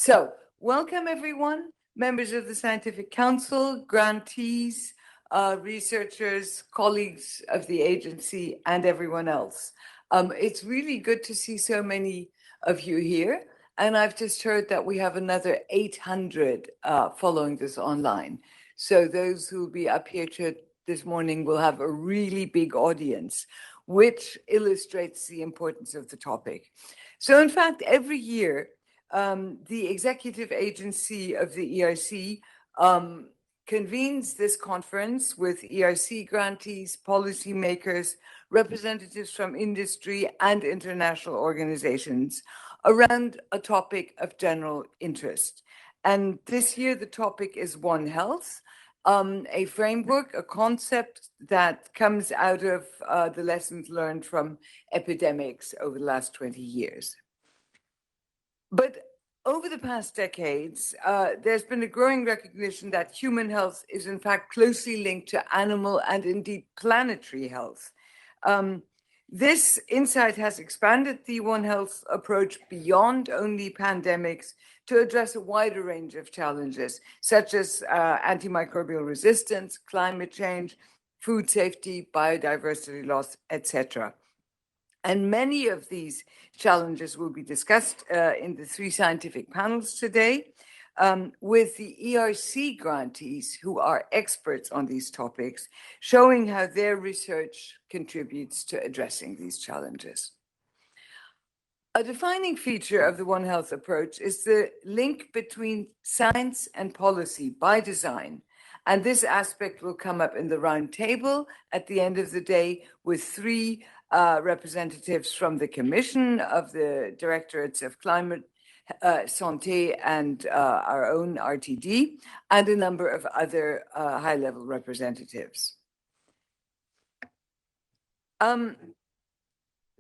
So, welcome everyone, members of the Scientific Council, grantees, researchers, colleagues of the agency, and everyone else. It's really good to see so many of you here. And I've just heard that we have another 800 following this online. So those who will be up here this morning will have a really big audience, which illustrates the importance of the topic. So in fact, every year, the executive agency of the ERC convenes this conference with ERC grantees, policymakers, representatives from industry and international organizations around a topic of general interest. And this year, the topic is One Health, a framework, a concept that comes out of the lessons learned from epidemics over the last 20 years. But over the past decades, there's been a growing recognition that human health is in fact closely linked to animal and indeed planetary health. This insight has expanded the One Health approach beyond only pandemics to address a wider range of challenges, such as antimicrobial resistance, climate change, food safety, biodiversity loss, etc. And many of these challenges will be discussed in the three scientific panels today with the ERC grantees who are experts on these topics, showing how their research contributes to addressing these challenges. A defining feature of the One Health approach is the link between science and policy by design. And this aspect will come up in the roundtable at the end of the day with three representatives from the Commission of the Directorates of Climate, Santé, and our own RTD, and a number of other high-level representatives.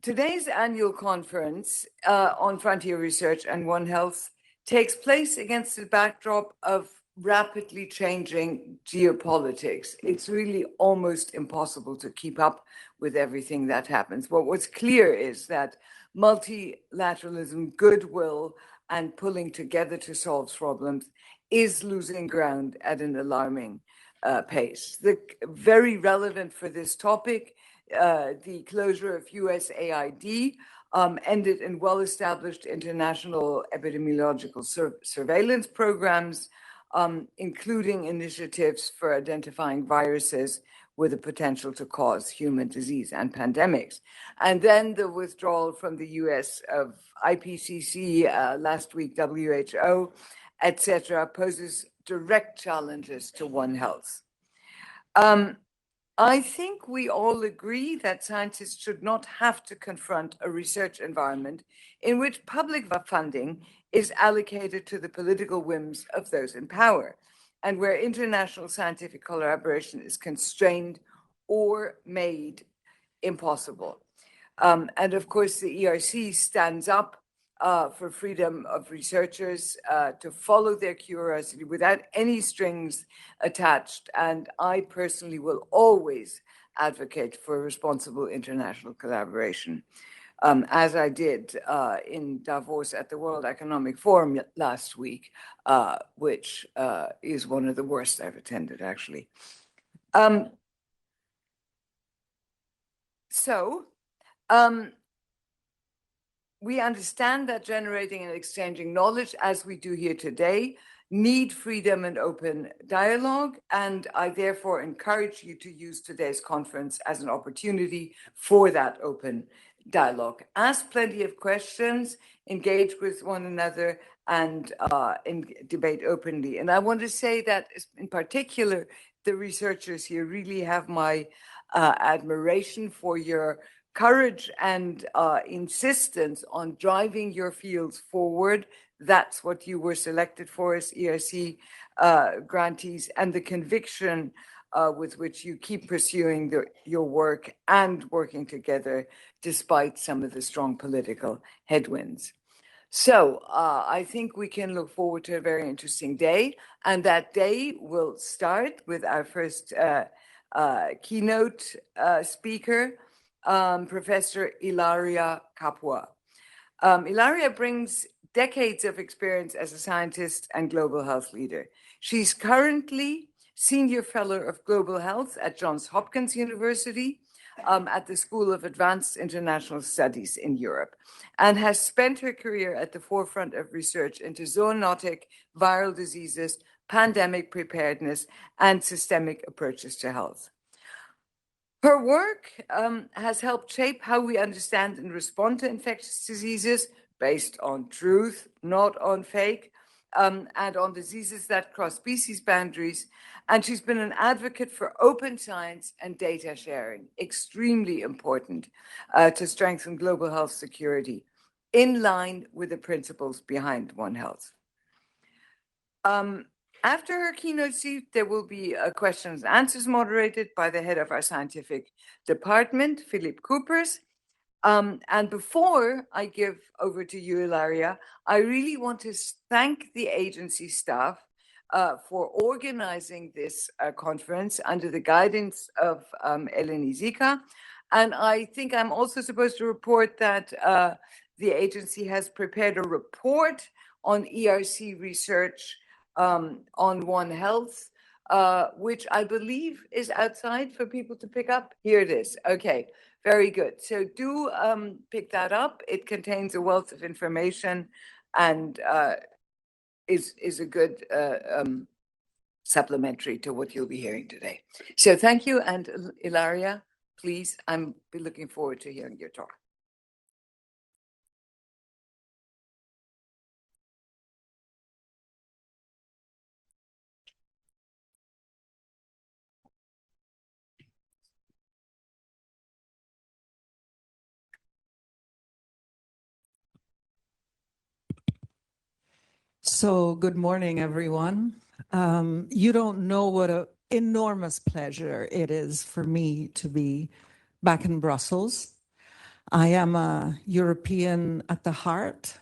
Today's annual conference on frontier research and One Health takes place against the backdrop of rapidly changing geopolitics. It's really almost impossible to keep up with everything that happens. But what's clear is that multilateralism, goodwill, and pulling together to solve problems is losing ground at an alarming pace. Very relevant for this topic, the closure of USAID ended in well-established international epidemiological surveillance programs, including initiatives for identifying viruses with the potential to cause human disease and pandemics. And then the withdrawal from the US of IPCC, last week WHO, etc., poses direct challenges to One Health. I think we all agree that scientists should not have to confront a research environment in which public funding is allocated to the political whims of those in power, and where international scientific collaboration is constrained or made impossible. And of course, the ERC stands up for freedom of researchers to follow their curiosity without any strings attached. And I personally will always advocate for responsible international collaboration, as I did in Davos at the World Economic Forum last week, which is one of the worst I've attended, actually. We understand that generating and exchanging knowledge, as we do here today, need freedom and open dialogue, and I therefore encourage you to use today's conference as an opportunity for that open dialogue. Ask plenty of questions, engage with one another, and debate openly. And I want to say that, in particular, the researchers here really have my admiration for your courage and insistence on driving your fields forward. That's what you were selected for as ERC grantees, and the conviction with which you keep pursuing your work and working together despite some of the strong political headwinds. So I think we can look forward to a very interesting day, and that day will start with our first keynote speaker, Professor Ilaria Capua. Ilaria brings decades of experience as a scientist and global health leader. She's currently Senior Fellow of Global Health at Johns Hopkins University at the School of Advanced International Studies in Europe, and has spent her career at the forefront of research into zoonotic viral diseases, pandemic preparedness, and systemic approaches to health. Her work has helped shape how we understand and respond to infectious diseases based on truth, not on fake, and on diseases that cross species boundaries. And she's been an advocate for open science and data sharing, extremely important to strengthen global health security, in line with the principles behind One Health. After her keynote speech, there will be a questions and answers moderated by the head of our scientific department, Philip Coopers. And before I give over to you, Ilaria, I really want to thank the agency staff for organizing this conference under the guidance of Eleni Zika. And I think I'm also supposed to report that the agency has prepared a report on ERC research on One Health, which I believe is outside for people to pick up. Here it is. Okay, very good. So do pick that up. It contains a wealth of information and is a good supplementary to what you'll be hearing today. So thank you. And Ilaria, please, I'm looking forward to hearing your talk. So good morning, everyone. You don't know what an enormous pleasure it is for me to be back in Brussels. I am a European at the heart.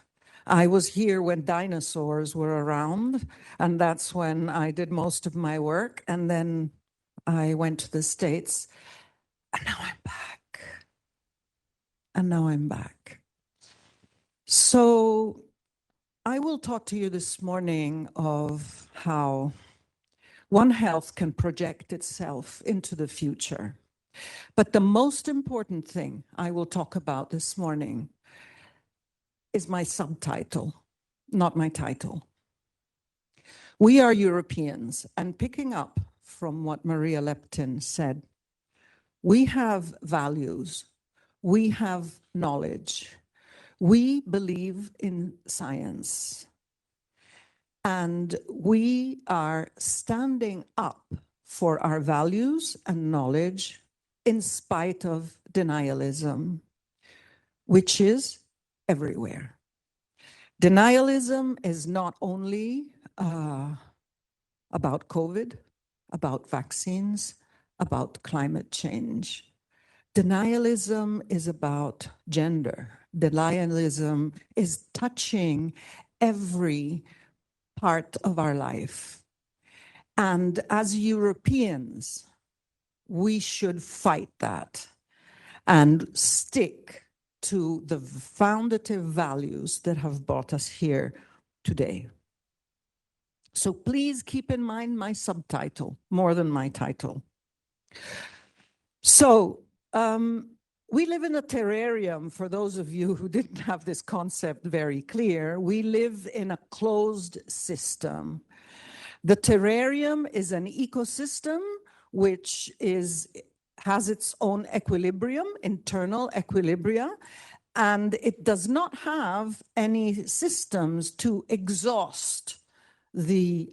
I was here when dinosaurs were around, and that's when I did most of my work. And then I went to the States, and now I'm back. And now I'm back. So I will talk to you this morning of how One Health can project itself into the future. But the most important thing I will talk about this morning is my subtitle, not my title. We are Europeans, and picking up from what Maria Leptin said, we have values, we have knowledge, we believe in science, and we are standing up for our values and knowledge in spite of denialism, which is everywhere. Denialism is not only about COVID, about vaccines, about climate change. Denialism is about gender. Denialism is touching every part of our life. And as Europeans, we should fight that and stick to the foundative values that have brought us here today. So please keep in mind my subtitle more than my title. So we live in a terrarium. For those of you who didn't have this concept very clear, we live in a closed system. The terrarium is an ecosystem which has its own equilibrium, internal equilibria, and it does not have any systems to exhaust the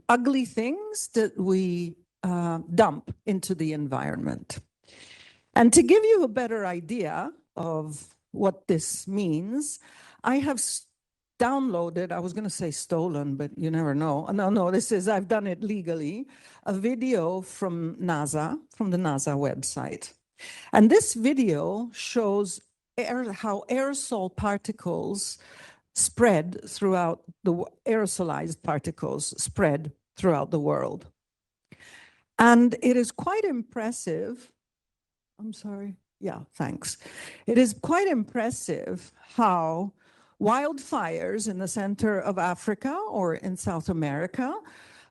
ugly things that we dump into the environment. And to give you a better idea of what this means, I have downloaded, I was going to say stolen, but you never know. No, I've done it legally, a video from NASA, from the NASA website. And this video shows how aerosol particles spread throughout aerosolized particles spread throughout the world. And it is quite impressive. I'm sorry. Yeah, thanks. It is quite impressive how Wildfires in the center of Africa or in South America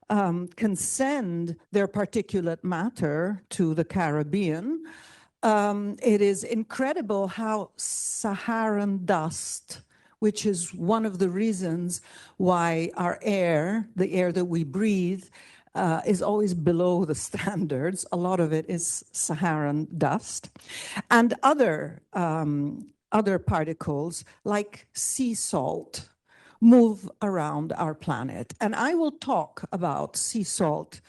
can send their particulate matter to the Caribbean. It is incredible how Saharan dust, which is one of the reasons why our air, the air that we breathe, is always below the standards. A lot of it is Saharan dust. And other particles, like sea salt, move around our planet. And I will talk about sea salt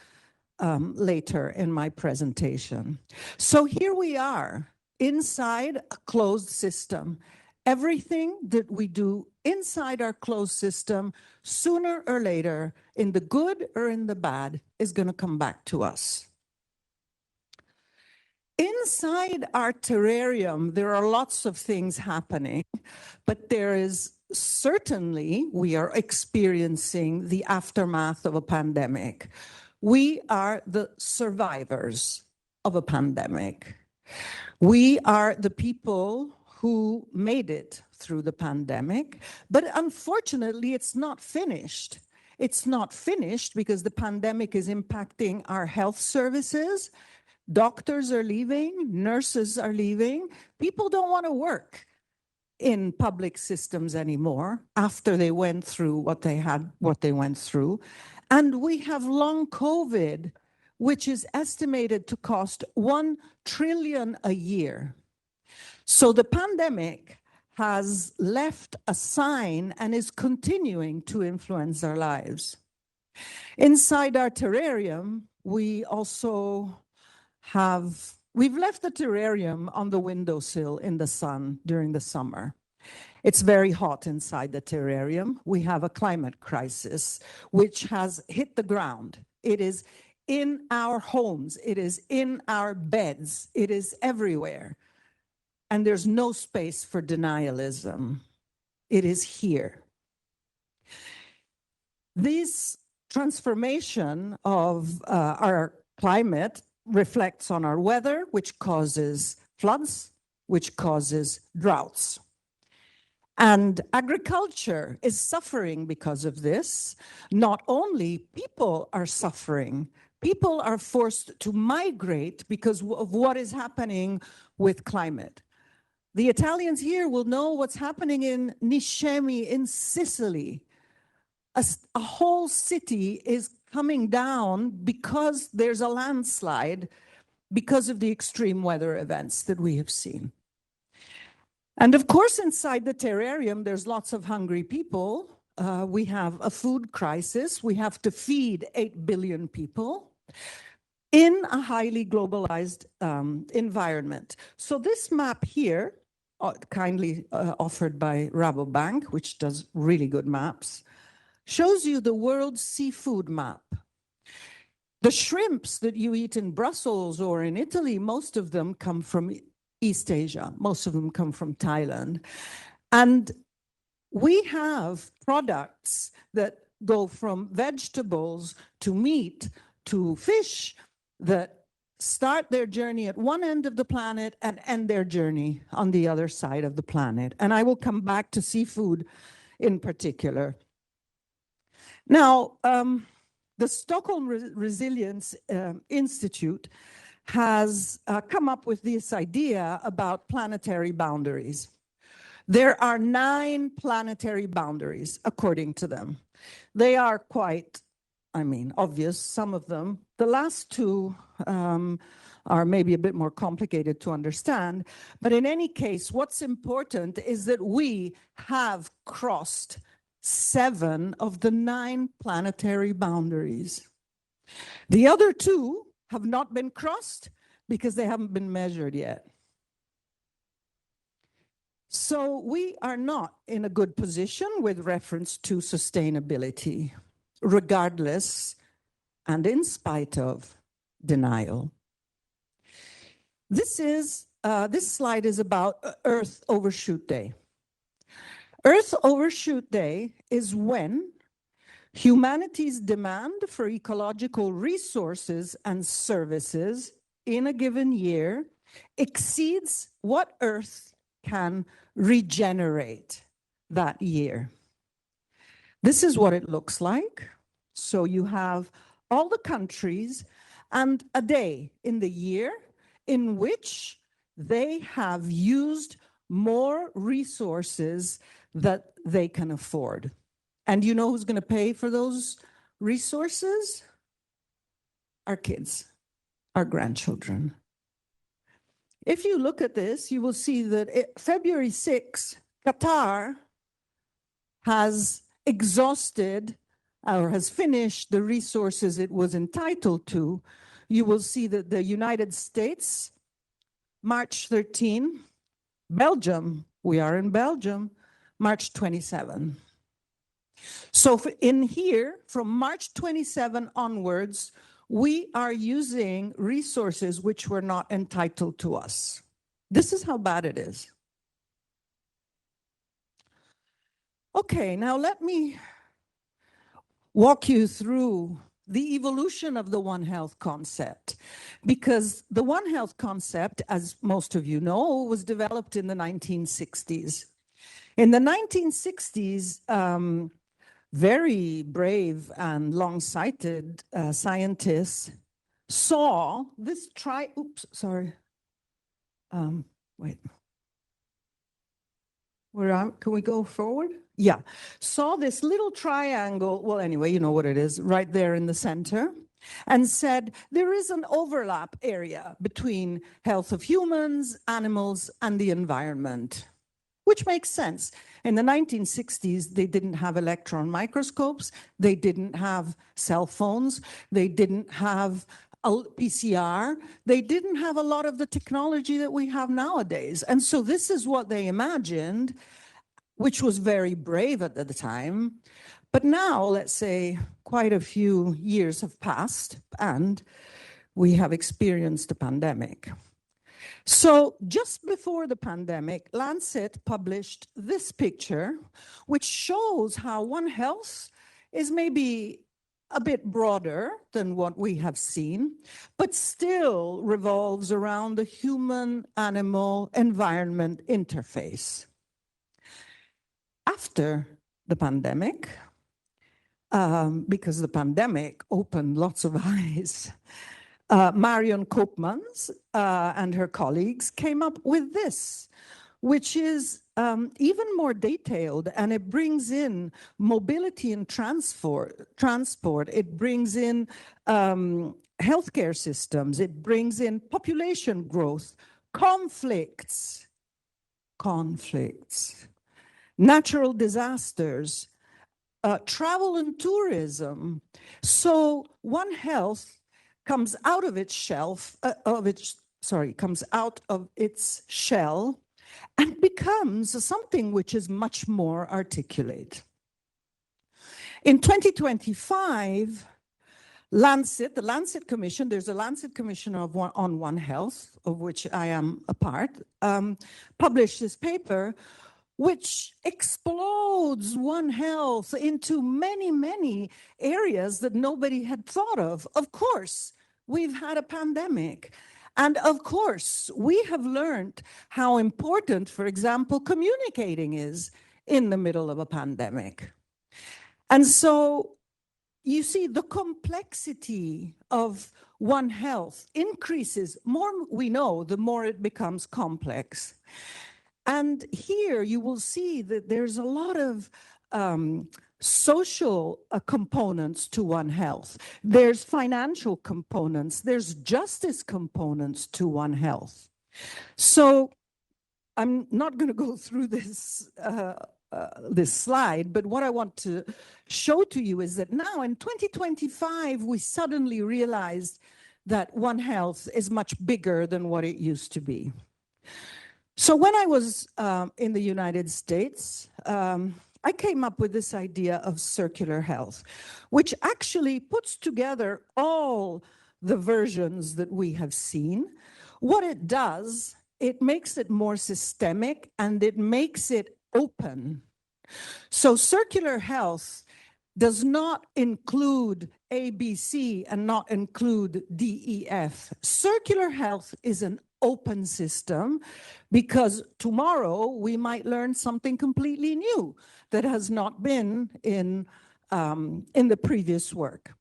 later in my presentation. So here we are, inside a closed system. Everything that we do inside our closed system, sooner or later, in the good or in the bad, is going to come back to us. Inside our terrarium, there are lots of things happening, but there is certainly, we are experiencing the aftermath of a pandemic. We are the survivors of a pandemic. We are the people who made it through the pandemic, but unfortunately, it's not finished. It's not finished because the pandemic is impacting our health services. Doctors are leaving, nurses are leaving. People don't want to work in public systems anymore after they went through what they went through. And we have long COVID, which is estimated to cost $1 trillion a year. So the pandemic has left a sign and is continuing to influence our lives. Inside our terrarium, we also we've left the terrarium on the windowsill in the sun during the summer. It's very hot inside the terrarium. We have a climate crisis, which has hit the ground. It is in our homes. It is in our beds. It is everywhere. And there's no space for denialism. It is here. This transformation of our climate reflects on our weather, which causes floods, which causes droughts. And agriculture is suffering because of this. Not only people are suffering, people are forced to migrate because of what is happening with climate. The Italians here will know what's happening in Niscemi in Sicily. A whole city is coming down because there's a landslide because of the extreme weather events that we have seen. And of course, inside the terrarium, there's lots of hungry people. We have a food crisis. We have to feed 8 billion people in a highly globalized environment. So this map here, kindly offered by Rabobank, which does really good maps, shows you the world seafood map. The shrimps that you eat in Brussels or in Italy, most of them come from East Asia. Most of them come from Thailand. And we have products that go from vegetables to meat to fish that start their journey at one end of the planet and end their journey on the other side of the planet. And I will come back to seafood in particular. Now, the Stockholm Resilience Institute has come up with this idea about planetary boundaries. There are 9 planetary boundaries, according to them. They are quite, obvious, some of them. The last 2 are maybe a bit more complicated to understand. But in any case, what's important is that we have crossed 7 of the 9 planetary boundaries. The other 2 have not been crossed because they haven't been measured yet. So we are not in a good position with reference to sustainability, regardless and in spite of denial. This slide is about Earth Overshoot Day. Earth Overshoot Day is when humanity's demand for ecological resources and services in a given year exceeds what Earth can regenerate. that year. This is what it looks like. So you have all the countries and a day in the year in which they have used more resources that they can afford. And you know who's going to pay for those resources? Our kids, our grandchildren. If you look at this, you will see that February 6, Qatar has exhausted or has finished the resources it was entitled to. You will see that the United States, March 13, Belgium, we are in Belgium, March 27. So in here, from March 27 onwards, we are using resources which were not entitled to us. This is how bad it is. Okay, now let me walk you through the evolution of the One Health concept, because the One Health concept, as most of you know, was developed in the 1960s. In the 1960s, very brave and long-sighted scientists saw this can we go forward? Yeah, saw this little triangle, well, anyway, you know what it is, right there in the center, and said there is an overlap area between health of humans, animals, and the environment, which makes sense. In the 1960s, they didn't have electron microscopes, they didn't have cell phones, they didn't have PCR, they didn't have a lot of the technology that we have nowadays. And so this is what they imagined, which was very brave at the time. But now, let's say, quite a few years have passed, and we have experienced a pandemic. So just before the pandemic, Lancet published this picture, which shows how One Health is maybe a bit broader than what we have seen, but still revolves around the human-animal-environment interface. After the pandemic, because the pandemic opened lots of eyes, Marion Koopmans and her colleagues came up with this, which is even more detailed, and it brings in mobility and transport. It brings in healthcare systems. It brings in population growth, conflicts, natural disasters, travel and tourism. So One Health comes out of its shell and becomes something which is much more articulate. In 2025, the Lancet Commission, there's a Lancet Commission on One Health, of which I am a part, published this paper which explodes One Health into many, many areas that nobody had thought of. Of course, we've had a pandemic. And of course, we have learned how important, for example, communicating is in the middle of a pandemic. And so you see the complexity of One Health increases. More we know, the more it becomes complex. And here you will see that there's a lot of social components to One Health. There's financial components. There's justice components to One Health. So I'm not going to go through this this slide, but what I want to show to you is that now in 2025, we suddenly realized that One Health is much bigger than what it used to be. So when I was in the United States, I came up with this idea of circular health, which actually puts together all the versions that we have seen. What it does, it makes it more systemic and it makes it open. So circular health does not include A, B, C, and not include D, E, F. Circular health is an open system, because tomorrow we might learn something completely new that has not been in the previous work.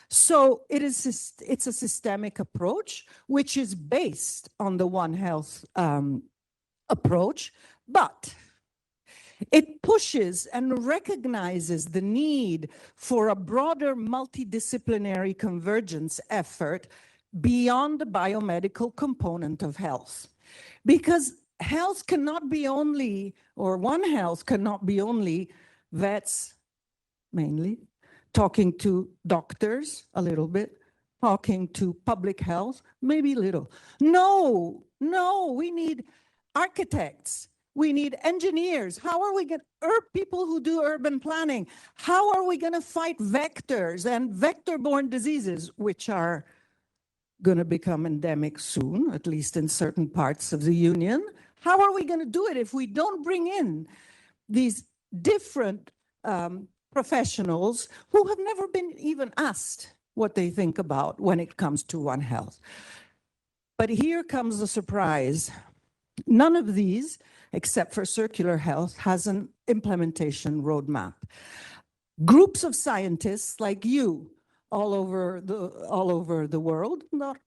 So it's a systemic approach, which is based on the One Health approach, but it pushes and recognizes the need for a broader multidisciplinary convergence effort beyond the biomedical component of health. Because health cannot be only, or One Health cannot be only vets, mainly, talking to doctors a little bit, talking to public health, maybe little. No, we need architects. We need engineers. How are we going to, people who do urban planning, how are we going to fight vectors and vector-borne diseases, which are going to become endemic soon, at least in certain parts of the Union? How are we going to do it if we don't bring in these different professionals who have never been even asked what they think about when it comes to One Health? But here comes the surprise. None of these, except for circular health, has an implementation roadmap. Groups of scientists like you all over the world, not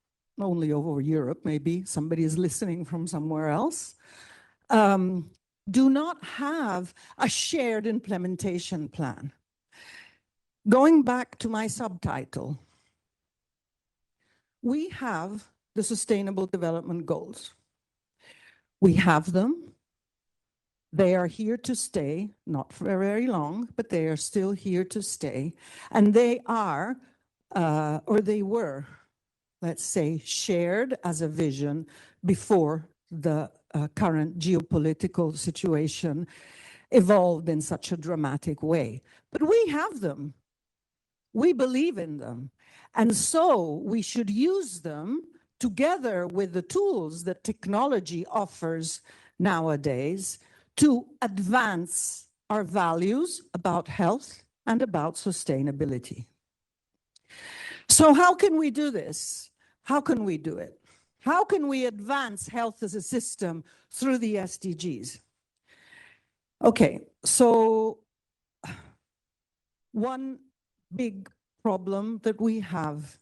only over Europe, maybe somebody is listening from somewhere else, do not have a shared implementation plan. Going back to my subtitle, we have the Sustainable Development Goals. We have them. They are here to stay, not for very long, but they are still here to stay. And they are, or they were, let's say, shared as a vision before the current geopolitical situation evolved in such a dramatic way. But we have them. We believe in them. And so we should use them together with the tools that technology offers nowadays to advance our values about health and about sustainability. So how can we do this? How can we do it? How can we advance health as a system through the SDGs? Okay, so one big problem that we have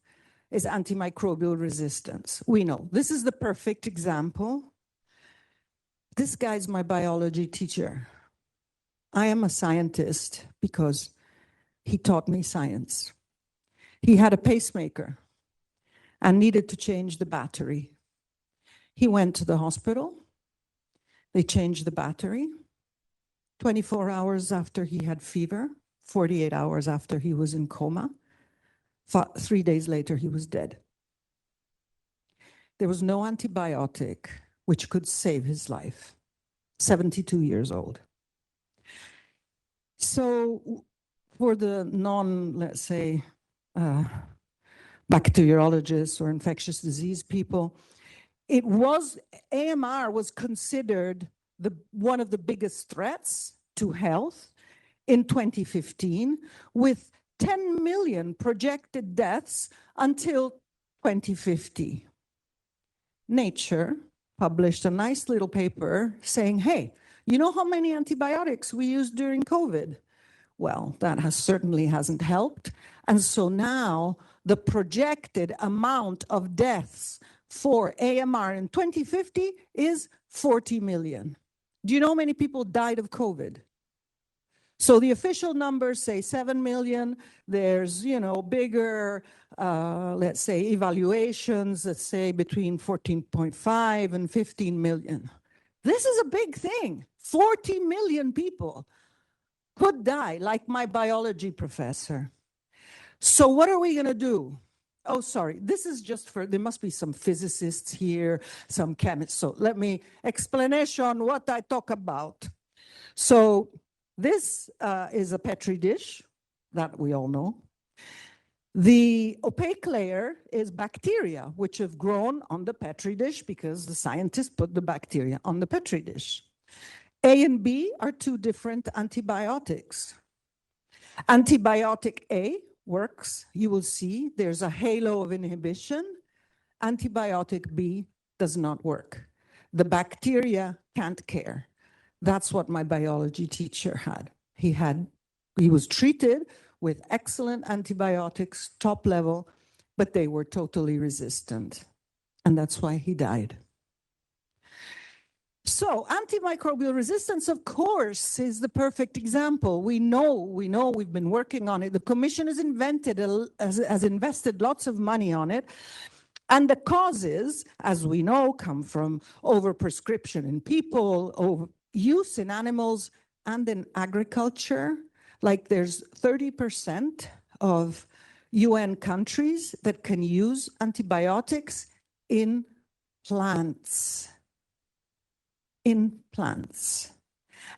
is antimicrobial resistance. We know this is the perfect example. This guy's my biology teacher. I am a scientist because he taught me science. He had a pacemaker and needed to change the battery. He went to the hospital. They changed the battery. 24 hours after he had fever, 48 hours after he was in coma, 3 days later he was dead. There was no antibiotic which could save his life. 72 years old. So for the let's say, bacteriologists or infectious disease people, AMR was considered one of the biggest threats to health in 2015, with 10 million projected deaths until 2050. Nature published a nice little paper saying, hey, you know how many antibiotics we used during COVID? Well, that certainly hasn't helped. And so now the projected amount of deaths for AMR in 2050 is 40 million. Do you know how many people died of COVID? So the official numbers say 7 million. There's, bigger, let's say, evaluations that say between 14.5 and 15 million. This is a big thing. 40 million people could die, like my biology professor. So what are we going to do? Oh, sorry. This is just there must be some physicists here, some chemists. So let me explanation what I talk about. So this is a Petri dish that we all know. The opaque layer is bacteria, which have grown on the Petri dish because the scientists put the bacteria on the Petri dish. A and B are two different antibiotics. Antibiotic A works. You will see there's a halo of inhibition. Antibiotic B does not work. The bacteria can't care. That's what my biology teacher had. He was treated with excellent antibiotics, top level, but they were totally resistant. And that's why he died. So antimicrobial resistance, of course, is the perfect example. We know we've been working on it. The Commission has invested lots of money on it. And the causes, as we know, come from overprescription in people, overuse in animals, and in agriculture. Like there's 30% of UN countries that can use antibiotics in plants. In plants.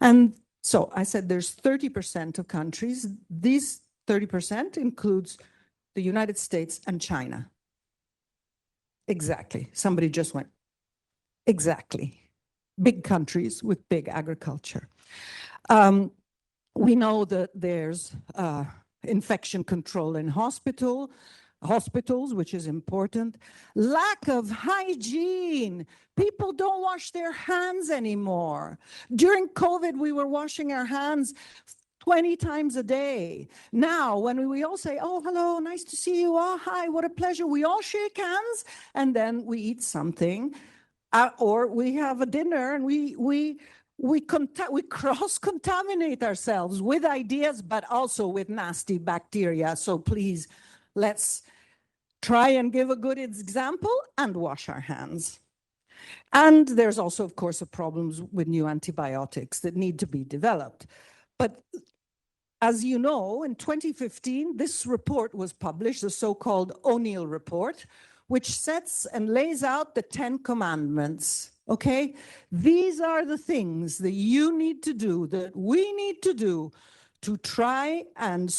And so I said there's 30% of countries. These 30% includes the United States and China. Exactly. Somebody just went, exactly. Big countries with big agriculture. We know that there's infection control in hospitals, which is important. Lack of hygiene. People don't wash their hands anymore. During COVID, we were washing our hands 20 times a day. Now, when we all say, oh, hello, nice to see you. Oh, hi, what a pleasure. We all shake hands and then we eat something or we have a dinner and we cross-contaminate ourselves with ideas, but also with nasty bacteria. So please, let's try and give a good example and wash our hands. And there's also, of course, problems with new antibiotics that need to be developed. But as you know, in 2015, this report was published, the so-called O'Neill report, which sets and lays out the 10 commandments, okay? These are the things that you need to do, that we need to do to try and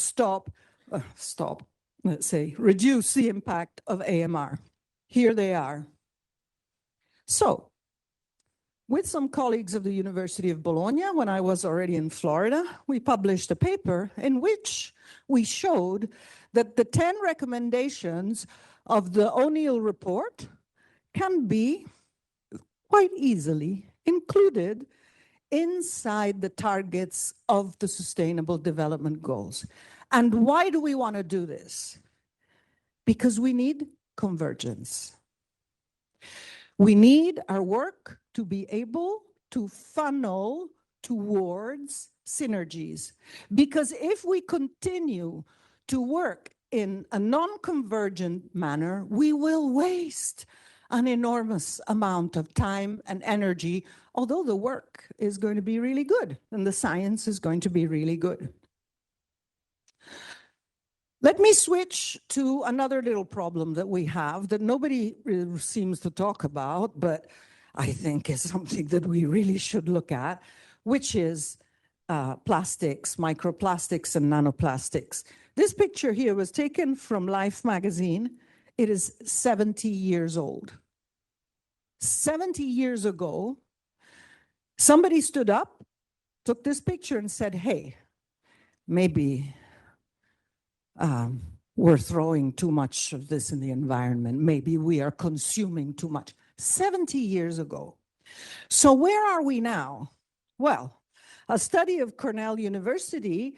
let's say, reduce the impact of AMR. Here they are. So, with some colleagues of the University of Bologna, when I was already in Florida, we published a paper in which we showed that the 10 recommendations of the O'Neill report can be quite easily included inside the targets of the Sustainable Development Goals. And why do we want to do this? Because we need convergence. We need our work to be able to funnel towards synergies. Because if we continue to work in a non-convergent manner, we will waste an enormous amount of time and energy, although the work is going to be really good and the science is going to be really good. Let me switch to another little problem that we have that nobody seems to talk about, but I think is something that we really should look at, which is plastics, microplastics and nanoplastics. This picture here was taken from Life magazine. It is 70 years old. 70 years ago, somebody stood up, took this picture and said, hey, maybe we're throwing too much of this in the environment. Maybe we are consuming too much. 70 years ago. So where are we now? Well, a study of Cornell University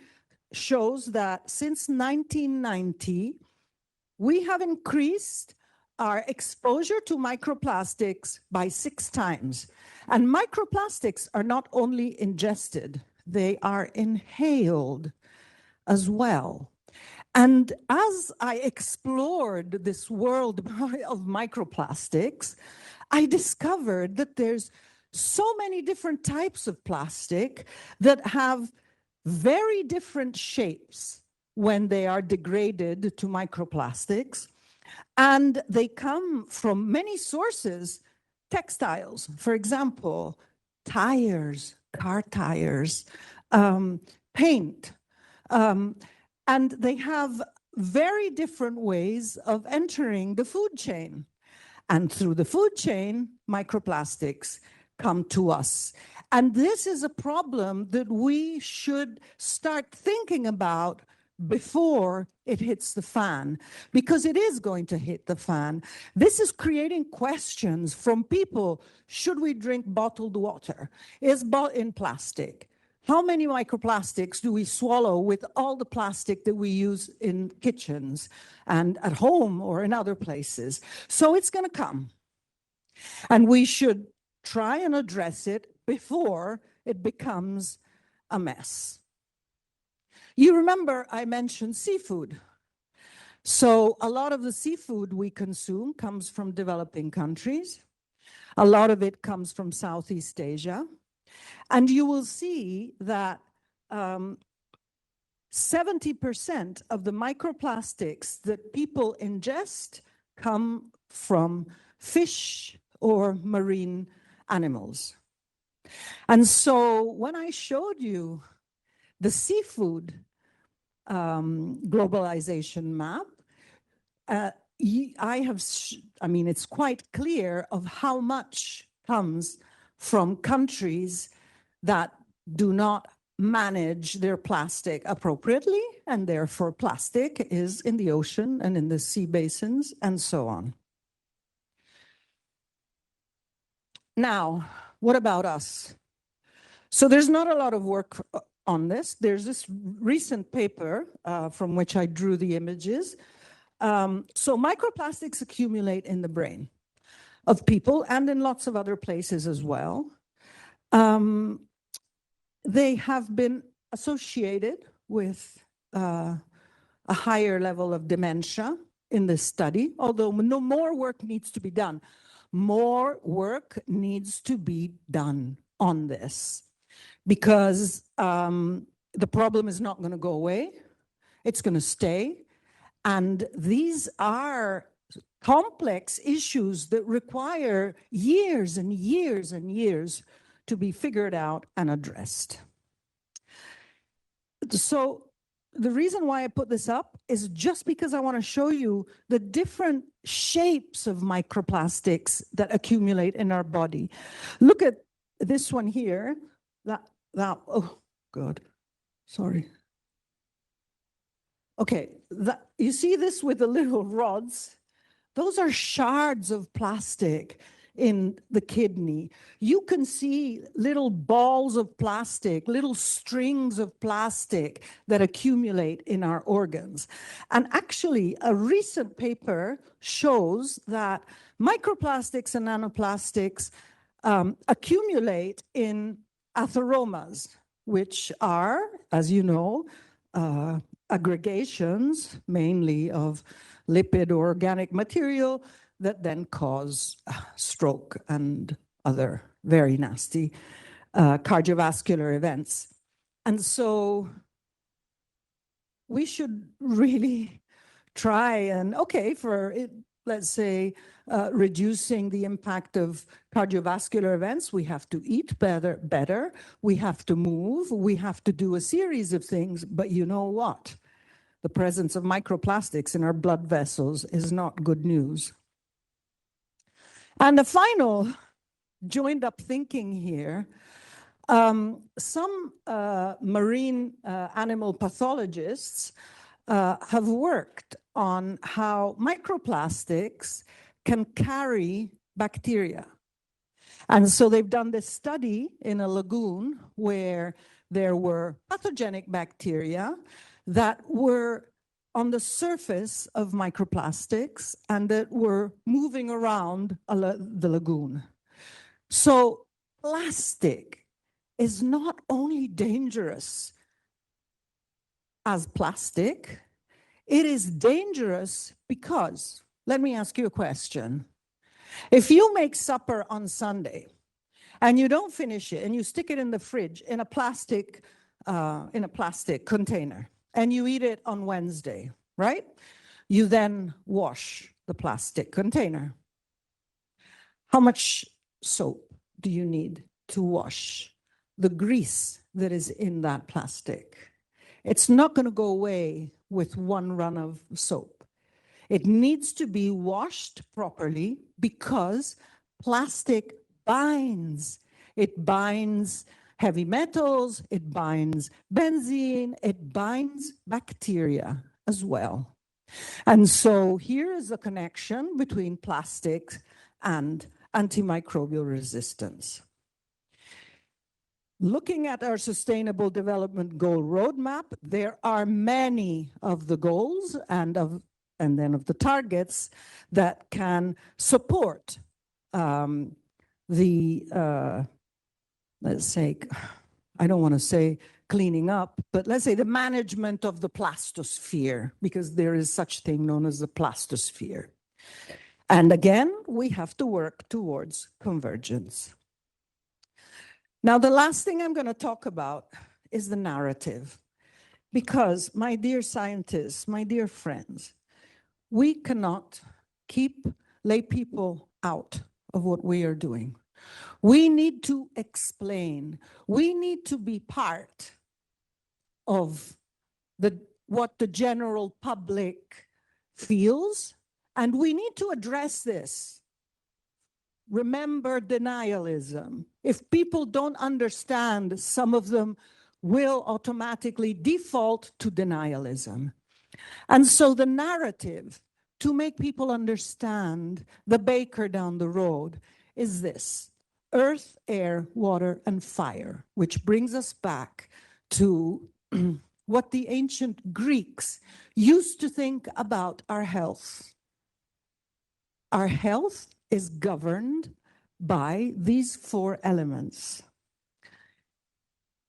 shows that since 1990, we have increased our exposure to microplastics by 6 times. And microplastics are not only ingested, they are inhaled as well. And as I explored this world of microplastics, I discovered that there's so many different types of plastic that have very different shapes when they are degraded to microplastics. And they come from many sources. Textiles, for example, tires, car tires, paint. And they have very different ways of entering the food chain. And through the food chain, microplastics come to us. And this is a problem that we should start thinking about before it hits the fan, because it is going to hit the fan. This is creating questions from people. Should we drink bottled water? Is in plastic? How many microplastics do we swallow with all the plastic that we use in kitchens and at home or in other places? So it's going to come. And we should try and address it before it becomes a mess. You remember I mentioned seafood. So a lot of the seafood we consume comes from developing countries. A lot of it comes from Southeast Asia. And you will see that 70% of the microplastics that people ingest come from fish or marine animals. And so when I showed you the seafood globalization map, I mean, it's quite clear of how much comes from countries that do not manage their plastic appropriately, and therefore plastic is in the ocean and in the sea basins and so on. Now, what about us? So there's not a lot of work on this. There's this recent paper from which I drew the images. So microplastics accumulate in the brain of people and in lots of other places as well. They have been associated with a higher level of dementia in this study, although no more work needs to be done. More work needs to be done on this because the problem is not going to go away. It's going to stay. And these are complex issues that require years and years and years to be figured out and addressed. So the reason why I put this up is just because I want to show you the different shapes of microplastics that accumulate in our body. Look at this one here. Oh, God, sorry. Okay, you see this with the little rods? Those are shards of plastic in the kidney. You can see little balls of plastic, little strings of plastic that accumulate in our organs. And actually, a recent paper shows that microplastics and nanoplastics accumulate in atheromas, which are, as you know, aggregations, mainly of lipid or organic material, that then cause stroke and other very nasty cardiovascular events. And so we should really try and, okay, for it, let's say, reducing the impact of cardiovascular events, we have to eat better, we have to move, we have to do a series of things, but you know what? The presence of microplastics in our blood vessels is not good news. And the final joined up thinking here, some marine animal pathologists have worked on how microplastics can carry bacteria. And so they've done this study in a lagoon where there were pathogenic bacteria that were on the surface of microplastics and that were moving around the lagoon. So plastic is not only dangerous as plastic, it is dangerous because, let me ask you a question. If you make supper on Sunday and you don't finish it and you stick it in the fridge in a plastic container, and you eat it on Wednesday, right? You then wash the plastic container. How much soap do you need to wash the grease that is in that plastic? It's not going to go away with one run of soap. It needs to be washed properly because plastic binds. It binds heavy metals, it binds benzene, it binds bacteria as well. And so here is a connection between plastics and antimicrobial resistance. Looking at our Sustainable Development Goal Roadmap, there are many of the goals and then of the targets that can support let's say, I don't want to say cleaning up, but let's say the management of the plastosphere, because there is such thing known as the plastosphere. And again, we have to work towards convergence. Now, the last thing I'm going to talk about is the narrative, because my dear scientists, my dear friends, we cannot keep lay people out of what we are doing. We need to explain. We need to be part of what the general public feels, and we need to address this. Remember denialism. If people don't understand, some of them will automatically default to denialism. And so the narrative to make people understand the baker down the road is this: earth, air, water, and fire, which brings us back to what the ancient Greeks used to think about our health. Our health is governed by these four elements.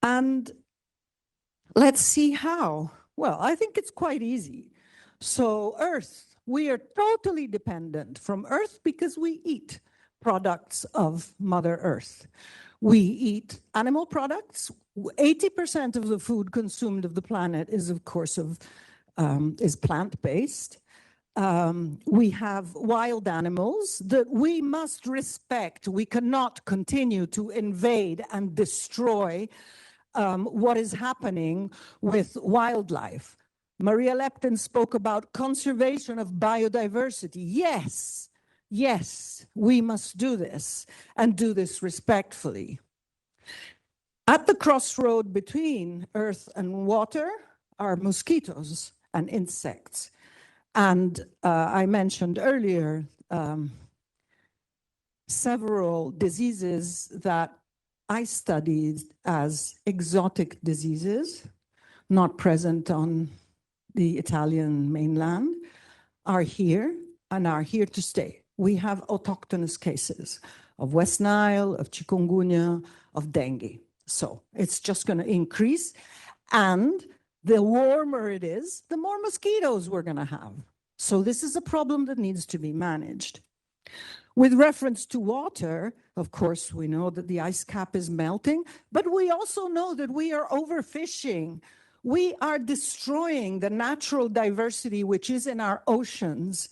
And let's see how. Well, I think it's quite easy. So Earth, we are totally dependent from Earth because we eat products of Mother Earth. We eat animal products. 80% of the food consumed of the planet is, of course, is plant-based. We have wild animals that we must respect. We cannot continue to invade and destroy what is happening with wildlife. Maria Lepton spoke about conservation of biodiversity. Yes, yes, we must do this and do this respectfully. At the crossroad between earth and water are mosquitoes and insects. And I mentioned earlier several diseases that I studied as exotic diseases, not present on the Italian mainland, are here and are here to stay. We have autochthonous cases of West Nile, of chikungunya, of dengue. So it's just going to increase. And the warmer it is, the more mosquitoes we're going to have. So this is a problem that needs to be managed. With reference to water, of course, we know that the ice cap is melting, but we also know that we are overfishing. We are destroying the natural diversity which is in our oceans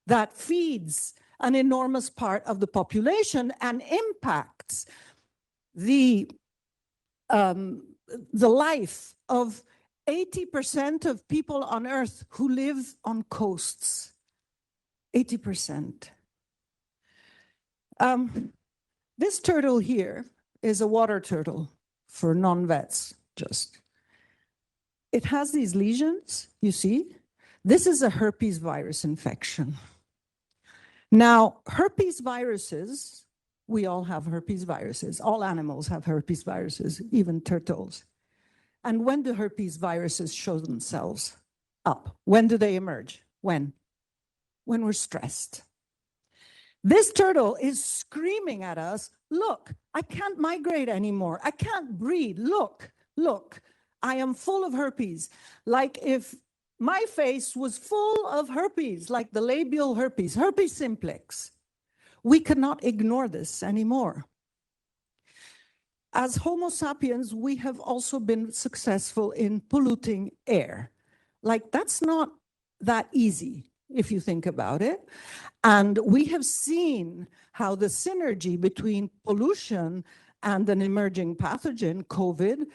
that feeds an enormous part of the population and impacts the life of 80% of people on Earth who live on coasts. 80%. This turtle here is a water turtle for non-vets, just. It has these lesions, you see. This is a herpes virus infection. Now, herpes viruses, we all have herpes viruses. All animals have herpes viruses, even turtles. And when do herpes viruses show themselves up? When do they emerge? When? When we're stressed. This turtle is screaming at us, look, I can't migrate anymore. I can't breathe. Look, look, I am full of herpes. Like if my face was full of herpes, like the labial herpes, herpes simplex. We cannot ignore this anymore. As Homo sapiens, we have also been successful in polluting air. Like that's not that easy if you think about it. And we have seen how the synergy between pollution and an emerging pathogen, COVID,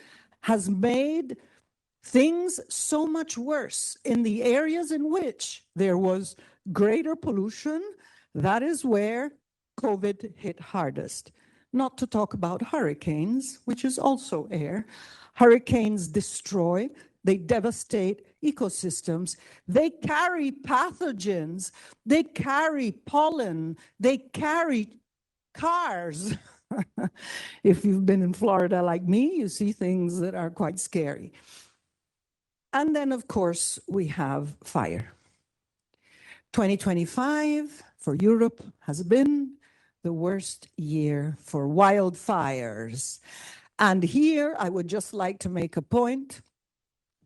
has made things so much worse in the areas in which there was greater pollution. That is where COVID hit hardest. not to talk about hurricanes, which is also air. Hurricanes destroy, they devastate ecosystems, they carry pathogens, they carry pollen, they carry cars. If you've been in Florida like me, you see things that are quite scary. And then, of course, we have fire. 2025 for Europe has been the worst year for wildfires. And here I would just like to make a point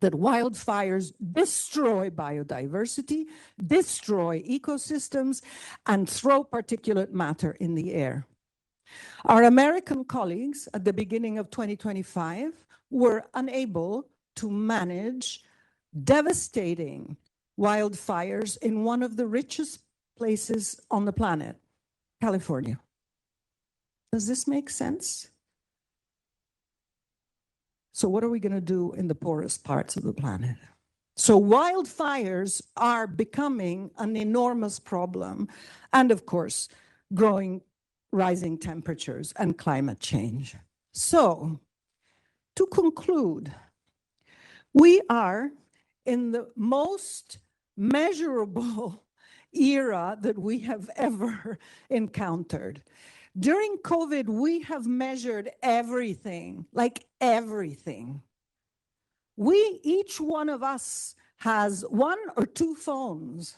that wildfires destroy biodiversity, destroy ecosystems, and throw particulate matter in the air. Our American colleagues at the beginning of 2025 were unable to manage devastating wildfires in one of the richest places on the planet, California. Does this make sense? So what are we going to do in the poorest parts of the planet? So wildfires are becoming an enormous problem, and of course, rising temperatures and climate change. So, to conclude, we are in the most measurable era that we have ever encountered. During COVID, we have measured everything, like everything. Each one of us has 1 or 2 phones.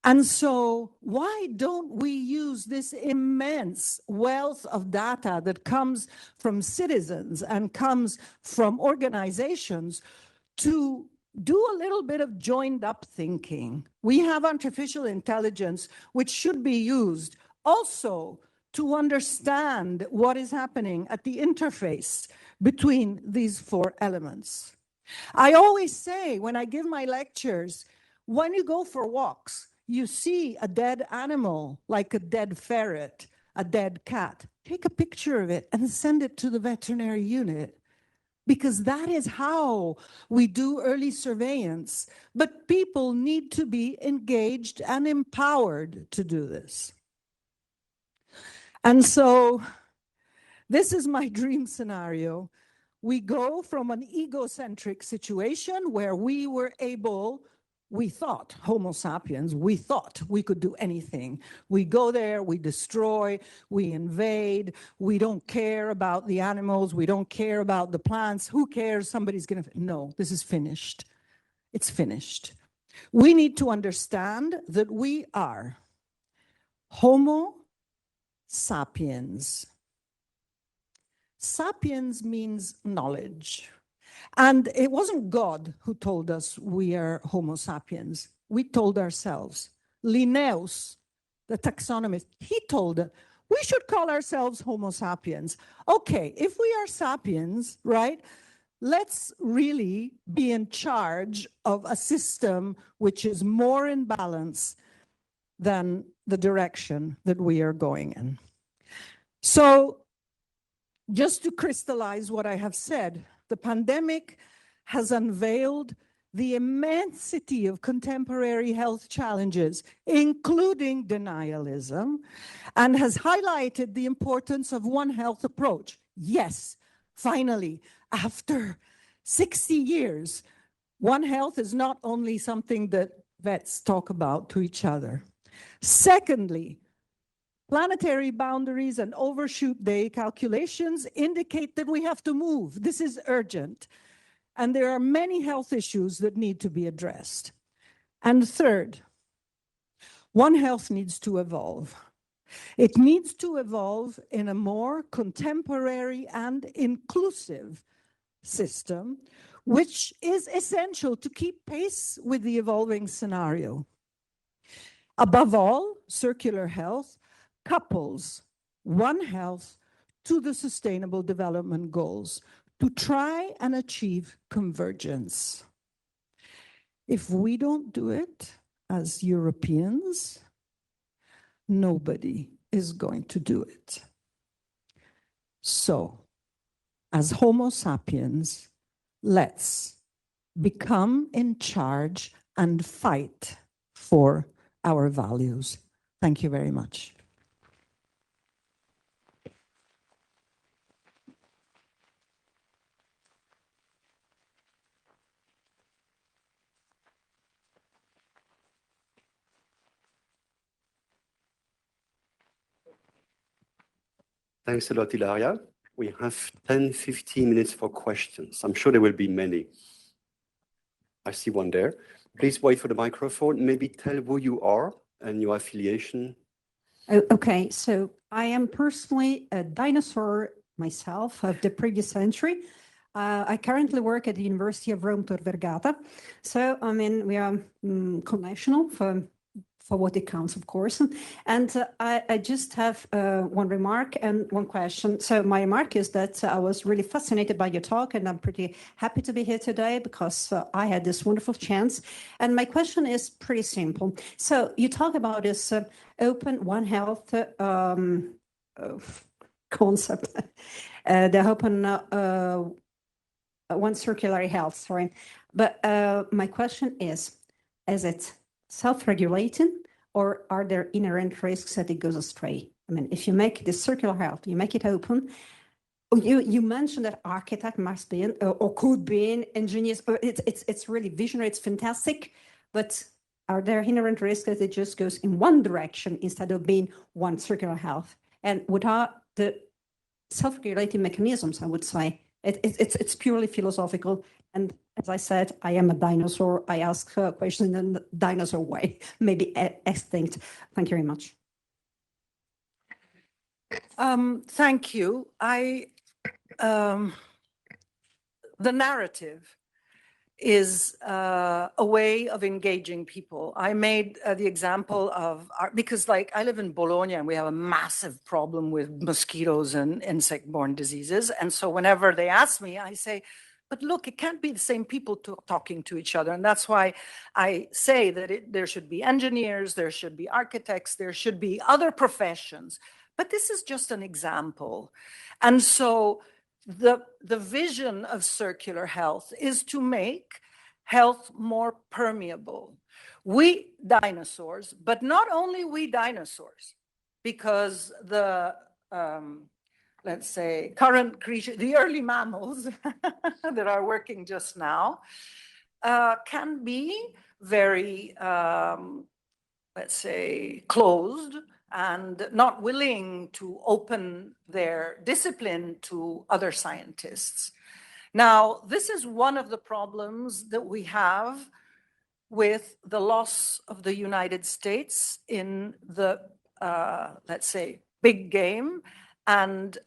And so why don't we use this immense wealth of data that comes from citizens and comes from organizations to do a little bit of joined up thinking? We have artificial intelligence, which should be used also to understand what is happening at the interface between these 4 elements. I always say when I give my lectures, when you go for walks, you see a dead animal, like a dead ferret, a dead cat, take a picture of it and send it to the veterinary unit, because that is how we do early surveillance. But people need to be engaged and empowered to do this. And so this is my dream scenario. We go from an egocentric situation where we were able, we thought, Homo sapiens, we thought we could do anything. We go there, we destroy, we invade, we don't care about the animals, we don't care about the plants. Who cares? Somebody's going to... No, this is finished. It's finished. We need to understand that we are Homo sapiens. Sapiens means knowledge. And it wasn't God who told us we are Homo sapiens. We told ourselves. Linnaeus, the taxonomist, he told us we should call ourselves Homo sapiens. Okay, if we are sapiens, right, let's really be in charge of a system which is more in balance than the direction that we are going in. So, just to crystallize what I have said, the pandemic has unveiled the immensity of contemporary health challenges, including denialism, and has highlighted the importance of One Health approach. Yes, finally, after 60 years, One Health is not only something that vets talk about to each other. Secondly, planetary boundaries and overshoot day calculations indicate that we have to move. This is urgent. And there are many health issues that need to be addressed. And third, One Health needs to evolve. It needs to evolve in a more contemporary and inclusive system, which is essential to keep pace with the evolving scenario. Above all, circular health couples One Health to the Sustainable Development Goals to try and achieve convergence. If we don't do it as Europeans, nobody is going to do it. So, as Homo sapiens, let's become in charge and fight for our values. Thank you very much. Thanks a lot, Ilaria. We have 10, 15 minutes for questions. I'm sure there will be many. I see one there. Please wait for the microphone. Maybe tell who you are and your affiliation. Okay, so I am personally a dinosaur myself of the previous century. I currently work at the University of Rome Tor Vergata. So, I mean, we are co-national for what it counts, of course. And I just have one remark and one question. So my remark is that I was really fascinated by your talk, and I'm pretty happy to be here today because I had this wonderful chance. And my question is pretty simple. So you talk about this open One Health concept, the open One Circular Health, sorry. But my question is it self-regulating, or are there inherent risks that it goes astray? I mean, if you make this circular health, you make it open. You mentioned that architect must be in, or could be in, engineers. It's really visionary. It's fantastic, but are there inherent risks that it just goes in one direction instead of being one circular health? And what are the self-regulating mechanisms? I would say it's purely philosophical. And as I said, I am a dinosaur. I ask questions in the dinosaur way, maybe extinct. Thank you very much. Thank you. The narrative is a way of engaging people. I made the example of, because like I live in Bologna and we have a massive problem with mosquitoes and insect-borne diseases. And so whenever they ask me, I say, but look, it can't be the same people talking to each other. And that's why I say that there should be engineers, there should be architects, there should be other professions. But this is just an example. And so the vision of circular health is to make health more permeable. We dinosaurs, but not only we dinosaurs, because the let's say, current creatures, the early mammals that are working just now, can be very, let's say, closed and not willing to open their discipline to other scientists. Now, this is one of the problems that we have with the loss of the United States in the, let's say, big game, and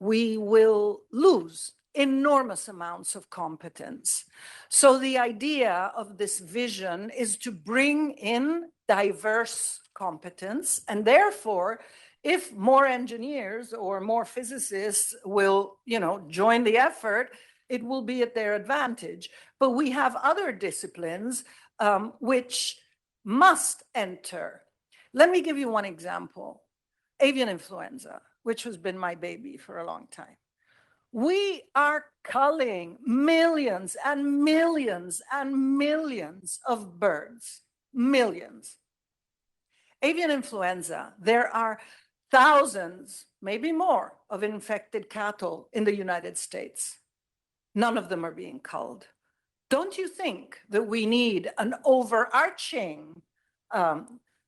we will lose enormous amounts of competence. So the idea of this vision is to bring in diverse competence, and therefore, if more engineers or more physicists will, join the effort, it will be at their advantage. But we have other disciplines which must enter. Let me give you one example. Avian influenza, which has been my baby for a long time. We are culling millions and millions and millions of birds, millions. Avian influenza, there are thousands, maybe more, of infected cattle in the United States. None of them are being culled. Don't you think that we need an overarching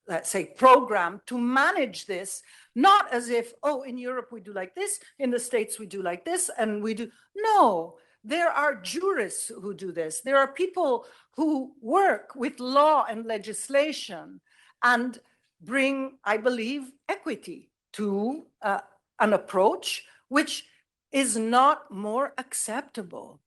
let's say, program to manage this, not as if, oh, in Europe we do like this, in the States we do like this, and we do. No, there are jurists who do this. There are people who work with law and legislation and bring, I believe, equity to an approach which is not more acceptable.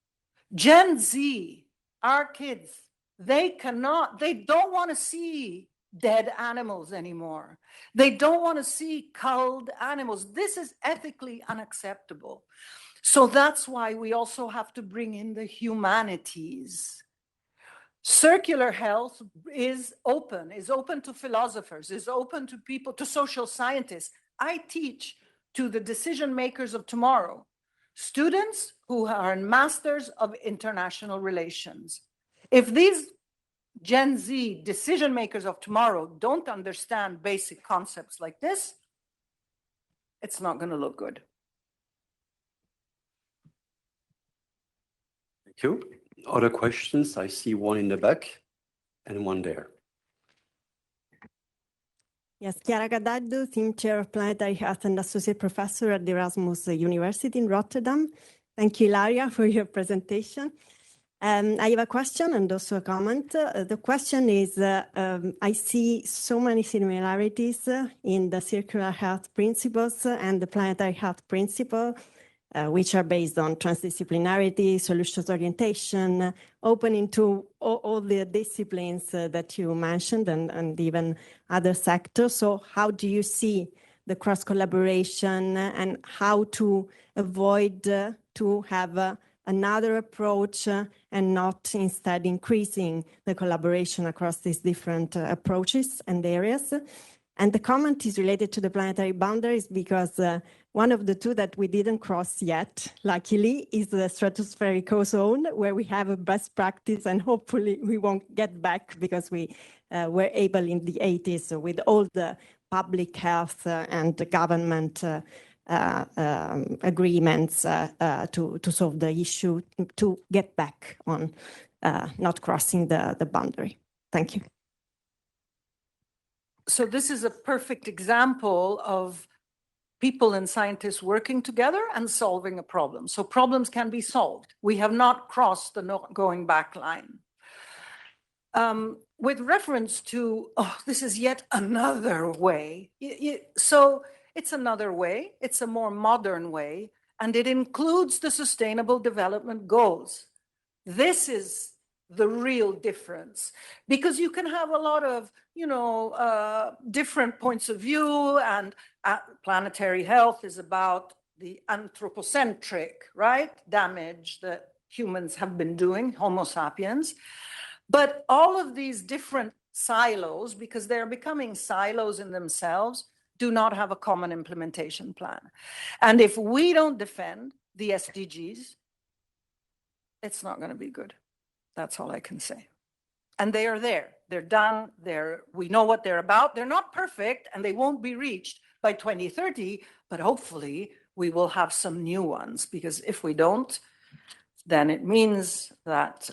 Gen Z, our kids, they don't want to see dead animals anymore. They don't want to see culled animals. This is ethically unacceptable. So that's why we also have to bring in the humanities. Circular health is open to philosophers, is open to people, to social scientists. I teach to the decision makers of tomorrow, students who are masters of international relations. If these Gen Z decision makers of tomorrow don't understand basic concepts like this, it's not going to look good. Thank you. Other questions? I see one in the back and one there. Yes, Chiara Gaddardo, Team Chair of Planetary Health and Associate Professor at the Erasmus University in Rotterdam. Thank you, Ilaria, for your presentation. I have a question and also a comment. The question is, I see so many similarities in the circular health principles and the planetary health principle, which are based on transdisciplinarity, solutions orientation, opening to all the disciplines that you mentioned and even other sectors. So how do you see the cross-collaboration and how to avoid to have another approach and not instead increasing the collaboration across these different approaches and areas? And the comment is related to the planetary boundaries because one of the two that we didn't cross yet, luckily, is the stratospheric ozone, where we have a best practice and hopefully we won't get back because we were able in the 80s with all the public health and the government agreements to solve the issue, to get back on not crossing the boundary. Thank you. So this is a perfect example of people and scientists working together and solving a problem. So problems can be solved. We have not crossed the not going back line. With reference to, this is yet another way. So it's another way, it's a more modern way, and it includes the Sustainable Development Goals. This is the real difference, because you can have a lot of, different points of view, and planetary health is about the anthropocentric, right, damage that humans have been doing, Homo sapiens. But all of these different silos, because they're becoming silos in themselves, do not have a common implementation plan. And if we don't defend the SDGs, it's not going to be good. That's all I can say. And they are there. They're done. We know what they're about. They're not perfect, and they won't be reached by 2030, but hopefully we will have some new ones, because if we don't, then it means that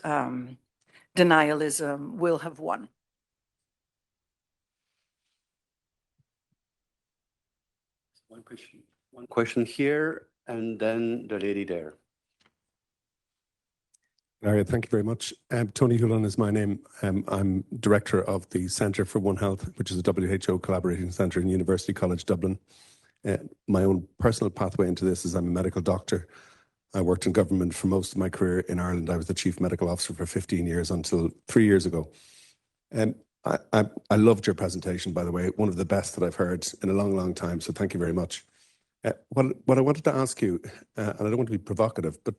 denialism will have won. One question here, and then the lady there. All right, thank you very much. Tony Hulan is my name. I'm director of the Centre for One Health, which is a WHO collaborating centre in University College Dublin. My own personal pathway into this is I'm a medical doctor. I worked in government for most of my career in Ireland. I was the chief medical officer for 15 years until 3 years ago. I loved your presentation, by the way, one of the best that I've heard in a long, long time. So thank you very much. What I wanted to ask you, and I don't want to be provocative, but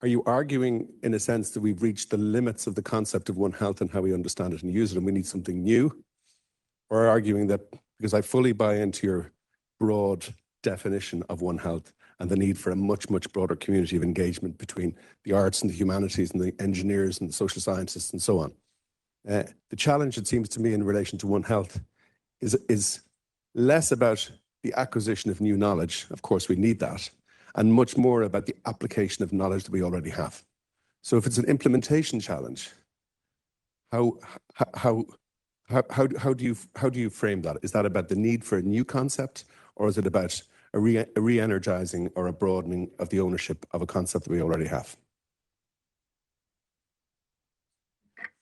are you arguing in a sense that we've reached the limits of the concept of One Health and how we understand it and use it, and we need something new? Or arguing that, because I fully buy into your broad definition of One Health and the need for a much, much broader community of engagement between the arts and the humanities and the engineers and the social scientists and so on. The challenge, it seems to me, in relation to One Health is less about the acquisition of new knowledge. Of course, we need that, and much more about the application of knowledge that we already have. So if it's an implementation challenge, how do you frame that? Is that about the need for a new concept, or is it about a re-energizing or a broadening of the ownership of a concept that we already have?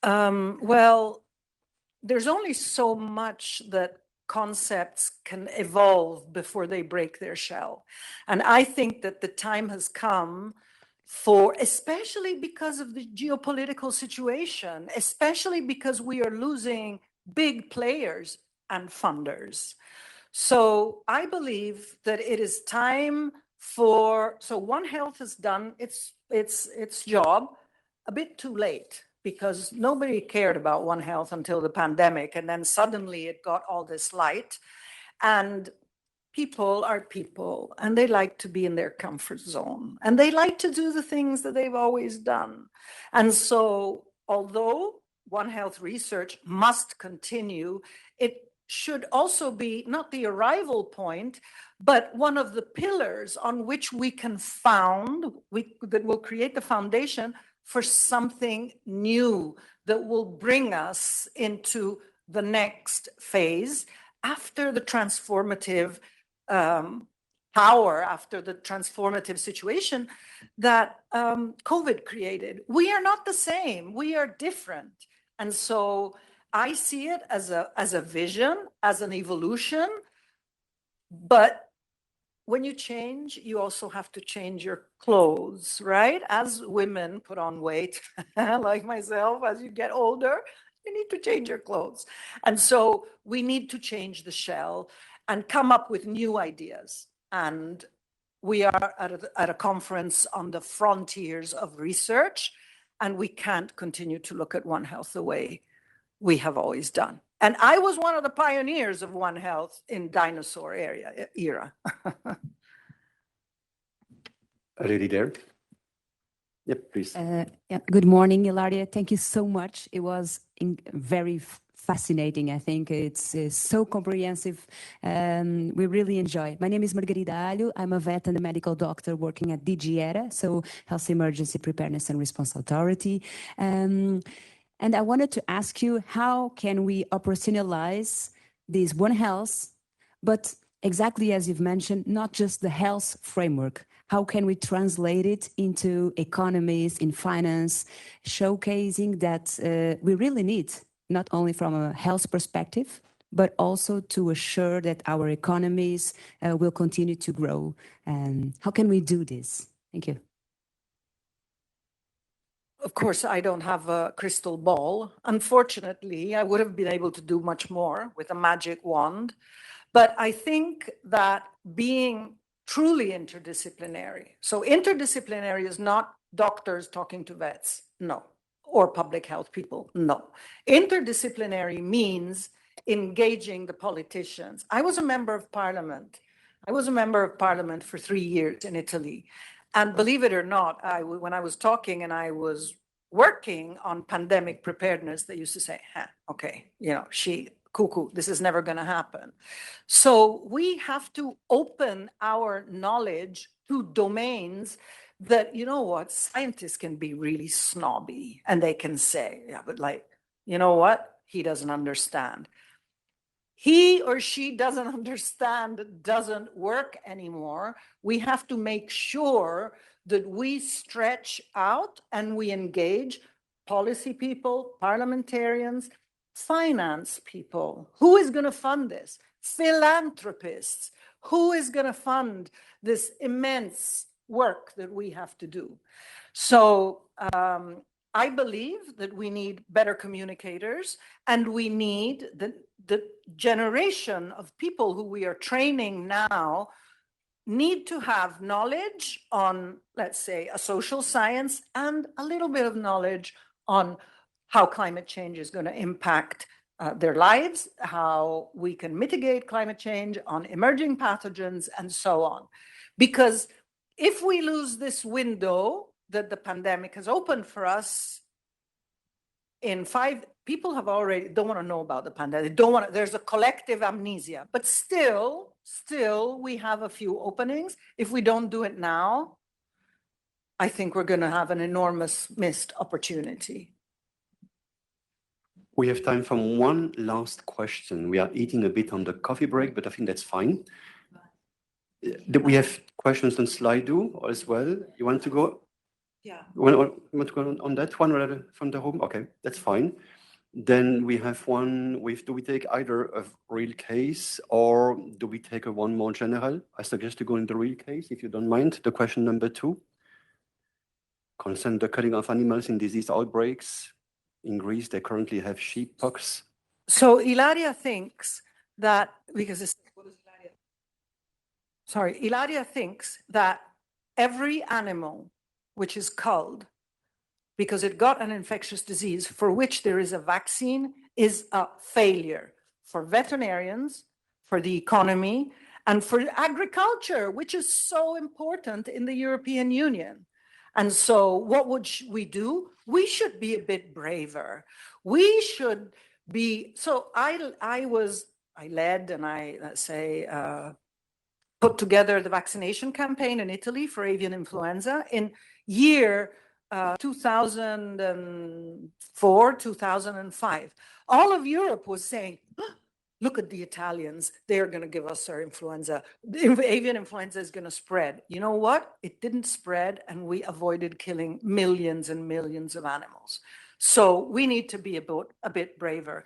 Well, there's only so much that concepts can evolve before they break their shell. And I think that the time has come for, especially because of the geopolitical situation, especially because we are losing big players and funders. So I believe that it is time for, so One Health has done its job a bit too late, because nobody cared about One Health until the pandemic, and then suddenly it got all this light. And people are people, and they like to be in their comfort zone, and they like to do the things that they've always done. And so although One Health research must continue, it should also be not the arrival point, but one of the pillars on which we can that will create the foundation for something new that will bring us into the next phase. after the transformative power, after the transformative situation that COVID created. We are not the same. We are different. And so I see it as a vision, as an evolution. But when you change, you also have to change your clothes, right? As women put on weight, like myself, as you get older, you need to change your clothes. And so we need to change the shell and come up with new ideas. And we are at a conference on the frontiers of research, and we can't continue to look at One Health the way we have always done. And I was one of the pioneers of One Health in dinosaur era. A lady there. Yep, please. Good morning, Ilaria. Thank you so much. It was very fascinating. I think it's so comprehensive. We really enjoy. My name is Margarida Alho. I'm a vet and a medical doctor working at DG ERA, so Health Emergency Preparedness and Response Authority. And I wanted to ask you, how can we operationalize this One Health, but exactly as you've mentioned, not just the health framework. How can we translate it into economies, in finance, showcasing that we really need, not only from a health perspective, but also to assure that our economies will continue to grow. How can we do this? Thank you. Of course, I don't have a crystal ball. Unfortunately, I would have been able to do much more with a magic wand. But I think that being truly interdisciplinary, so interdisciplinary is not doctors talking to vets, no, or public health people, no. Interdisciplinary means engaging the politicians. I was a member of parliament. I was a member of parliament for 3 years in Italy. And believe it or not, when I was talking and I was working on pandemic preparedness, they used to say, okay, cuckoo, this is never going to happen. So we have to open our knowledge to domains that, scientists can be really snobby and they can say, yeah, but you know what? He doesn't understand. He or she doesn't understand, doesn't work anymore. We have to make sure that we stretch out and we engage policy people, parliamentarians, finance people. Who is going to fund this? Philanthropists. Who is going to fund this immense work that we have to do? So I believe that we need better communicators, and we need the generation of people who we are training now need to have knowledge on, let's say, a social science and a little bit of knowledge on how climate change is going to impact their lives, how we can mitigate climate change, on emerging pathogens, and so on. Because if we lose this window that the pandemic has opened for us, people have already don't want to know about the pandemic. There's a collective amnesia, but still we have a few openings. If we don't do it now, I think we're going to have an enormous missed opportunity. We have time for one last question. We are eating a bit on the coffee break, but I think that's fine. We have questions on Slido as well. You want to go? Yeah. You want to go on that one rather from the home? Okay, that's fine. Then we have one with, do we take either a real case or do we take a one more general? I suggest to go in the real case, if you don't mind. The question number 2. Concern the culling of animals in disease outbreaks. In Greece, they currently have sheep pox. So Ilaria thinks that, Ilaria thinks that every animal which is culled because it got an infectious disease for which there is a vaccine is a failure for veterinarians, for the economy, and for agriculture, which is so important in the European Union. And so what would we do? We should be a bit braver. We should be, so I led and put together the vaccination campaign in Italy for avian influenza in year 2004, 2005. All of Europe was saying, look at the Italians, they're going to give us our influenza. The avian influenza is going to spread. You know what? It didn't spread, and we avoided killing millions and millions of animals. So we need to be a bit braver.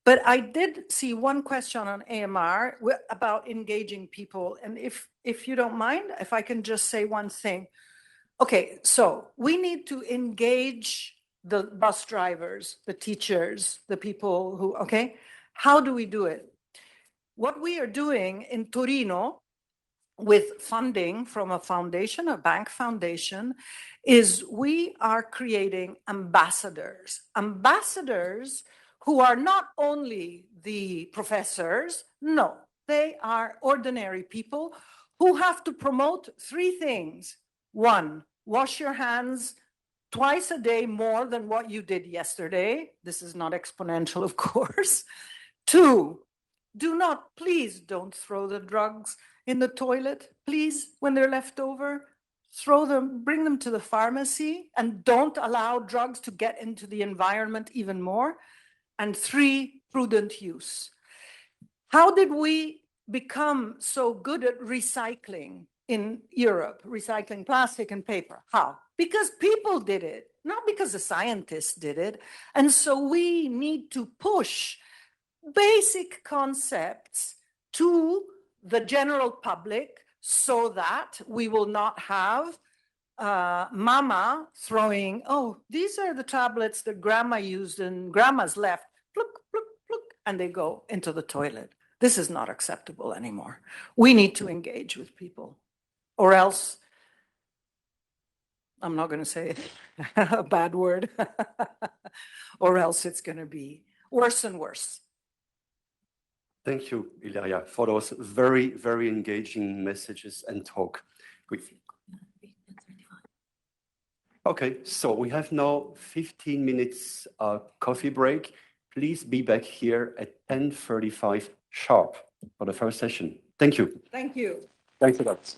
But I did see one question on AMR about engaging people. And if you don't mind, if I can just say one thing. Okay, so we need to engage the bus drivers, the teachers, the people who, okay? How do we do it? What we are doing in Torino with funding from a foundation, a bank foundation, is we are creating ambassadors. Ambassadors who are not only the professors, no, they are ordinary people who have to promote three things. One, wash your hands twice a day more than what you did yesterday. This is not exponential, of course. Two, please don't throw the drugs in the toilet. Please, when they're left over, bring them to the pharmacy, and don't allow drugs to get into the environment even more. And three, prudent use. How did we become so good at recycling in Europe, recycling plastic and paper? How? Because people did it, not because the scientists did it. And so we need to push basic concepts to the general public so that we will not have mama throwing, oh, these are the tablets that grandma used and grandma's left, pluk, pluk, pluk, and they go into the toilet. This is not acceptable anymore. We need to engage with people, or else, I'm not going to say a bad word, or else it's going to be worse and worse. Thank you, Ilaria, for those very, very engaging messages and talk. Okay, so we have now 15 minutes coffee break. Please be back here at 10:35 sharp for the first session. Thank you. Thank you. Thanks a lot.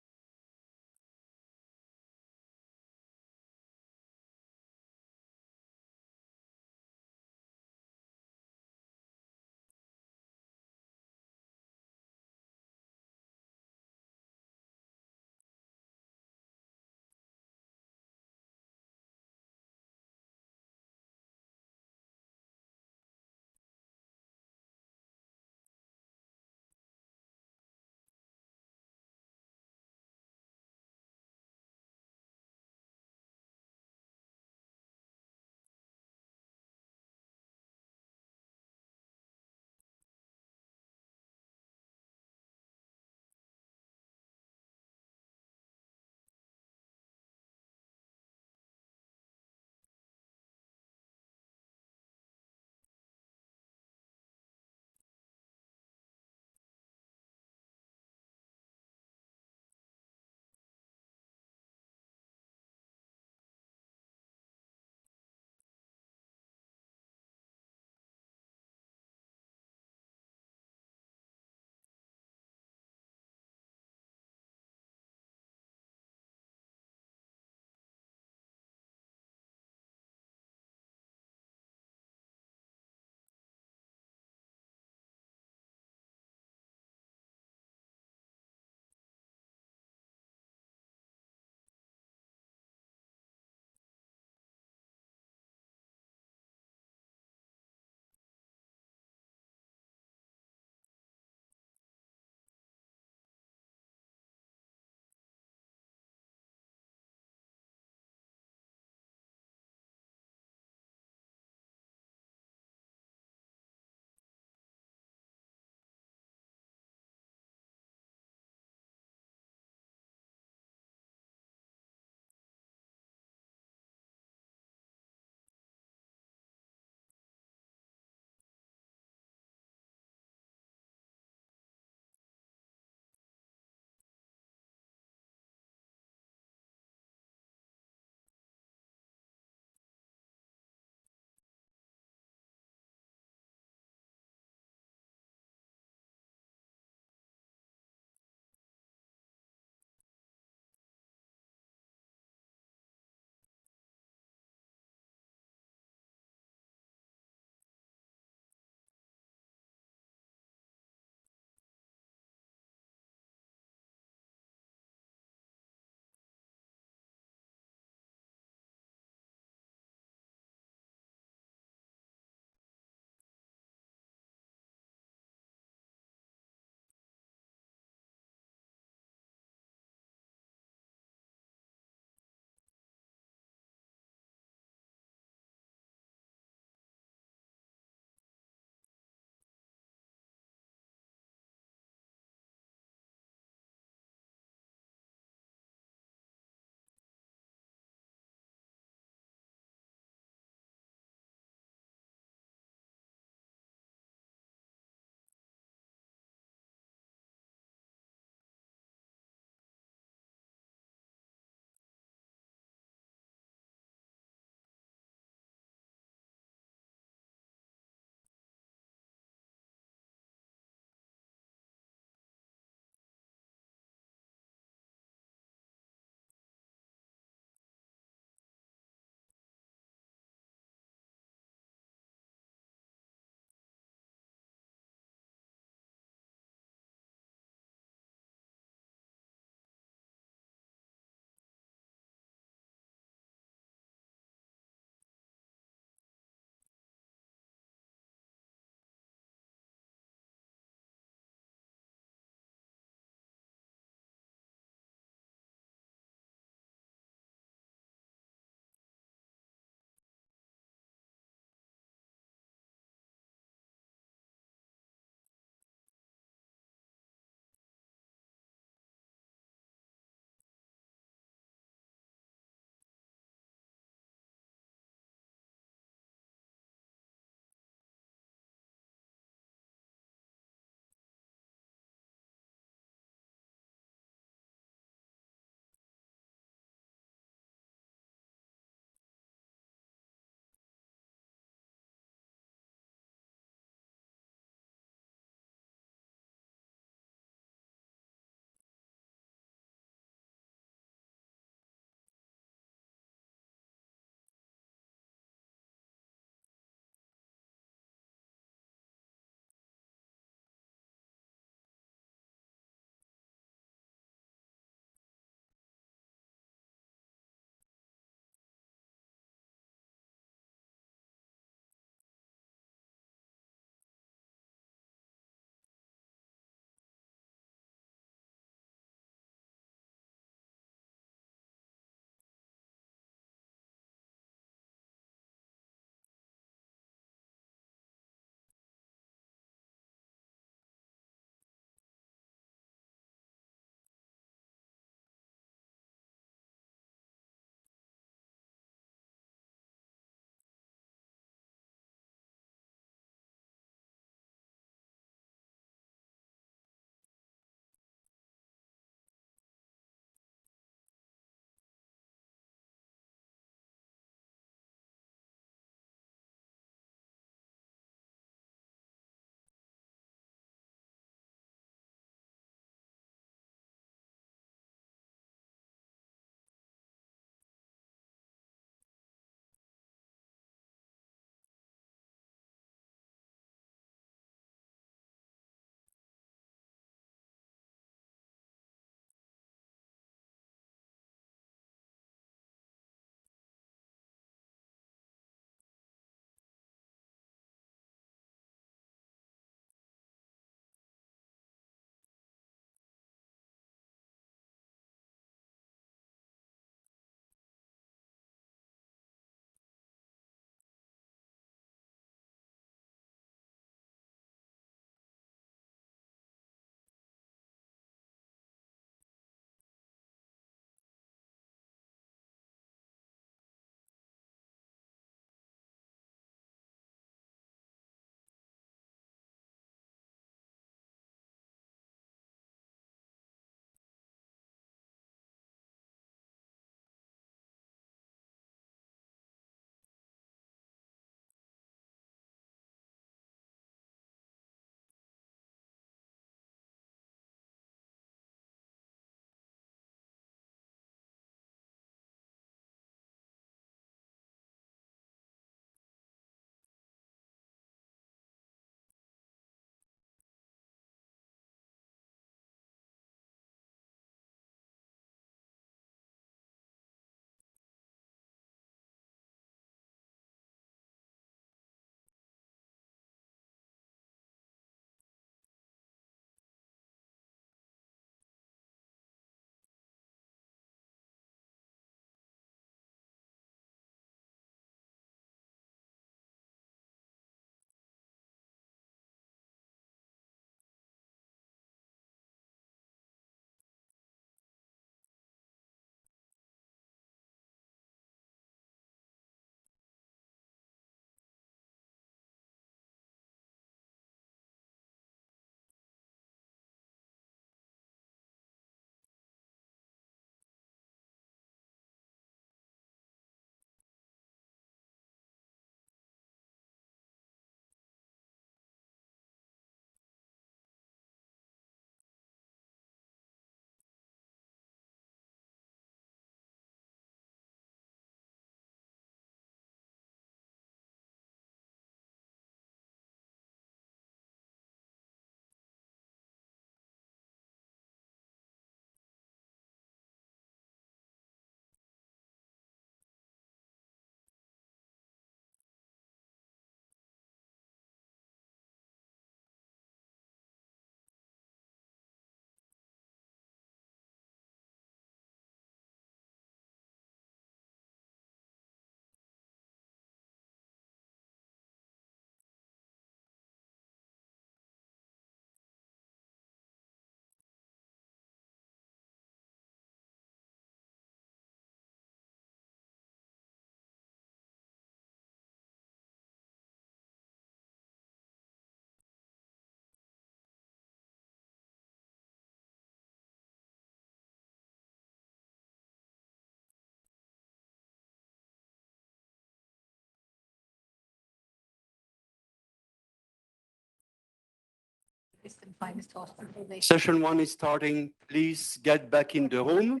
Session 1 is starting. Please get back in the room.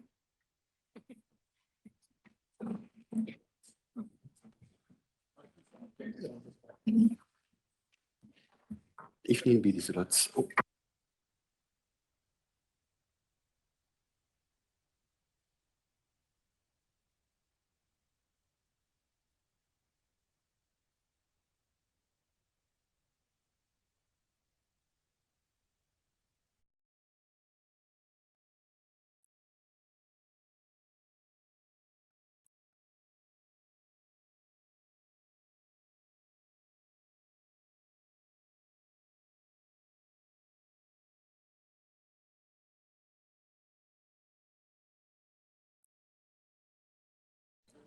If need be, diese Leute. Oh.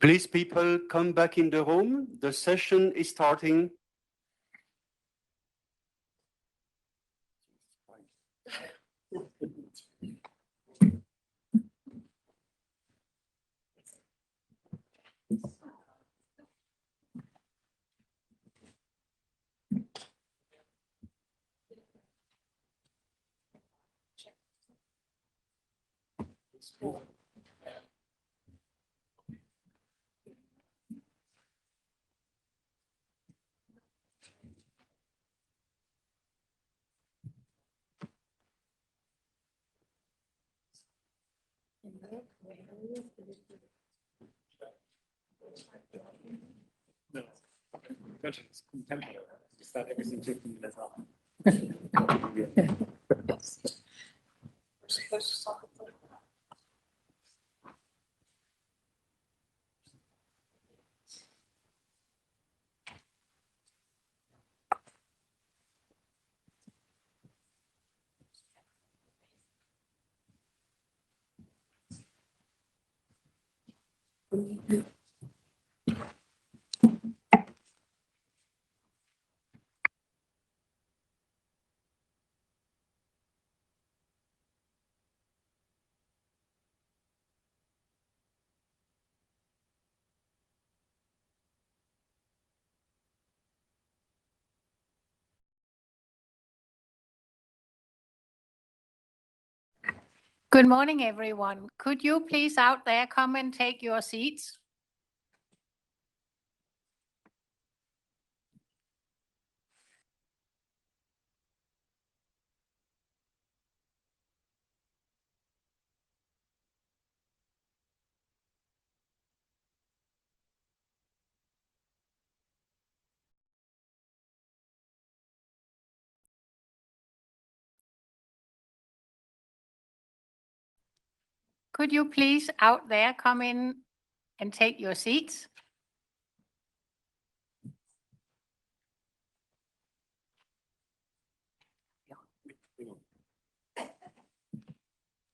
Please, people, come back in the room. The session is starting. Good morning, everyone. Could you please out there come and take your seats? Could you please out there come in and take your seats?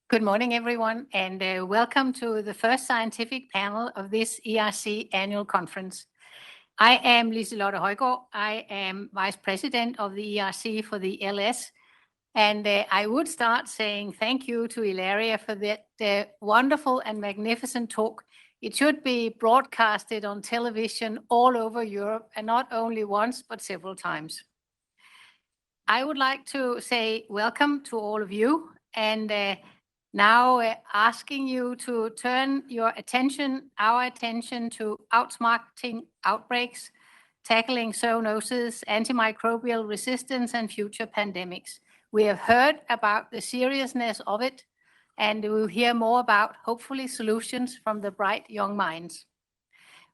Good morning, everyone, and welcome to the first scientific panel of this ERC annual conference. I am Liselotte Højgaard. I am Vice President of the ERC for the LS. And I would start saying thank you to Ilaria for that wonderful and magnificent talk. It should be broadcasted on television all over Europe, and not only once, but several times. I would like to say welcome to all of you, and now asking you to turn your attention, our attention, to OUTSMARTING outbreaks, tackling zoonoses, antimicrobial resistance, and future pandemics. We have heard about the seriousness of it, and we'll hear more about, hopefully, solutions from the bright young minds.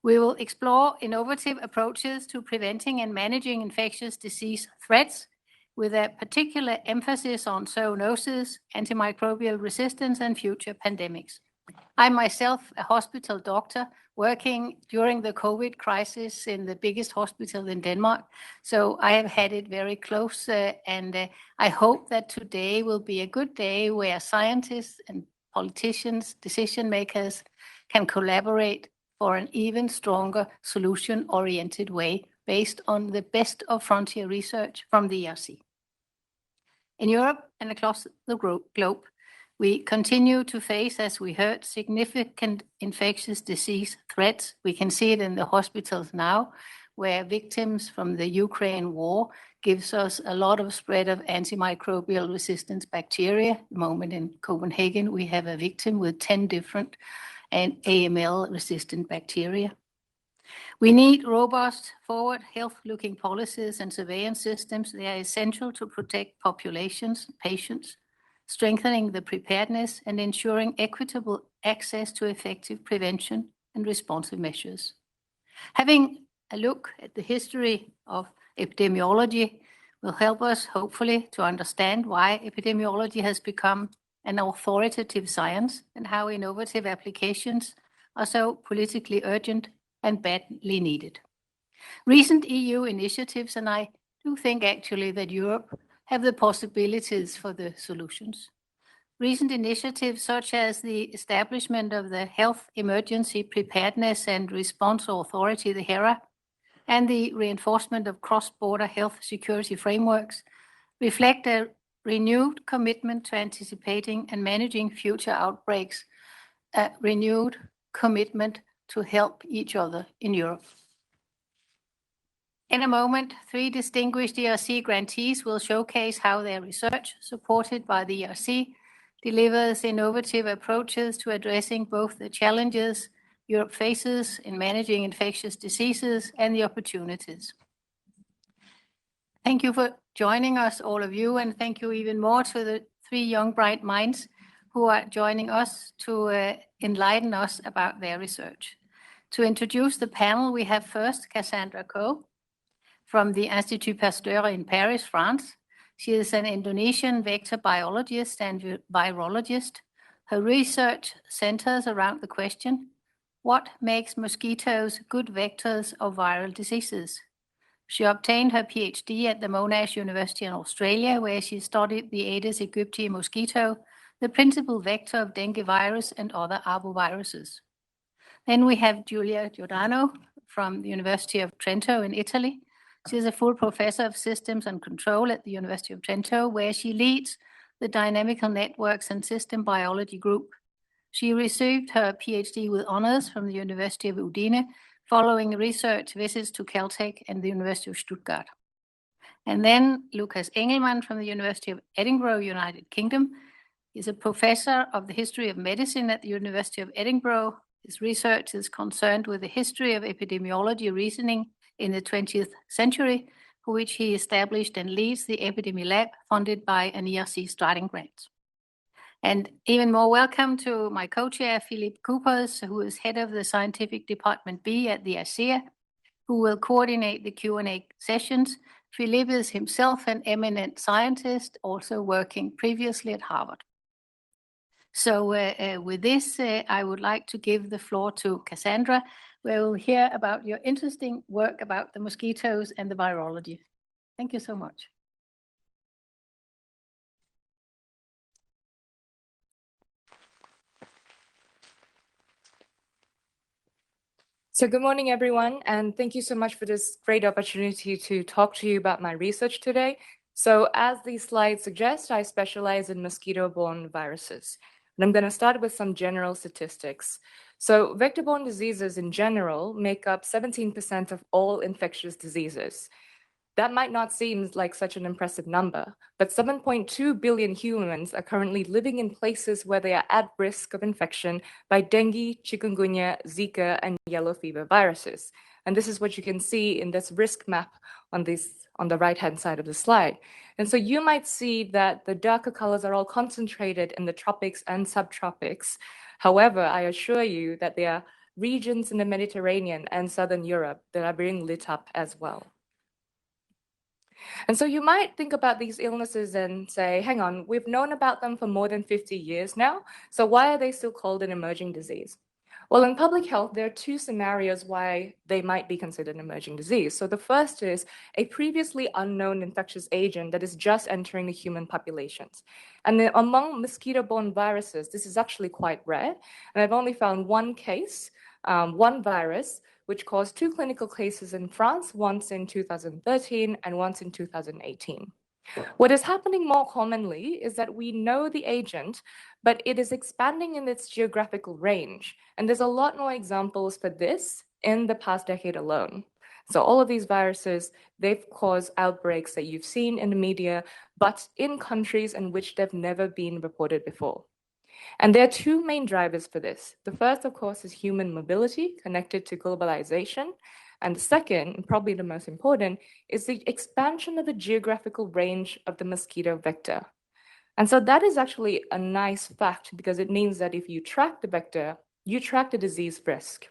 We will explore innovative approaches to preventing and managing infectious disease threats, with a particular emphasis on zoonoses, antimicrobial resistance, and future pandemics. I'm myself a hospital doctor working during the COVID crisis in the biggest hospital in Denmark. So I have had it very close, and I hope that today will be a good day where scientists and politicians, decision makers can collaborate for an even stronger solution-oriented way based on the best of frontier research from the ERC. In Europe and across the globe, we continue to face, as we heard, significant infectious disease threats. We can see it in the hospitals now, where victims from the Ukraine war gives us a lot of spread of antimicrobial resistance bacteria. At the moment in Copenhagen, we have a victim with 10 different AML-resistant bacteria. We need robust, forward, health-looking policies and surveillance systems. They are essential to protect populations, patients, strengthening the preparedness and ensuring equitable access to effective prevention and responsive measures. Having a look at the history of epidemiology will help us, hopefully, to understand why epidemiology has become an authoritative science and how innovative applications are so politically urgent and badly needed. Recent EU initiatives, and I do think actually that Europe have the possibilities for the solutions. Recent initiatives such as the establishment of the Health Emergency Preparedness and Response Authority, the HERA, and the reinforcement of cross-border health security frameworks reflect a renewed commitment to anticipating and managing future outbreaks, a renewed commitment to help each other in Europe. In a moment, 3 distinguished ERC grantees will showcase how their research, supported by the ERC, delivers innovative approaches to addressing both the challenges Europe faces in managing infectious diseases and the opportunities. Thank you for joining us, all of you, and thank you even more to the 3 young bright minds who are joining us to enlighten us about their research. To introduce the panel, we have first Cassandra Coe from the Institut Pasteur in Paris, France. She is an Indonesian vector biologist and virologist. Her research centers around the question, what makes mosquitoes good vectors of viral diseases? She obtained her PhD at the Monash University in Australia, where she studied the Aedes aegypti mosquito, the principal vector of dengue virus and other arboviruses. Then we have Giulia Giordano from the University of Trento in Italy. She is a full professor of systems and control at the University of Trento, where she leads the Dynamical Networks and System Biology group. She received her PhD with honors from the University of Udine, following research visits to Caltech and the University of Stuttgart. And then Lucas Engelmann from the University of Edinburgh, United Kingdom. He's a professor of the history of medicine at the University of Edinburgh. His research is concerned with the history of epidemiology reasoning in the 20th century, for which he established and leads the Epidemi Lab funded by an ERC starting grant. And even more welcome to my co-chair, Philippe Coopers, who is head of the Scientific Department B at the ACEA, who will coordinate the Q&A sessions. Philippe is himself an eminent scientist, also working previously at Harvard. So with this, I would like to give the floor to Cassandra, where we'll hear about your interesting work about the mosquitoes and the virology. Thank you so much. So good morning, everyone, and thank you so much for this great opportunity to talk to you about my research today. So as these slides suggest, I specialize in mosquito-borne viruses. And I'm going to start with some general statistics. So vector-borne diseases in general make up 17% of all infectious diseases. That might not seem like such an impressive number, but 7.2 billion humans are currently living in places where they are at risk of infection by dengue, chikungunya, Zika, and yellow fever viruses. And this is what you can see in this risk map on the right-hand side of the slide. And so you might see that the darker colors are all concentrated in the tropics and subtropics. However, I assure you that there are regions in the Mediterranean and Southern Europe that are being lit up as well. And so you might think about these illnesses and say, hang on, we've known about them for more than 50 years now, so why are they still called an emerging disease? Well, in public health, there are 2 scenarios why they might be considered an emerging disease. So the first is a previously unknown infectious agent that is just entering the human populations. And then among mosquito-borne viruses, this is actually quite rare. And I've only found 1 case, 1 virus, which caused 2 clinical cases in France, once in 2013 and once in 2018. What is happening more commonly is that we know the agent, but it is expanding in its geographical range. And there's a lot more examples for this in the past decade alone. So all of these viruses, they've caused outbreaks that you've seen in the media, but in countries in which they've never been reported before. And there are two main drivers for this. The first, of course, is human mobility connected to globalization. And the second, and probably the most important, is the expansion of the geographical range of the mosquito vector. And so that is actually a nice fact because it means that if you track the vector, you track the disease risk.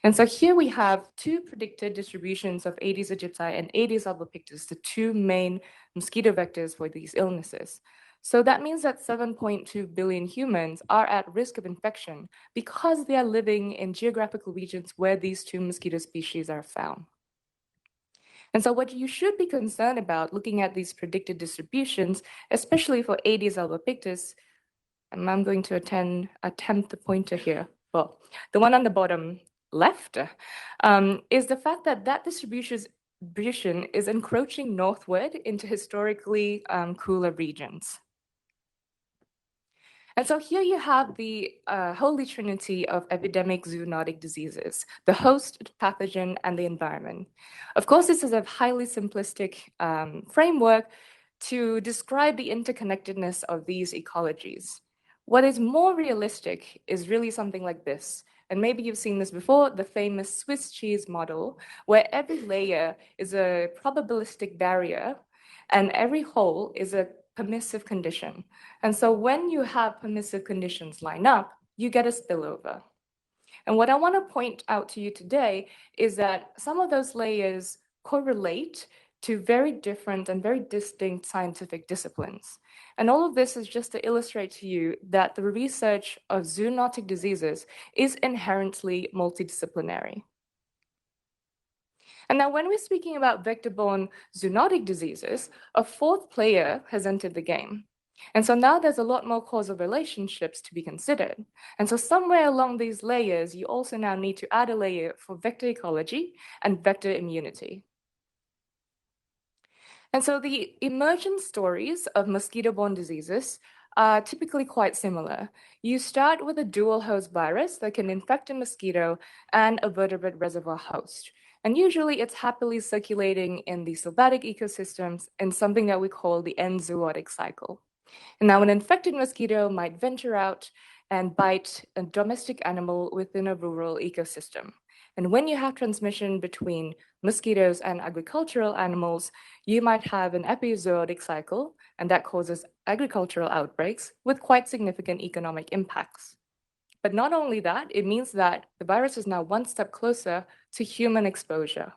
And so here we have two predicted distributions of Aedes aegypti and Aedes albopictus, the two main mosquito vectors for these illnesses. So that means that 7.2 billion humans are at risk of infection because they are living in geographical regions where these two mosquito species are found. And so what you should be concerned about looking at these predicted distributions, especially for Aedes albopictus, and I'm going to attempt the pointer here. Well, the one on the bottom left is the fact that that distribution is encroaching northward into historically cooler regions. And so here you have the holy trinity of epidemic zoonotic diseases, the host, the pathogen, and the environment. Of course, this is a highly simplistic framework to describe the interconnectedness of these ecologies. What is more realistic is really something like this. And maybe you've seen this before, the famous Swiss cheese model, where every layer is a probabilistic barrier and every hole is a permissive condition. And so when you have permissive conditions line up, you get a spillover. And what I want to point out to you today is that some of those layers correlate to very different and very distinct scientific disciplines. And all of this is just to illustrate to you that the research of zoonotic diseases is inherently multidisciplinary. And now when we're speaking about vector-borne zoonotic diseases, a fourth player has entered the game. And so now there's a lot more causal relationships to be considered. And so somewhere along these layers, you also now need to add a layer for vector ecology and vector immunity. And so the emergent stories of mosquito-borne diseases are typically quite similar. You start with a dual host virus that can infect a mosquito and a vertebrate reservoir host. And usually it's happily circulating in the sylvatic ecosystems in something that we call the enzootic cycle. And now an infected mosquito might venture out and bite a domestic animal within a rural ecosystem. And when you have transmission between mosquitoes and agricultural animals, you might have an epizootic cycle, and that causes agricultural outbreaks with quite significant economic impacts. But not only that, it means that the virus is now one step closer to human exposure.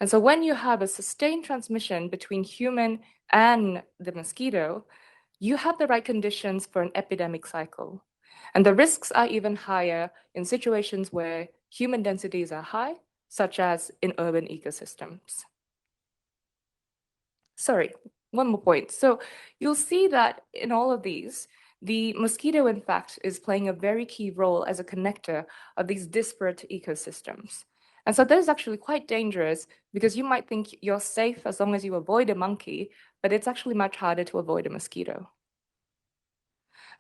And so when you have a sustained transmission between human and the mosquito, you have the right conditions for an epidemic cycle. And the risks are even higher in situations where human densities are high, such as in urban ecosystems. Sorry, one more point. So you'll see that in all of these, the mosquito, in fact, is playing a very key role as a connector of these disparate ecosystems. And so that is actually quite dangerous because you might think you're safe as long as you avoid a monkey, but it's actually much harder to avoid a mosquito.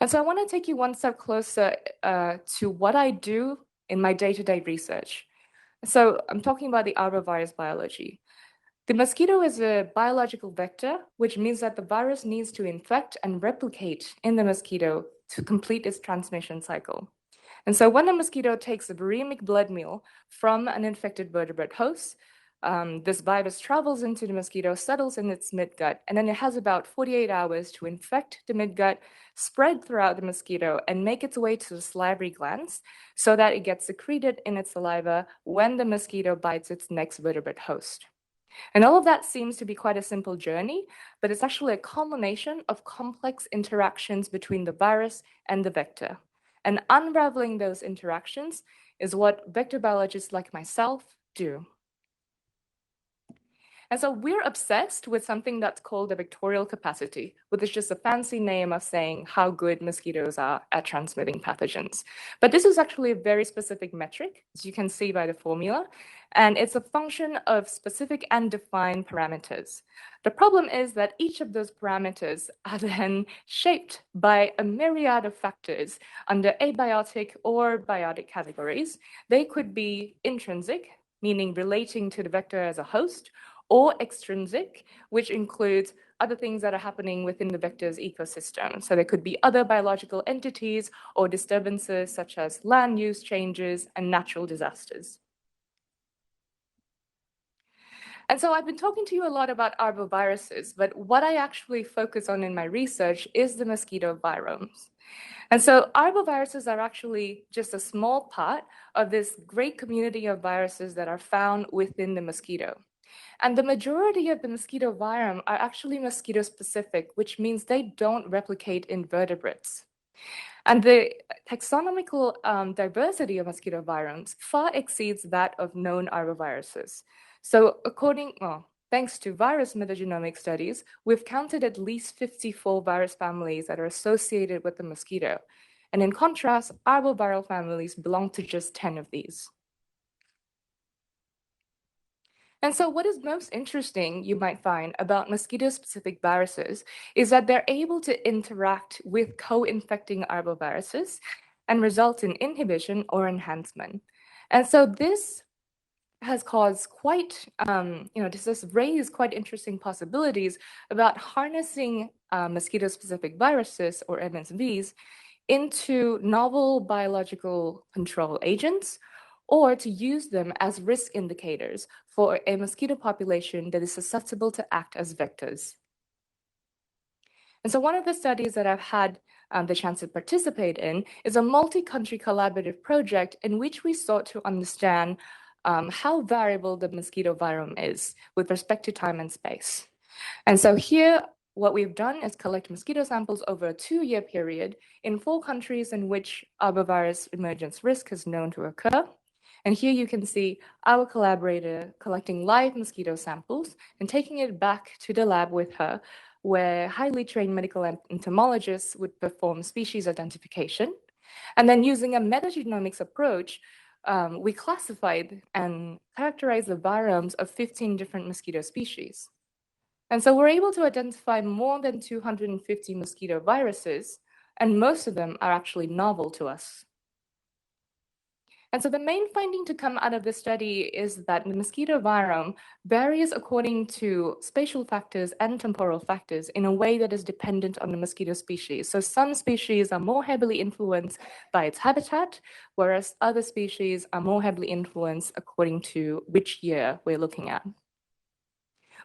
And so I want to take you one step closer to what I do in my day-to-day research. So I'm talking about the arbovirus biology. The mosquito is a biological vector, which means that the virus needs to infect and replicate in the mosquito to complete its transmission cycle. And so when a mosquito takes a viremic blood meal from an infected vertebrate host, this virus travels into the mosquito, settles in its midgut, and then it has about 48 hours to infect the midgut, spread throughout the mosquito, and make its way to the salivary glands so that it gets secreted in its saliva when the mosquito bites its next vertebrate host. And all of that seems to be quite a simple journey, but it's actually a culmination of complex interactions between the virus and the vector. And unraveling those interactions is what vector biologists like myself do. And so we're obsessed with something that's called the vectorial capacity, which is just a fancy name of saying how good mosquitoes are at transmitting pathogens. But this is actually a very specific metric, as you can see by the formula, and it's a function of specific and defined parameters. The problem is that each of those parameters are then shaped by a myriad of factors under abiotic or biotic categories. They could be intrinsic, meaning relating to the vector as a host, or extrinsic, which includes other things that are happening within the vector's ecosystem. So there could be other biological entities or disturbances such as land use changes and natural disasters. And so I've been talking to you a lot about arboviruses, but what I actually focus on in my research is the mosquito viromes. And so arboviruses are actually just a small part of this great community of viruses that are found within the mosquito. And the majority of the mosquito virome are actually mosquito-specific, which means they don't replicate in vertebrates. And the taxonomical diversity of mosquito viromes far exceeds that of known arboviruses. So thanks to virus metagenomic studies, we've counted at least 54 virus families that are associated with the mosquito. And in contrast, arboviral families belong to just 10 of these. And so what is most interesting, you might find, about mosquito-specific viruses is that they're able to interact with co-infecting arboviruses and result in inhibition or enhancement. And so this has caused this has raised quite interesting possibilities about harnessing mosquito-specific viruses, or MSVs, into novel biological control agents, or to use them as risk indicators for a mosquito population that is susceptible to act as vectors. And so one of the studies that I've had the chance to participate in is a multi-country collaborative project in which we sought to understand how variable the mosquito virome is with respect to time and space. And so here, what we've done is collect mosquito samples over a 2-year period in 4 countries in which arbovirus emergence risk is known to occur. And here you can see our collaborator collecting live mosquito samples and taking it back to the lab with her, where highly trained medical entomologists would perform species identification. And then using a metagenomics approach, we classified and characterized the viromes of 15 different mosquito species. And so we're able to identify more than 250 mosquito viruses, and most of them are actually novel to us. And so the main finding to come out of this study is that the mosquito virome varies according to spatial factors and temporal factors in a way that is dependent on the mosquito species. So some species are more heavily influenced by its habitat, whereas other species are more heavily influenced according to which year we're looking at.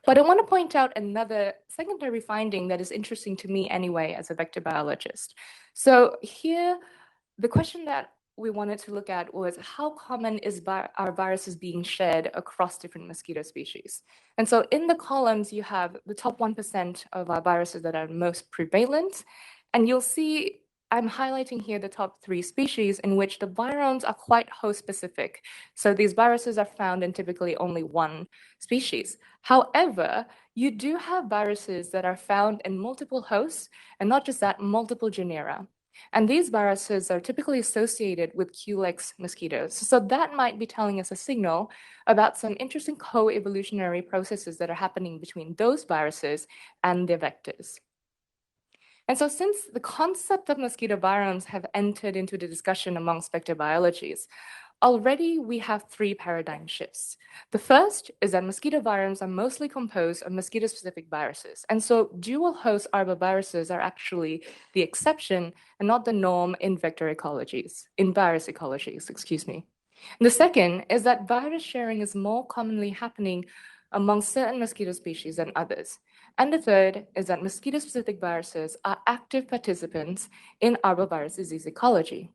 But I want to point out another secondary finding that is interesting to me anyway as a vector biologist. So here, the question that we wanted to look at was how common is our viruses being shared across different mosquito species. And so in the columns, you have the top 1% of our viruses that are most prevalent. And you'll see I'm highlighting here the top 3 species in which the viromes are quite host-specific. So these viruses are found in typically only 1 species. However, you do have viruses that are found in multiple hosts, and not just that, multiple genera. And these viruses are typically associated with Culex mosquitoes. So that might be telling us a signal about some interesting co-evolutionary processes that are happening between those viruses and their vectors. And so since the concept of mosquito viromes have entered into the discussion amongst vector biologies, already we have 3 paradigm shifts. The first is that mosquito viromes are mostly composed of mosquito-specific viruses. And so dual-host arboviruses are actually the exception and not the norm in vector ecologies, in virus ecologies, excuse me. And the second is that virus sharing is more commonly happening among certain mosquito species than others. And the third is that mosquito-specific viruses are active participants in arbovirus disease ecology.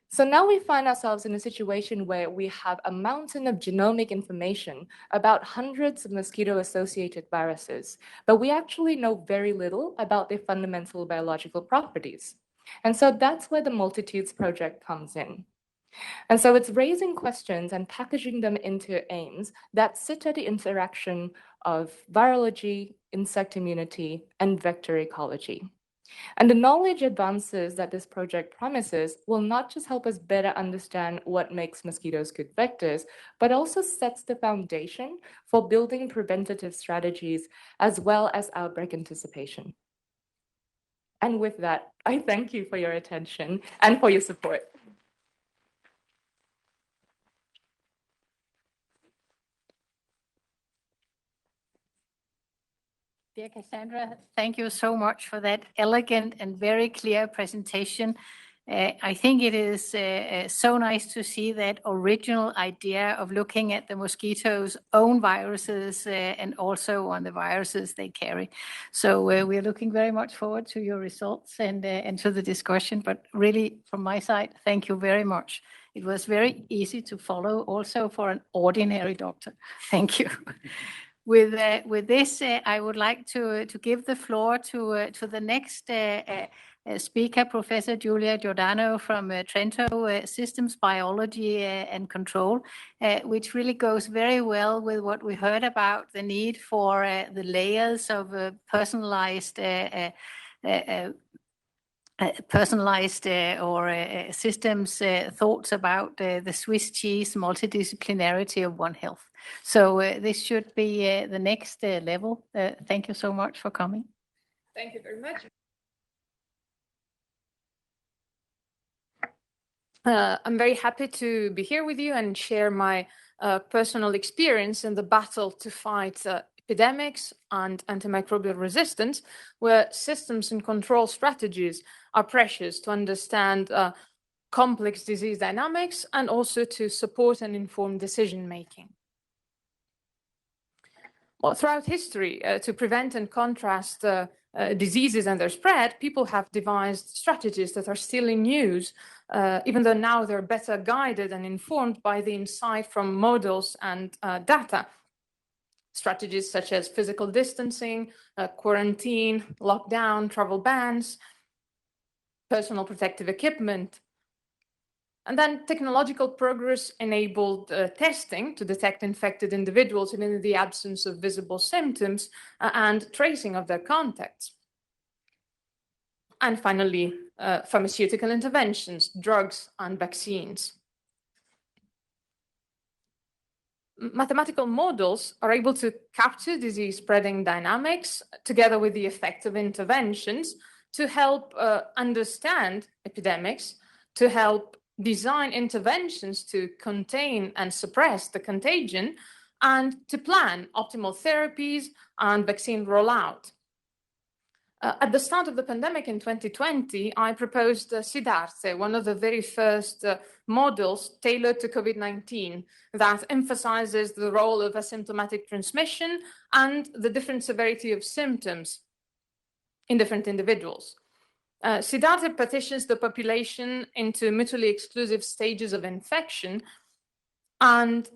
So now we find ourselves in a situation where we have a mountain of genomic information about hundreds of mosquito-associated viruses, but we actually know very little about their fundamental biological properties. And so that's where the Multitudes project comes in. And so it's raising questions and packaging them into aims that sit at the interaction of virology, insect immunity, and vector ecology. And the knowledge advances that this project promises will not just help us better understand what makes mosquitoes good vectors, but also sets the foundation for building preventative strategies as well as outbreak anticipation. And with that, I thank you for your attention and for your support. Dear Cassandra, thank you so much for that elegant and very clear presentation. I think it is so nice to see that original idea of looking at the mosquitoes' own viruses and also on the viruses they carry. So we're looking very much forward to your results and to the discussion. But really, from my side, thank you very much. It was very easy to follow also for an ordinary doctor. Thank you. With this, I would like to give the floor to the next speaker, Professor Giulia Giordano from Trento Systems Biology and Control, which really goes very well with what we heard about the need for the layers of personalized systems thoughts about the Swiss cheese multidisciplinarity of One Health. So this should be the next level. Thank you so much for coming. Thank you very much. I'm very happy to be here with you and share my personal experience in the battle to fight epidemics and antimicrobial resistance, where systems and control strategies are precious to understand complex disease dynamics and also to support and inform decision-making. Well, throughout history, to prevent and contrast diseases and their spread, people have devised strategies that are still in use, even though now they're better guided and informed by the insight from models and data. Strategies such as physical distancing, quarantine, lockdown, travel bans, personal protective equipment. And then technological progress enabled testing to detect infected individuals in the absence of visible symptoms and tracing of their contacts. And finally, pharmaceutical interventions, drugs and vaccines. Mathematical models are able to capture disease spreading dynamics together with the effect of interventions to help understand epidemics, to help design interventions to contain and suppress the contagion, and to plan optimal therapies and vaccine rollout. At the start of the pandemic in 2020, I proposed SIDARTE, one of the very first models tailored to COVID-19 that emphasizes the role of asymptomatic transmission and the different severity of symptoms in different individuals. SIDARTE partitions the population into mutually exclusive stages of infection, and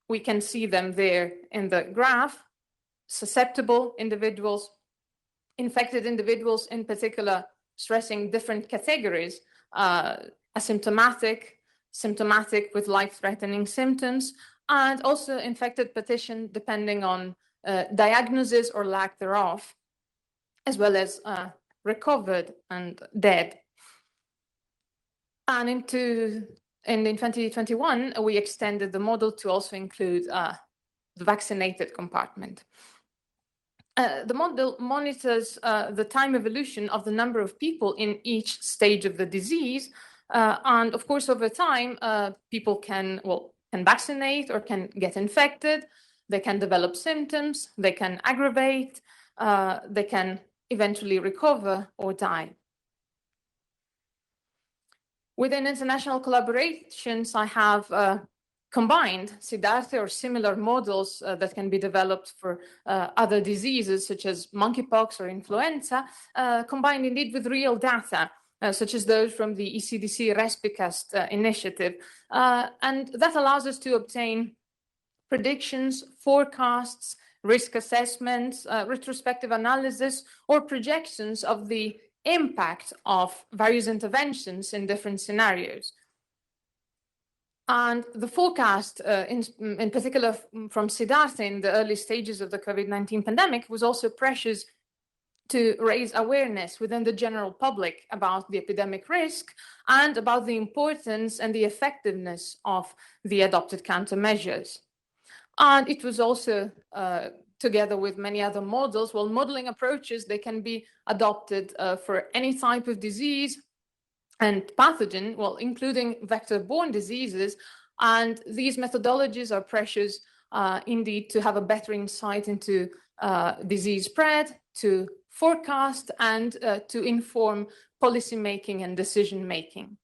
we can see them there in the graph: susceptible individuals, infected individuals in particular, stressing different categories: asymptomatic, symptomatic with life-threatening symptoms, and also infected partition depending on diagnosis or lack thereof, as well as recovered and dead. And in 2021, we extended the model to also include the vaccinated compartment. The model monitors the time evolution of the number of people in each stage of the disease. And of course, over time, people can vaccinate or can get infected. They can develop symptoms. They can aggravate. They can eventually recover or die. Within international collaborations, I have combined SIDARTE or similar models that can be developed for other diseases such as monkeypox or influenza, combined indeed with real data, such as those from the ECDC RespiCast initiative. And that allows us to obtain predictions, forecasts, risk assessments, retrospective analysis, or projections of the impact of various interventions in different scenarios. And the forecast, in particular from SIDARTE in the early stages of the COVID-19 pandemic, was also precious to raise awareness within the general public about the epidemic risk and about the importance and the effectiveness of the adopted countermeasures. And it was also, together with many other models, modeling approaches, they can be adopted for any type of disease and pathogen, including vector-borne diseases. And these methodologies are precious indeed to have a better insight into disease spread, to forecast, and to inform policy making and decision making.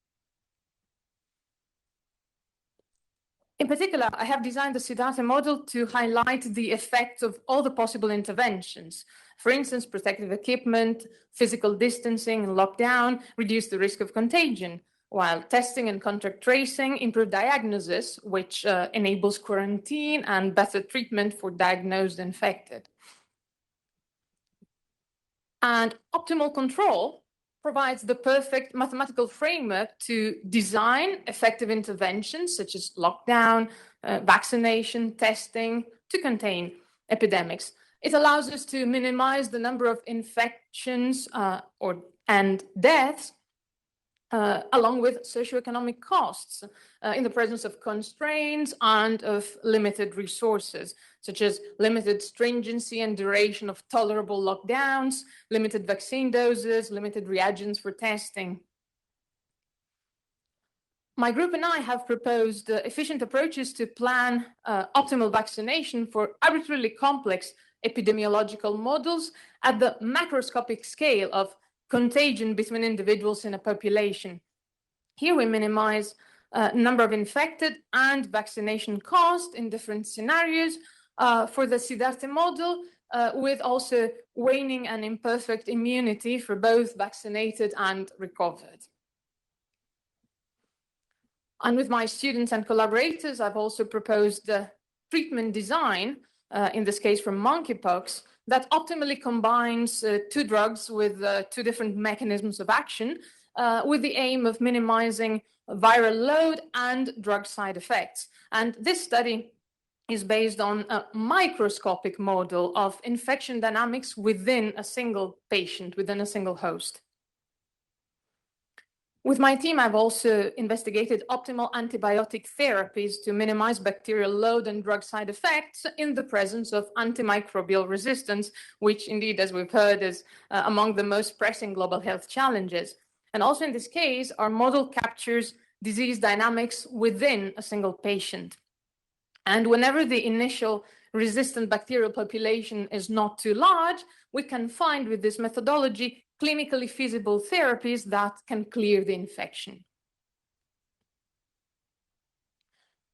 In particular, I have designed the Siddhartha model to highlight the effect of all the possible interventions. For instance, protective equipment, physical distancing, and lockdown reduce the risk of contagion, while testing and contact tracing improve diagnosis, which enables quarantine and better treatment for diagnosed infected. And optimal control provides the perfect mathematical framework to design effective interventions such as lockdown, vaccination, testing to contain epidemics. It allows us to minimize the number of infections and deaths, along with socioeconomic costs in the presence of constraints and of limited resources, such as limited stringency and duration of tolerable lockdowns, limited vaccine doses, limited reagents for testing. My group and I have proposed efficient approaches to plan optimal vaccination for arbitrarily complex epidemiological models at the macroscopic scale of contagion between individuals in a population. Here we minimize number of infected and vaccination cost in different scenarios for the Siddhartha model, with also waning and imperfect immunity for both vaccinated and recovered. And with my students and collaborators, I've also proposed the treatment design, in this case from monkeypox, that optimally combines two drugs with two different mechanisms of action, with the aim of minimizing viral load and drug side effects. And this study is based on a microscopic model of infection dynamics within a single patient, within a single host. With my team, I've also investigated optimal antibiotic therapies to minimize bacterial load and drug side effects in the presence of antimicrobial resistance, which indeed, as we've heard, is among the most pressing global health challenges. And also in this case, our model captures disease dynamics within a single patient. And whenever the initial resistant bacterial population is not too large, we can find with this methodology clinically feasible therapies that can clear the infection.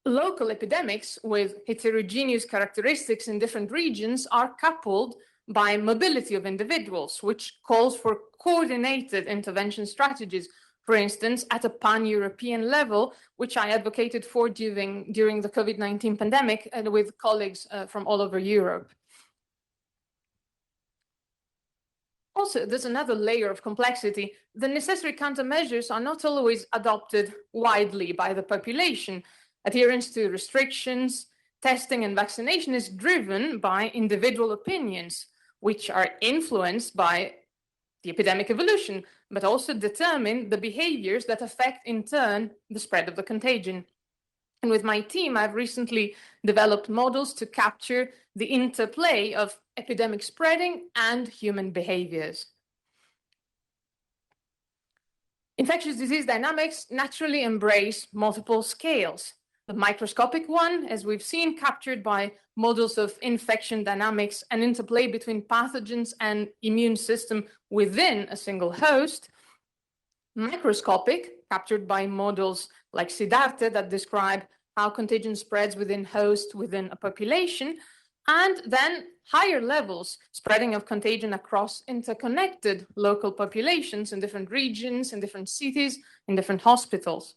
Local epidemics with heterogeneous characteristics in different regions are coupled by mobility of individuals, which calls for coordinated intervention strategies, for instance, at a pan-European level, which I advocated for during the COVID-19 pandemic and with colleagues from all over Europe. Also, there's another layer of complexity. The necessary countermeasures are not always adopted widely by the population. Adherence to restrictions, testing, and vaccination is driven by individual opinions, which are influenced by the epidemic evolution, but also determine the behaviors that affect, in turn, the spread of the contagion. And with my team, I've recently developed models to capture the interplay of epidemic spreading and human behaviors. Infectious disease dynamics naturally embrace multiple scales. The microscopic one, as we've seen, captured by models of infection dynamics and interplay between pathogens and immune system within a single host. Macroscopic, captured by models like Siddhartha that describe how contagion spreads within hosts within a population, and then higher levels, spreading of contagion across interconnected local populations in different regions, in different cities, in different hospitals.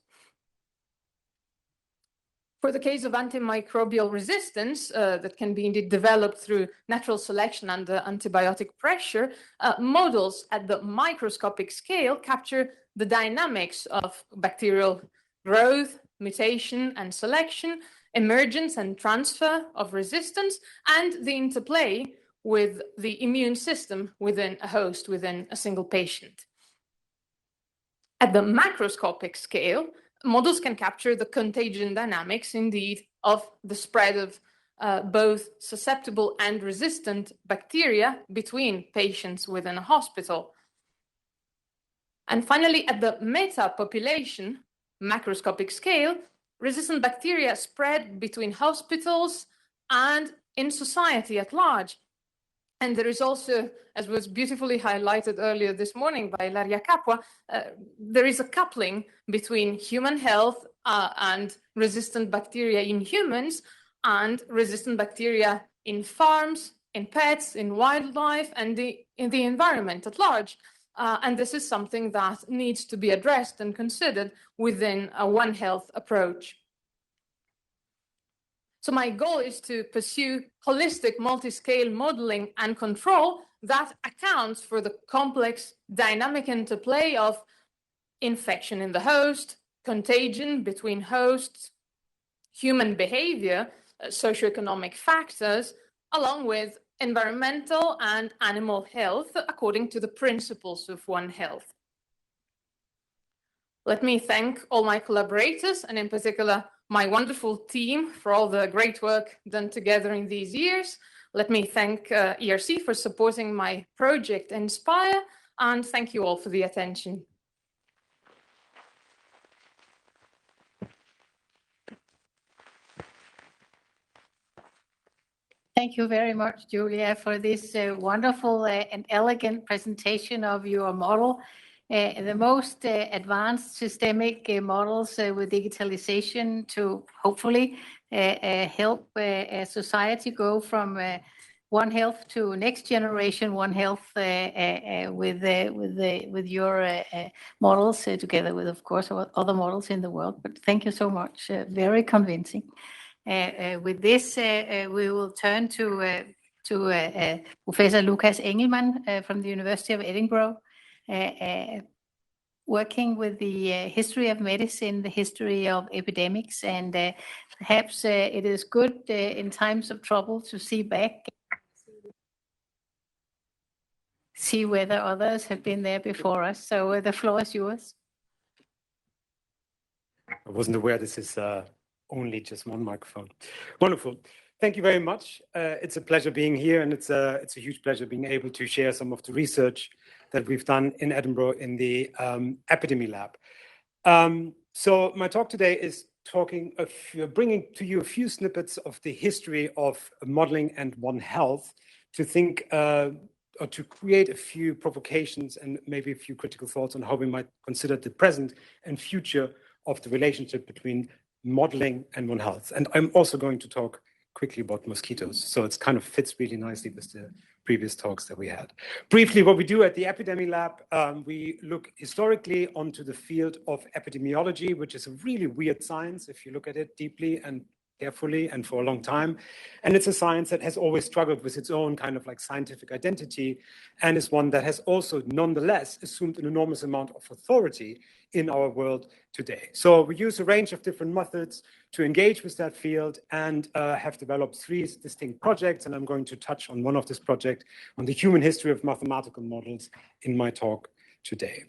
For the case of antimicrobial resistance that can be indeed developed through natural selection under antibiotic pressure, models at the microscopic scale capture the dynamics of bacterial growth, mutation and selection, emergence and transfer of resistance, and the interplay with the immune system within a host, within a single patient. At the macroscopic scale, models can capture the contagion dynamics, indeed, of the spread of both susceptible and resistant bacteria between patients within a hospital. And finally, at the meta-population macroscopic scale, resistant bacteria spread between hospitals and in society at large. And there is also, as was beautifully highlighted earlier this morning by Ilaria Capua, there is a coupling between human health and resistant bacteria in humans and resistant bacteria in farms, in pets, in wildlife, and in the environment at large. And this is something that needs to be addressed and considered within a One Health approach. So my goal is to pursue holistic multi-scale modeling and control that accounts for the complex dynamic interplay of infection in the host, contagion between hosts, human behavior, socioeconomic factors, along with environmental and animal health according to the principles of One Health. Let me thank all my collaborators, and in particular, my wonderful team for all the great work done together in these years. Let me thank ERC for supporting my project Inspire, and thank you all for the attention. Thank you very much, Julia, for this wonderful and elegant presentation of your model. The most advanced systemic models with digitalization to hopefully help society go from One Health to next generation One Health with your models together with, of course, other models in the world. But thank you so much. Very convincing. With this, we will turn to Professor Lukas Engelmann from the University of Edinburgh, working with the history of medicine, the history of epidemics, and perhaps it is good in times of trouble to see back, see whether others have been there before us. So the floor is yours. I wasn't aware this is only just one microphone. Wonderful. Thank you very much. It's a pleasure being here, and it's a huge pleasure being able to share some of the research that we've done in Edinburgh in the Epidemi Lab. So my talk today is bringing to you a few snippets of the history of modeling and One Health to think or to create a few provocations and maybe a few critical thoughts on how we might consider the present and future of the relationship between modeling and One Health. And I'm also going to talk quickly about mosquitoes. So it kind of fits really nicely with the previous talks that we had. Briefly, what we do at the Epidemi Lab, we look historically onto the field of epidemiology, which is a really weird science if you look at it deeply and carefully and for a long time. And it's a science that has always struggled with its own kind of like scientific identity, and is one that has also nonetheless assumed an enormous amount of authority in our world today. So we use a range of different methods to engage with that field, and have developed 3 distinct projects. And I'm going to touch on one of this project on the human history of mathematical models in my talk today.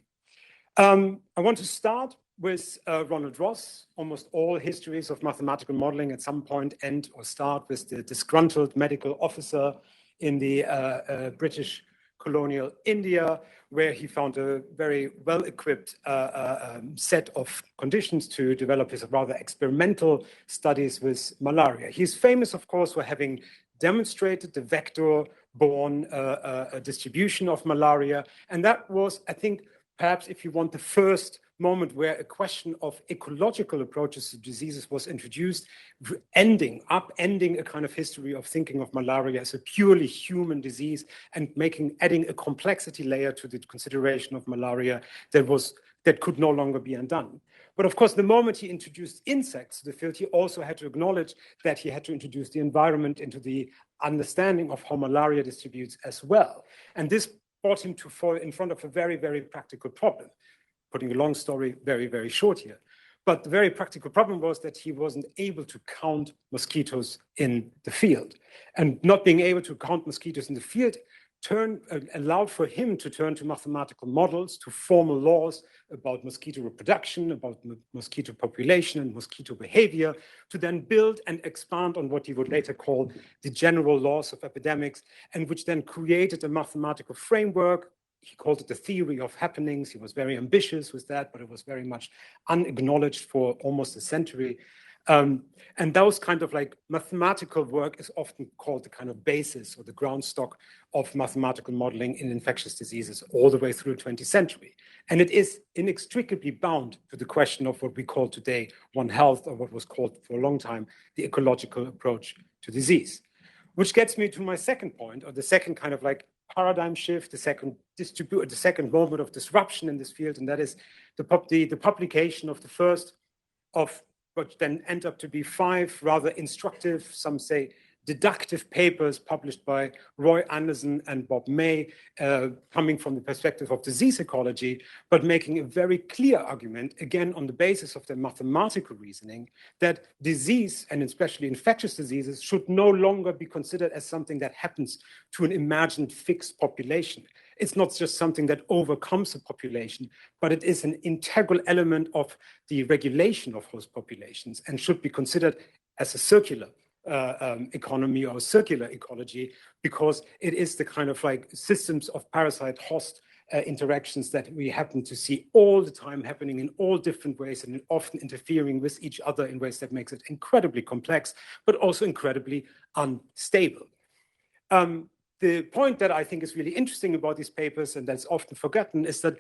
I want to start with Ronald Ross. Almost all histories of mathematical modeling at some point end or start with the disgruntled medical officer in the British colonial India, where he found a very well-equipped set of conditions to develop his rather experimental studies with malaria. He's famous, of course, for having demonstrated the vector-borne distribution of malaria. And that was, I think, perhaps if you want, the first moment where a question of ecological approaches to diseases was introduced, upending a kind of history of thinking of malaria as a purely human disease and adding a complexity layer to the consideration of malaria that could no longer be undone. But of course, the moment he introduced insects to the field, he also had to acknowledge that he had to introduce the environment into the understanding of how malaria distributes as well. And this brought him to fall in front of a very, very practical problem. Putting a long story very, very short here. But the very practical problem was that he wasn't able to count mosquitoes in the field. And not being able to count mosquitoes in the field allowed for him to turn to mathematical models, to formal laws about mosquito reproduction, about mosquito population and mosquito behavior, to then build and expand on what he would later call the general laws of epidemics, and which then created a mathematical framework. He called it the theory of happenings. He was very ambitious with that, but it was very much unacknowledged for almost a century. And those kind of like mathematical work is often called the kind of basis or the ground stock of mathematical modeling in infectious diseases all the way through the 20th century. And it is inextricably bound to the question of what we call today One Health, or what was called for a long time the ecological approach to disease. Which gets me to my second point, or the second kind of like paradigm shift, the second moment of disruption in this field, and that is the publication of the first of what then end up to be 5 rather instructive, some say deductive papers published by Roy Anderson and Bob May, coming from the perspective of disease ecology, but making a very clear argument, again, on the basis of their mathematical reasoning, that disease, and especially infectious diseases, should no longer be considered as something that happens to an imagined fixed population. It's not just something that overcomes a population, but it is an integral element of the regulation of host populations and should be considered as a circular economy or circular ecology, because it is the kind of like systems of parasite-host interactions that we happen to see all the time happening in all different ways and often interfering with each other in ways that makes it incredibly complex, but also incredibly unstable. The point that I think is really interesting about these papers, and that's often forgotten, is that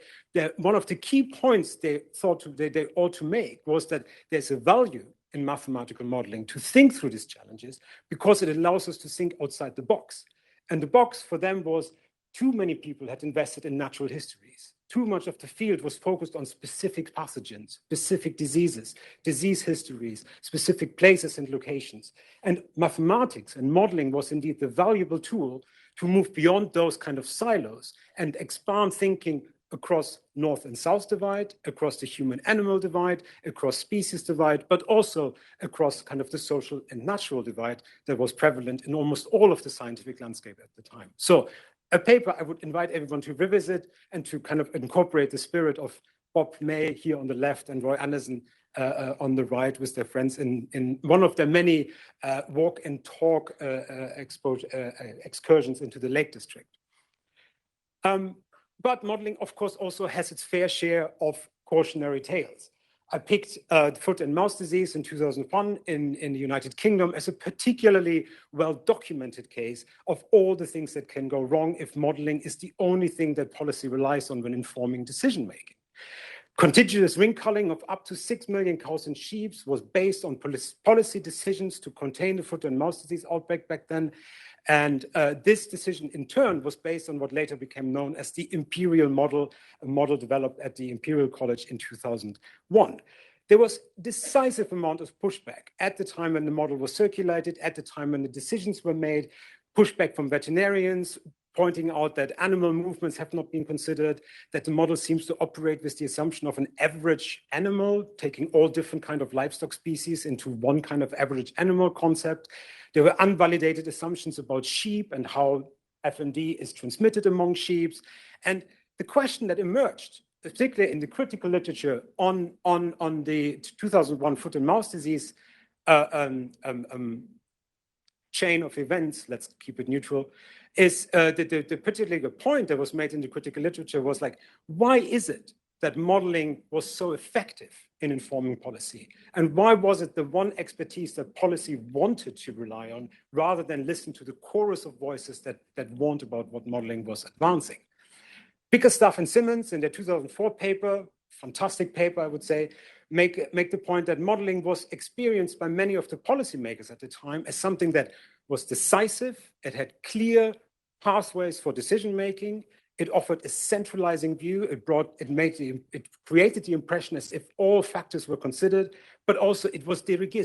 one of the key points they ought to make was that there's a value in mathematical modeling to think through these challenges because it allows us to think outside the box. And the box for them was too many people had invested in natural histories. Too much of the field was focused on specific pathogens, specific diseases, disease histories, specific places and locations. And mathematics and modeling was indeed the valuable tool to move beyond those kind of silos and expand thinking across North and South divide, across the human-animal divide, across species divide, but also across kind of the social and natural divide that was prevalent in almost all of the scientific landscape at the time. So a paper I would invite everyone to revisit and to kind of incorporate the spirit of Bob May here on the left and Roy Anderson on the right with their friends in one of their many walk and talk excursions into the Lake District. But modeling, of course, also has its fair share of cautionary tales. I picked foot and mouth disease in 2001 in the United Kingdom as a particularly well-documented case of all the things that can go wrong if modeling is the only thing that policy relies on when informing decision-making. Contiguous ring culling of up to 6 million cows and sheep was based on policy decisions to contain the foot and mouth disease outbreak back then. And this decision, in turn, was based on what later became known as the imperial model, a model developed at the Imperial College in 2001. There was decisive amount of pushback at the time when the model was circulated, at the time when the decisions were made, pushback from veterinarians, pointing out that animal movements have not been considered, that the model seems to operate with the assumption of an average animal, taking all different kind of livestock species into one kind of average animal concept. There were unvalidated assumptions about sheep and how FMD is transmitted among sheep. And the question that emerged, particularly in the critical literature on the 2001 foot and mouth disease chain of events, let's keep it neutral, is the particular point that was made in the critical literature was like, why is it that modeling was so effective in informing policy? And why was it the one expertise that policy wanted to rely on rather than listen to the chorus of voices that warned about what modeling was advancing? Bickerstaff and Simmons in their 2004 paper, fantastic paper, I would say, make the point that modeling was experienced by many of the policymakers at the time as something that was decisive. It had clear pathways for decision-making. It offered a centralizing view. It created the impression as if all factors were considered, but also it was de rigueur.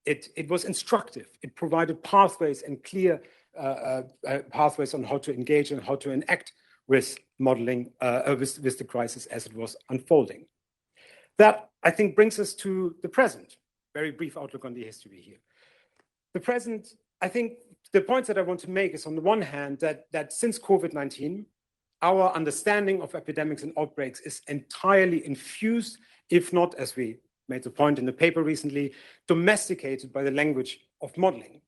It was instructive. It provided pathways and clear pathways on how to engage and how to enact with modeling, with the crisis as it was unfolding. That, I think, brings us to the present. Very brief outlook on the history here. The present, I think the points that I want to make is on the one hand that since COVID-19, our understanding of epidemics and outbreaks is entirely infused, if not, as we made the point in the paper recently, domesticated by the language of modeling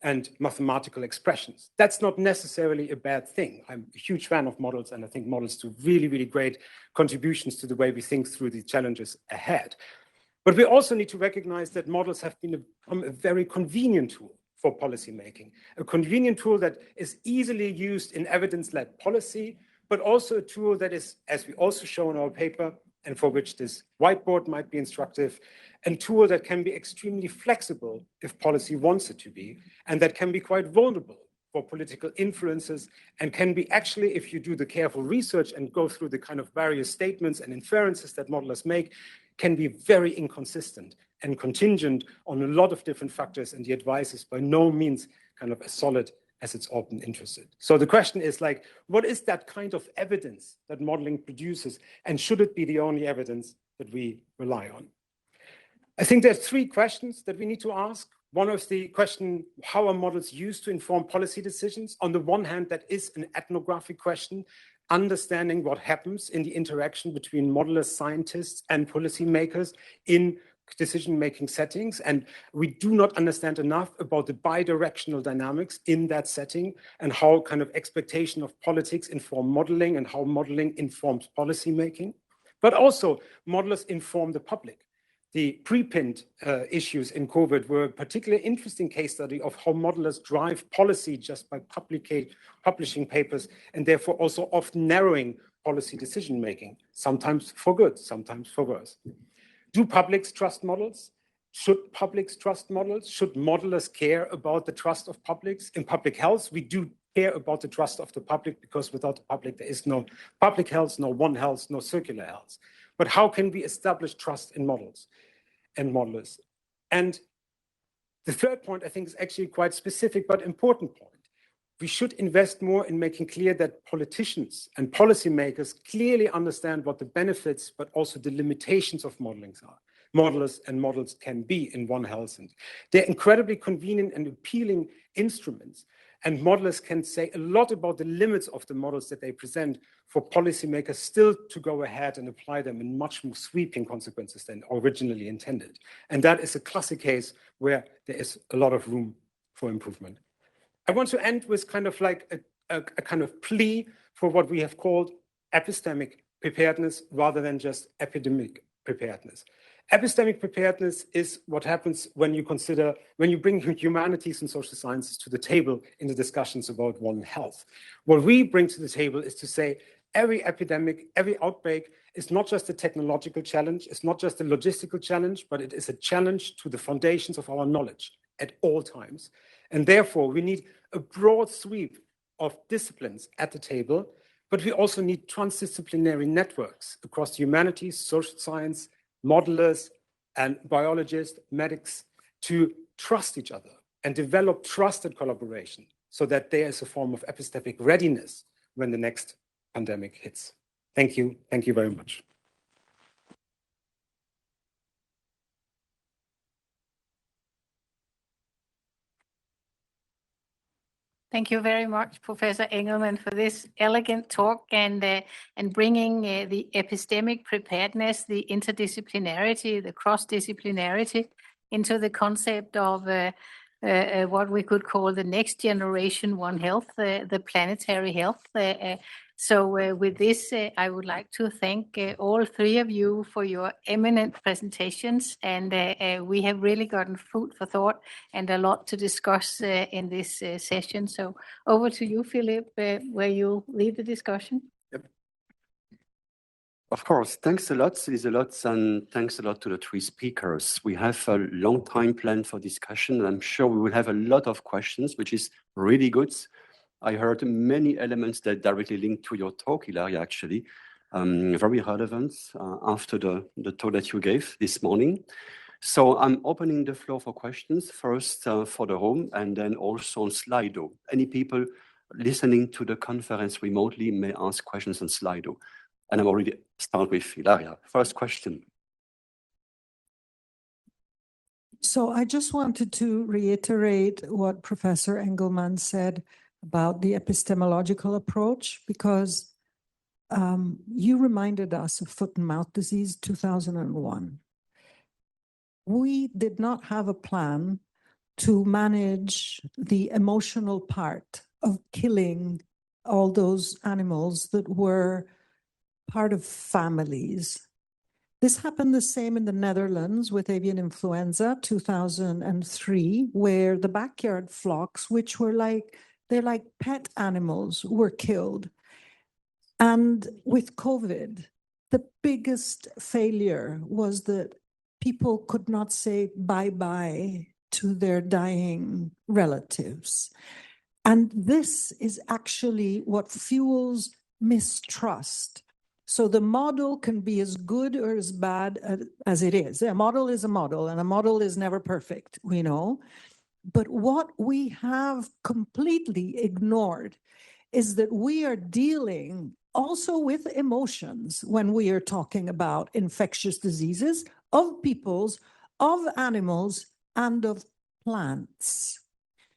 and mathematical expressions. That's not necessarily a bad thing. I'm a huge fan of models, and I think models do really, really great contributions to the way we think through the challenges ahead. But we also need to recognize that models have become a very convenient tool for policymaking, a convenient tool that is easily used in evidence-led policy, but also a tool that is, as we also show in our paper, and for which this whiteboard might be instructive, a tool that can be extremely flexible if policy wants it to be, and that can be quite vulnerable for political influences, and can be actually, if you do the careful research and go through the kind of various statements and inferences that modelers make, can be very inconsistent and contingent on a lot of different factors, and the advice is by no means kind of as solid as it's often interested. So the question is like, what is that kind of evidence that modeling produces, and should it be the only evidence that we rely on? I think there are three questions that we need to ask. One is the question, how are models used to inform policy decisions? On the one hand, that is an ethnographic question, understanding what happens in the interaction between modelers, scientists, and policymakers in decision-making settings. And we do not understand enough about the bidirectional dynamics in that setting, and how kind of expectation of politics inform modeling, and how modeling informs policymaking. But also, modelers inform the public. The preprint issues in COVID were a particularly interesting case study of how modelers drive policy just by publishing papers, and therefore also often narrowing policy decision-making, sometimes for good, sometimes for worse. Do publics trust models? Should publics trust models? Should modelers care about the trust of publics? In public health, we do care about the trust of the public, because without the public, there is no public health, no One Health, no circular health. But how can we establish trust in models and modelers? And the third point, I think, is actually quite specific but important point. We should invest more in making clear that politicians and policymakers clearly understand what the benefits, but also the limitations of modelings are. Modelers and models can be in One Health. And they're incredibly convenient and appealing instruments. And modelers can say a lot about the limits of the models that they present for policymakers still to go ahead and apply them in much more sweeping consequences than originally intended. And that is a classic case where there is a lot of room for improvement. I want to end with kind of like a kind of plea for what we have called epistemic preparedness rather than just epidemic preparedness. Epistemic preparedness is what happens when you bring humanities and social sciences to the table in the discussions about One Health. What we bring to the table is to say every epidemic, every outbreak is not just a technological challenge, it's not just a logistical challenge, but it is a challenge to the foundations of our knowledge at all times. And therefore, we need a broad sweep of disciplines at the table, but we also need transdisciplinary networks across the humanities, social science, modelers, and biologists, medics, to trust each other and develop trusted collaboration so that there is a form of epistemic readiness when the next pandemic hits. Thank you. Thank you very much. Thank you very much, Professor Engelmann, for this elegant talk and bringing the epistemic preparedness, the interdisciplinarity, the cross-disciplinarity into the concept of what we could call the next generation One Health, the planetary health. So with this, I would like to thank all three of you for your eminent presentations, and we have really gotten food for thought and a lot to discuss in this session. So over to you, Philip, where you lead the discussion. Yep. Of course, thanks a lot, Lieselot, and thanks a lot to the three speakers. We have a long time planned for discussion, and I'm sure we will have a lot of questions, which is really good. I heard many elements that directly link to your talk, Ilaria, actually, very relevant after the talk that you gave this morning. So I'm opening the floor for questions, first for the room, and then also on Slido. Any people listening to the conference remotely may ask questions on Slido. And I'm already start with Ilaria. First question. So I just wanted to reiterate what Professor Engelmann said about the epistemological approach, because you reminded us of foot and mouth disease 2001. We did not have a plan to manage the emotional part of killing all those animals that were part of families. This happened the same in the Netherlands with avian influenza, 2003, where the backyard flocks, which were they're like pet animals, were killed. And with COVID, the biggest failure was that people could not say bye-bye to their dying relatives. And this is actually what fuels mistrust. So the model can be as good or as bad as it is. A model is a model, and a model is never perfect, we know. But what we have completely ignored is that we are dealing also with emotions when we are talking about infectious diseases of peoples, of animals, and of plants.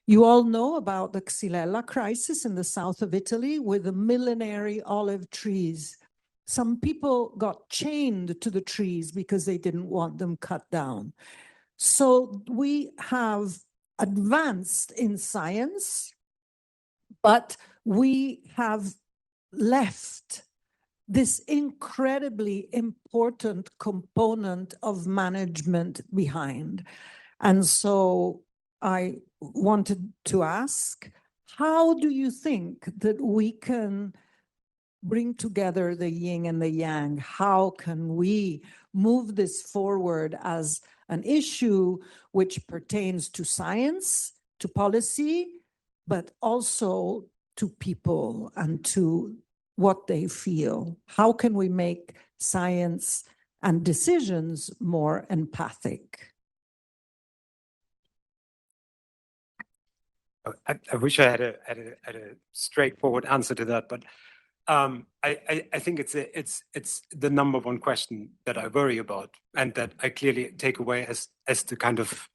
You all know about the Xylella crisis in the south of Italy with the millenary olive trees. Some people got chained to the trees because they didn't want them cut down. So we have advanced in science, but we have left this incredibly important component of management behind. And so I wanted to ask, how do you think that we can bring together the yin and the yang? How can we move this forward as an issue which pertains to science, to policy, but also to people and to what they feel? How can we make science and decisions more empathic? I wish I had a straightforward answer to that, but I think it's the number one question that I worry about, and that I clearly take away as the kind of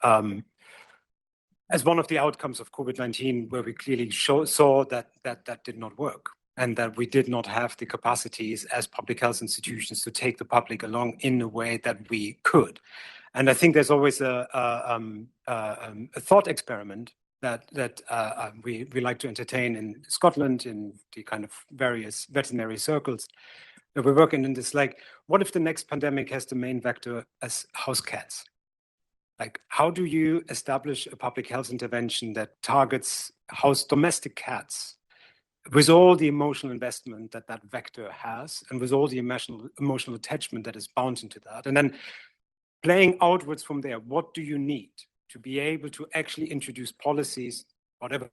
as one of the outcomes of COVID-19, where we clearly saw that did not work, and that we did not have the capacities as public health institutions to take the public along in a way that we could. And I think there's always a thought experiment that we like to entertain in Scotland, in the kind of various veterinary circles that we're working in. This, like, what if the next pandemic has the main vector as house cats? Like, how do you establish a public health intervention that targets domestic cats with all the emotional investment that that vector has, and with all the emotional attachment that is bound into that? And then playing outwards from there, what do you need to be able to actually introduce policies, whatever?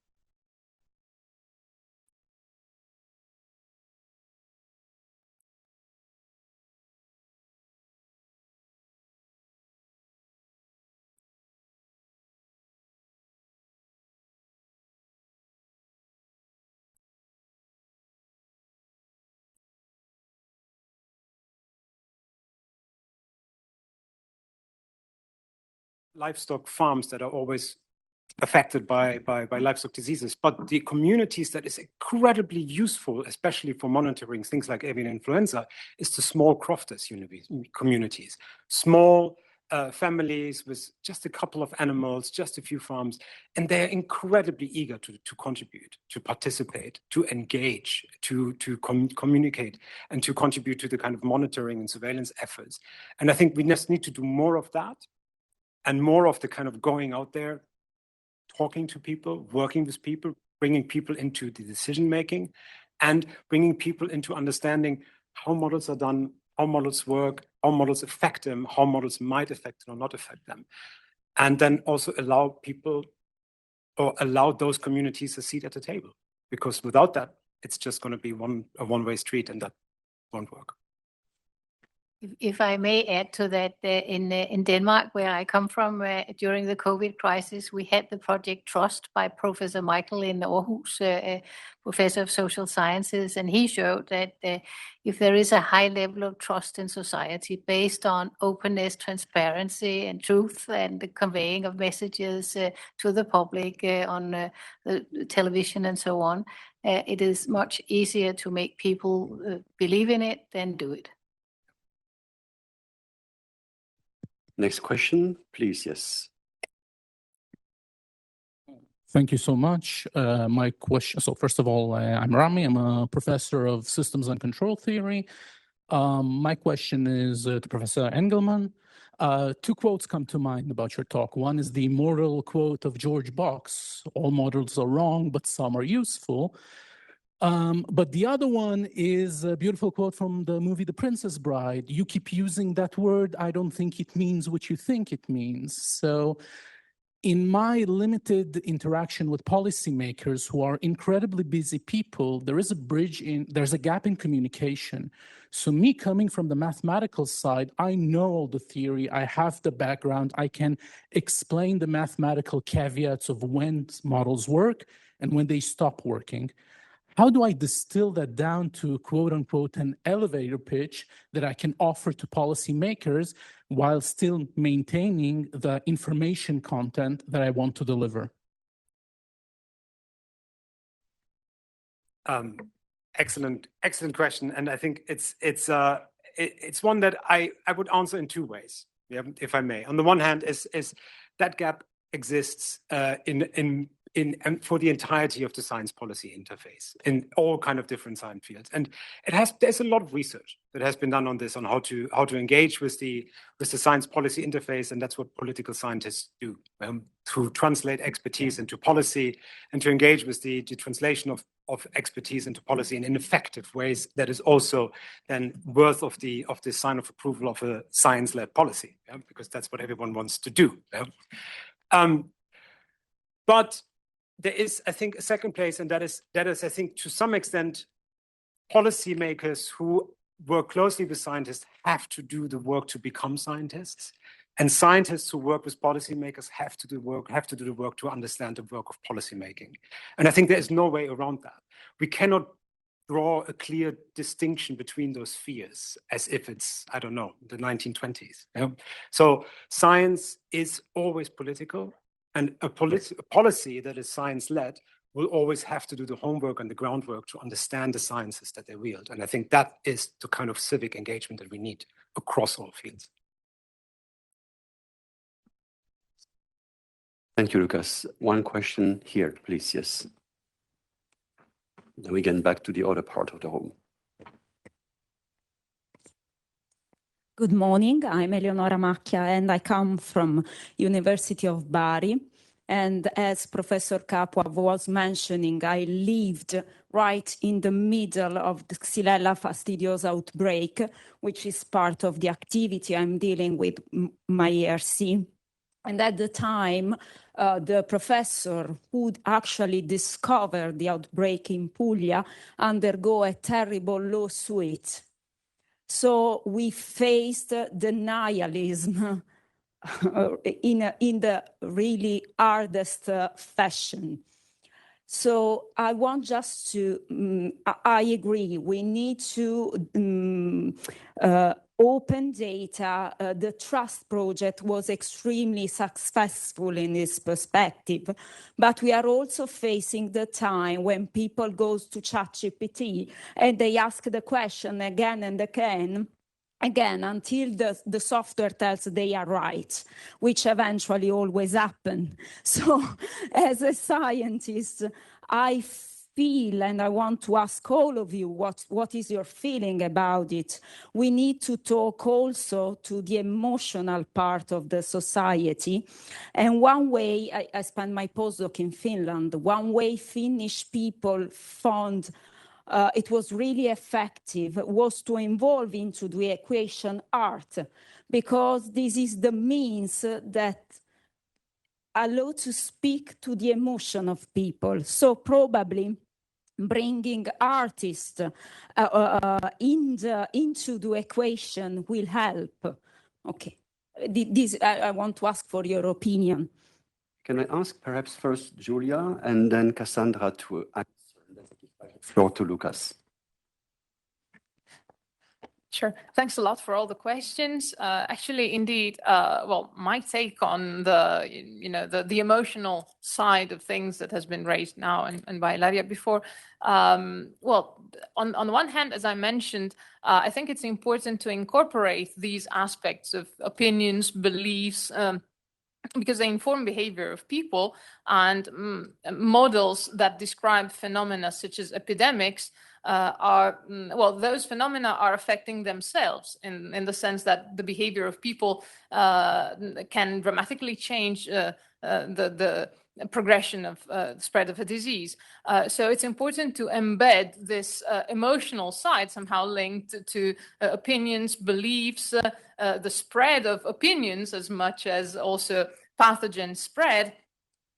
Livestock farms that are always affected by livestock diseases, but the communities that is incredibly useful, especially for monitoring things like avian influenza, is the small crofters communities, small families with just a couple of animals, just a few farms, and they're incredibly eager to contribute, to participate, to engage, to communicate, and to contribute to the kind of monitoring and surveillance efforts. And I think we just need to do more of that, and more of the kind of going out there, talking to people, working with people, bringing people into the decision-making, and bringing people into understanding how models are done, how models work, how models affect them, how models might affect them or not affect them. And then also allow people, or allow those communities a seat at the table. Because without that, it's just going to be a one-way street, and that won't work. If I may add to that, in Denmark, where I come from, during the COVID crisis, we had the project Trust by Professor Michael in Aarhus, professor of social sciences, and he showed that if there is a high level of trust in society based on openness, transparency, and truth, and the conveying of messages to the public on the television and so on, it is much easier to make people believe in it than do it. Next question, please. Yes. Thank you so much. My question, so first of all, I'm Rami. I'm a professor of systems and control theory. My question is to Professor Engelman. Two quotes come to mind about your talk. One is the immortal quote of George Box, all models are wrong, but some are useful. But the other one is a beautiful quote from the movie The Princess Bride. You keep using that word, I don't think it means what you think it means. So in my limited interaction with policymakers who are incredibly busy people, there's a gap in communication. So me coming from the mathematical side, I know all the theory, I have the background, I can explain the mathematical caveats of when models work and when they stop working. How do I distill that down to quote unquote an elevator pitch that I can offer to policymakers while still maintaining the information content that I want to deliver? Excellent question, and I think it's one that I would answer in two ways, if I may. On the one hand, is that gap exists and for the entirety of the science policy interface in all kind of different science fields, and there's a lot of research that has been done on this, on how to engage with the science policy interface, and that's what political scientists do, to translate expertise into policy and to engage with the translation of expertise into policy in effective ways that is also then worth of the sign of approval of a science-led policy, because that's what everyone wants to do. But there is, I think, a second place, and that is, I think, to some extent, policymakers who work closely with scientists have to do the work to become scientists, and scientists who work with policymakers have to do the work to understand the work of policymaking. And I think there is no way around that. We cannot draw a clear distinction between those spheres as if it's, I don't know, the 1920s. So science is always political. And a policy that is science-led will always have to do the homework and the groundwork to understand the sciences that they wield. And I think that is the kind of civic engagement that we need across all fields. Thank you, Lucas. One question here, please. Yes. Then we get back to the other part of the room. Good morning, I'm Eleonora Macchia and I come from University of Bari. And as Professor Capua was mentioning, I lived right in the middle of the Xylella fastidiosa outbreak, which is part of the activity I'm dealing with my ERC. And at the time, the professor who actually discovered the outbreak in Puglia undergo a terrible lawsuit. So we faced denialism in the really hardest fashion. So I want just to, I agree, we need to open data. The Trust project was extremely successful in this perspective, but we are also facing the time when people go to ChatGPT and they ask the question again and again, until the software tells they are right, which eventually always happen. So as a scientist, I feel, and I want to ask all of you, what is your feeling about it? We need to talk also to the emotional part of the society. And one way, I spent my postdoc in Finland, one way Finnish people found it was really effective was to involve into the equation art, because this is the means that allow to speak to the emotion of people. So probably bringing artists into the equation will help. Okay, this I want to ask for your opinion. Can I ask perhaps first Julia and then Cassandra to answer? Floor to Lucas. Sure. Thanks a lot for all the questions. Actually, indeed, well, my take on the emotional side of things that has been raised now and by Ilaria before. Well, on the one hand, as I mentioned, I think it's important to incorporate these aspects of opinions, beliefs, because they inform behavior of people, and models that describe phenomena such as epidemics those phenomena are affecting themselves in the sense that the behavior of people can dramatically change the progression of spread of a disease. So it's important to embed this emotional side somehow linked to opinions, beliefs, the spread of opinions as much as also pathogen spread.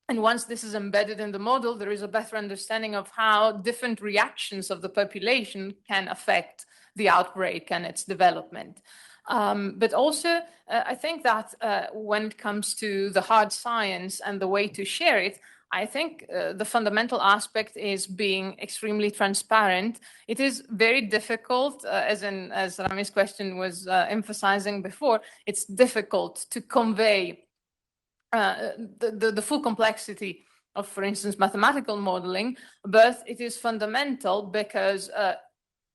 And once this is embedded in the model, there is a better understanding of how different reactions of the population can affect the outbreak and its development. But also, I think that when it comes to the hard science and the way to share it, I think the fundamental aspect is being extremely transparent. It is very difficult, as Rami's question was emphasizing before, it's difficult to convey the full complexity of, for instance, mathematical modeling, but it is fundamental because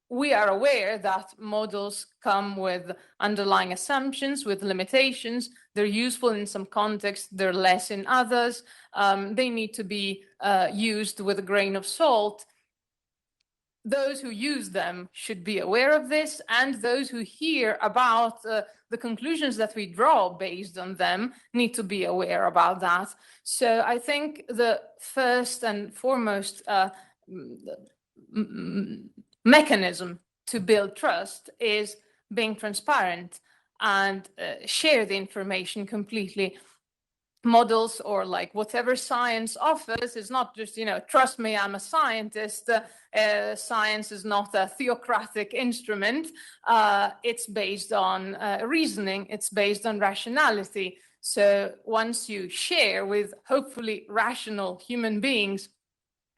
we are aware that models come with underlying assumptions, with limitations. They're useful in some contexts, they're less in others. They need to be used with a grain of salt. Those who use them should be aware of this, and those who hear about the conclusions that we draw based on them need to be aware about that. So I think the first and foremost mechanism to build trust is being transparent and share the information completely. Models or like whatever science offers is not just, trust me, I'm a scientist. Science is not a theocratic instrument. It's based on reasoning. It's based on rationality. So once you share with hopefully rational human beings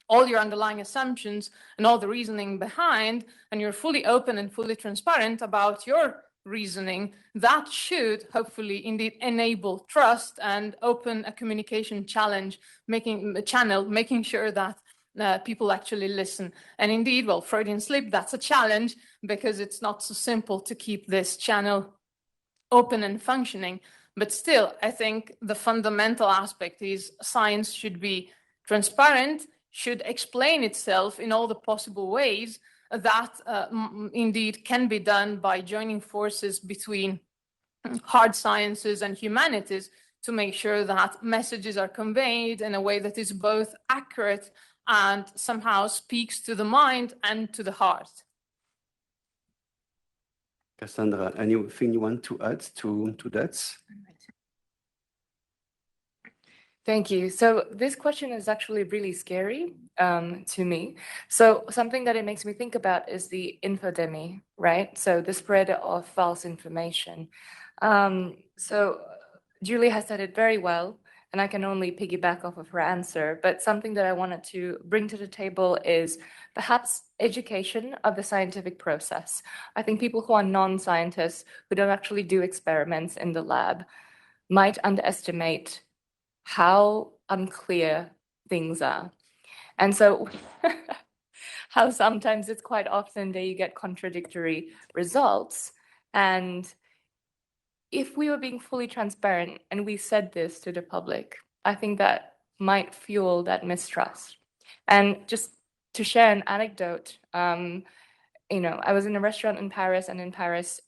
all your underlying assumptions and all the reasoning behind, and you're fully open and fully transparent about your reasoning, that should hopefully indeed enable trust and open a communication channel, making sure that people actually listen. And indeed, well, Freudian slip, that's a challenge because it's not so simple to keep this channel open and functioning. But still, I think the fundamental aspect is science should be transparent, should explain itself in all the possible ways that indeed can be done by joining forces between hard sciences and humanities to make sure that messages are conveyed in a way that is both accurate and somehow speaks to the mind and to the heart. Cassandra, anything you want to add to that? Thank you. So this question is actually really scary to me. So something that it makes me think about is the infodemy, right? So the spread of false information. So Julie has said it very well, and I can only piggyback off of her answer. But something that I wanted to bring to the table is perhaps education of the scientific process. I think people who are non-scientists, who don't actually do experiments in the lab, might underestimate how unclear things are. And so how sometimes it's quite often that you get contradictory results. And if we were being fully transparent and we said this to the public, I think that might fuel that mistrust. And just to share an anecdote, I was in a restaurant in Paris, and in Paris,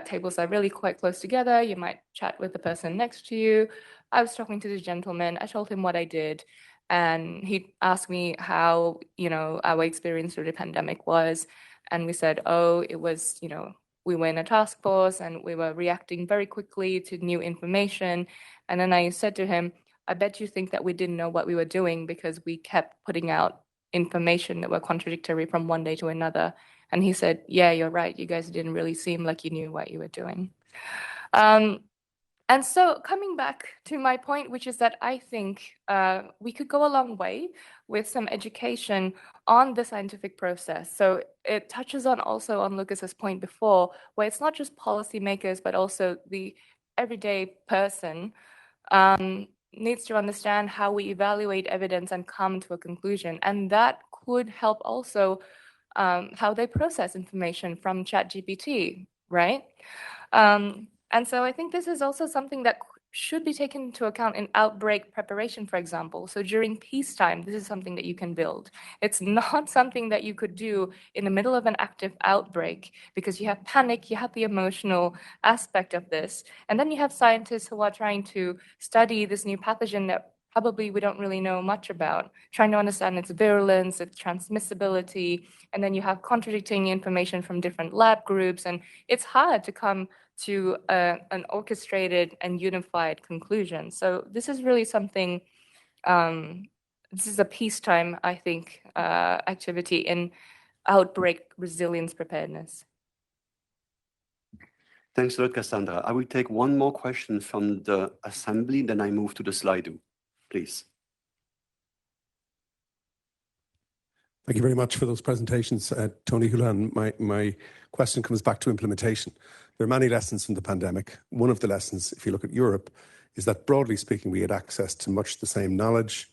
tables are really quite close together. You might chat with the person next to you. I was talking to this gentleman. I told him what I did, and he asked me how, our experience through the pandemic was. And we said, it was, we were in a task force and we were reacting very quickly to new information. And then I said to him, I bet you think that we didn't know what we were doing because we kept putting out information that were contradictory from one day to another. And he said, yeah, you're right. You guys didn't really seem like you knew what you were doing. And so coming back to my point, which is that I think we could go a long way with some education on the scientific process. So it touches on also on Lucas's point before, where it's not just policymakers, but also the everyday person needs to understand how we evaluate evidence and come to a conclusion. And that could help also how they process information from ChatGPT, right? And so I think this is also something that should be taken into account in outbreak preparation, for example. So during peacetime, this is something that you can build. It's not something that you could do in the middle of an active outbreak because you have panic, you have the emotional aspect of this. And then you have scientists who are trying to study this new pathogen that probably we don't really know much about, trying to understand its virulence, its transmissibility, and then you have contradicting information from different lab groups, and it's hard to come to an orchestrated and unified conclusion. So this is really something, this is a peacetime, I think, activity in outbreak resilience preparedness. Thanks a lot, Cassandra. I will take one more question from the assembly, then I move to the Slido, please. Thank you very much for those presentations, Tony Houlihan. My question comes back to implementation. There are many lessons from the pandemic. One of the lessons, if you look at Europe, is that broadly speaking, we had access to much the same knowledge,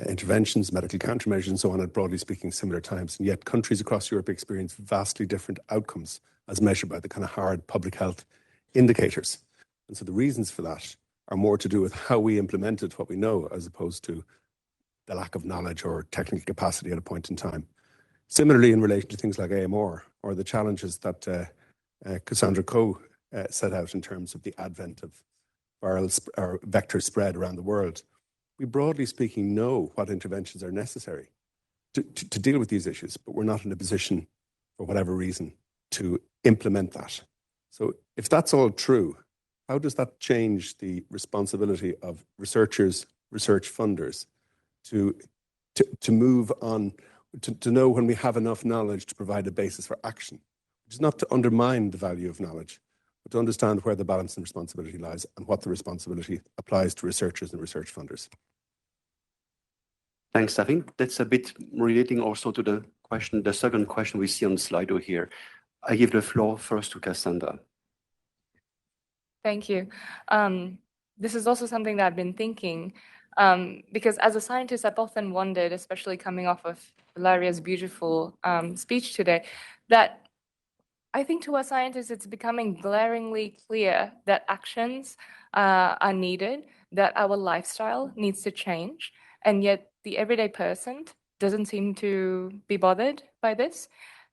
interventions, medical countermeasures, and so on at broadly speaking similar times. And yet countries across Europe experience vastly different outcomes as measured by the kind of hard public health indicators. And so the reasons for that are more to do with how we implemented what we know as opposed to the lack of knowledge or technical capacity at a point in time. Similarly, in relation to things like AMR or the challenges that Cassandra Coe set out in terms of the advent of viral or vector spread around the world, we broadly speaking know what interventions are necessary to deal with these issues, but we're not in a position, for whatever reason, to implement that. So if that's all true, how does that change the responsibility of researchers, research funders, to move on, to know when we have enough knowledge to provide a basis for action, which is not to undermine the value of knowledge, but to understand where the balance and responsibility lies and what the responsibility applies to researchers and research funders. Thanks. I think that's a bit relating also to the question, the second question we see on the Slido here. I give the floor first to Cassandra. Thank you. This is also something that I've been thinking, because as a scientist, I've often wondered, especially coming off of Ilaria's beautiful speech today, that I think to us scientists, it's becoming glaringly clear that actions are needed, that our lifestyle needs to change, and yet the everyday person doesn't seem to be bothered by this.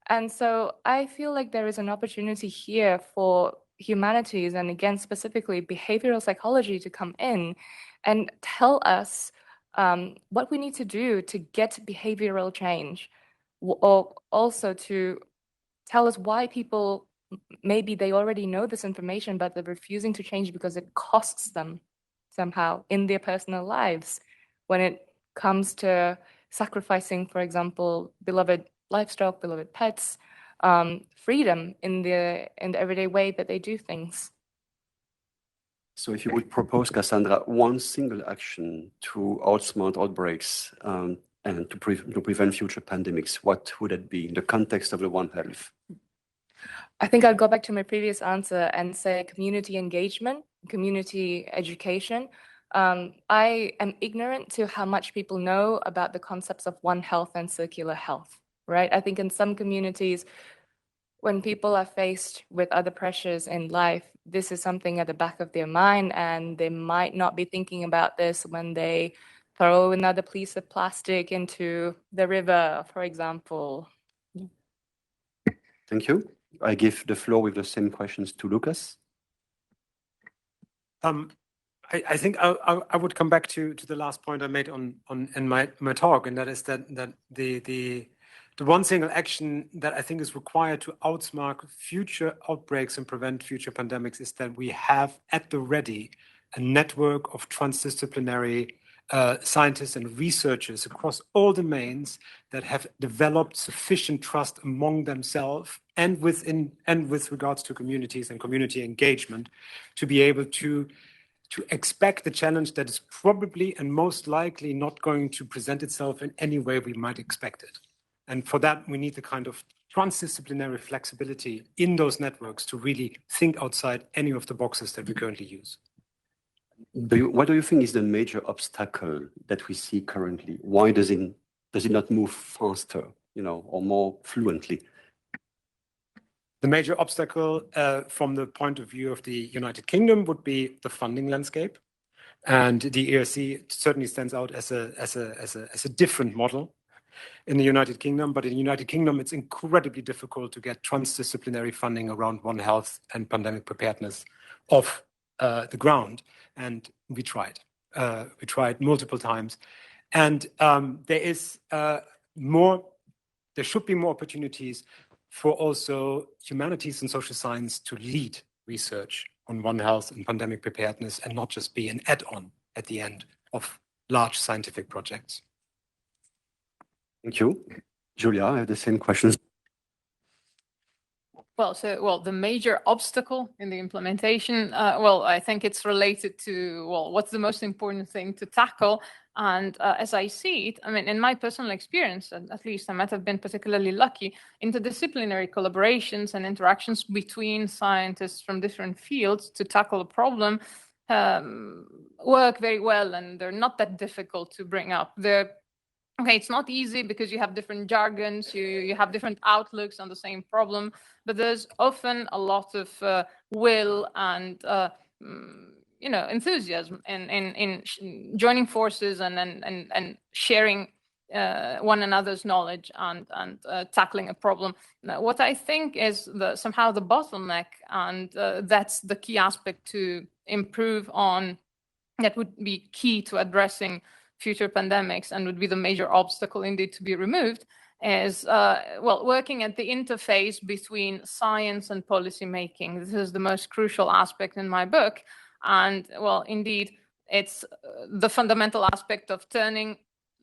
And so I feel like there is an opportunity here for humanities, and again, specifically behavioral psychology, to come in and tell us what we need to do to get behavioral change, or also to tell us why people, maybe they already know this information, but they're refusing to change because it costs them somehow in their personal lives when it comes to sacrificing, for example, beloved livestock, beloved pets, freedom in the everyday way that they do things. So if you would propose, Cassandra, one single action to outsmart outbreaks and to prevent future pandemics, what would it be in the context of the One Health? I think I'll go back to my previous answer and say community engagement, community education. I am ignorant to how much people know about the concepts of One Health and circular health, right? I think in some communities, when people are faced with other pressures in life, this is something at the back of their mind, and they might not be thinking about this when they throw another piece of plastic into the river, for example. Thank you. I give the floor with the same questions to Lucas. I think I would come back to the last point I made in my talk, and that is that the one single action that I think is required to outsmart future outbreaks and prevent future pandemics is that we have at the ready a network of transdisciplinary scientists and researchers across all domains that have developed sufficient trust among themselves and with regards to communities and community engagement to be able to expect the challenge that is probably and most likely not going to present itself in any way we might expect it. And for that, we need the kind of transdisciplinary flexibility in those networks to really think outside any of the boxes that we currently use. What do you think is the major obstacle that we see currently? Why does it not move faster, or more fluently? The major obstacle from the point of view of the United Kingdom would be the funding landscape. And the ERC certainly stands out as a different model in the United Kingdom. But in the United Kingdom, it's incredibly difficult to get transdisciplinary funding around One Health and pandemic preparedness off the ground. And we tried. We tried multiple times. And there should be more opportunities for also humanities and social science to lead research on One Health and pandemic preparedness and not just be an add-on at the end of large scientific projects. Thank you. Julia, I have the same questions. Well, the major obstacle in the implementation, I think it's related to, what's the most important thing to tackle? And as I see it, I mean, in my personal experience, at least I might have been particularly lucky, interdisciplinary collaborations and interactions between scientists from different fields to tackle a problem work very well, and they're not that difficult to bring up. Okay, it's not easy because you have different jargons, you have different outlooks on the same problem, but there's often a lot of will and enthusiasm in joining forces and sharing one another's knowledge and tackling a problem. Now, what I think is somehow the bottleneck, and that's the key aspect to improve on, that would be key to addressing future pandemics and would be the major obstacle indeed to be removed, is working at the interface between science and policy making. This is the most crucial aspect in my book. And indeed, it's the fundamental aspect of turning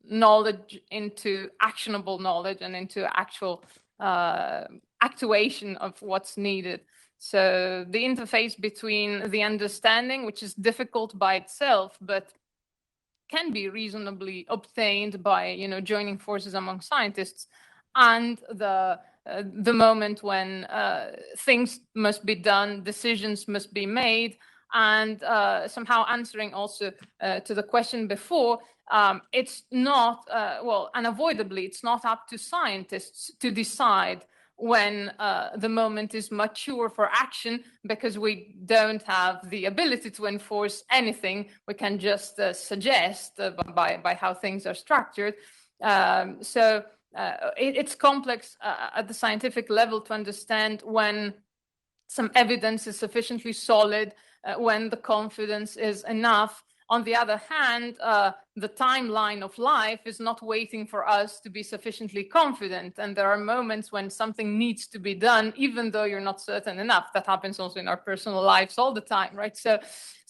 knowledge into actionable knowledge and into actual actuation of what's needed. So the interface between the understanding, which is difficult by itself, but can be reasonably obtained by joining forces among scientists, and the moment when things must be done, decisions must be made, and somehow answering also to the question before, it's not unavoidably, it's not up to scientists to decide when the moment is mature for action, because we don't have the ability to enforce anything. We can just suggest by how things are structured. It's complex at the scientific level to understand when some evidence is sufficiently solid, when the confidence is enough. On the other hand, the timeline of life is not waiting for us to be sufficiently confident. And there are moments when something needs to be done, even though you're not certain enough. That happens also in our personal lives all the time, right? So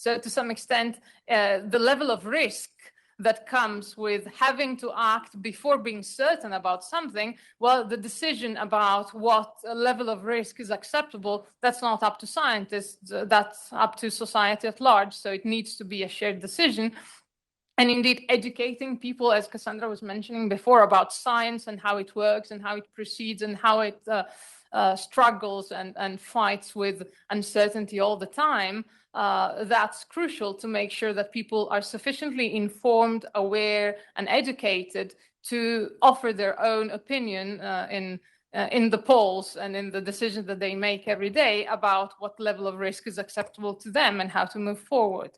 to some extent, the level of risk that comes with having to act before being certain about something, the decision about what level of risk is acceptable, that's not up to scientists, that's up to society at large. So it needs to be a shared decision. And indeed, educating people, as Cassandra was mentioning before, about science and how it works and how it proceeds and how it struggles and fights with uncertainty all the time, that's crucial to make sure that people are sufficiently informed, aware, and educated to offer their own opinion in the polls and in the decisions that they make every day about what level of risk is acceptable to them and how to move forward.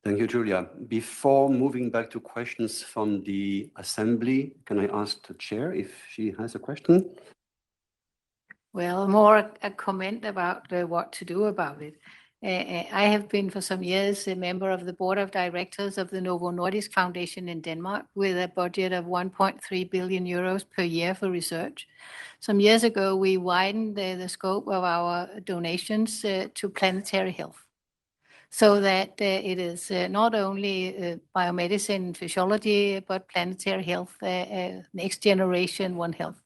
Thank you, Julia. Before moving back to questions from the assembly, can I ask the chair if she has a question? Well, more a comment about what to do about it. I have been for some years a member of the board of directors of the Novo Nordisk Foundation in Denmark, with a budget of 1.3 billion euros per year for research. Some years ago, we widened the scope of our donations to planetary health, so that it is not only biomedicine, physiology, but planetary health, next generation One Health.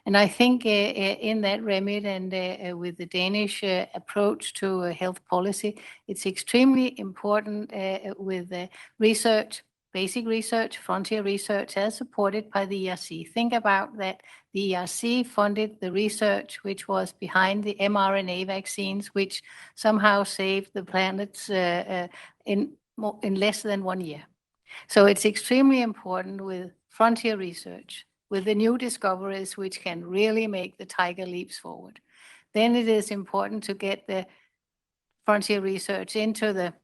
And I think in that remit and with the Danish approach to health policy, it's extremely important with research, basic research, frontier research, as supported by the ERC. Think about that. The ERC funded the research which was behind the mRNA vaccines, which somehow saved the planets in less than 1 year. So it's extremely important with frontier research, with the new discoveries which can really make the tiger leaps forward. Then it is important to get the frontier research into the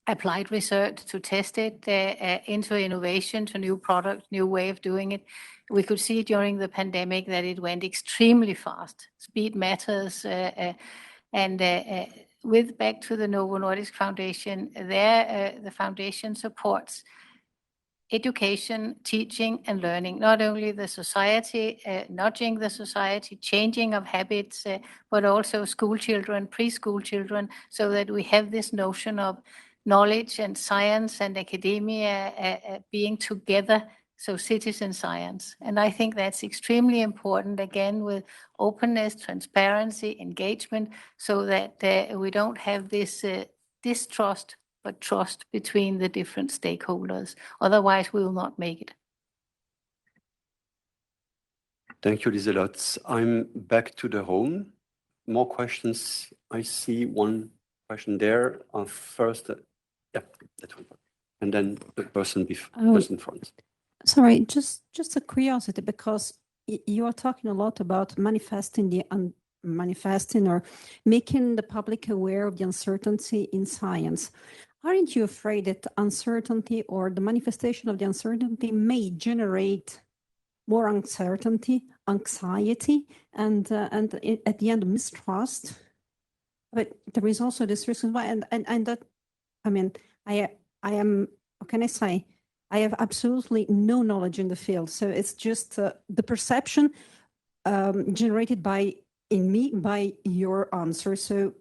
applied research to test it into innovation, to new products, new way of doing it. We could see during the pandemic that it went extremely fast. Speed matters. With back to the Novo Nordisk Foundation, the foundation supports education, teaching, and learning, not only the society, nudging the society, changing of habits, but also school children, preschool children, so that we have this notion of knowledge and science and academia being together, so citizen science. And I think that's extremely important, again, with openness, transparency, engagement, so that we don't have this distrust, but trust between the different stakeholders. Otherwise, we will not make it. Thank you, Lieselot. I'm back to the home. More questions. I see one question there. First, yeah, that one. And then the person in front. Sorry, just a curiosity, because you are talking a lot about manifesting or making the public aware of the uncertainty in science. Aren't you afraid that uncertainty or the manifestation of the uncertainty may generate more uncertainty, anxiety, and at the end mistrust? But there is also this reason why, and that, I mean, I am, what can I say? I have absolutely no knowledge in the field, so it's just the perception generated in me by your answer. So.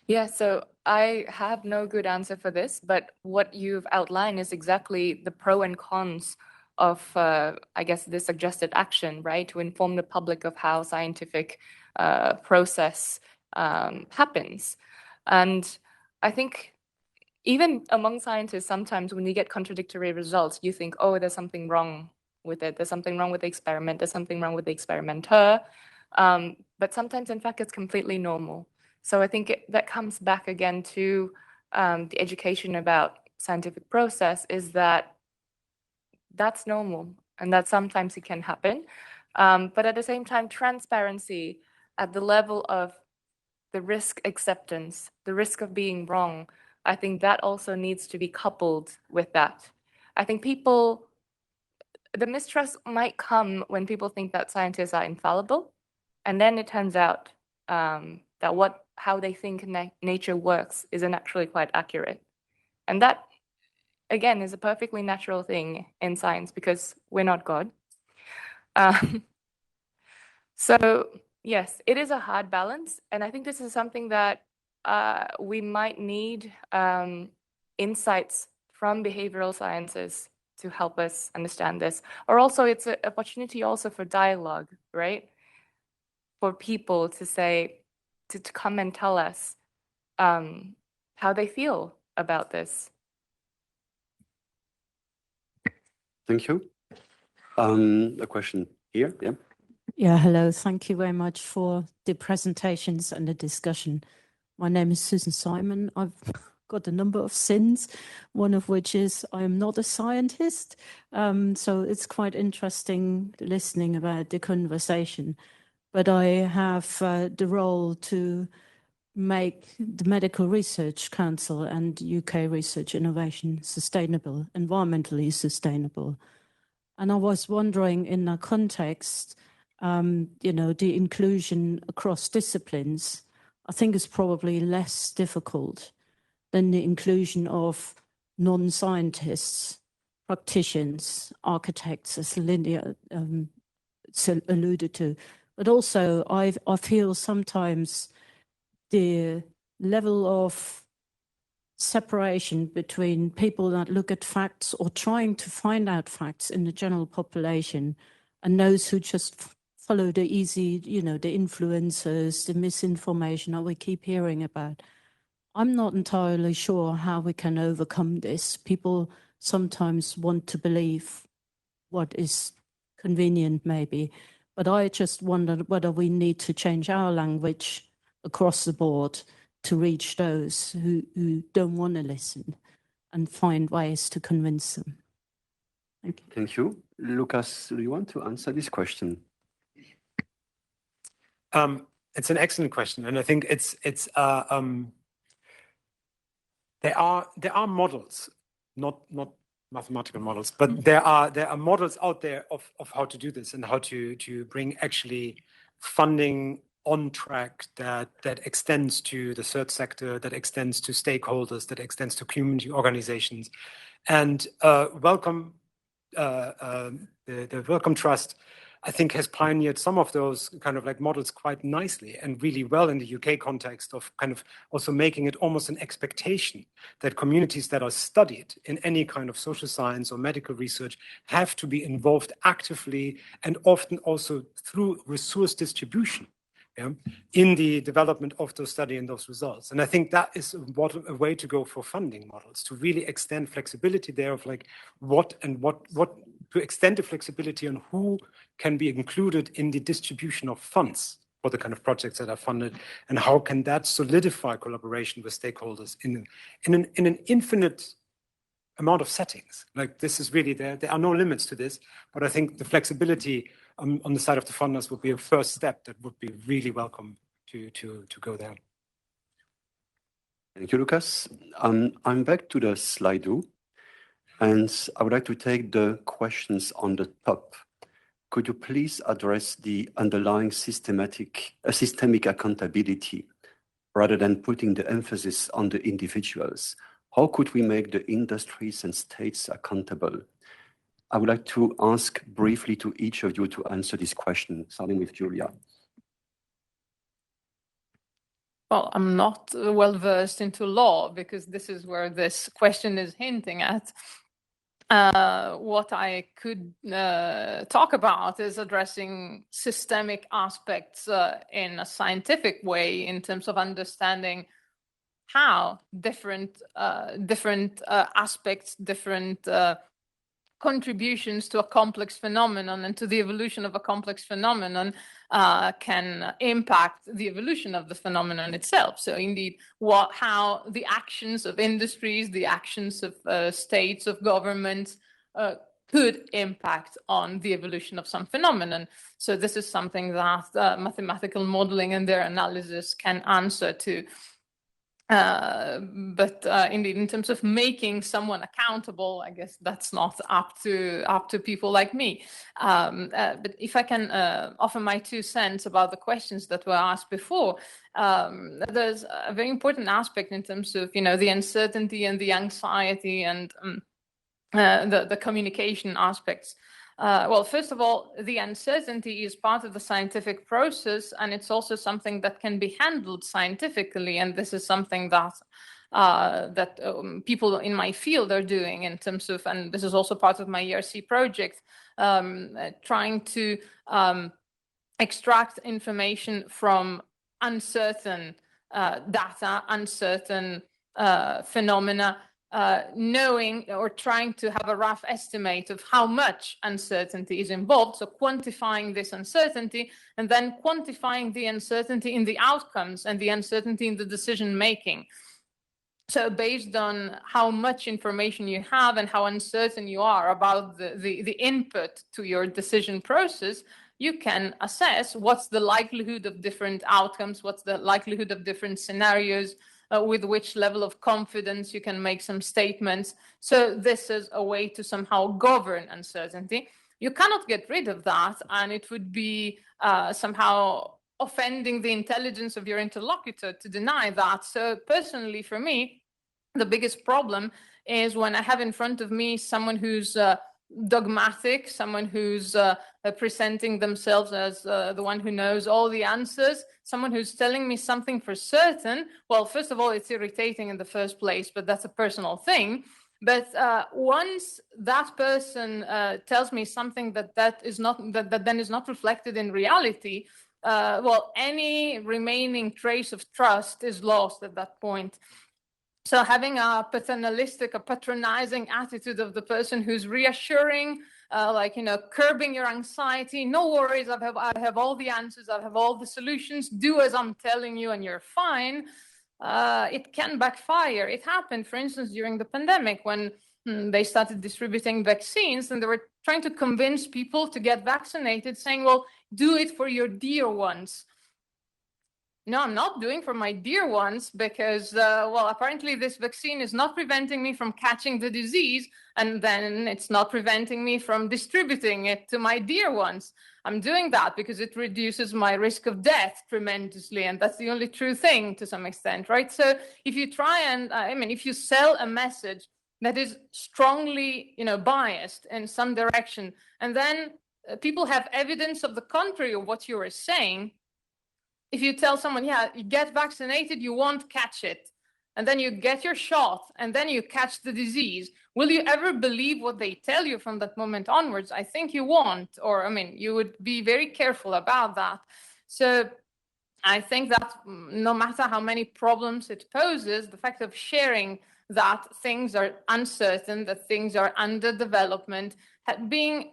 Yeah, so I have no good answer for this, but what you've outlined is exactly the pro and cons of, I guess, this suggested action, right? To inform the public of how scientific process happens. And I think even among scientists, sometimes when you get contradictory results, you think, oh, there's something wrong with it. There's something wrong with the experiment. There's something wrong with the experimenter. But sometimes, in fact, it's completely normal. So I think that comes back again to the education about scientific process, is that that's normal and that sometimes it can happen. But at the same time, transparency at the level of the risk acceptance, the risk of being wrong, I think that also needs to be coupled with that. I think the mistrust might come when people think that scientists are infallible, and then it turns out that how they think nature works isn't actually quite accurate. And that, again, is a perfectly natural thing in science because we're not God. So yes, it is a hard balance. And I think this is something that we might need insights from behavioral sciences to help us understand this. Or also it's an opportunity also for dialogue, right? For people to say, to come and tell us how they feel about this. Thank you. A question here, yeah. Yeah, hello. Thank you very much for the presentations and the discussion. My name is Susan Simon. I've got a number of sins, one of which is I am not a scientist. So it's quite interesting listening about the conversation. But I have the role to make the Medical Research Council and UK Research Innovation sustainable, environmentally sustainable. And I was wondering in that context, the inclusion across disciplines, I think is probably less difficult than the inclusion of non-scientists, practitioners, architects, as Linda alluded to. But also, I feel sometimes the level of separation between people that look at facts or trying to find out facts in the general population and those who just follow the easy, the influencers, the misinformation that we keep hearing about. I'm not entirely sure how we can overcome this. People sometimes want to believe what is convenient, maybe. But I just wonder whether we need to change our language across the board to reach those who don't want to listen and find ways to convince them. Thank you. Thank you. Lucas, do you want to answer this question? It's an excellent question, and I think there are models, not mathematical models, but there are models out there of how to do this and how to bring actually funding on track that extends to the third sector, that extends to stakeholders, that extends to community organizations, and Wellcome, the Wellcome Trust, I think, has pioneered some of those kind of like models quite nicely and really well in the UK context of kind of also making it almost an expectation that communities that are studied in any kind of social science or medical research have to be involved actively and often also through resource distribution in the development of those study and those results. And I think that is a way to go for funding models, to really extend flexibility there of like what to extend the flexibility on who can be included in the distribution of funds for the kind of projects that are funded, and how can that solidify collaboration with stakeholders in an infinite amount of settings. Like this is really, there are no limits to this, but I think the flexibility on the side of the funders would be a first step that would be really welcome to go there. Thank you, Lucas. I'm back to the Slido, and I would like to take the questions on the top. Could you please address the underlying systemic accountability rather than putting the emphasis on the individuals? How could we make the industries and states accountable? I would like to ask briefly to each of you to answer this question, starting with Julia. Well, I'm not well versed into law because this is where this question is hinting at. What I could talk about is addressing systemic aspects in a scientific way in terms of understanding how different aspects, different contributions to a complex phenomenon and to the evolution of a complex phenomenon can impact the evolution of the phenomenon itself. So indeed, how the actions of industries, the actions of states, of governments could impact on the evolution of some phenomenon. So this is something that mathematical modeling and their analysis can answer to. But indeed, in terms of making someone accountable, I guess that's not up to people like me. But if I can offer my 2 cents about the questions that were asked before, there's a very important aspect in terms of the uncertainty and the anxiety and the communication aspects. Well, first of all, the uncertainty is part of the scientific process, and it's also something that can be handled scientifically. And this is something that people in my field are doing in terms of, and this is also part of my ERC project, trying to extract information from uncertain data, uncertain phenomena, knowing or trying to have a rough estimate of how much uncertainty is involved, so quantifying this uncertainty, and then quantifying the uncertainty in the outcomes and the uncertainty in the decision making. So based on how much information you have and how uncertain you are about the input to your decision process, you can assess what's the likelihood of different outcomes, what's the likelihood of different scenarios, with which level of confidence you can make some statements. So this is a way to somehow govern uncertainty. You cannot get rid of that, and it would be somehow offending the intelligence of your interlocutor to deny that. So personally, for me, the biggest problem is when I have in front of me someone who's dogmatic, someone who's presenting themselves as the one who knows all the answers, someone who's telling me something for certain. Well, first of all, it's irritating in the first place, but that's a personal thing. But once that person tells me something that then is not reflected in reality, well, any remaining trace of trust is lost at that point. So having a paternalistic, a patronizing attitude of the person who's reassuring, curbing your anxiety, no worries, I have all the answers, I have all the solutions, do as I'm telling you and you're fine, it can backfire. It happened, for instance, during the pandemic when they started distributing vaccines and they were trying to convince people to get vaccinated, saying, well, do it for your dear ones. no, I'm not doing for my dear ones because, well, apparently this vaccine is not preventing me from catching the disease, and then it's not preventing me from distributing it to my dear ones. I'm doing that because it reduces my risk of death tremendously, and that's the only true thing to some extent, right? So if you try and, if you sell a message that is strongly, biased in some direction, and then people have evidence of the contrary of what you are saying. If you tell someone, yeah, you get vaccinated, you won't catch it, and then you get your shot, and then you catch the disease, will you ever believe what they tell you from that moment onwards? I think you won't, or, you would be very careful about that. So I think that no matter how many problems it poses, the fact of sharing that things are uncertain, that things are under development, being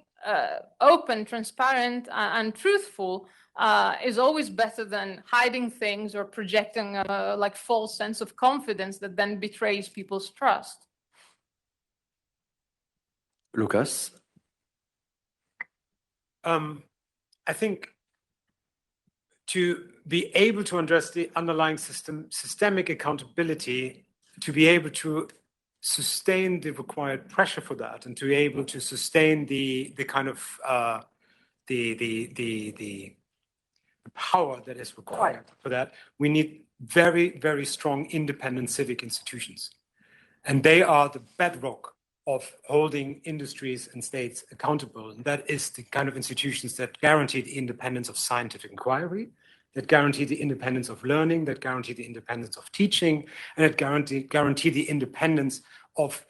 open, transparent, and truthful is always better than hiding things or projecting a false sense of confidence that then betrays people's trust. Lucas? I think to be able to address the underlying systemic accountability, to be able to sustain the required pressure for that, and to be able to sustain the kind of the power that is required for that, we need very, very strong independent civic institutions. And they are the bedrock of holding industries and states accountable. And that is the kind of institutions that guarantee the independence of scientific inquiry, that guarantee the independence of learning, that guarantee the independence of teaching, and that guarantee the independence of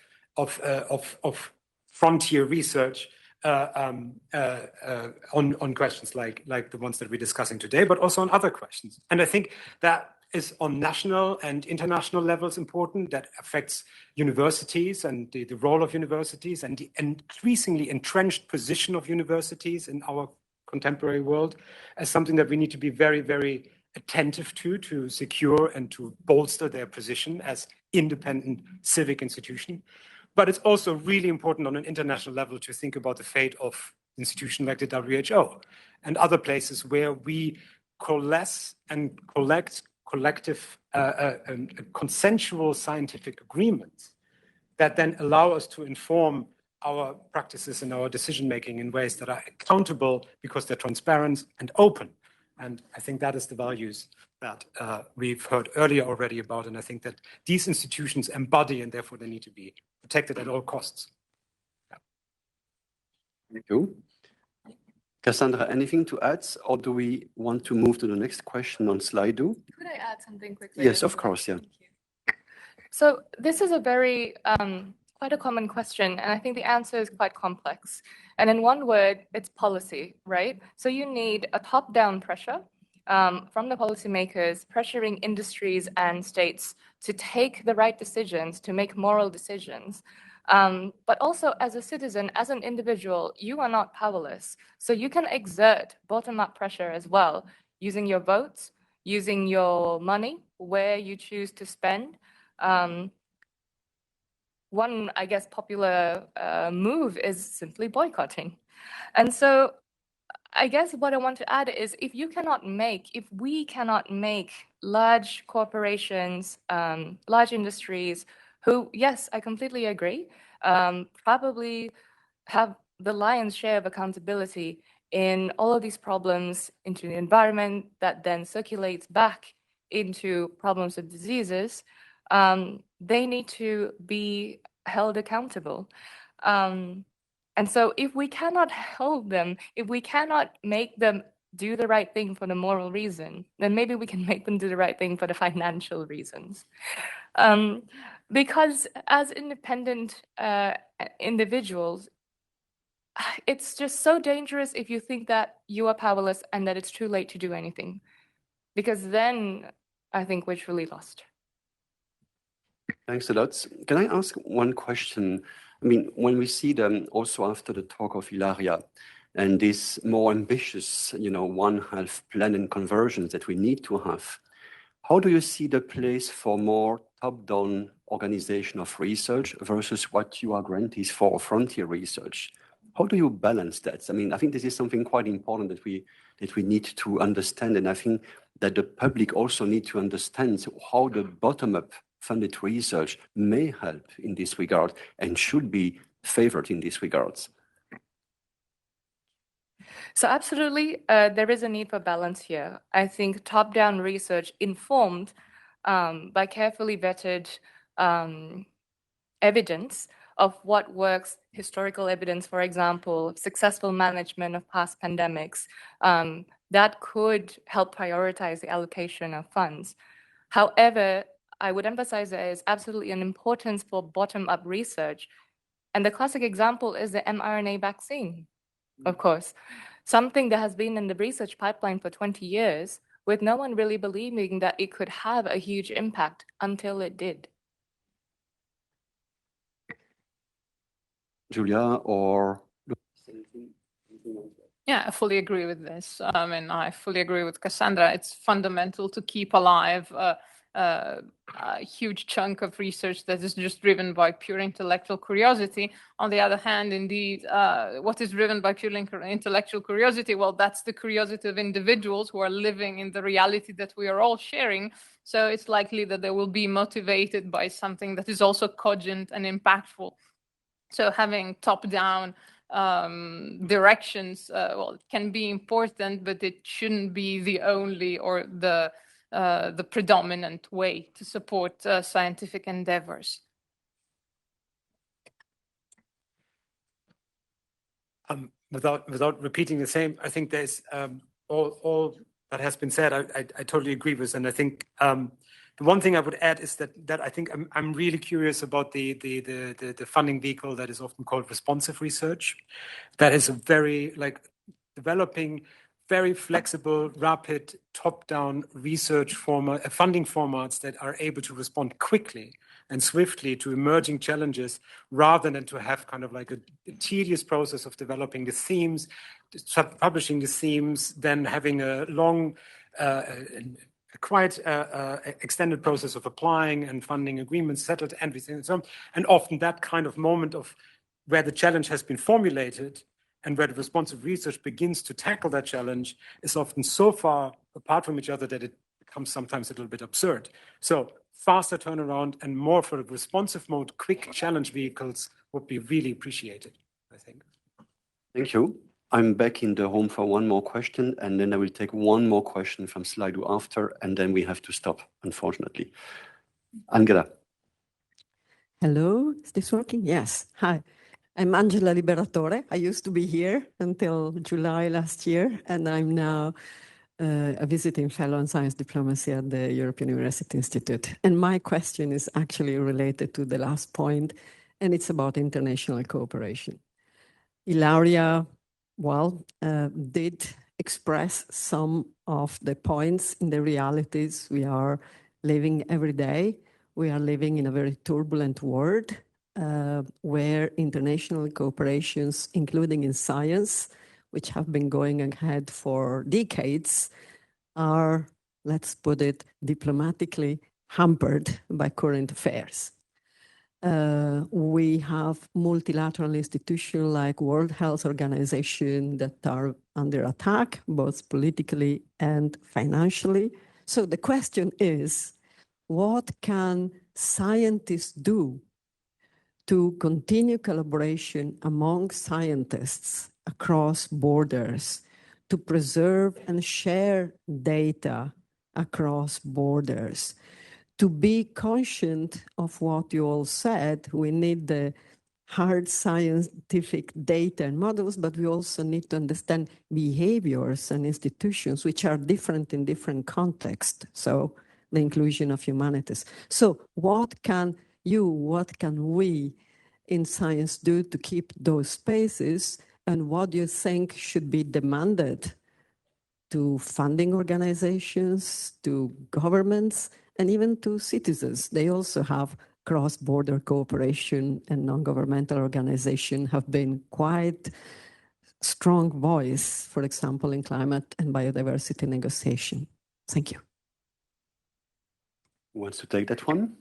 frontier research on questions like the ones that we're discussing today, but also on other questions. And I think that is on national and international levels important. That affects universities and the role of universities and the increasingly entrenched position of universities in our contemporary world as something that we need to be very, very attentive to secure and to bolster their position as independent civic institution. But it's also really important on an international level to think about the fate of institutions like the WHO and other places where we coalesce and collect collective consensual scientific agreements that then allow us to inform our practices and our decision-making in ways that are accountable because they're transparent and open. And I think that is the values that we've heard earlier already about. And I think that these institutions embody, and therefore they need to be protected at all costs. Yeah. Thank you. Cassandra, anything to add, or do we want to move to the next question on Slido? Could I add something quickly? Yes, of course, yeah. So this is a very, quite a common question, and I think the answer is quite complex. And in one word, it's policy, right? So you need a top-down pressure from the policymakers, pressuring industries and states to take the right decisions, to make moral decisions. But also as a citizen, as an individual, you are not powerless. So you can exert bottom-up pressure as well, using your votes, using your money, where you choose to spend. One, I guess, popular move is simply boycotting. And so I guess what I want to add is if we cannot make large corporations, large industries who, yes, I completely agree, probably have the lion's share of accountability in all of these problems into the environment that then circulates back into problems of diseases, they need to be held accountable. And so if we cannot hold them, if we cannot make them do the right thing for the moral reason, then maybe we can make them do the right thing for the financial reasons. Because as independent individuals, it's just so dangerous if you think that you are powerless and that it's too late to do anything. Because then I think we're truly lost. Thanks a lot. Can I ask one question? I mean, when we see them also after the talk of Ilaria and this more ambitious, One Health plan and conversions that we need to have, how do you see the place for more top-down organization of research versus what you are grantees for frontier research? How do you balance that? I mean, I think this is something quite important that we need to understand, and I think that the public also need to understand how the bottom-up funded research may help in this regard and should be favored in this regards? So absolutely, there is a need for balance here. I think top-down research informed by carefully vetted evidence of what works, historical evidence, for example, successful management of past pandemics, that could help prioritize the allocation of funds. However, I would emphasize there is absolutely an importance for bottom-up research. And the classic example is the mRNA vaccine, of course, something that has been in the research pipeline for 20 years, with no one really believing that it could have a huge impact until it did. Julia, or Yeah, I fully agree with this. And I fully agree with Cassandra. It's fundamental to keep alive a huge chunk of research that is just driven by pure intellectual curiosity. On the other hand, indeed, what is driven by pure intellectual curiosity? Well, that's the curiosity of individuals who are living in the reality that we are all sharing. So it's likely that they will be motivated by something that is also cogent and impactful. So having top-down directions, well, it can be important, but it shouldn't be the only or the predominant way to support scientific endeavors. Without repeating the same, I think there's all that has been said. I totally agree with, and I think the one thing I would add is that I think I'm really curious about the funding vehicle that is often called responsive research. That is a very developing very flexible, rapid, top-down research funding formats that are able to respond quickly and swiftly to emerging challenges, rather than to have kind of like a tedious process of developing the themes, publishing the themes, then having a long, quite extended process of applying and funding agreements settled, everything and so on. And often that kind of moment of where the challenge has been formulated and where the responsive research begins to tackle that challenge is often so far apart from each other that it becomes sometimes a little bit absurd. So faster turnaround and more for the responsive mode, quick challenge vehicles would be really appreciated, I think. Thank you. I'm back in the room for one more question, and then I will take one more question from Slido after, and then we have to stop, unfortunately. Angela. Hello, is this working? Yes. Hi. I'm Angela Liberatore. I used to be here until July last year, and I'm now a visiting fellow in science diplomacy at the European University Institute. And my question is actually related to the last point, and it's about international cooperation. Ilaria, did express some of the points in the realities we are living every day. We are living in a very turbulent world, where international cooperations, including in science, which have been going ahead for decades, are, let's put it diplomatically, hampered by current affairs. We have multilateral institutions like World Health Organization that are under attack, both politically and financially. So the question is, what can scientists do to continue collaboration among scientists across borders, to preserve and share data across borders, to be conscious of what you all said? We need the hard scientific data and models, but we also need to understand behaviors and institutions which are different in different contexts. So the inclusion of humanities. So what can we in science do to keep those spaces, and what do you think should be demanded to funding organizations, to governments, and even to citizens? They also have cross-border cooperation, and non-governmental organizations have been quite strong voice, for example, in climate and biodiversity negotiation. Thank you. Who wants to take that one?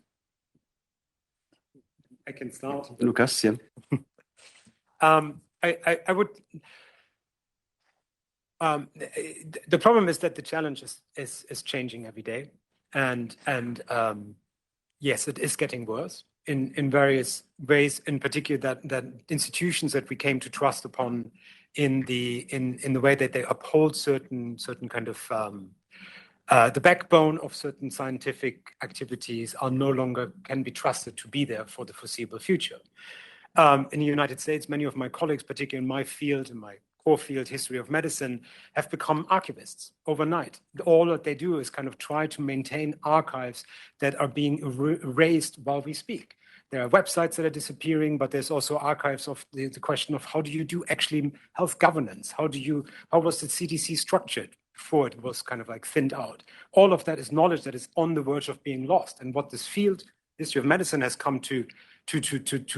I can start. Lucas, yeah. I The problem is that the challenge is changing every day, and yes, it is getting worse in various ways. In particular, that institutions that we came to trust upon in the way that they uphold certain kind of the backbone of certain scientific activities are no longer can be trusted to be there for the foreseeable future. In the United States, many of my colleagues, particularly in my field, in my core field, history of medicine, have become archivists overnight. All that they do is kind of try to maintain archives that are being erased while we speak. There are websites that are disappearing, but there's also archives of the question of how do you do actually health governance? How was the CDC structured before it was kind of like thinned out? All of that is knowledge that is on the verge of being lost. And what this field, history of medicine, has come to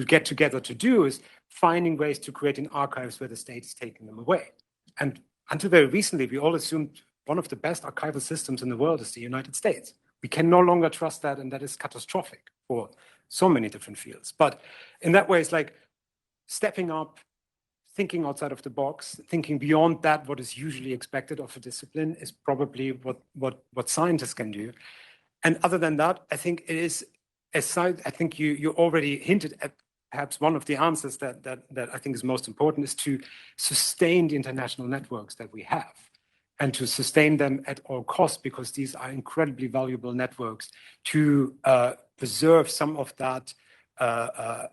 get together to do is finding ways to create archives where the state is taking them away. And until very recently, we all assumed one of the best archival systems in the world is the United States. We can no longer trust that, and that is catastrophic for so many different fields. But in that way, it's like stepping up, thinking outside of the box, thinking beyond that, what is usually expected of a discipline is probably what scientists can do. And other than that, I think it is, aside, I think you already hinted at perhaps one of the answers that I think is most important is to sustain the international networks that we have and to sustain them at all costs, because these are incredibly valuable networks to preserve some of that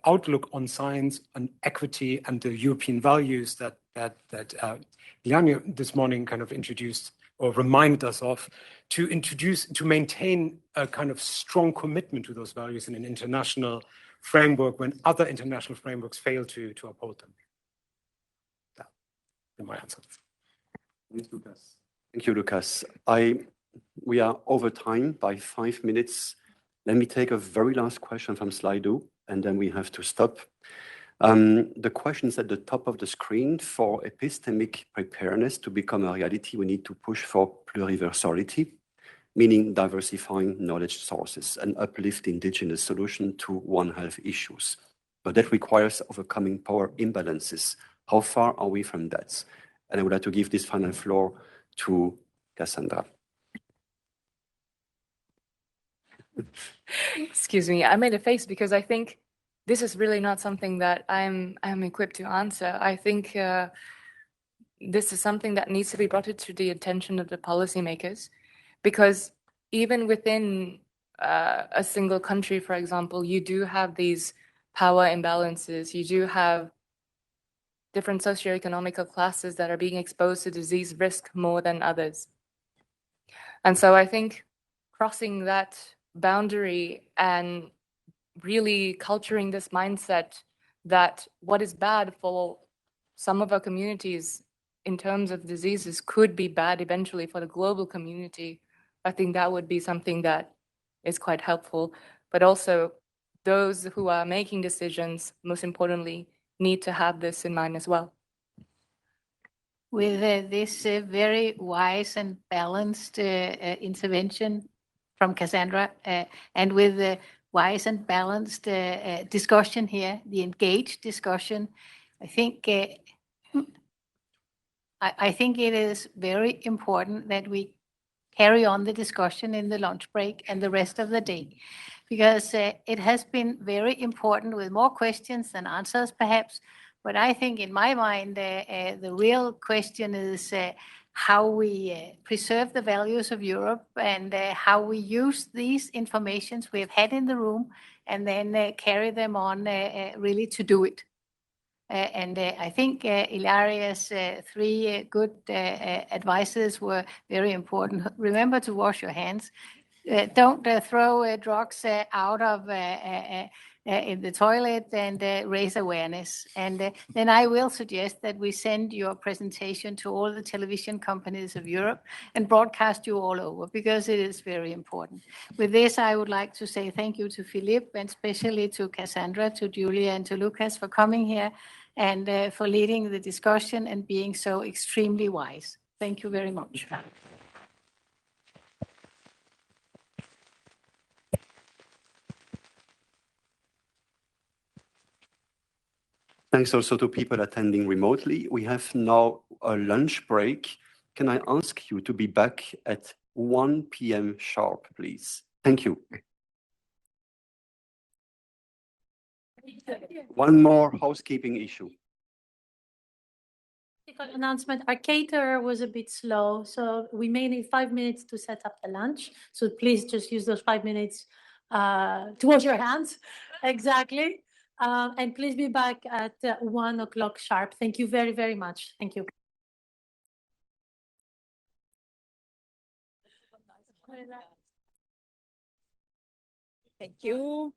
outlook on science and equity and the European values that Liane this morning kind of introduced or reminded us of, to maintain a kind of strong commitment to those values in an international framework when other international frameworks fail to uphold them. That's my answer. Thank you, Lucas. We are over time by 5 minutes. Let me take a very last question from Slido, and then we have to stop. The question is at the top of the screen. For epistemic preparedness to become a reality, we need to push for pluriversality, meaning diversifying knowledge sources and uplift indigenous solutions to One Health issues. But that requires overcoming power imbalances. How far are we from that? And I would like to give this final floor to Cassandra. Excuse me, I made a face because I think this is really not something that I'm equipped to answer. I think this is something that needs to be brought to the attention of the policymakers, because even within a single country, for example, you do have these power imbalances. You do have different socioeconomical classes that are being exposed to disease risk more than others. And so I think crossing that boundary and really culturing this mindset that what is bad for some of our communities in terms of diseases could be bad eventually for the global community, I think that would be something that is quite helpful. But also those who are making decisions, most importantly, need to have this in mind as well. With this very wise and balanced intervention from Cassandra, and with the wise and balanced discussion here, the engaged discussion, I think it is very important that we carry on the discussion in the lunch break and the rest of the day, because it has been very important with more questions than answers perhaps. But I think in my mind, the real question is how we preserve the values of Europe and how we use these informations we've had in the room and then carry them on really to do it. And I think Ilaria's 3 good advices were very important. Remember to wash your hands. Don't throw drugs out of in the toilet, and raise awareness. And then I will suggest that we send your presentation to all the television companies of Europe and broadcast you all over, because it is very important. With this, I would like to say thank you to Philippe, and especially to Cassandra, to Julia, and to Lucas for coming here and for leading the discussion and being so extremely wise. Thank you very much. Thanks also to people attending remotely. We have now a lunch break can I ask you to be back at 1 p.m. sharp, please? Thank you. One more housekeeping issue. Announcement. Our caterer was a bit slow, so we may need 5 minutes to set up the lunch. So please just use those 5 minutes to wash your hands. Exactly. And please be back at 1 o'clock sharp. Thank you very, very much. Thank you. Thank you.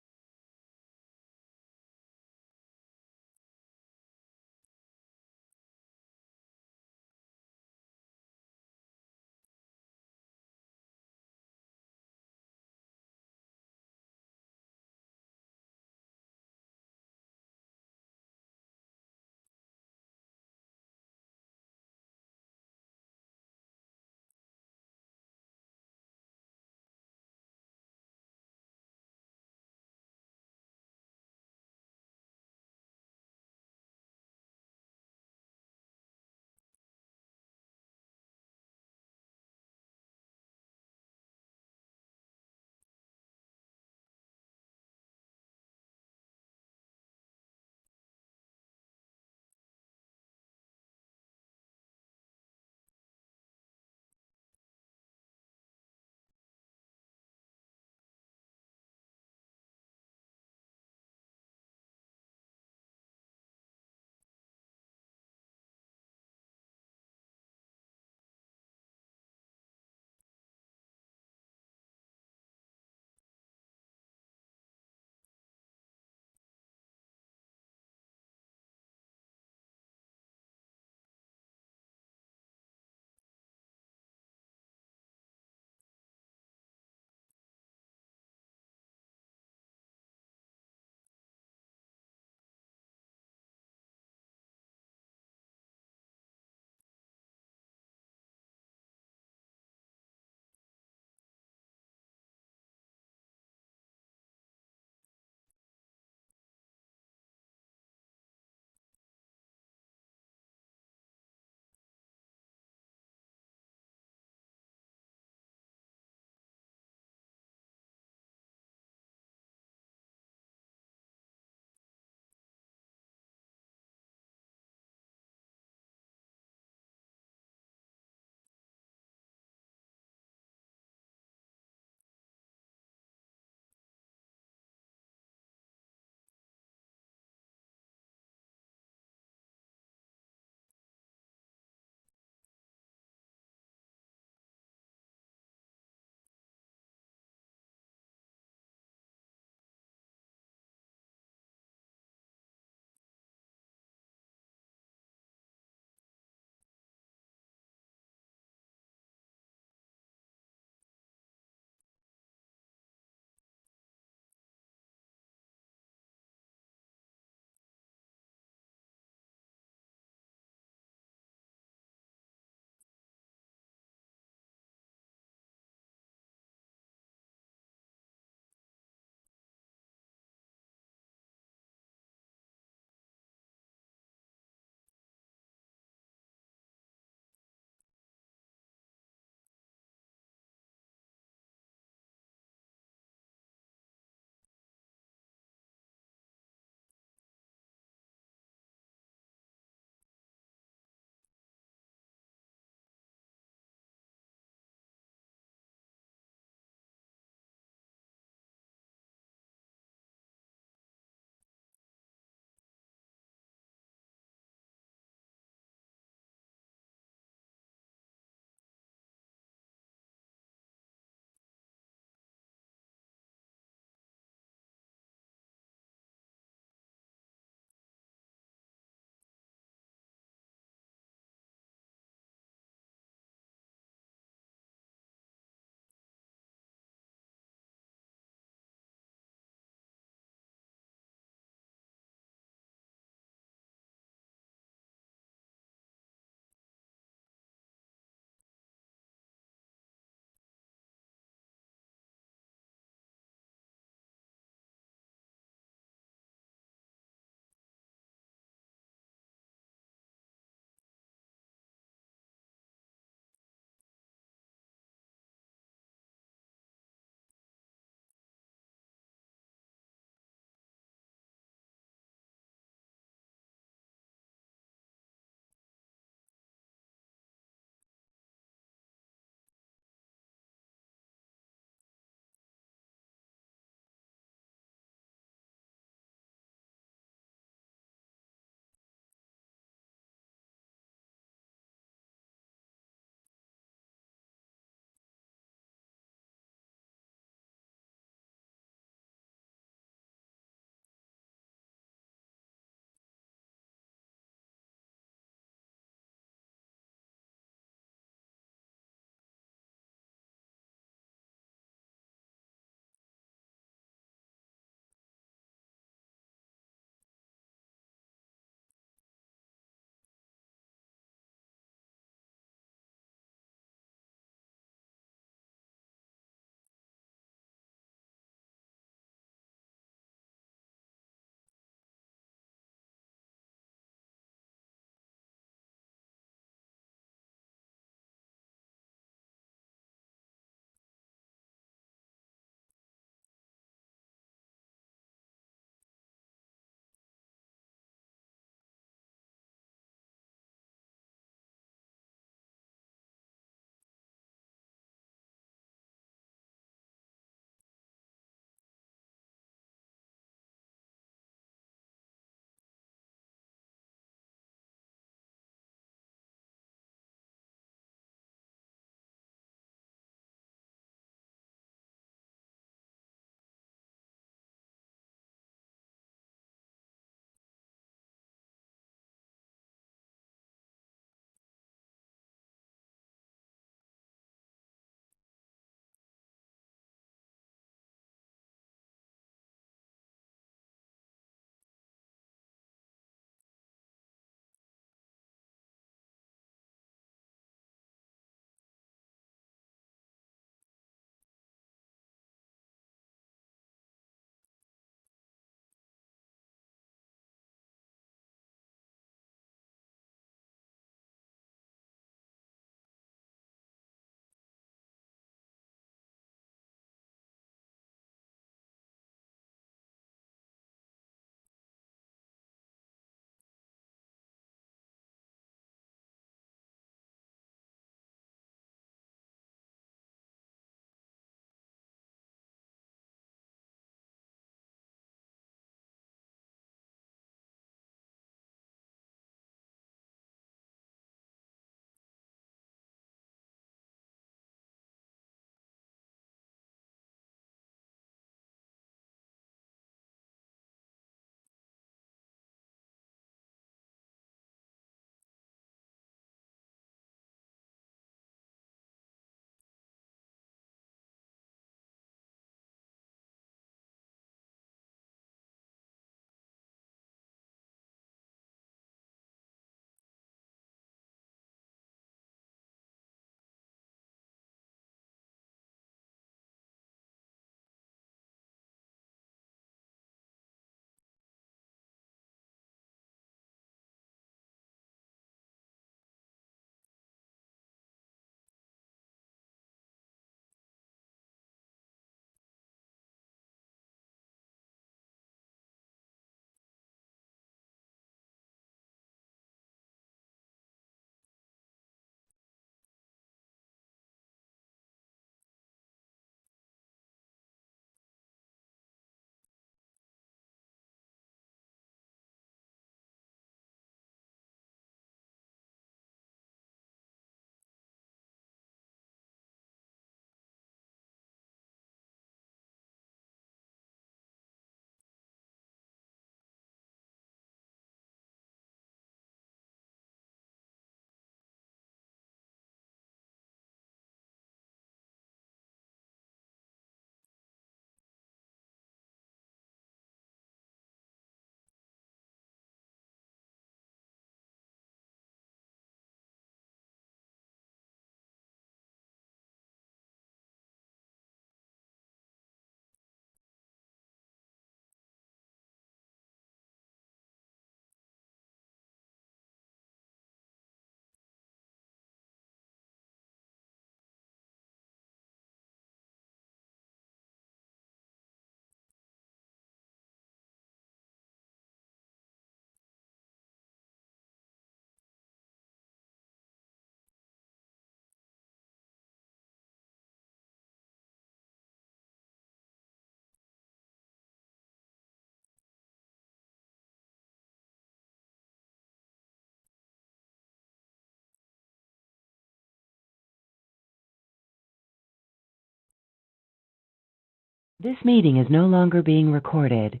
This meeting is no longer being recorded.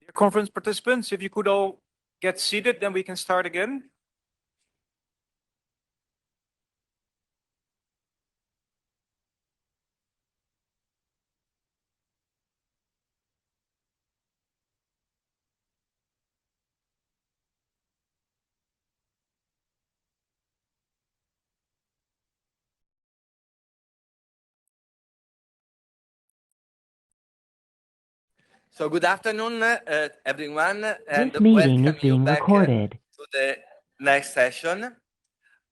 Dear conference participants, if you could all get seated, then we can start again. So good afternoon, everyone, and This meeting is welcome you being back recorded. to the next session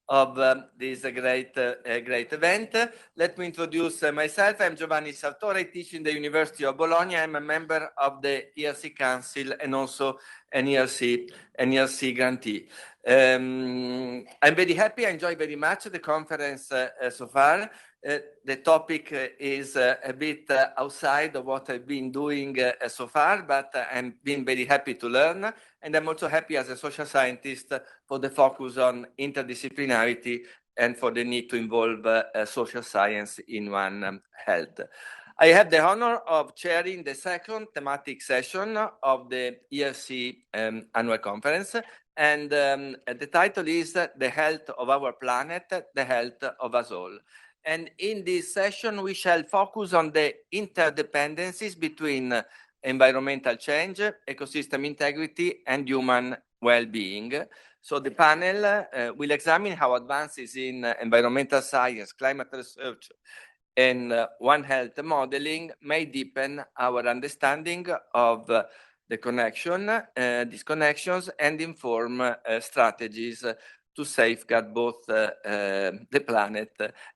of this great event. Let me introduce myself. I'm Giovanni Sartori. I teach in the University of Bologna. I'm a member of the ERC Council and also an ERC grantee. I'm very happy. I enjoy very much the conference so far. The topic is a bit outside of what I've been doing so far, but I'm been very happy to learn. And I'm also happy as a social scientist for the focus on interdisciplinarity and for the need to involve social science in One Health. I have the honor of chairing the second thematic session of the ERC annual conference. And the title is The Health of Our Planet, the Health of Us All. And in this session, we shall focus on the interdependencies between environmental change, ecosystem integrity, and human well-being. So the panel will examine how advances in environmental science, climate research, and One Health modeling may deepen our understanding of the connection, these connections, and inform strategies to safeguard both the planet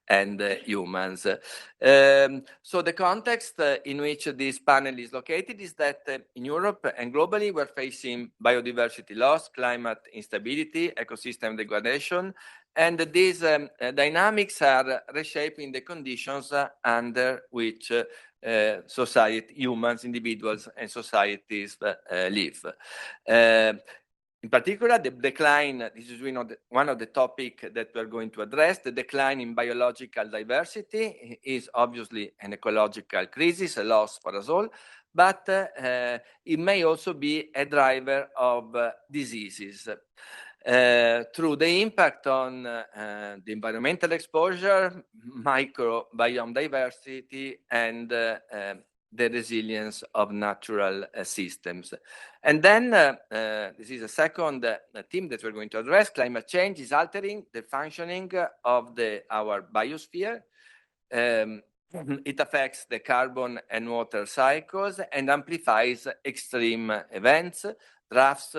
and humans. So the context in which this panel is located is that in Europe and globally, we're facing biodiversity loss, climate instability, ecosystem degradation, and these dynamics are reshaping the conditions under which humans, individuals, and societies live. In particular, the decline, this is one of the topics that we're going to address. The decline in biological diversity is obviously an ecological crisis, a loss for us all, but it may also be a driver of diseases. Through the impact on the environmental exposure, microbiome diversity, and the resilience of natural systems. And then this is a second theme that we're going to address. Climate change is altering the functioning of our biosphere. It affects the carbon and water cycles and amplifies extreme events, droughts,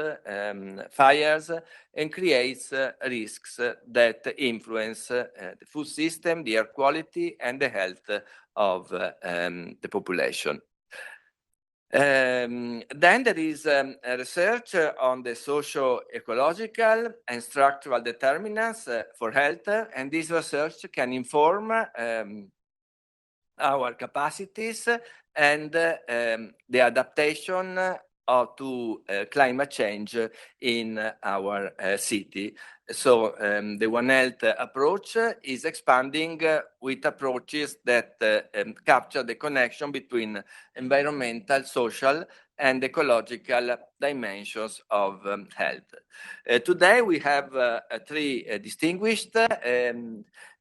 fires, and creates risks that influence the food system, the air quality, and the health of the population. Then there is research on the socio-ecological and structural determinants for health, and this research can inform our capacities and the adaptation to climate change in our city. So the One Health approach is expanding with approaches that capture the connection between environmental, social, and ecological dimensions of health. Today we have three distinguished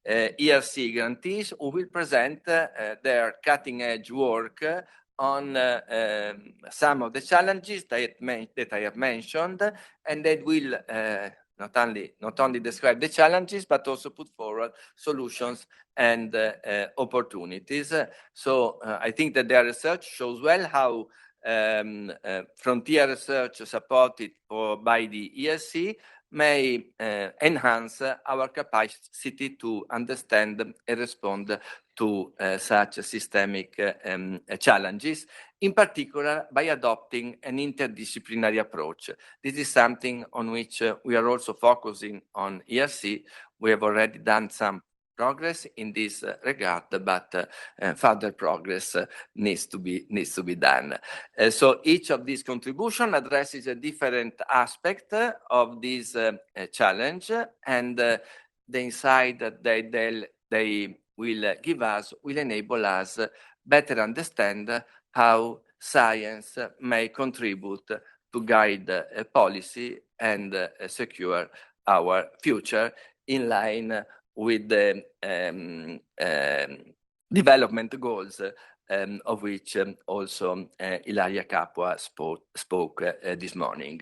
ERC grantees who will present their cutting-edge work on some of the challenges that I have mentioned, and that will not only describe the challenges, but also put forward solutions and opportunities. So I think that their research shows well how frontier research supported by the ERC may enhance our capacity to understand and respond to such systemic challenges, in particular by adopting an interdisciplinary approach. This is something on which we are also focusing on ERC. We have already done some progress in this regard, but further progress needs to be done. So each of these contributions addresses a different aspect of this challenge, and the insight that they will give us will enable us better understand how science may contribute to guide policy and secure our future in line with the development goals of which also Ilaria Capua spoke this morning.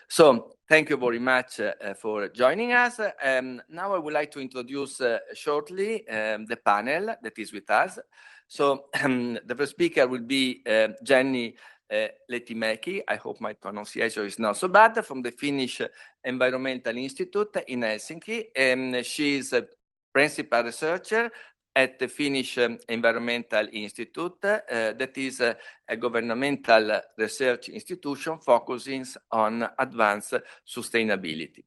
So thank you very much for joining us. Now I would like to introduce shortly the panel that is with us. So the first speaker will be Jenny Lehtimäki. I hope my pronunciation is not so bad, from the Finnish Environmental Institute in Helsinki. She is a principal researcher at the Finnish Environmental Institute, that is a governmental research institution focusing on advanced sustainability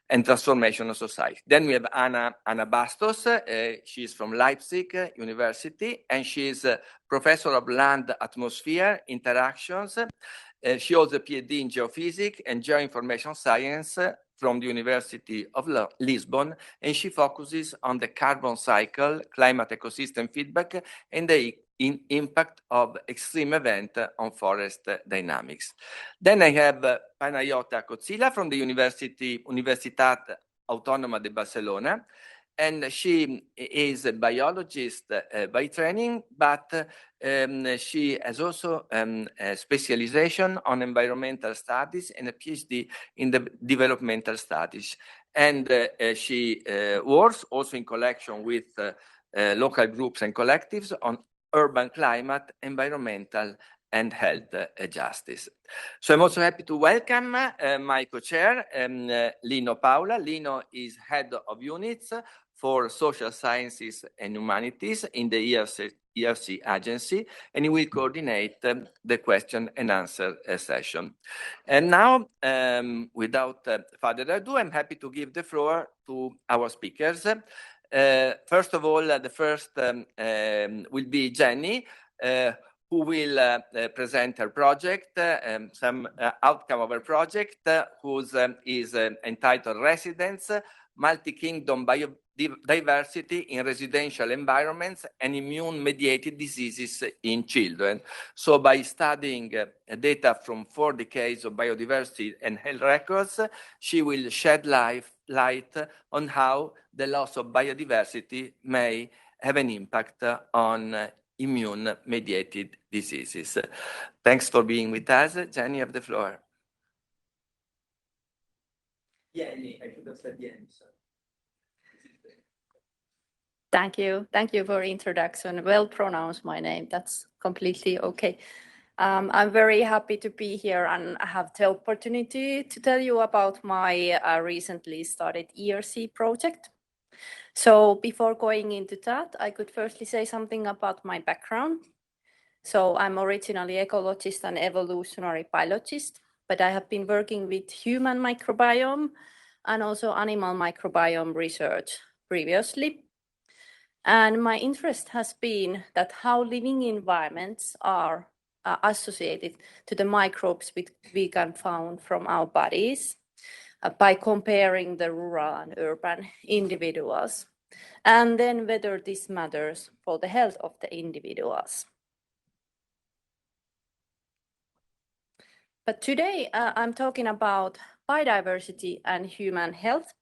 and transformation of society. Then we have Anna Bastos. She is from Leipzig University, and she is a professor of land atmosphere interactions. She holds a PhD in geophysics and geoinformation science from the University of Lisbon, and she focuses on the carbon cycle, climate ecosystem feedback, and the impact of extreme event on forest dynamics. Then I have Panayota Kotsila from the Universitat Autònoma de Barcelona, and she is a biologist by training, but she has also a specialization on environmental studies and a PhD in the developmental studies. And she works also in collection with local groups and collectives on urban climate, environmental, and health justice. So I'm also happy to welcome my co-chair, Lino Paula. Lino is head of units for social sciences and humanities in the ERC agency, and he will coordinate the question and answer session. And now, without further ado, I'm happy to give the floor to our speakers. First of all, the first will be Jenny, who will present her project, some outcome of her project, whose is entitled Residents, Multi-Kingdom Biodiversity in Residential Environments and Immune-Mediated Diseases in Children. So by studying data from 4 decades of biodiversity and health records, she will shed light on how the loss of biodiversity may have an impact on immune-mediated diseases. Thanks for being with us. Jenny, you have the floor. Jenny, I should have said Jenny. Thank you. Thank you for introduction. Well pronounced my name. That's completely okay. I'm very happy to be here and have the opportunity to tell you about my recently started ERC project. So before going into that, I could firstly say something about my background. So I'm originally ecologist and evolutionary biologist, but I have been working with human microbiome and also animal microbiome research previously. And my interest has been that how living environments are associated to the microbes we can find from our bodies by comparing the rural and urban individuals, and then whether this matters for the health of the individuals. But today I'm talking about biodiversity and human health.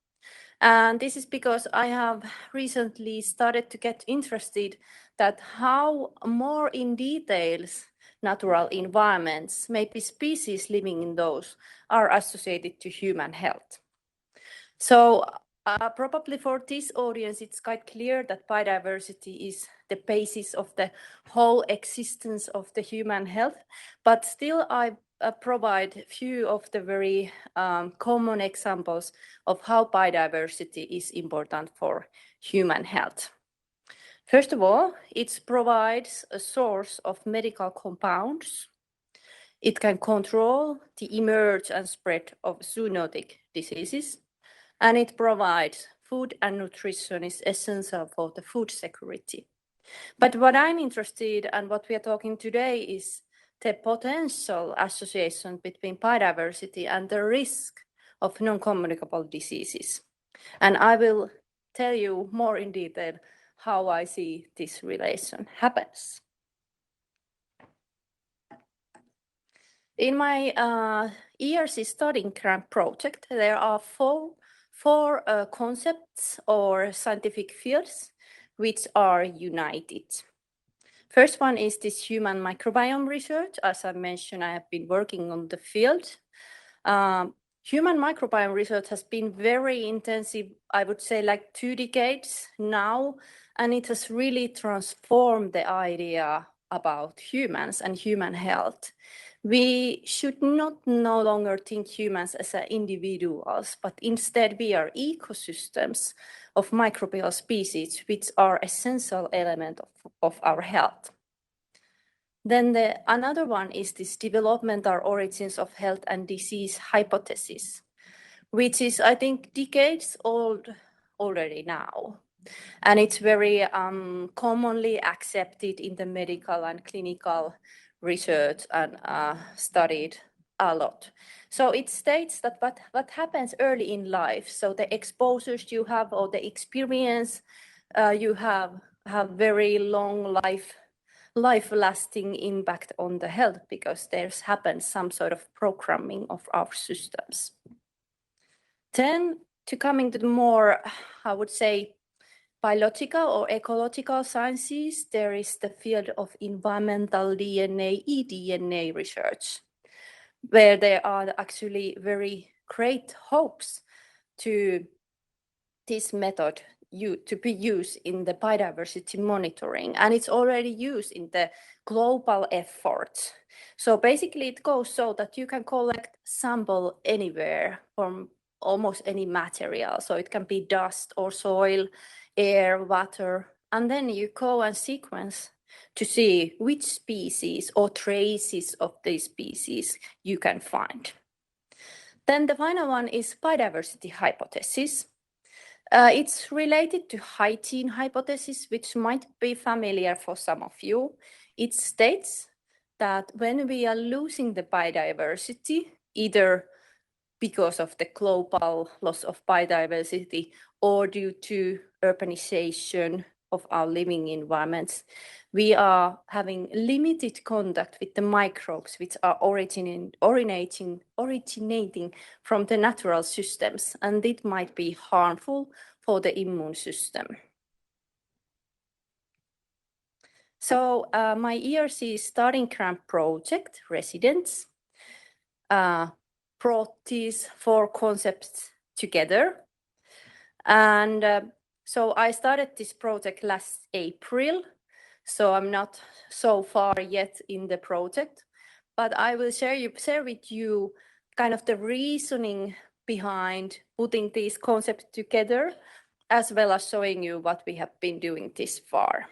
And this is because I have recently started to get interested that how more in details natural environments, maybe species living in those, are associated to human health. So probably for this audience, it's quite clear that biodiversity is the basis of the whole existence of the human health, but still I provide a few of the very common examples of how biodiversity is important for human health. First of all, it provides a source of medical compounds. It can control the emergence and spread of zoonotic diseases, and it provides food and nutrition is essential for the food security. But what I'm interested in and what we are talking today is the potential association between biodiversity and the risk of non-communicable diseases. And I will tell you more in detail how I see this relation happens. In my ERC studying grant project, there are four concepts or scientific fields which are united. First one is this human microbiome research. As I mentioned, I have been working on the field. Human microbiome research has been very intensive, I would say like 2 decades now, and it has really transformed the idea about humans and human health. We should not no longer think humans as individuals, but instead we are ecosystems of microbial species, which are essential element of our health. Then another one is this developmental origins of health and disease hypothesis, which is, I think, decades old already now. And it's very commonly accepted in the medical and clinical research and studied a lot. So it states that what happens early in life, so the exposures you have or the experience you have very long life-lasting impact on the health, because there's happened some sort of programming of our systems. Then to coming to the more, I would say, biological or ecological sciences, there is the field of environmental DNA, eDNA research, where there are actually very great hopes to this method to be used in the biodiversity monitoring, and it's already used in the global efforts. So basically it goes so that you can collect sample anywhere from almost any material. So it can be dust or soil, air, water, and then you go and sequence to see which species or traces of these species you can find. Then the final one is biodiversity hypothesis. It's related to hygiene hypothesis, which might be familiar for some of you. It states that when we are losing the biodiversity, either because of the global loss of biodiversity or due to urbanization of our living environments, we are having limited contact with the microbes which are originating from the natural systems, and it might be harmful for the immune system. So my ERC starting grant project residents brought these 4 concepts together. And so I started this project last April, so I'm not so far yet in the project, but I will share with you kind of the reasoning behind putting these concepts together, as well as showing you what we have been doing this far.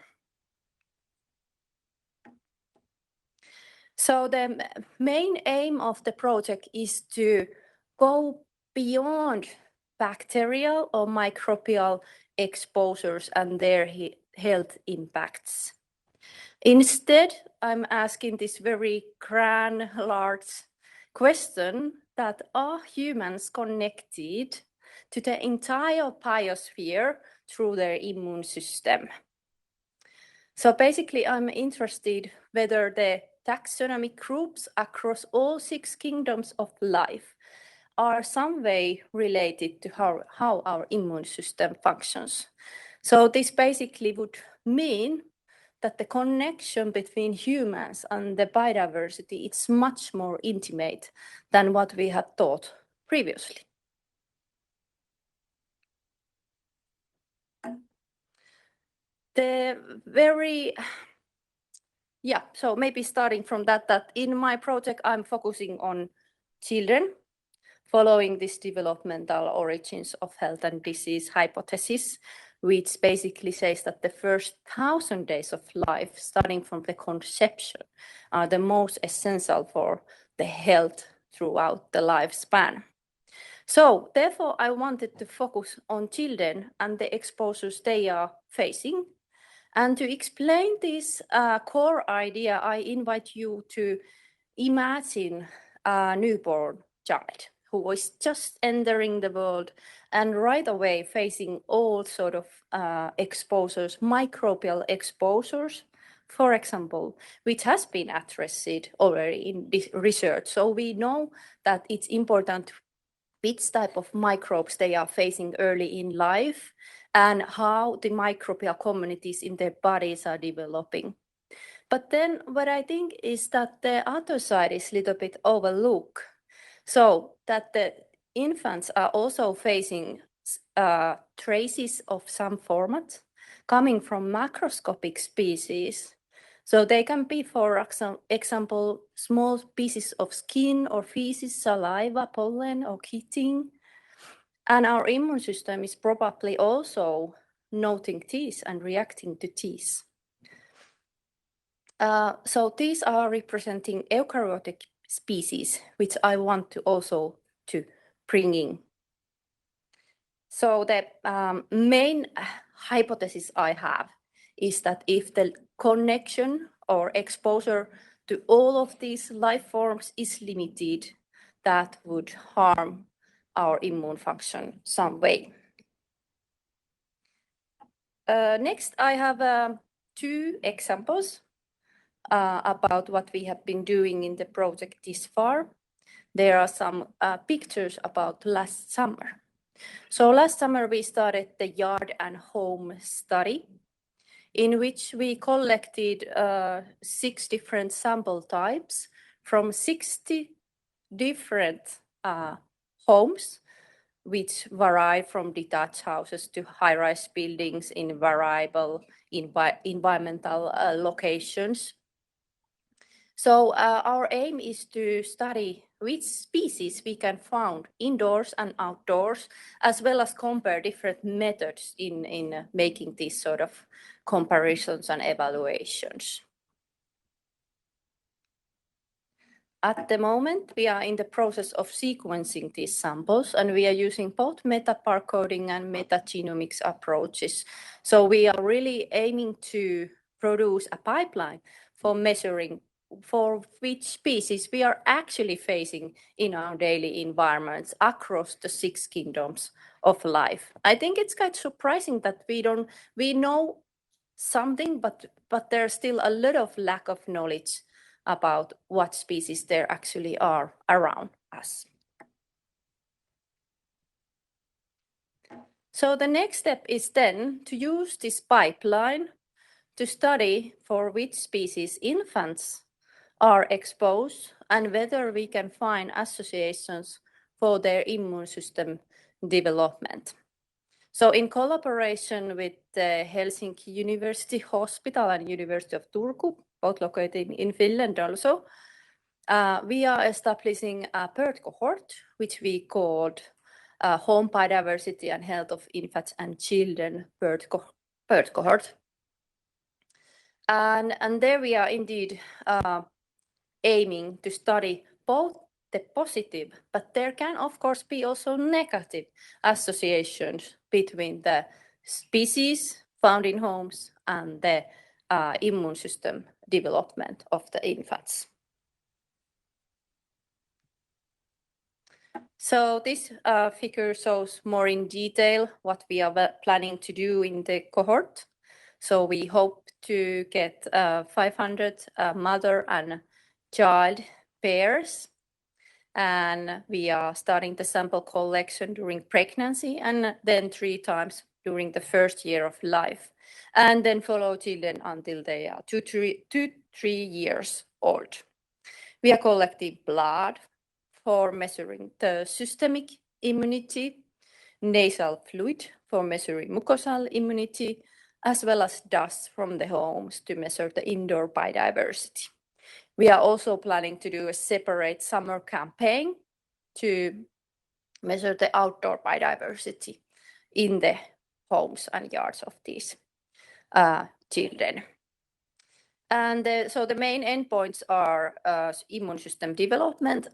So the main aim of the project is to go beyond bacterial or microbial exposures and their health impacts. Instead, I'm asking this very grand, large question that are humans connected to the entire biosphere through their immune system? So basically, I'm interested whether the taxonomic groups across all 6 kingdoms of life are some way related to how our immune system functions. So this basically would mean that the connection between humans and the biodiversity is much more intimate than what we had thought previously. So maybe starting from that in my project, I'm focusing on children, following this developmental origins of health and disease hypothesis, which basically says that the first 1,000 days of life, starting from the conception, are the most essential for the health throughout the lifespan. So therefore, I wanted to focus on children and the exposures they are facing. And to explain this core idea, I invite you to imagine a newborn child who is just entering the world and right away facing all sort of exposures, microbial exposures for example, which has been addressed already in this research. So we know that it's important which type of microbes they are facing early in life and how the microbial communities in their bodies are developing. But then what I think is that the other side is a little bit overlooked. So that the infants are also facing traces of some format coming from macroscopic species. So they can be, for example, small pieces of skin or feces, saliva, pollen, or kitting. And our immune system is probably also noting these and reacting to these. So these are representing eukaryotic species, which I want to also to bring in. So the main hypothesis I have is that if the connection or exposure to all of these life forms is limited, that would harm our immune function some way. Next, I have 2 examples about what we have been doing in the project this far. There are some pictures about last summer. So last summer we started the yard and home study, in which we collected 6 different sample types from 60 different homes, which vary from detached houses to high-rise buildings in variable environmental locations. So our aim is to study which species we can find indoors and outdoors, as well as compare different methods in making these sort of comparisons and evaluations. At the moment, we are in the process of sequencing these samples, and we are using both meta-barcoding and metagenomics approaches. So we are really aiming to produce a pipeline for measuring for which species we are actually facing in our daily environments across the 6 kingdoms of life. I think it's quite surprising that we know something, but there's still a lot of lack of knowledge about what species there actually are around us. So the next step is then to use this pipeline to study for which species infants are exposed and whether we can find associations for their immune system development. So in collaboration with the Helsinki University Hospital and University of Turku, both located in Finland also, we are establishing a bird cohort, which we called Home Biodiversity and Health of Infants and Children bird cohort. And there we are indeed aiming to study both the positive, but there can of course be also negative associations between the species found in homes and the immune system development of the infants. So this figure shows more in detail what we are planning to do in the cohort. So we hope to get 500 mother and child pairs, and we are starting the sample collection during pregnancy and then 3 times during the first year of life, and then follow children until they are 2-3 years old. We are collecting blood for measuring the systemic immunity, nasal fluid for measuring mucosal immunity, as well as dust from the homes to measure the indoor biodiversity. We are also planning to do a separate summer campaign to measure the outdoor biodiversity in the homes and yards of these children. And so the main endpoints are immune system development,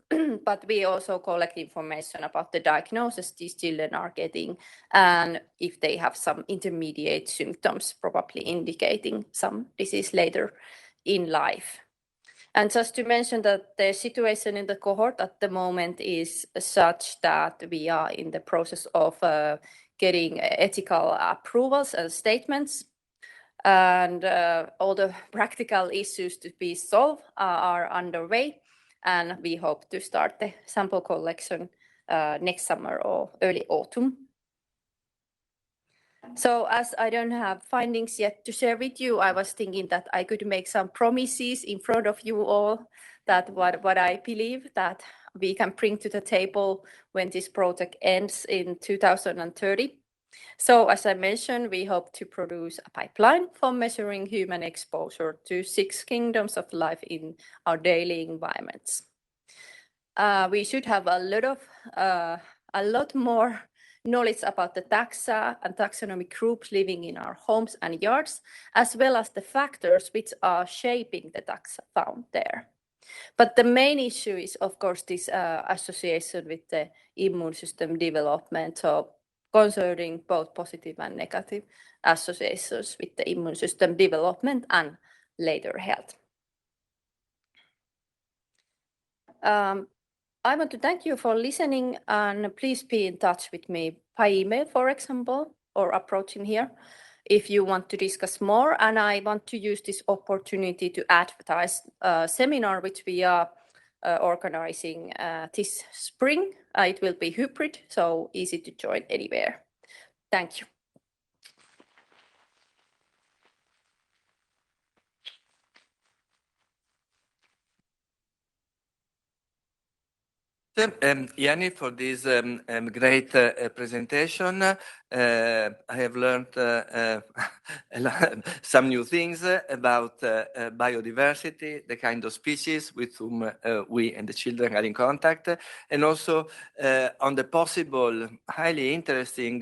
but we also collect information about the diagnosis these children are getting and if they have some intermediate symptoms, probably indicating some disease later in life. And just to mention that the situation in the cohort at the moment is such that we are in the process of getting ethical approvals and statements. And all the practical issues to be solved are underway, and we hope to start the sample collection next summer or early autumn. So as I don't have findings yet to share with you, I was thinking that I could make some promises in front of you all, that what I believe that we can bring to the table when this project ends in 2030. So as I mentioned, we hope to produce a pipeline for measuring human exposure to 6 kingdoms of life in our daily environments. We should have a lot more knowledge about the taxa and taxonomic groups living in our homes and yards, as well as the factors which are shaping the taxa found there. But the main issue is, of course, this association with the immune system development, so concerning both positive and negative associations with the immune system development and later health. I want to thank you for listening, and please be in touch with me by email, for example, or approaching here if you want to discuss more. And I want to use this opportunity to advertise a seminar which we are organizing this spring. It will be hybrid, so easy to join anywhere. Thank you. Yanni, for this great presentation. I have learned some new things about biodiversity, the kind of species with whom we and the children are in contact, and also on the possible, highly interesting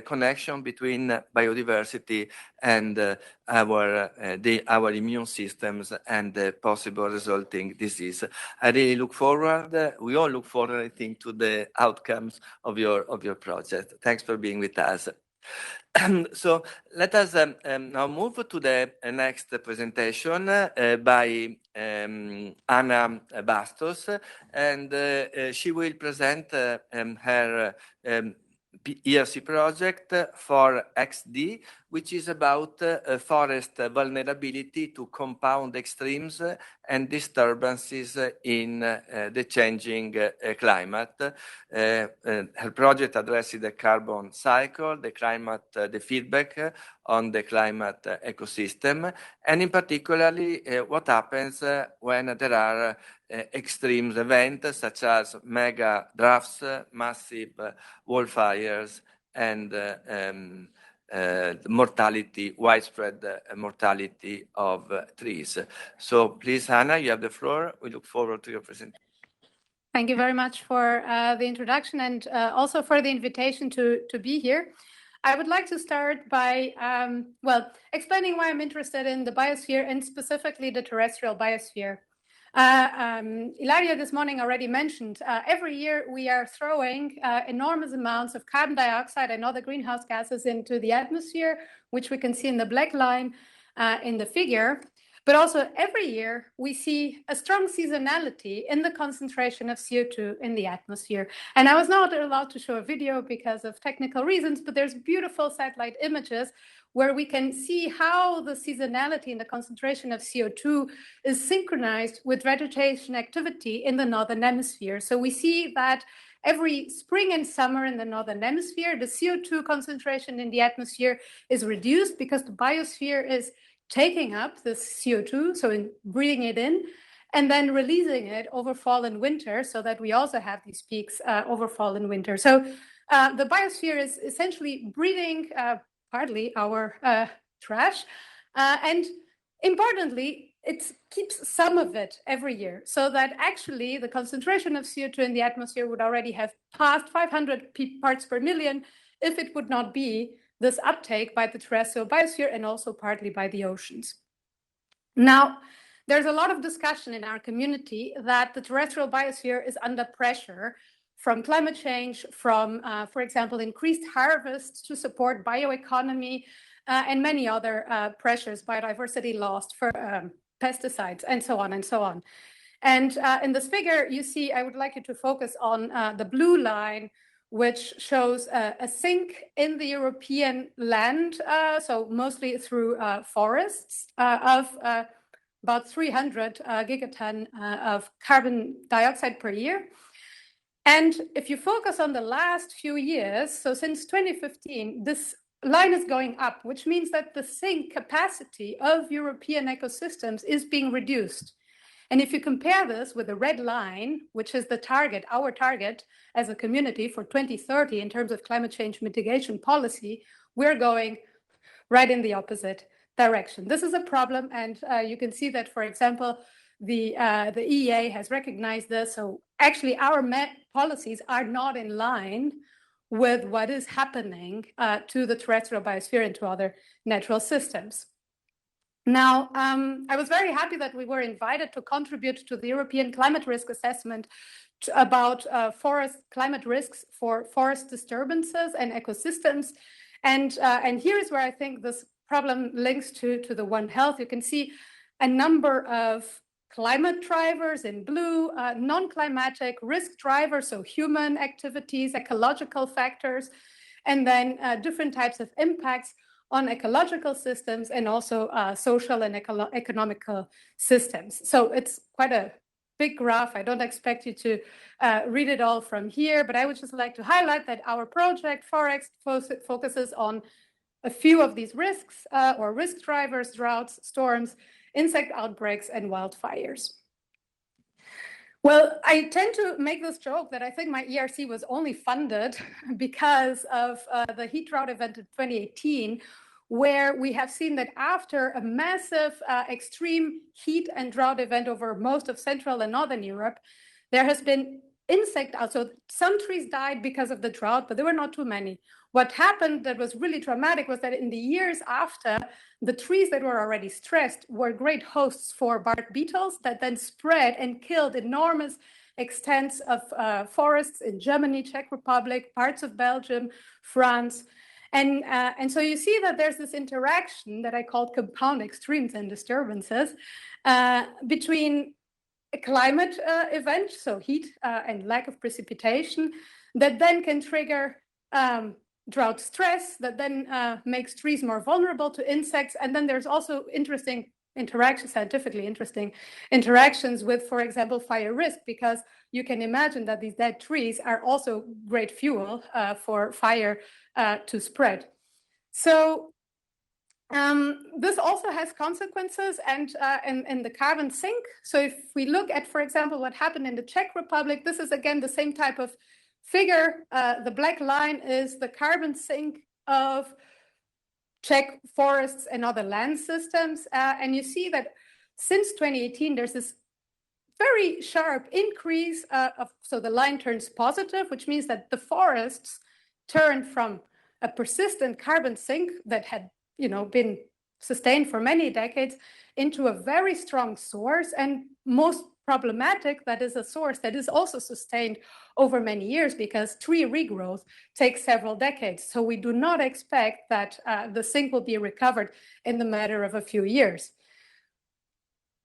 connection between biodiversity and our immune systems and the possible resulting disease. I really look forward, we all look forward, I think, to the outcomes of your project. Thanks for being with us. So let us now move to the next presentation by Anna Bastos, and she will present her ERC project for XD, which is about forest vulnerability to compound extremes and disturbances in the changing climate. Her project addresses the carbon cycle, the climate, the feedback on the climate ecosystem, and in particularly what happens when there are extreme events such as mega droughts, massive wildfires, and widespread mortality of trees. So please, Anna, you have the floor. We look forward to your presentation. Thank you very much for the introduction, and also for the invitation to be here. I would like to start by, explaining why I'm interested in the biosphere, and specifically the terrestrial biosphere. Ilaria this morning already mentioned, every year we are throwing enormous amounts of carbon dioxide and other greenhouse gases into the atmosphere, which we can see in the black line in the figure. But also every year we see a strong seasonality in the concentration of CO2 in the atmosphere. And I was not allowed to show a video because of technical reasons, but there's beautiful satellite images where we can see how the seasonality and the concentration of CO2 is synchronized with vegetation activity in the Northern Hemisphere. So we see that every spring and summer in the Northern Hemisphere, the CO2 concentration in the atmosphere is reduced because the biosphere is taking up the CO2, so in breathing it in, and then releasing it over fall and winter, so that we also have these peaks over fall and winter. So the biosphere is essentially breathing partly our trash, and importantly, it keeps some of it every year, so that actually the concentration of CO2 in the atmosphere would already have passed 500 parts per million if it would not be this uptake by the terrestrial biosphere and also partly by the oceans. Now, there's a lot of discussion in our community that the terrestrial biosphere is under pressure from climate change, from, for example, increased harvests to support bioeconomy, and many other pressures, biodiversity lost for pesticides, and so on and so on. And in this figure, you see, I would like you to focus on the blue line, which shows a sink in the European land, so mostly through forests, of about 300 gigaton of carbon dioxide per year. And if you focus on the last few years, so since 2015, this line is going up, which means that the sink capacity of European ecosystems is being reduced. And if you compare this with the red line, which is the target, our target as a community for 2030 in terms of climate change mitigation policy, we're going right in the opposite direction. This is a problem, and you can see that, for example, the EEA has recognized this. So actually, our policies are not in line with what is happening to the terrestrial biosphere and to other natural systems. Now, I was very happy that we were invited to contribute to the European climate risk assessment about forest climate risks for forest disturbances and ecosystems. And here is where I think this problem links to the One Health. You can see a number of climate drivers in blue, non-climatic risk drivers, so human activities, ecological factors, and then different types of impacts on ecological systems and also social and economical systems. So it's quite a big graph. I don't expect you to read it all from here, but I would just like to highlight that our project, Forex, focuses on a few of these risks or risk drivers: droughts, storms, insect outbreaks, and wildfires. Well, I tend to make this joke that I think my ERC was only funded because of the heat drought event in 2018, where we have seen that after a massive extreme heat and drought event over most of Central and Northern Europe, there has been insect out. So some trees died because of the drought, but there were not too many. What happened that was really dramatic was that in the years after, the trees that were already stressed were great hosts for bark beetles that then spread and killed enormous extents of forests in Germany, Czech Republic, parts of Belgium, France. And so you see that there's this interaction that I called compound extremes and disturbances between a climate event, so heat and lack of precipitation, that then can trigger drought stress, that then makes trees more vulnerable to insects. And then there's also interesting interactions, scientifically interesting interactions with, for example, fire risk, because you can imagine that these dead trees are also great fuel for fire to spread. So this also has consequences and the carbon sink. So if we look at, for example, what happened in the Czech Republic, this is again the same type of figure. The black line is the carbon sink of Czech forests and other land systems. And you see that since 2018, there's this very sharp increase so the line turns positive, which means that the forests turned from a persistent carbon sink that had been sustained for many decades into a very strong source, and most problematic, that is a source that is also sustained over many years, because tree regrowth takes several decades. So we do not expect that the sink will be recovered in the matter of a few years.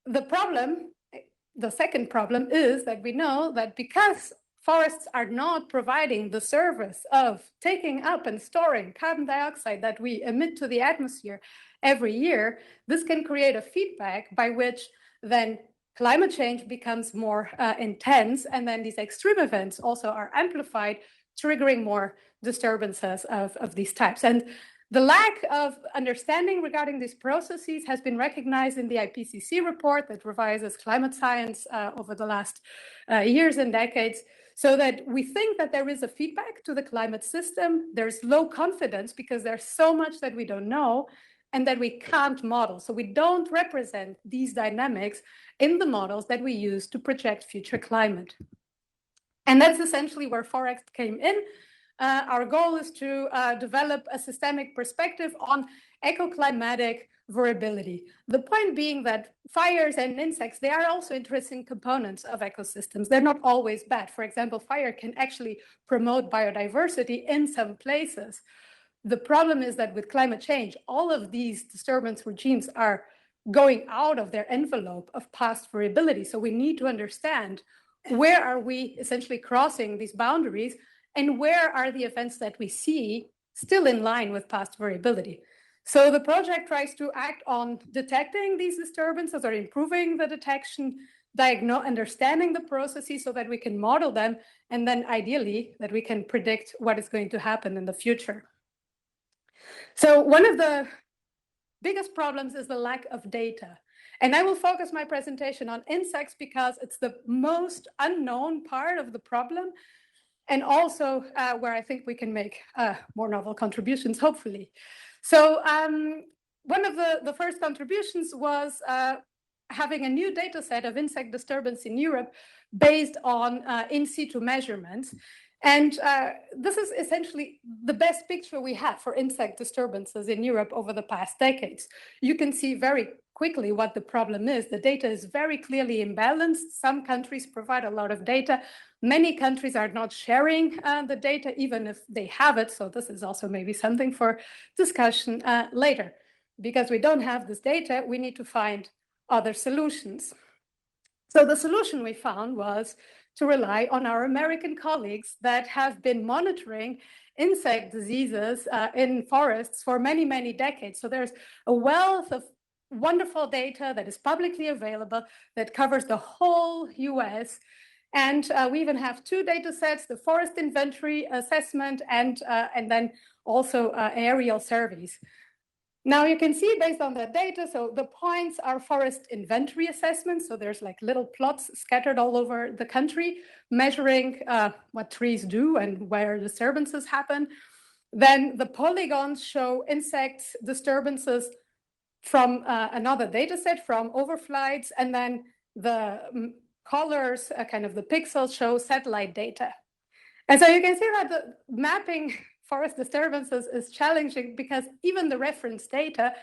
The second problem is that we know that because forests are not providing the service of taking up and storing carbon dioxide that we emit to the atmosphere every year, this can create a feedback by which then climate change becomes more intense, and then these extreme events also are amplified, triggering more disturbances of these types. And the lack of understanding regarding these processes has been recognized in the IPCC report that revises climate science over the last years and decades, so that we think that there is a feedback to the climate system. There's low confidence because there's so much that we don't know and that we can't model. So we don't represent these dynamics in the models that we use to project future climate. And that's essentially where Forex came in. Our goal is to develop a systemic perspective on ecoclimatic variability. The point being that fires and insects, they are also interesting components of ecosystems. They're not always bad. For example, fire can actually promote biodiversity in some places. The problem is that with climate change, all of these disturbance regimes are going out of their envelope of past variability. So we need to understand where are we essentially crossing these boundaries and where are the events that we see still in line with past variability. So the project tries to act on detecting these disturbances or improving the detection, understanding the processes so that we can model them, and then ideally that we can predict what is going to happen in the future. So one of the biggest problems is the lack of data. And I will focus my presentation on insects because it's the most unknown part of the problem, and also where I think we can make more novel contributions, hopefully. So one of the first contributions was having a new data set of insect disturbance in Europe based on in situ measurements. And this is essentially the best picture we have for insect disturbances in Europe over the past decades. You can see very quickly what the problem is. The data is very clearly imbalanced. Some countries provide a lot of data. Many countries are not sharing the data, even if they have it. So this is also maybe something for discussion later. Because we don't have this data, we need to find other solutions. So the solution we found was to rely on our American colleagues that have been monitoring insect diseases in forests for many, many decades. So there's a wealth of wonderful data that is publicly available that covers the whole US. And we even have two data sets, the forest inventory assessment and then also aerial surveys. Now you can see based on that data, so the points are forest inventory assessments. So there's like little plots scattered all over the country, measuring what trees do and where disturbances happen. Then the polygons show insect disturbances from another data set from overflights. And then the colors, kind of the pixels, show satellite data. And so you can see that the mapping forest disturbances is challenging because even the reference data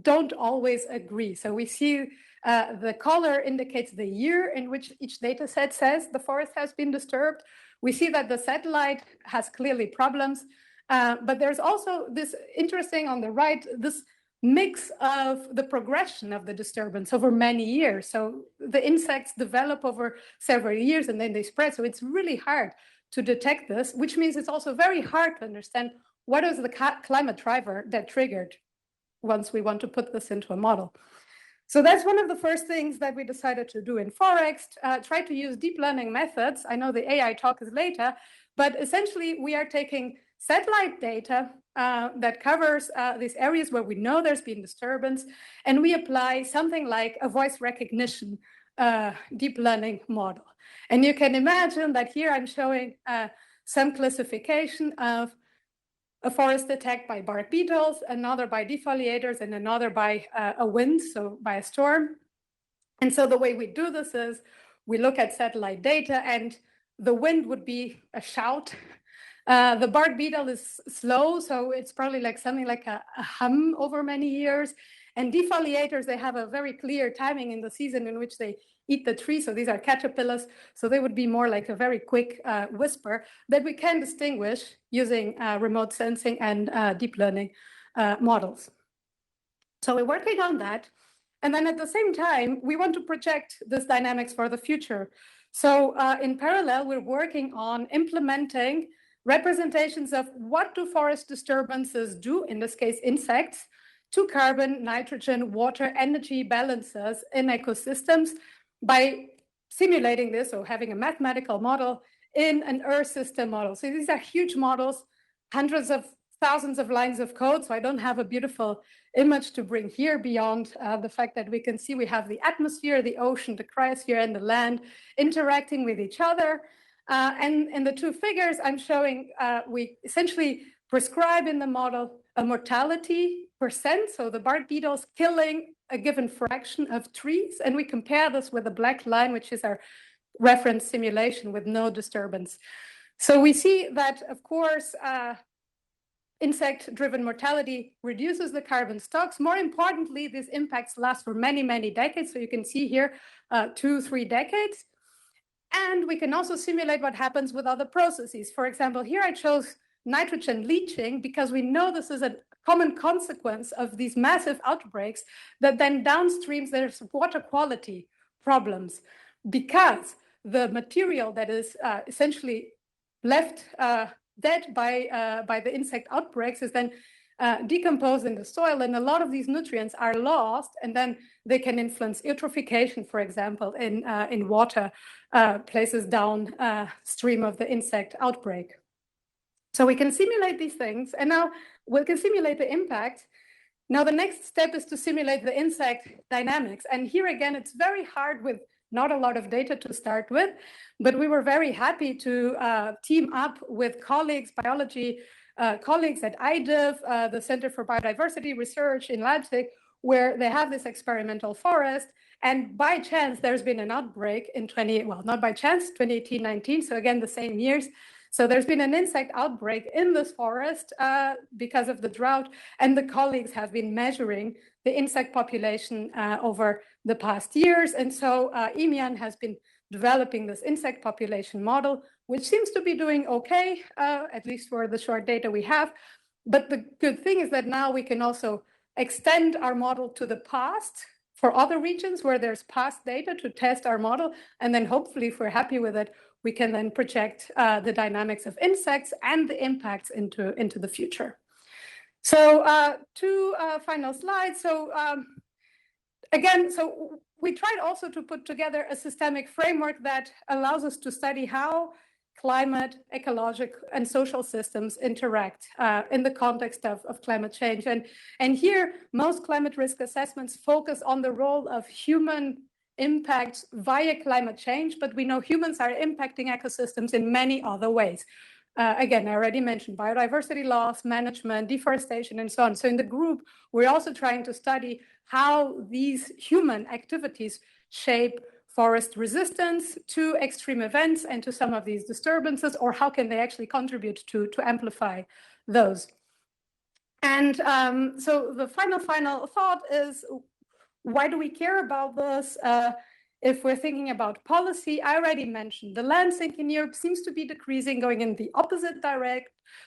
don't always agree. So we see the color indicates the year in which each data set says the forest has been disturbed. We see that the satellite has clearly problems, but there's also this interesting on the right, this mix of the progression of the disturbance over many years. So the insects develop over several years and then they spread. So it's really hard to detect this, which means it's also very hard to understand what is the climate driver that triggered once we want to put this into a model. So that's one of the first things that we decided to do in Forest, try to use deep learning methods. I know the AI talk is later, but essentially we are taking satellite data that covers these areas where we know there's been disturbance, and we apply something like a voice recognition deep learning model. And you can imagine that here I'm showing some classification of a forest attacked by bark beetles, another by defoliators, and another by a wind, so by a storm. And so the way we do this is we look at satellite data, and the wind would be a shout. The bark beetle is slow, so it's probably like something like a hum over many years. And defoliators, they have a very clear timing in the season in which they eat the tree. So these are caterpillars. So they would be more like a very quick whisper that we can distinguish using remote sensing and deep learning models. So we're working on that. And then at the same time, we want to project this dynamics for the future. So in parallel, we're working on implementing representations of what do forest disturbances do, in this case, insects, to carbon, nitrogen, water, energy balances in ecosystems by simulating this or having a mathematical model in an Earth system model. So these are huge models, hundreds of thousands of lines of code. So I don't have a beautiful image to bring here beyond the fact that we can see we have the atmosphere, the ocean, the cryosphere, and the land interacting with each other. And in the two figures I'm showing, we essentially prescribe in the model a mortality percent. So the bark beetles killing a given fraction of trees. And we compare this with the black line, which is our reference simulation with no disturbance. So we see that, of course, insect-driven mortality reduces the carbon stocks. More importantly, these impacts last for many, many decades. So you can see here 2-3 decades. And we can also simulate what happens with other processes. For example, here I chose nitrogen leaching because we know this is a common consequence of these massive outbreaks, that then downstream there's water quality problems because the material that is essentially left dead by the insect outbreaks is then decomposed in the soil, and a lot of these nutrients are lost, and then they can influence eutrophication, for example, in water places downstream of the insect outbreak. So we can simulate these things, and now we can simulate the impact. Now the next step is to simulate the insect dynamics, and here again it's very hard with not a lot of data to start with, but we were very happy to team up with biology colleagues at IDIF, the Center for Biodiversity Research in Leipzig, where they have this experimental forest. And by chance, there's been an outbreak in 2018-19, so again, the same years. So there's been an insect outbreak in this forest because of the drought, and the colleagues have been measuring the insect population over the past years. And so EMIAN has been developing this insect population model, which seems to be doing okay, at least for the short data we have. But the good thing is that now we can also extend our model to the past for other regions where there's past data to test our model. And then hopefully, if we're happy with it, we can then project the dynamics of insects and the impacts into the future. So two final slides. So again, so we tried also to put together a systemic framework that allows us to study how climate, ecological, and social systems interact in the context of climate change. And here, most climate risk assessments focus on the role of human impacts via climate change, but we know humans are impacting ecosystems in many other ways. Again, I already mentioned biodiversity loss, management, deforestation, and so on. So in the group, we're also trying to study how these human activities shape forest resistance to extreme events and to some of these disturbances, or how can they actually contribute to amplify those. And so the final thought is, why do we care about this? If we're thinking about policy, I already mentioned the land sink in Europe seems to be decreasing, going in the opposite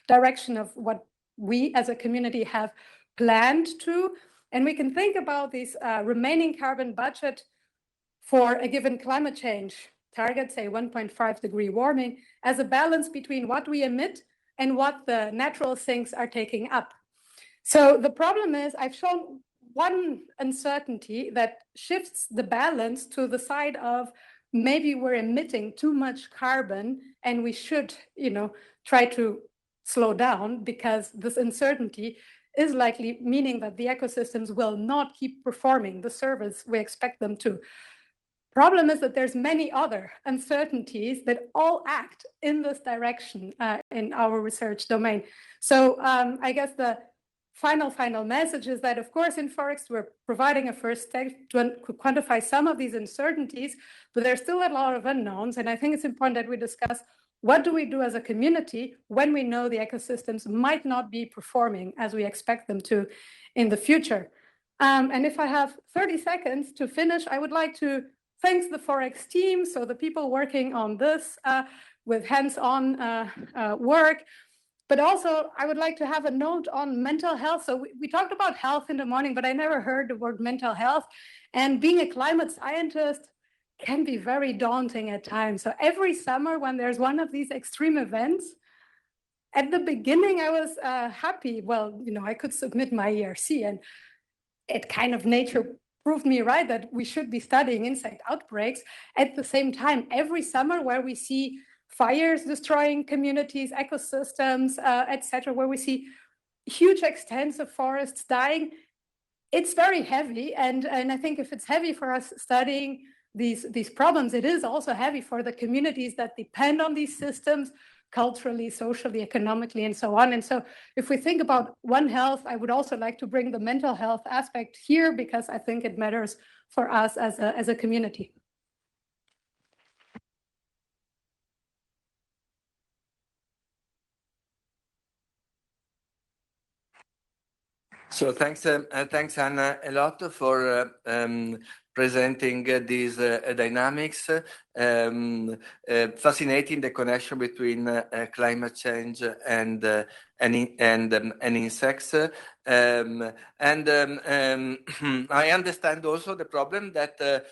direction of what we as a community have planned to. And we can think about this remaining carbon budget for a given climate change target, say 1.5 degree warming, as a balance between what we emit and what the natural sinks are taking up. So the problem is, I've shown one uncertainty that shifts the balance to the side of maybe we're emitting too much carbon and we should, try to slow down, because this uncertainty is likely meaning that the ecosystems will not keep performing the service we expect them to. Problem is that there's many other uncertainties that all act in this direction in our research domain. So I guess the final message is that, of course, in forests, we're providing a first step to quantify some of these uncertainties, but there's still a lot of unknowns. And I think it's important that we discuss, what do we do as a community when we know the ecosystems might not be performing as we expect them to in the future? And if I have 30 seconds to finish, I would like to thank the Forex team, so the people working on this with hands-on work. But also, I would like to have a note on mental health. So we talked about health in the morning, but I never heard the word mental health. And being a climate scientist can be very daunting at times. So every summer when there's one of these extreme events, at the beginning I was happy. Well, I could submit my ERC, and it kind of nature proved me right that we should be studying insect outbreaks. At the same time, every summer where we see fires destroying communities, ecosystems, etc., where we see huge extents of forests dying, it's very heavy. And I think if it's heavy for us studying these problems, it is also heavy for the communities that depend on these systems culturally, socially, economically, and so on. And so if we think about One Health, I would also like to bring the mental health aspect here, because I think it matters for us as a community. So thanks, Anna, a lot for presenting these dynamics. Fascinating, the connection between climate change and insects. I understand also the problem that a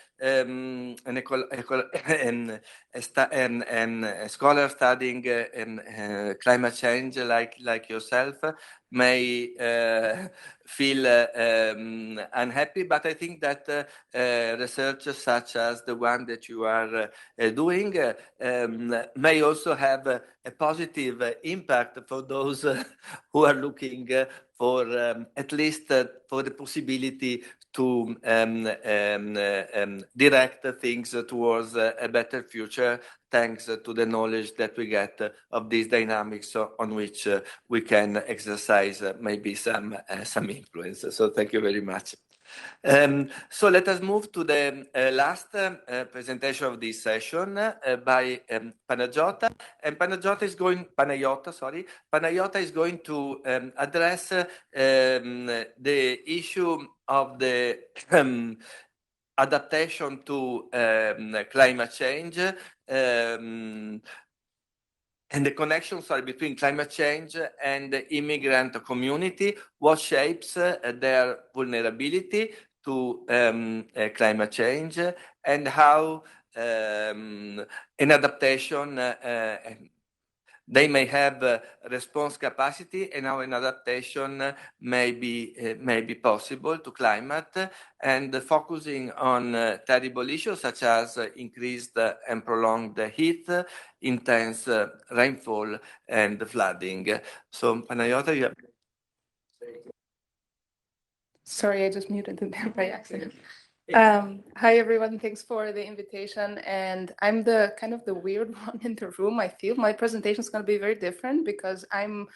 scholar studying climate change like yourself may feel unhappy, but I think that research such as the one that you are doing may also have a positive impact for those who are looking for at least for the possibility to direct things towards a better future, thanks to the knowledge that we get of these dynamics on which we can exercise maybe some influence. So thank you very much. So let us move to the last presentation of this session by Panayota. And Panayota is going to address the issue of the adaptation to climate change and the connection, between climate change and the immigrant community, what shapes their vulnerability to climate change, and how in adaptation they may have response capacity, and how an adaptation may be possible to climate, and focusing on terrible issues such as increased and prolonged heat, intense rainfall, and flooding. So, Panayota, you have... Sorry, I just muted them by accident. Hi, everyone. Thanks for the invitation. And I'm the kind of the weird one in the room. I feel my presentation is going to be very different because I'm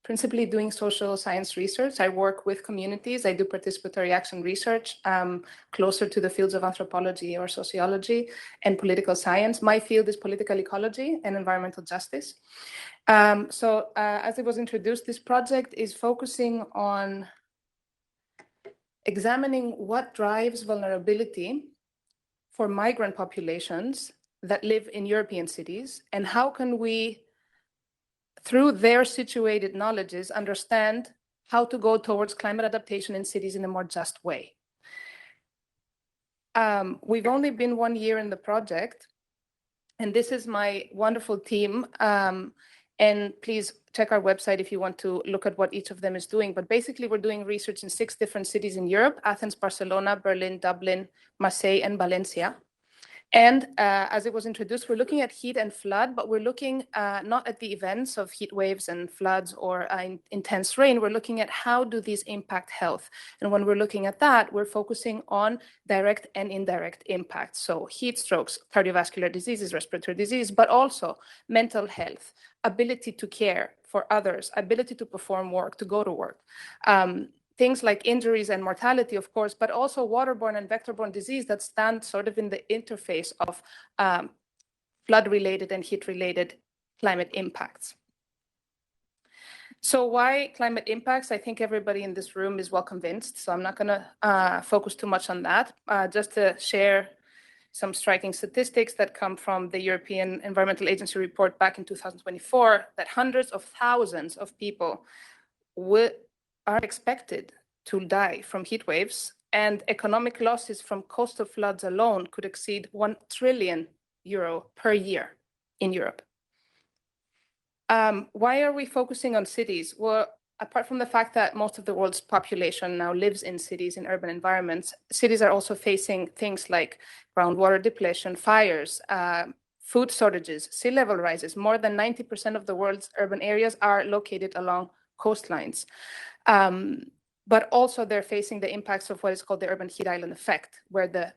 principally doing social science research. I work with communities. I do participatory action research, closer to the fields of anthropology or sociology and political science. My field is political ecology and environmental justice. As it was introduced, this project is focusing on examining what drives vulnerability for migrant populations that live in European cities, and how can we, through their situated knowledges, understand how to go towards climate adaptation in cities in a more just way. We've only been 1 year in the project, and this is my wonderful team. And please check our website if you want to look at what each of them is doing. But basically, we're doing research in 6 different cities in Europe: Athens, Barcelona, Berlin, Dublin, Marseille, and Valencia. And as it was introduced, we're looking at heat and flood, but we're looking not at the events of heat waves and floods or intense rain. We're looking at how do these impact health. And when we're looking at that, we're focusing on direct and indirect impacts. So heat strokes, cardiovascular diseases, respiratory disease, but also mental health, ability to care for others, ability to perform work, to go to work. Things like injuries and mortality, of course, but also waterborne and vector-borne disease that stand sort of in the interface of flood-related and heat-related climate impacts. So why climate impacts? I think everybody in this room is well convinced, so I'm not going to focus too much on that. Just to share some striking statistics that come from the European Environmental Agency report back in 2024, that hundreds of thousands of people are expected to die from heat waves, and economic losses from coastal floods alone could exceed €1 trillion per year in Europe. Why are we focusing on cities? Well, apart from the fact that most of the world's population now lives in cities, in urban environments, cities are also facing things like groundwater depletion, fires, food shortages, sea level rises. More than 90% of the world's urban areas are located along coastlines. But also they're facing the impacts of what is called the urban heat island effect, where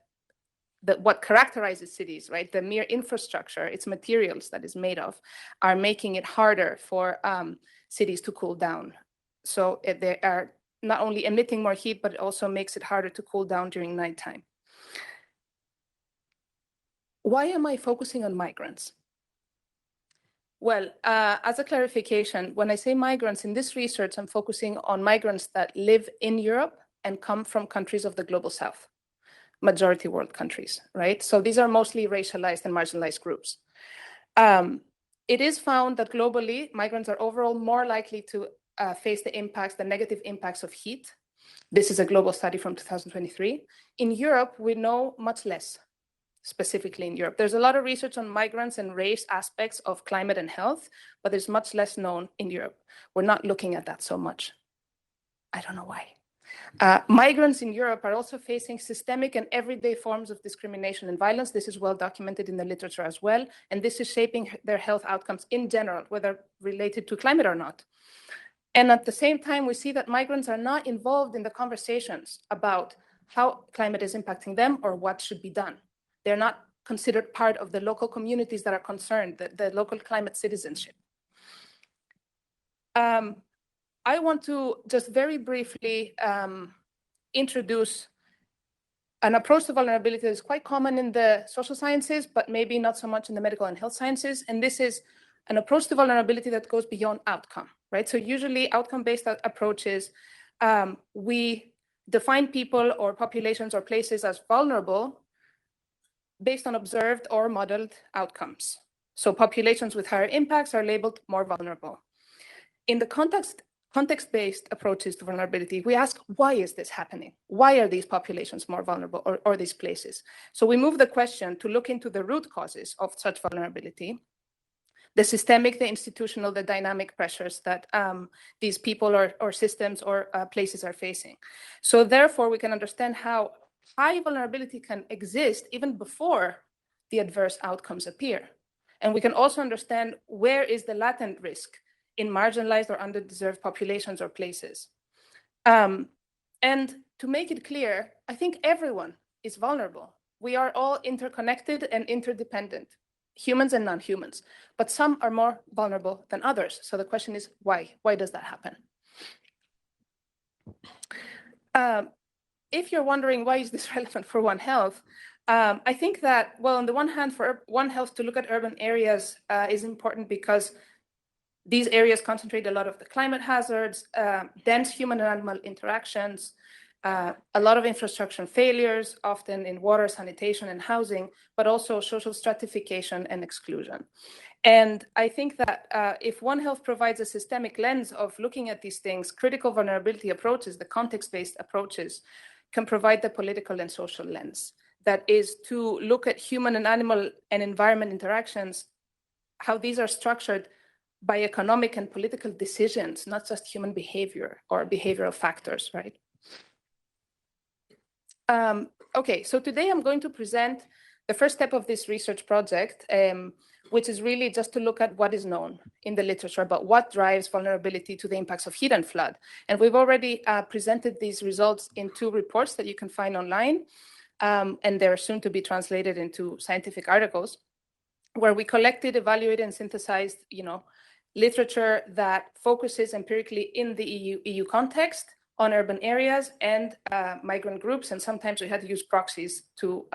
what characterizes cities, right, the mere infrastructure, its materials that is made of, are making it harder for cities to cool down. So they are not only emitting more heat, but it also makes it harder to cool down during nighttime. Why am I focusing on migrants? Well, as a clarification, when I say migrants in this research, I'm focusing on migrants that live in Europe and come from countries of the global south, majority world countries, right? So these are mostly racialized and marginalized groups. It is found that globally, migrants are overall more likely to face the negative impacts of heat. This is a global study from 2023. In Europe, we know much less, specifically in Europe. There's a lot of research on migrants and race aspects of climate and health, but there's much less known in Europe. We're not looking at that so much. I don't know why. Migrants in Europe are also facing systemic and everyday forms of discrimination and violence. This is well documented in the literature as well, and this is shaping their health outcomes in general, whether related to climate or not. And at the same time, we see that migrants are not involved in the conversations about how climate is impacting them or what should be done. They're not considered part of the local communities that are concerned, the local climate citizenship. I want to just very briefly introduce an approach to vulnerability that is quite common in the social sciences, but maybe not so much in the medical and health sciences. And this is an approach to vulnerability that goes beyond outcome, right? So usually outcome-based approaches, we define people or populations or places as vulnerable based on observed or modeled outcomes. So populations with higher impacts are labeled more vulnerable. In the context-based approaches to vulnerability, we ask, why is this happening? Why are these populations more vulnerable or these places? So we move the question to look into the root causes of such vulnerability, the systemic, the institutional, the dynamic pressures that these people or systems or places are facing. So therefore, we can understand how high vulnerability can exist even before the adverse outcomes appear. And we can also understand where is the latent risk in marginalized or underdeserved populations or places. And to make it clear, I think everyone is vulnerable. We are all interconnected and interdependent, humans and non-humans, but some are more vulnerable than others. So the question is, why? Why does that happen? If you're wondering why is this relevant for One Health, I think that, well, on the one hand, for One Health to look at urban areas is important because these areas concentrate a lot of the climate hazards, dense human and animal interactions, a lot of infrastructure failures, often in water, sanitation, and housing, but also social stratification and exclusion. And I think that if One Health provides a systemic lens of looking at these things, critical vulnerability approaches, the context-based approaches, can provide the political and social lens. That is to look at human and animal and environment interactions, how these are structured by economic and political decisions, not just human behavior or behavioral factors, right? Okay, so today I'm going to present the first step of this research project, which is really just to look at what is known in the literature about what drives vulnerability to the impacts of heat and flood. And we've already presented these results in 2 reports that you can find online, and they're soon to be translated into scientific articles, where we collected, evaluated, and synthesized, literature that focuses empirically in the EU context on urban areas and migrant groups, and sometimes we had to use proxies to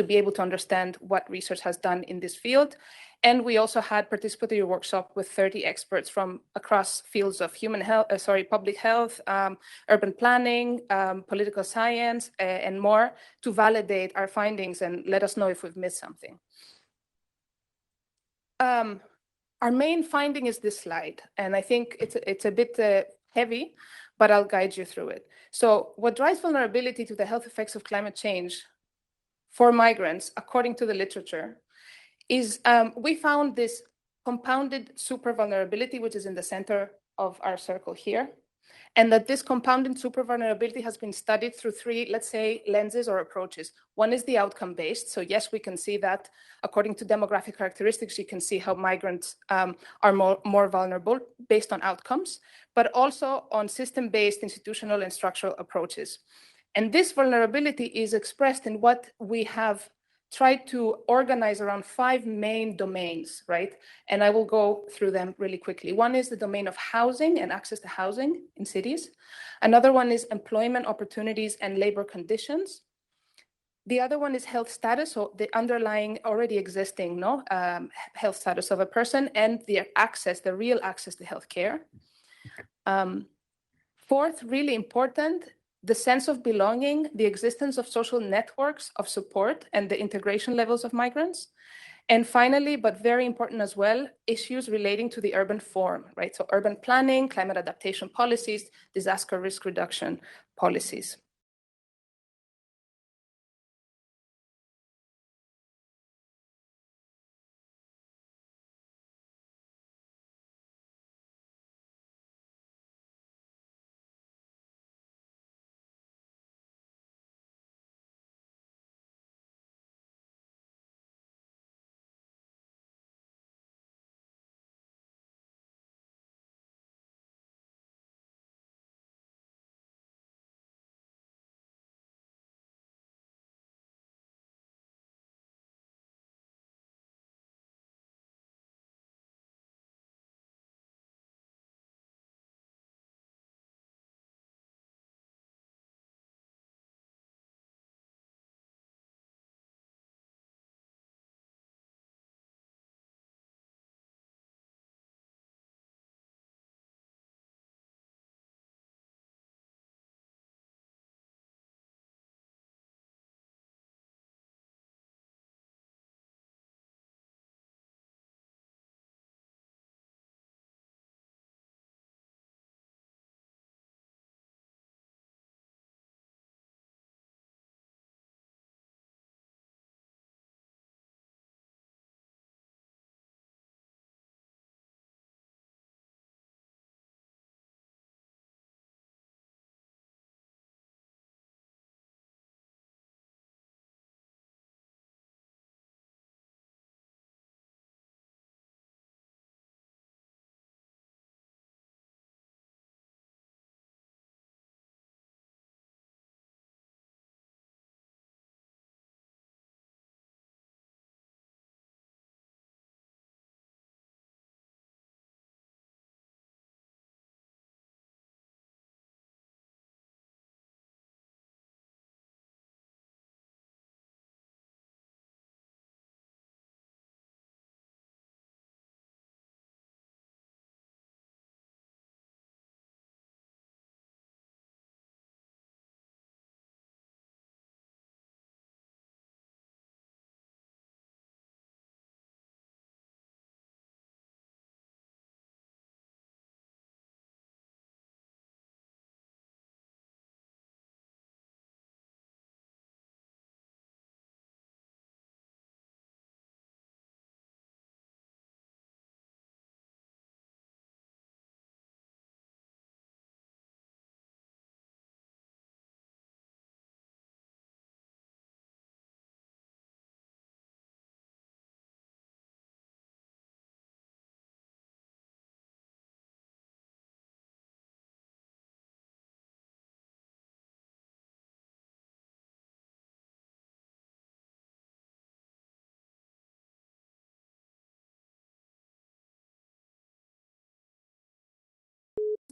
be able to understand what research has done in this field. And we also had participatory workshop with 30 experts from across fields of public health, urban planning, political science, and more, to validate our findings and let us know if we've missed something. Our main finding is this slide, and I think it's a bit heavy, but I'll guide you through it. So what drives vulnerability to the health effects of climate change for migrants, according to the literature, is we found this compounded super vulnerability, which is in the center of our circle here, and that this compounded super vulnerability has been studied through 3, let's say, lenses or approaches. One is the outcome-based. So yes, we can see that according to demographic characteristics, you can see how migrants are more vulnerable based on outcomes, but also on system-based institutional and structural approaches. And this vulnerability is expressed in what we have tried to organize around 5 main domains, right? And I will go through them really quickly. One is the domain of housing and access to housing in cities. Another one is employment opportunities and labor conditions. The other one is health status, so the underlying already existing health status of a person and the real access to healthcare. Fourth, really important, the sense of belonging, the existence of social networks of support, and the integration levels of migrants. And finally, but very important as well, issues relating to the urban form, right? So urban planning, climate adaptation policies, disaster risk reduction policies.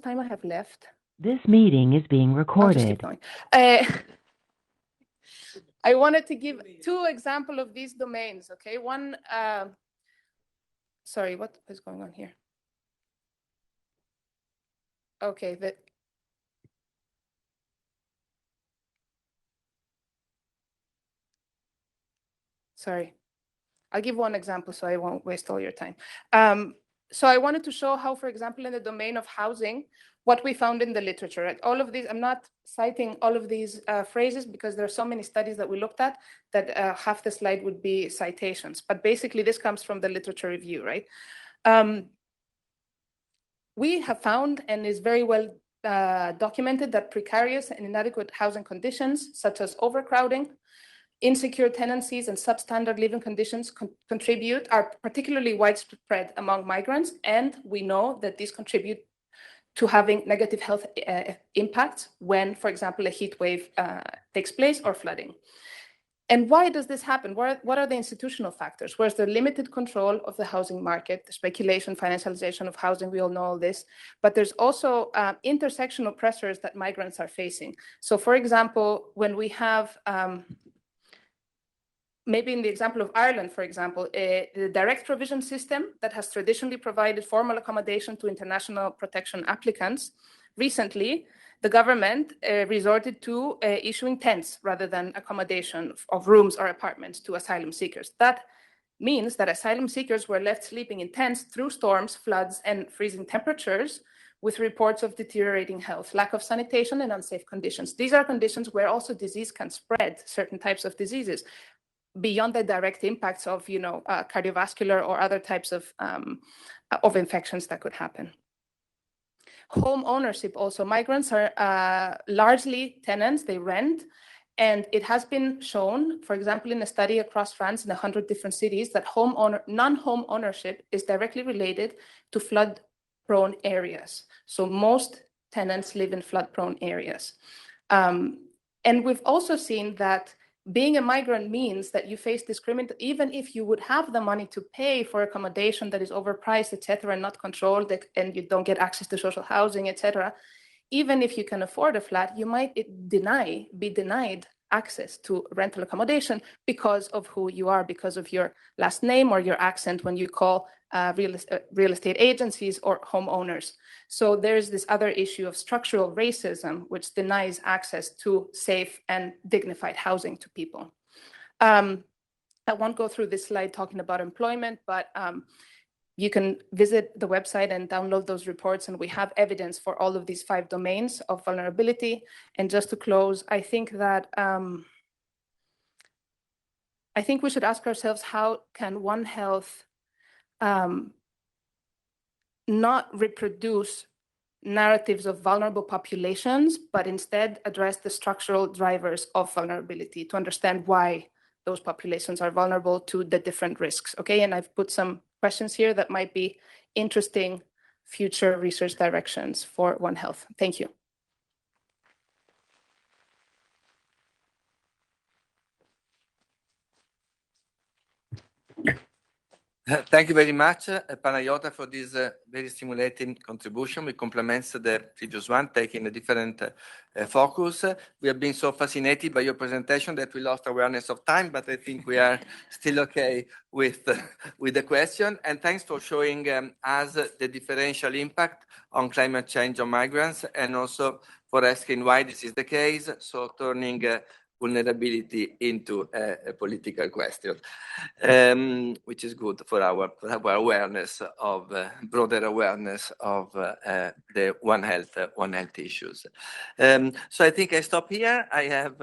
Time I have left. This meeting is being I'll just keep recorded. going. I wanted to give two examples of these domains, okay? One, sorry, what is going on here? Okay, sorry. I'll give one example so I won't waste all your time. So I wanted to show how, for example, in the domain of housing, what we found in the literature. Right? All of these, I'm not citing all of these phrases because there are so many studies that we looked at that half the slide would be citations. But basically, this comes from the literature review, right? We have found, and is very well documented, that precarious and inadequate housing conditions, such as overcrowding, insecure tenancies, and substandard living conditions are particularly widespread among migrants, and we know that these contribute to having negative health impacts when, for example, a heat wave takes place or flooding. And why does this happen? What are the institutional factors? Where's the limited control of the housing market, the speculation, financialization of housing, we all know all this, but there's also intersectional pressures that migrants are facing. So for example, when we have, maybe in the example of Ireland, for example, the direct provision system that has traditionally provided formal accommodation to international protection applicants, recently, the government resorted to issuing tents rather than accommodation of rooms or apartments to asylum seekers. That means that asylum seekers were left sleeping in tents through storms, floods, and freezing temperatures, with reports of deteriorating health, lack of sanitation, and unsafe conditions. These are conditions where also disease can spread, certain types of diseases, beyond the direct impacts of, cardiovascular or other types of infections that could happen. Home ownership also. Migrants are largely tenants, they rent, and it has been shown, for example, in a study across France in 100 different cities, that non-home ownership is directly related to flood-prone areas. So most tenants live in flood-prone areas. And we've also seen that being a migrant means that you face discrimination, even if you would have the money to pay for accommodation that is overpriced, etc., and not controlled, and you don't get access to social housing, etc. Even if you can afford a flat, you might be denied access to rental accommodation because of who you are, because of your last name or your accent when you call real estate agencies or homeowners. So there's this other issue of structural racism, which denies access to safe and dignified housing to people. I won't go through this slide talking about employment, but you can visit the website and download those reports, and we have evidence for all of these 5 domains of vulnerability. And just to close, I think that I think we should ask ourselves, how can One Health not reproduce narratives of vulnerable populations, but instead address the structural drivers of vulnerability to understand why those populations are vulnerable to the different risks. Okay, and I've put some questions here that might be interesting future research directions for One Health. Thank you. Thank you very much, Panayota, for this very stimulating contribution. It complements the previous one, taking a different focus. We have been so fascinated by your presentation that we lost awareness of time, but I think we are still okay with the question. And thanks for showing us the differential impact on climate change on migrants, and also for asking why this is the case, so turning vulnerability into a political question, which is good for our awareness of broader awareness of the One Health issues. So I think I stop here. I have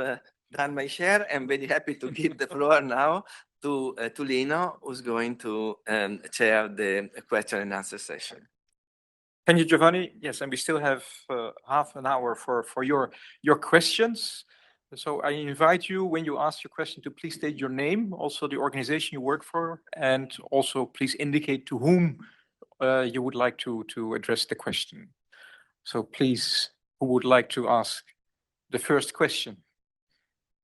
done my share. I'm very happy to give the floor now to Lino, who's going to chair the question and answer session. Thank you, Giovanni. Yes, and we still have half an hour for your questions. So I invite you, when you ask your question, to please state your name, also the organization you work for, and also please indicate to whom you would like to address the question. So please, who would like to ask the first question?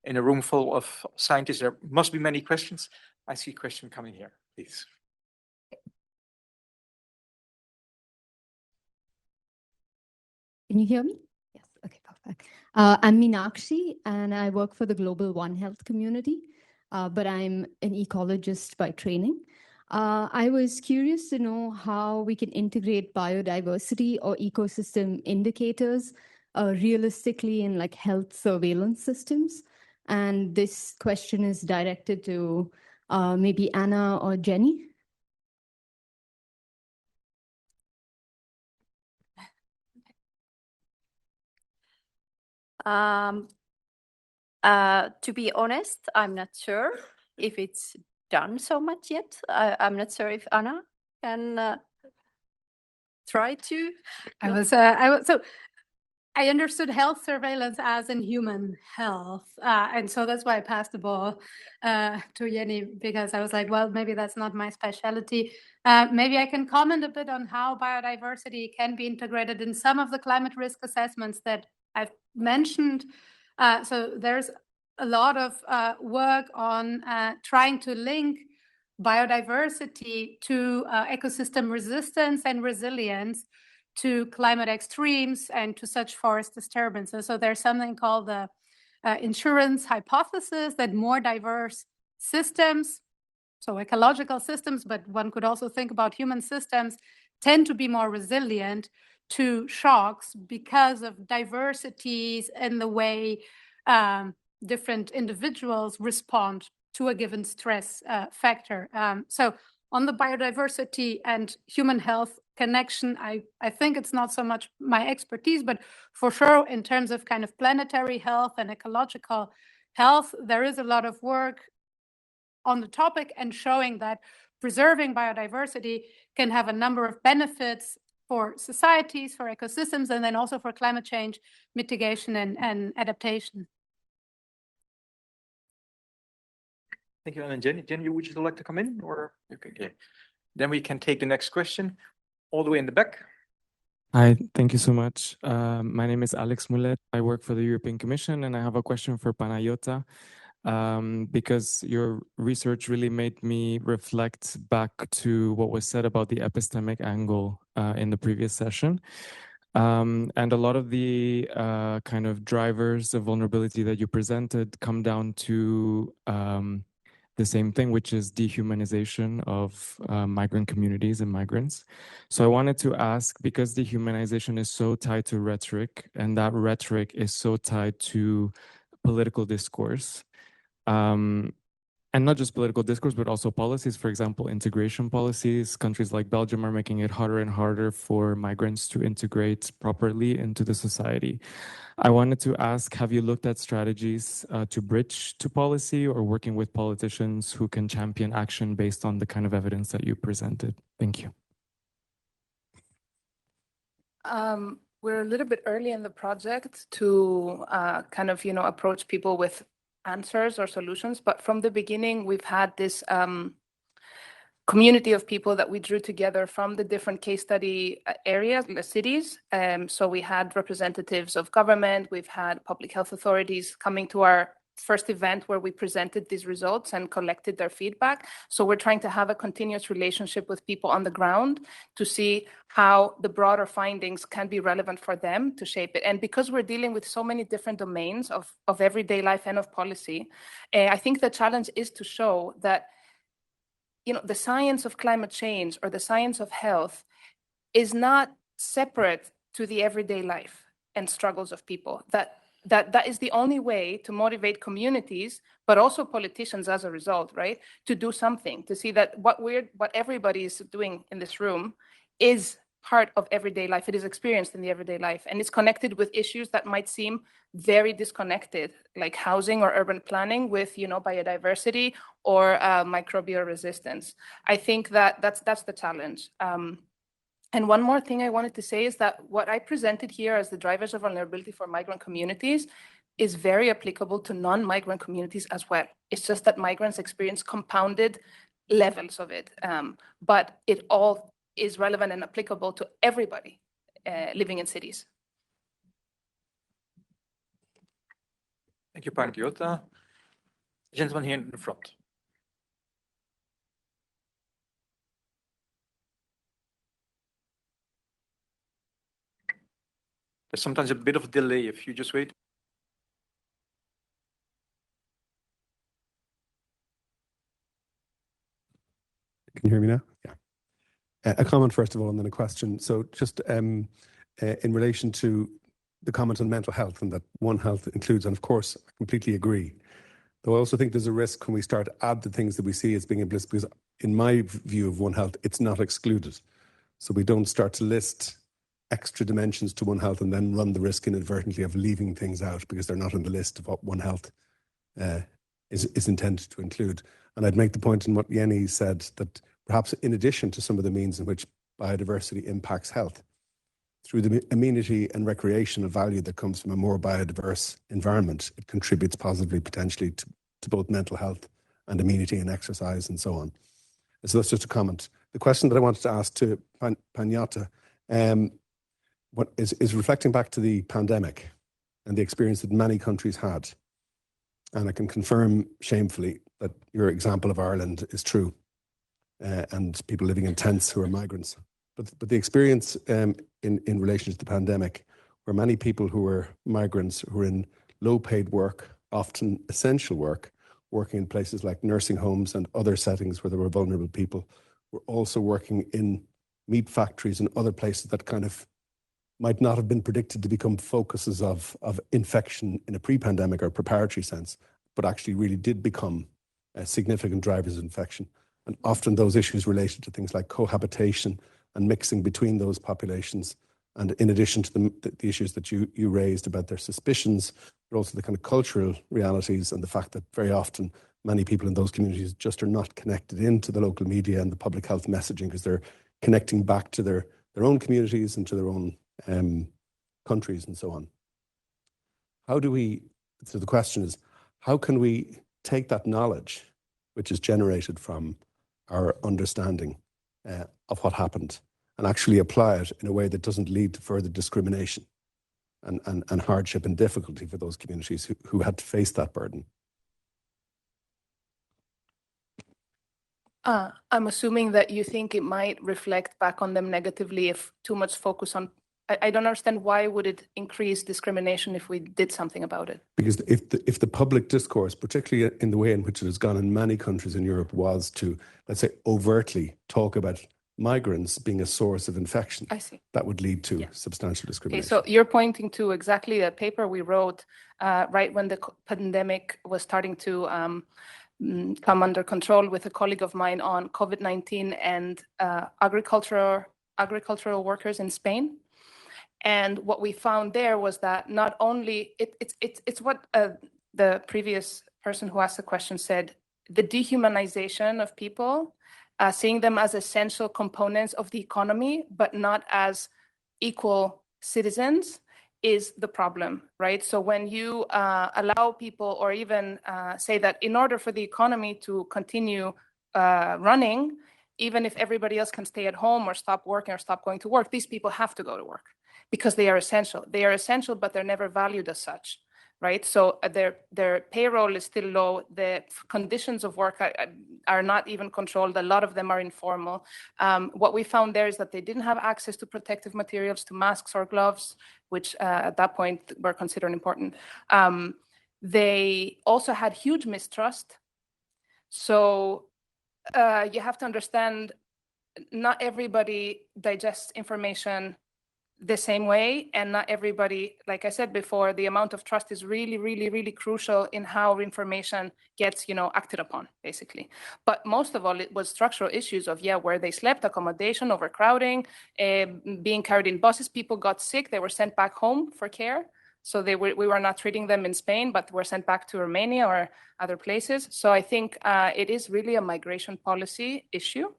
In a room full of scientists, there must be many questions. I see a question coming here, please. Can you hear me? Yes, okay, perfect. I'm Meenakshi, and I work for the Global One Health community, but I'm an ecologist by training. I was curious to know how we can integrate biodiversity or ecosystem indicators realistically in like health surveillance systems. And this question is directed to maybe Anna or Jenny. To be honest, I'm not sure if it's done so much yet. I'm not sure if Anna can try to. So I understood health surveillance as in human health. And so that's why I passed the ball to Jenny, because I was like, well, maybe that's not my specialty. Maybe I can comment a bit on how biodiversity can be integrated in some of the climate risk assessments that I've mentioned. So there's a lot of work on trying to link biodiversity to ecosystem resistance and resilience to climate extremes and to such forest disturbances. So there's something called the insurance hypothesis, that more diverse systems, so ecological systems, but one could also think about human systems, tend to be more resilient to shocks because of diversities in the way different individuals respond to a given stress factor. So on the biodiversity and human health connection, I think it's not so much my expertise, but for sure in terms of kind of planetary health and ecological health, there is a lot of work on the topic and showing that preserving biodiversity can have a number of benefits for societies, for ecosystems, and then also for climate change mitigation and adaptation. Thank you, Anna and Jenny. Jenny, would you like to come in? Or okay. Then we can take the next question all the way in the back. Hi, thank you so much. My name is Alex Mulet. I work for the European Commission, and I have a question for Panayota, because your research really made me reflect back to what was said about the epistemic angle in the previous session. And a lot of the kind of drivers of vulnerability that you presented come down to the same thing, which is dehumanization of migrant communities and migrants. So I wanted to ask, because dehumanization is so tied to rhetoric, and that rhetoric is so tied to political discourse, and not just political discourse, but also policies. For example, integration policies. Countries like Belgium are making it harder and harder for migrants to integrate properly into the society. I wanted to ask, have you looked at strategies to bridge to policy, or working with politicians who can champion action based on the kind of evidence that you presented? Thank you. We're a little bit early in the project to kind of, approach people with answers or solutions, but from the beginning, we've had this community of people that we drew together from the different case study areas, the cities. So we had representatives of government, we've had public health authorities coming to our first event where we presented these results and collected their feedback. So we're trying to have a continuous relationship with people on the ground to see how the broader findings can be relevant for them to shape it. And because we're dealing with so many different domains of everyday life and of policy, I think the challenge is to show that the science of climate change or the science of health is not separate to the everyday life and struggles of people. That is the only way to motivate communities, but also politicians as a result, right? To do something, to see that what everybody is doing in this room is part of everyday life. It is experienced in the everyday life, and it's connected with issues that might seem very disconnected, like housing or urban planning with, biodiversity or microbial resistance. I think that that's the challenge. And one more thing I wanted to say is that what I presented here as the drivers of vulnerability for migrant communities is very applicable to non-migrant communities as well. It's just that migrants experience compounded levels of it, but it all is relevant and applicable to everybody living in cities. Thank you, Panayota. Gentleman here in the front. There's sometimes a bit of a delay if you just wait. Can you hear me now? Yeah. A comment first of all, and then a question. So just in relation to the comment on mental health, and that One Health includes, and of course, I completely agree. Though I also think there's a risk when we start to add the things that we see as being implicit, because in my view of One Health, it's not excluded. So we don't start to list extra dimensions to One Health and then run the risk inadvertently of leaving things out because they're not on the list of what One Health is intended to include. And I'd make the point in what Jenny said, that perhaps in addition to some of the means in which biodiversity impacts health, through the amenity and recreational value that comes from a more biodiverse environment, it contributes positively potentially to both mental health and amenity and exercise and so on. And so that's just a comment. The question that I wanted to ask to Panayota what is reflecting back to the pandemic and the experience that many countries had. And I can confirm shamefully that your example of Ireland is true, and people living in tents who are migrants. But the experience in relation to the pandemic, where many people who were migrants, who were in low-paid work, often essential work, working in places like nursing homes and other settings where there were vulnerable people, were also working in meat factories and other places that kind of might not have been predicted to become focuses of infection in a pre-pandemic or preparatory sense, but actually really did become significant drivers of infection. And often those issues related to things like cohabitation and mixing between those populations. And in addition to the issues that you raised about their suspicions, but also the kind of cultural realities and the fact that very often many people in those communities just are not connected into the local media and the public health messaging because they're connecting back to their own communities and to their own countries and so on. So the question is, how can we take that knowledge, which is generated from our understanding of what happened, and actually apply it in a way that doesn't lead to further discrimination and hardship and difficulty for those communities who had to face that burden? I'm assuming that you think it might reflect back on them negatively if too much focus on. I don't understand why would it increase discrimination if we did something about it? Because if the public discourse, particularly in the way in which it has gone in many countries in Europe, was to, let's say, overtly talk about migrants being a source of infection, I see. That would lead to substantial Okay, discrimination. so you're pointing to exactly a paper we wrote right when the pandemic was starting to come under control with a colleague of mine on COVID-19 and agricultural workers in Spain. And what we found there was that not only it's what the previous person who asked the question said, the dehumanization of people, seeing them as essential components of the economy, but not as equal citizens, is the problem, right? So when you allow people, or even say that in order for the economy to continue running, even if everybody else can stay at home or stop working or stop going to work, these people have to go to work because they are essential. They are essential, but they're never valued as such, right? So their payroll is still low. The conditions of work are not even controlled. A lot of them are informal. What we found there is that they didn't have access to protective materials, to masks or gloves, which at that point were considered important. They also had huge mistrust. So you have to understand, not everybody digests information the same way, and not everybody, like I said before, the amount of trust is really, really, really crucial in how information gets, acted upon, basically. But most of all, it was structural issues of, where they slept, accommodation, overcrowding, being carried in buses. People got sick, they were sent back home for care. So we were not treating them in Spain, but were sent back to Romania or other places. So I think it is really a migration policy issue.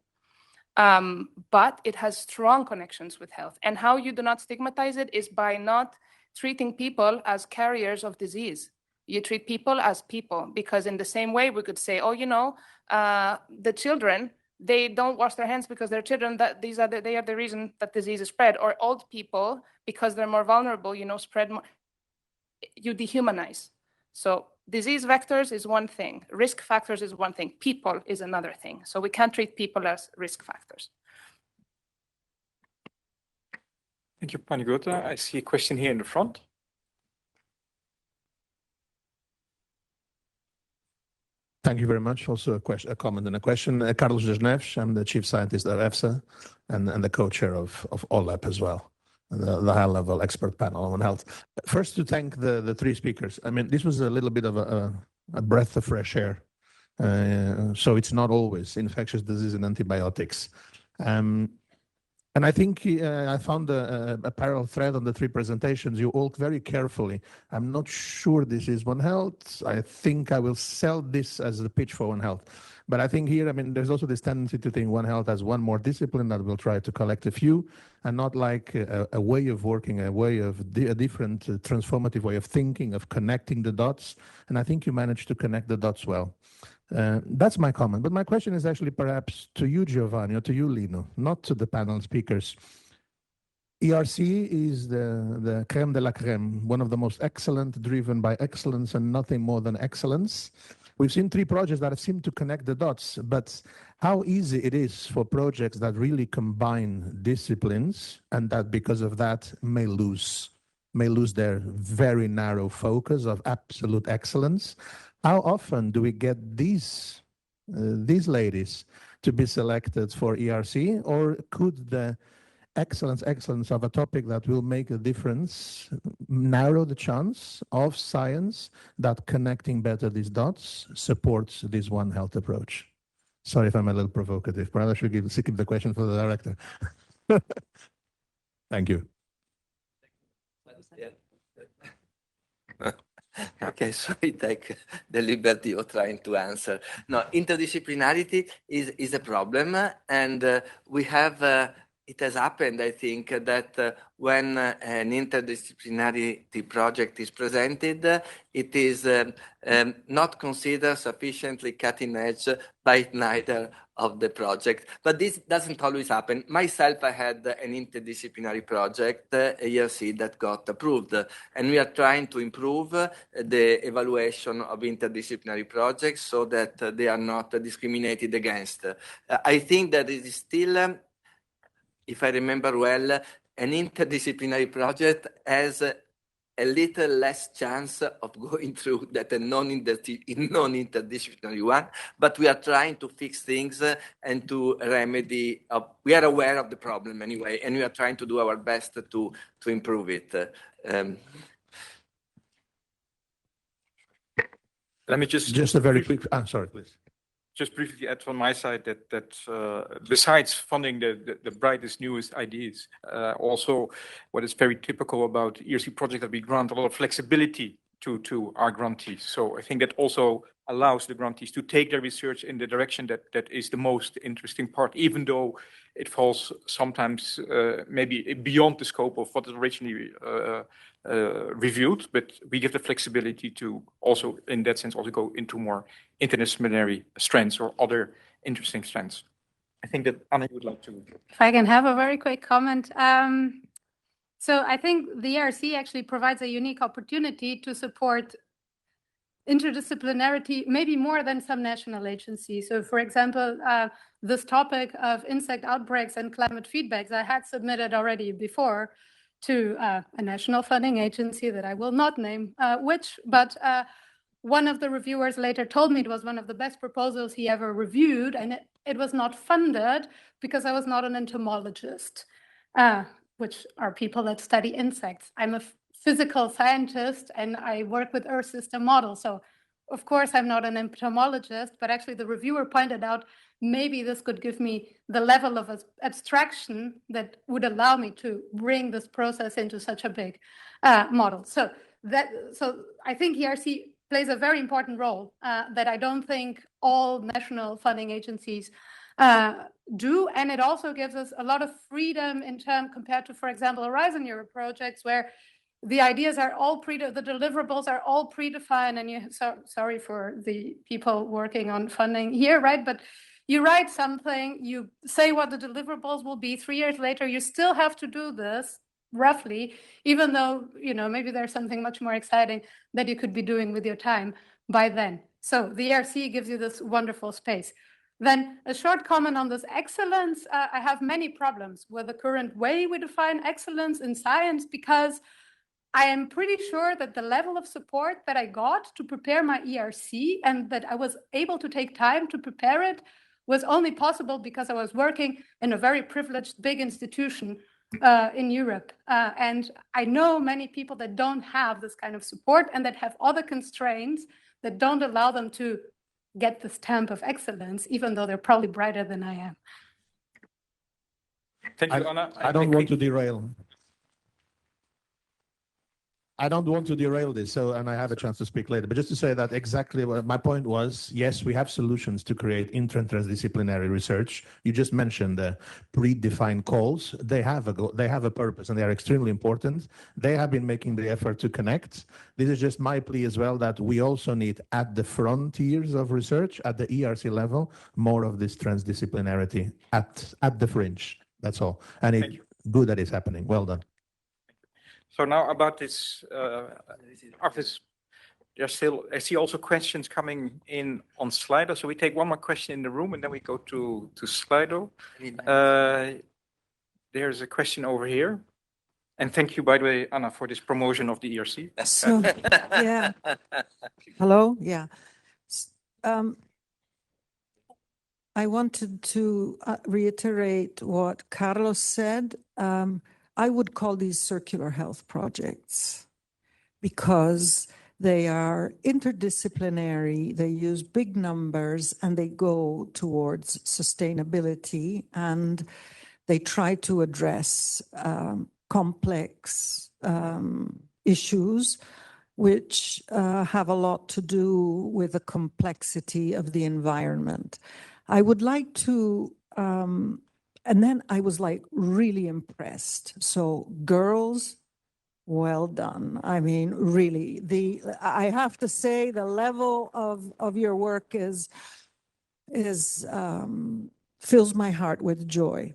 But it has strong connections with health. And how you do not stigmatize it is by not treating people as carriers of disease. You treat people as people, because in the same way we could say, the children, they don't wash their hands because they're children, that they are the reason that disease is spread. Or old people, because they're more vulnerable, spread more. You dehumanize. So disease vectors is one thing, risk factors is one thing, people is another thing. So we can't treat people as risk factors. Thank you, Panagota. I see a question here in the front. Thank you very much. Also a comment and a question. Carlos de Neves, I'm the Chief Scientist at EFSA and the co-chair of OLAP as well, the high-level expert panel on health. First, to thank the three speakers. I mean, this was a little bit of a breath of fresh air. So it's not always infectious disease and antibiotics. And I think I found a parallel thread on the three presentations. You all very carefully. I'm not sure this is One Health. I think I will sell this as the pitch for One Health. But I think here, there's also this tendency to think One Health as one more discipline that will try to collect a few, and not like a way of working, a different transformative way of thinking, of connecting the dots. And I think you managed to connect the dots well. That's my comment. But my question is actually perhaps to you, Giovanni, or to you, Lino, not to the panel speakers. ERC is the crème de la crème, one of the most excellent, driven by excellence and nothing more than excellence. We've seen three projects that have seemed to connect the dots, but how easy it is for projects that really combine disciplines and that because of that may lose their very narrow focus of absolute excellence. How often do we get these ladies to be selected for ERC, or could the excellence of a topic that will make a difference, narrow the chance of science that connecting better these dots supports this One Health approach. Sorry if I'm a little provocative, but I should keep the question for the director. Thank you. Okay, so I take the liberty of trying to answer. No, interdisciplinarity is a problem, and we have, it has happened, I think, that when an interdisciplinary project is presented, it is not considered sufficiently cutting edge by neither of the project. But this doesn't always happen. Myself, I had an interdisciplinary project, ERC, that got approved. And we are trying to improve the evaluation of interdisciplinary projects so that they are not discriminated against. I think that it is still, if I remember well, an interdisciplinary project has a little less chance of going through that a non-interdisciplinary one, but we are trying to fix things and to remedy. We are aware of the problem anyway, and we are trying to do our best to improve it. Let me just a very quick. I'm sorry, please. Just briefly add from my side that besides funding the brightest, newest ideas, also what is very typical about ERC project that we grant a lot of flexibility to our grantees. So I think that also allows the grantees to take their research in the direction that is the most interesting part, even though it falls sometimes maybe beyond the scope of what is originally reviewed, but we give the flexibility to also, in that sense, also go into more interdisciplinary strands or other interesting strands. I think that Anna would like to. If I can have a very quick comment. So I think the ERC actually provides a unique opportunity to support interdisciplinarity, maybe more than some national agencies. So for example, this topic of insect outbreaks and climate feedbacks, I had submitted already before to a national funding agency that I will not name which, but one of the reviewers later told me it was one of the best proposals he ever reviewed, and it was not funded because I was not an entomologist, which are people that study insects. I'm a physical scientist and I work with Earth system models. So of course I'm not an entomologist, but actually the reviewer pointed out maybe this could give me the level of abstraction that would allow me to bring this process into such a big model. So I think ERC plays a very important role that I don't think all national funding agencies do, and it also gives us a lot of freedom in terms compared to, for example, Horizon Europe projects where the ideas are all the deliverables are all predefined, and sorry for the people working on funding here, right? But you write something, you say what the deliverables will be. 3 years later, you still have to do this roughly, even though maybe there's something much more exciting that you could be doing with your time by then. So the ERC gives you this wonderful space. Then a short comment on this excellence. I have many problems with the current way we define excellence in science, because I am pretty sure that the level of support that I got to prepare my ERC and that I was able to take time to prepare it was only possible because I was working in a very privileged big institution in Europe. And I know many people that don't have this kind of support and that have other constraints that don't allow them to get the stamp of excellence, even though they're probably brighter than I am. Thank you, Anna. I don't want to derail. I don't want to derail this, and I have a chance to speak later. But just to say that exactly what my point was, yes, we have solutions to create interdisciplinary research. You just mentioned the predefined calls. They have a purpose, and they are extremely important. They have been making the effort to connect. This is just my plea as well, that we also need, at the frontiers of research, at the ERC level, more of this transdisciplinarity at the fringe. That's all. And it's good that it's happening. Well done. So now about this, I see also questions coming in on Slido. So we take one more question in the room and then we go to Slido. There's a question over here. And thank you, by the way, Anna, for this promotion of the ERC. So, yeah. Hello? Yeah. I wanted to reiterate what Carlos said. I would call these circular health projects because they are interdisciplinary, they use big numbers, and they go towards sustainability, and they try to address complex issues which have a lot to do with the complexity of the environment. I would like to, and then I was like really impressed. So girls, well done. I mean, really, I have to say the level of your work fills my heart with joy.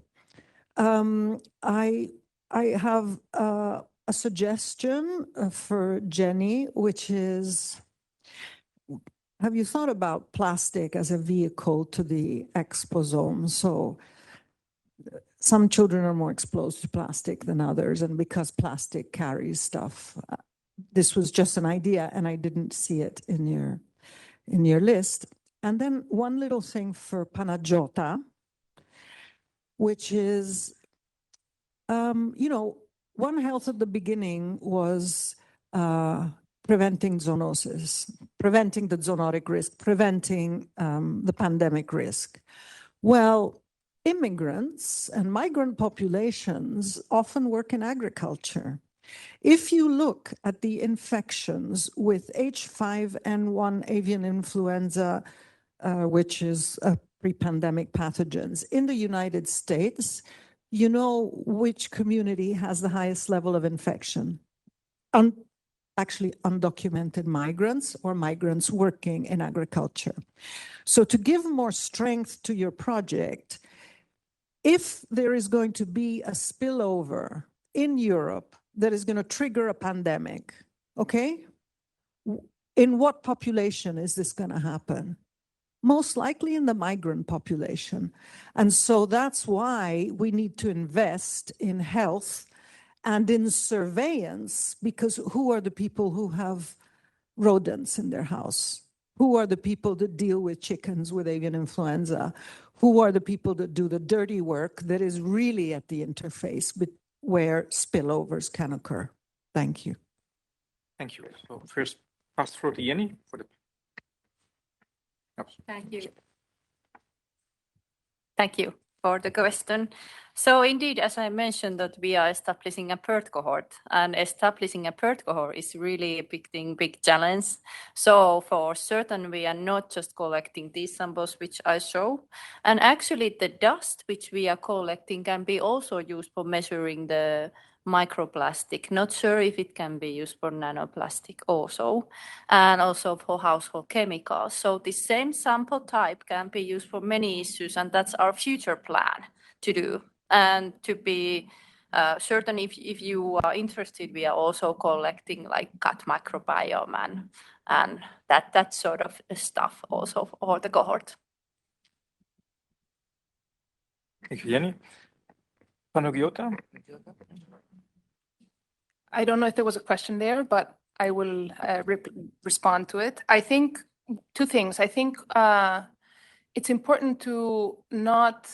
I have a suggestion for Jenny, which is, have you thought about plastic as a vehicle to the exposome? So some children are more exposed to plastic than others, and because plastic carries stuff, this was just an idea, and I didn't see it in your list. And then one little thing for Panagiota, which is, One Health at the beginning was preventing zoonoses, preventing the zoonotic risk, preventing the pandemic risk. Well, immigrants and migrant populations often work in agriculture. If you look at the infections with H5N1 avian influenza, which is a pre-pandemic pathogens in the United States, you know which community has the highest level of infection? Actually, undocumented migrants or migrants working in agriculture. So to give more strength to your project, if there is going to be a spillover in Europe that is going to trigger a pandemic, okay? In what population is this going to happen? Most likely in the migrant population. And so that's why we need to invest in health and in surveillance, because who are the people who have rodents in their house? Who are the people that deal with chickens with avian influenza? Who are the people that do the dirty work that is really at the interface where spillovers can occur? Thank you. Thank you. So first, pass through to Jenny for the. Thank you. Thank you for the question. So indeed, as I mentioned, that we are establishing a PERT cohort, and establishing a PERT cohort is really a big challenge. So for certain, we are not just collecting these samples, which I show, and actually the dust which we are collecting can be also used for measuring the microplastic. Not sure if it can be used for nanoplastic also, and also for household chemicals. So the same sample type can be used for many issues, and that's our future plan to do. And to be certain, if you are interested, we are also collecting like gut microbiome and that sort of stuff also for the cohort. Thank you, Jenny. Panagiota? I don't know if there was a question there, but I will respond to it. I think two things. I think it's important to not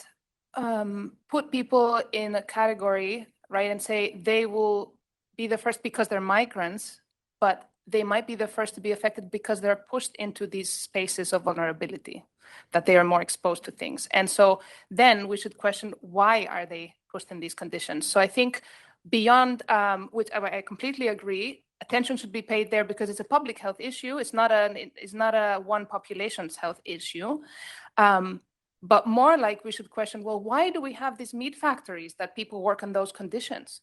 put people in a category, right, and say they will be the first because they're migrants, but they might be the first to be affected because they're pushed into these spaces of vulnerability, that they are more exposed to things. And so then we should question, why are they pushed in these conditions? So I think beyond, which I completely agree, attention should be paid there because it's a public health issue. It's not a one population's health issue. But more like we should question, well, why do we have these meat factories that people work in those conditions?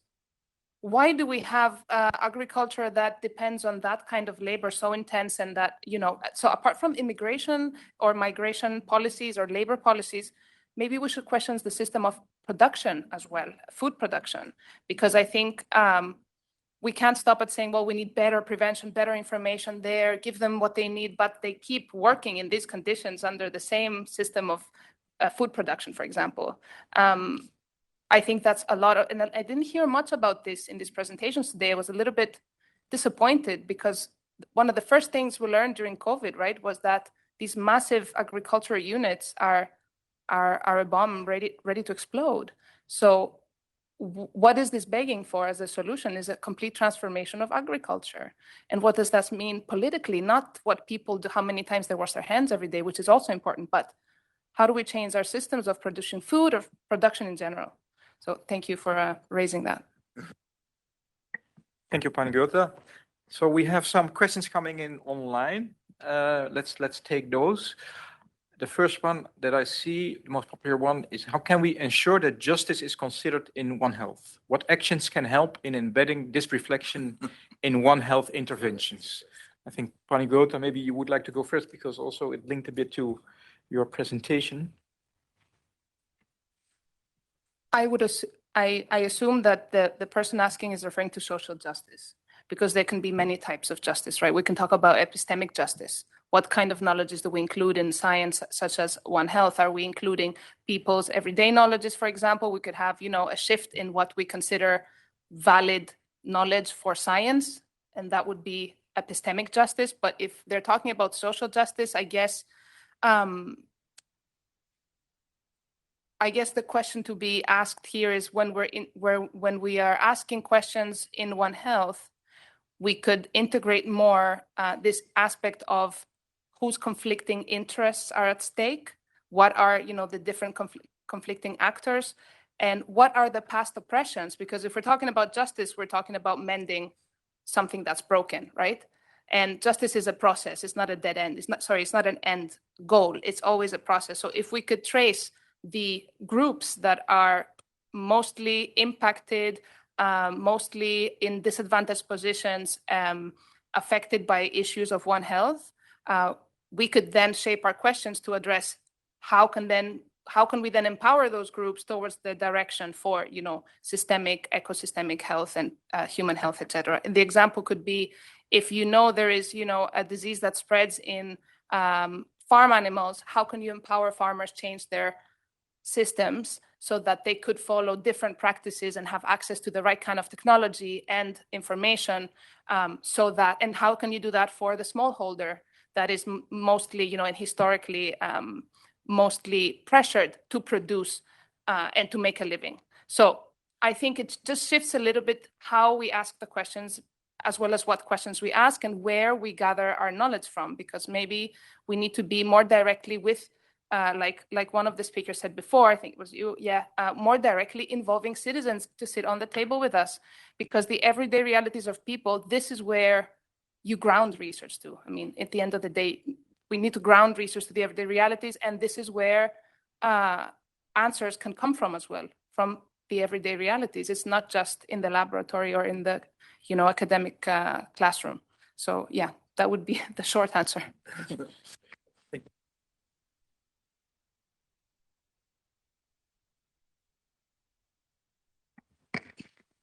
Why do we have agriculture that depends on that kind of labor so intense and that, so apart from immigration or migration policies or labor policies, maybe we should question the system of production as well, food production, because I think we can't stop at saying, well, we need better prevention, better information there, give them what they need, but they keep working in these conditions under the same system of food production, for example. I think that's a lot of, and I didn't hear much about this in these presentations today. I was a little bit disappointed because one of the first things we learned during COVID, right, was that these massive agricultural units are are a bomb ready to explode. So what is this begging for as a solution is a complete transformation of agriculture. And what does that mean politically? Not what people do, how many times they wash their hands every day, which is also important, but how do we change our systems of producing food or production in general? So thank you for raising that. Thank you, Panagiotta. So we have some questions coming in online. Let's take those. The first one that I see, the most popular one, is how can we ensure that justice is considered in One Health? What actions can help in embedding this reflection in One Health interventions? I think, Panagiotta, maybe you would like to go first because also it linked a bit to your presentation. I assume that the person asking is referring to social justice, because there can be many types of justice, right? We can talk about epistemic justice. What kind of knowledges do we include in science, such as One Health? Are we including people's everyday knowledges, for example? We could have, a shift in what we consider valid knowledge for science, and that would be epistemic justice. But if they're talking about social justice, I guess the question to be asked here is when we are asking questions in One Health, we could integrate more this aspect of whose conflicting interests are at stake, what are the different conflicting actors, and what are the past oppressions? Because if we're talking about justice, we're talking about mending something that's broken, right? And justice is a process. It's not a dead end. It's not an end goal. It's always a process. So if we could trace the groups that are mostly impacted, mostly in disadvantaged positions, affected by issues of One Health, we could then shape our questions to address how can we then empower those groups towards the direction for systemic, ecosystemic health and human health, etc. And the example could be if there is a disease that spreads in farm animals, how can you empower farmers change their systems so that they could follow different practices and have access to the right kind of technology and information, and how can you do that for the smallholder that is mostly, and historically mostly pressured to produce and to make a living. So I think it just shifts a little bit how we ask the questions, as well as what questions we ask and where we gather our knowledge from, because maybe we need to be more directly with like one of the speakers said before, I think it was you, more directly involving citizens to sit on the table with us, because the everyday realities of people, this is where you ground research to. I mean, at the end of the day, we need to ground research to the everyday realities, and this is where answers can come from as well, from the everyday realities. It's not just in the laboratory or in the academic classroom. So yeah, that would be the short answer.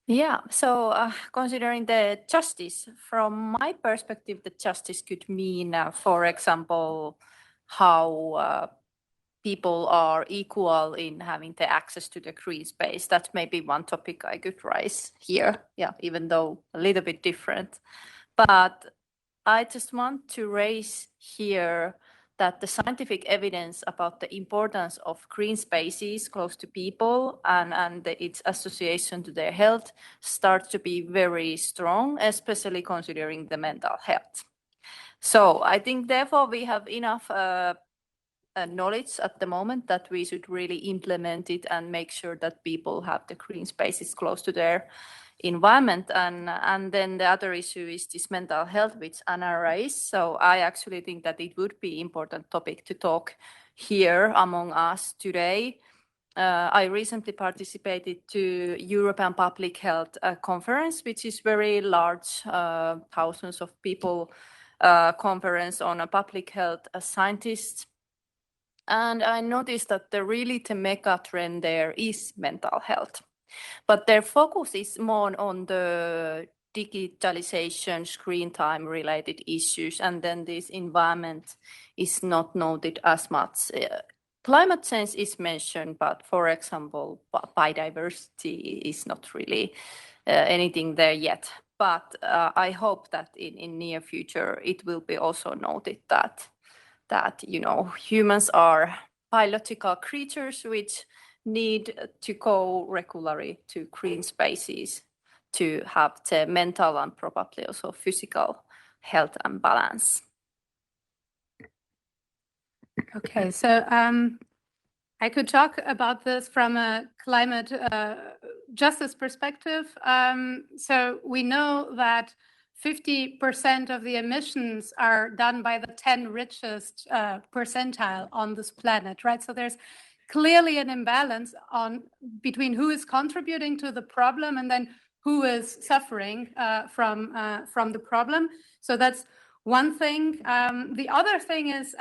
Yeah, so considering the justice, from my perspective, the justice could mean, for example, how people are equal in having the access to the green space. That may be one topic I could raise here, even though a little bit different. But I just want to raise here that the scientific evidence about the importance of green spaces close to people and its association to their health starts to be very strong, especially considering the mental health. So I think therefore we have enough knowledge at the moment that we should really implement it and make sure that people have the green spaces close to their environment. And then the other issue is this mental health, which Anna raised. So I actually think that it would be an important topic to talk here among us today. I recently participated to European Public Health Conference, which is very large, thousands of people conference on a public health scientists. And I noticed that the mega trend there is mental health. But their focus is more on the digitalization, screen time related issues, and then this environment is not noted as much. Climate change is mentioned, but for example, biodiversity is not really anything there yet. But I hope that in near future it will be also noted that humans are biological creatures which need to go regularly to green spaces to have the mental and probably also physical health and balance. Okay, so I could talk about this from a climate justice perspective. So we know that 50% of the emissions are done by the 10 richest percentile on this planet, right? So there's clearly an imbalance between who is contributing to the problem and then who is suffering from the problem. So that's one thing. The other thing is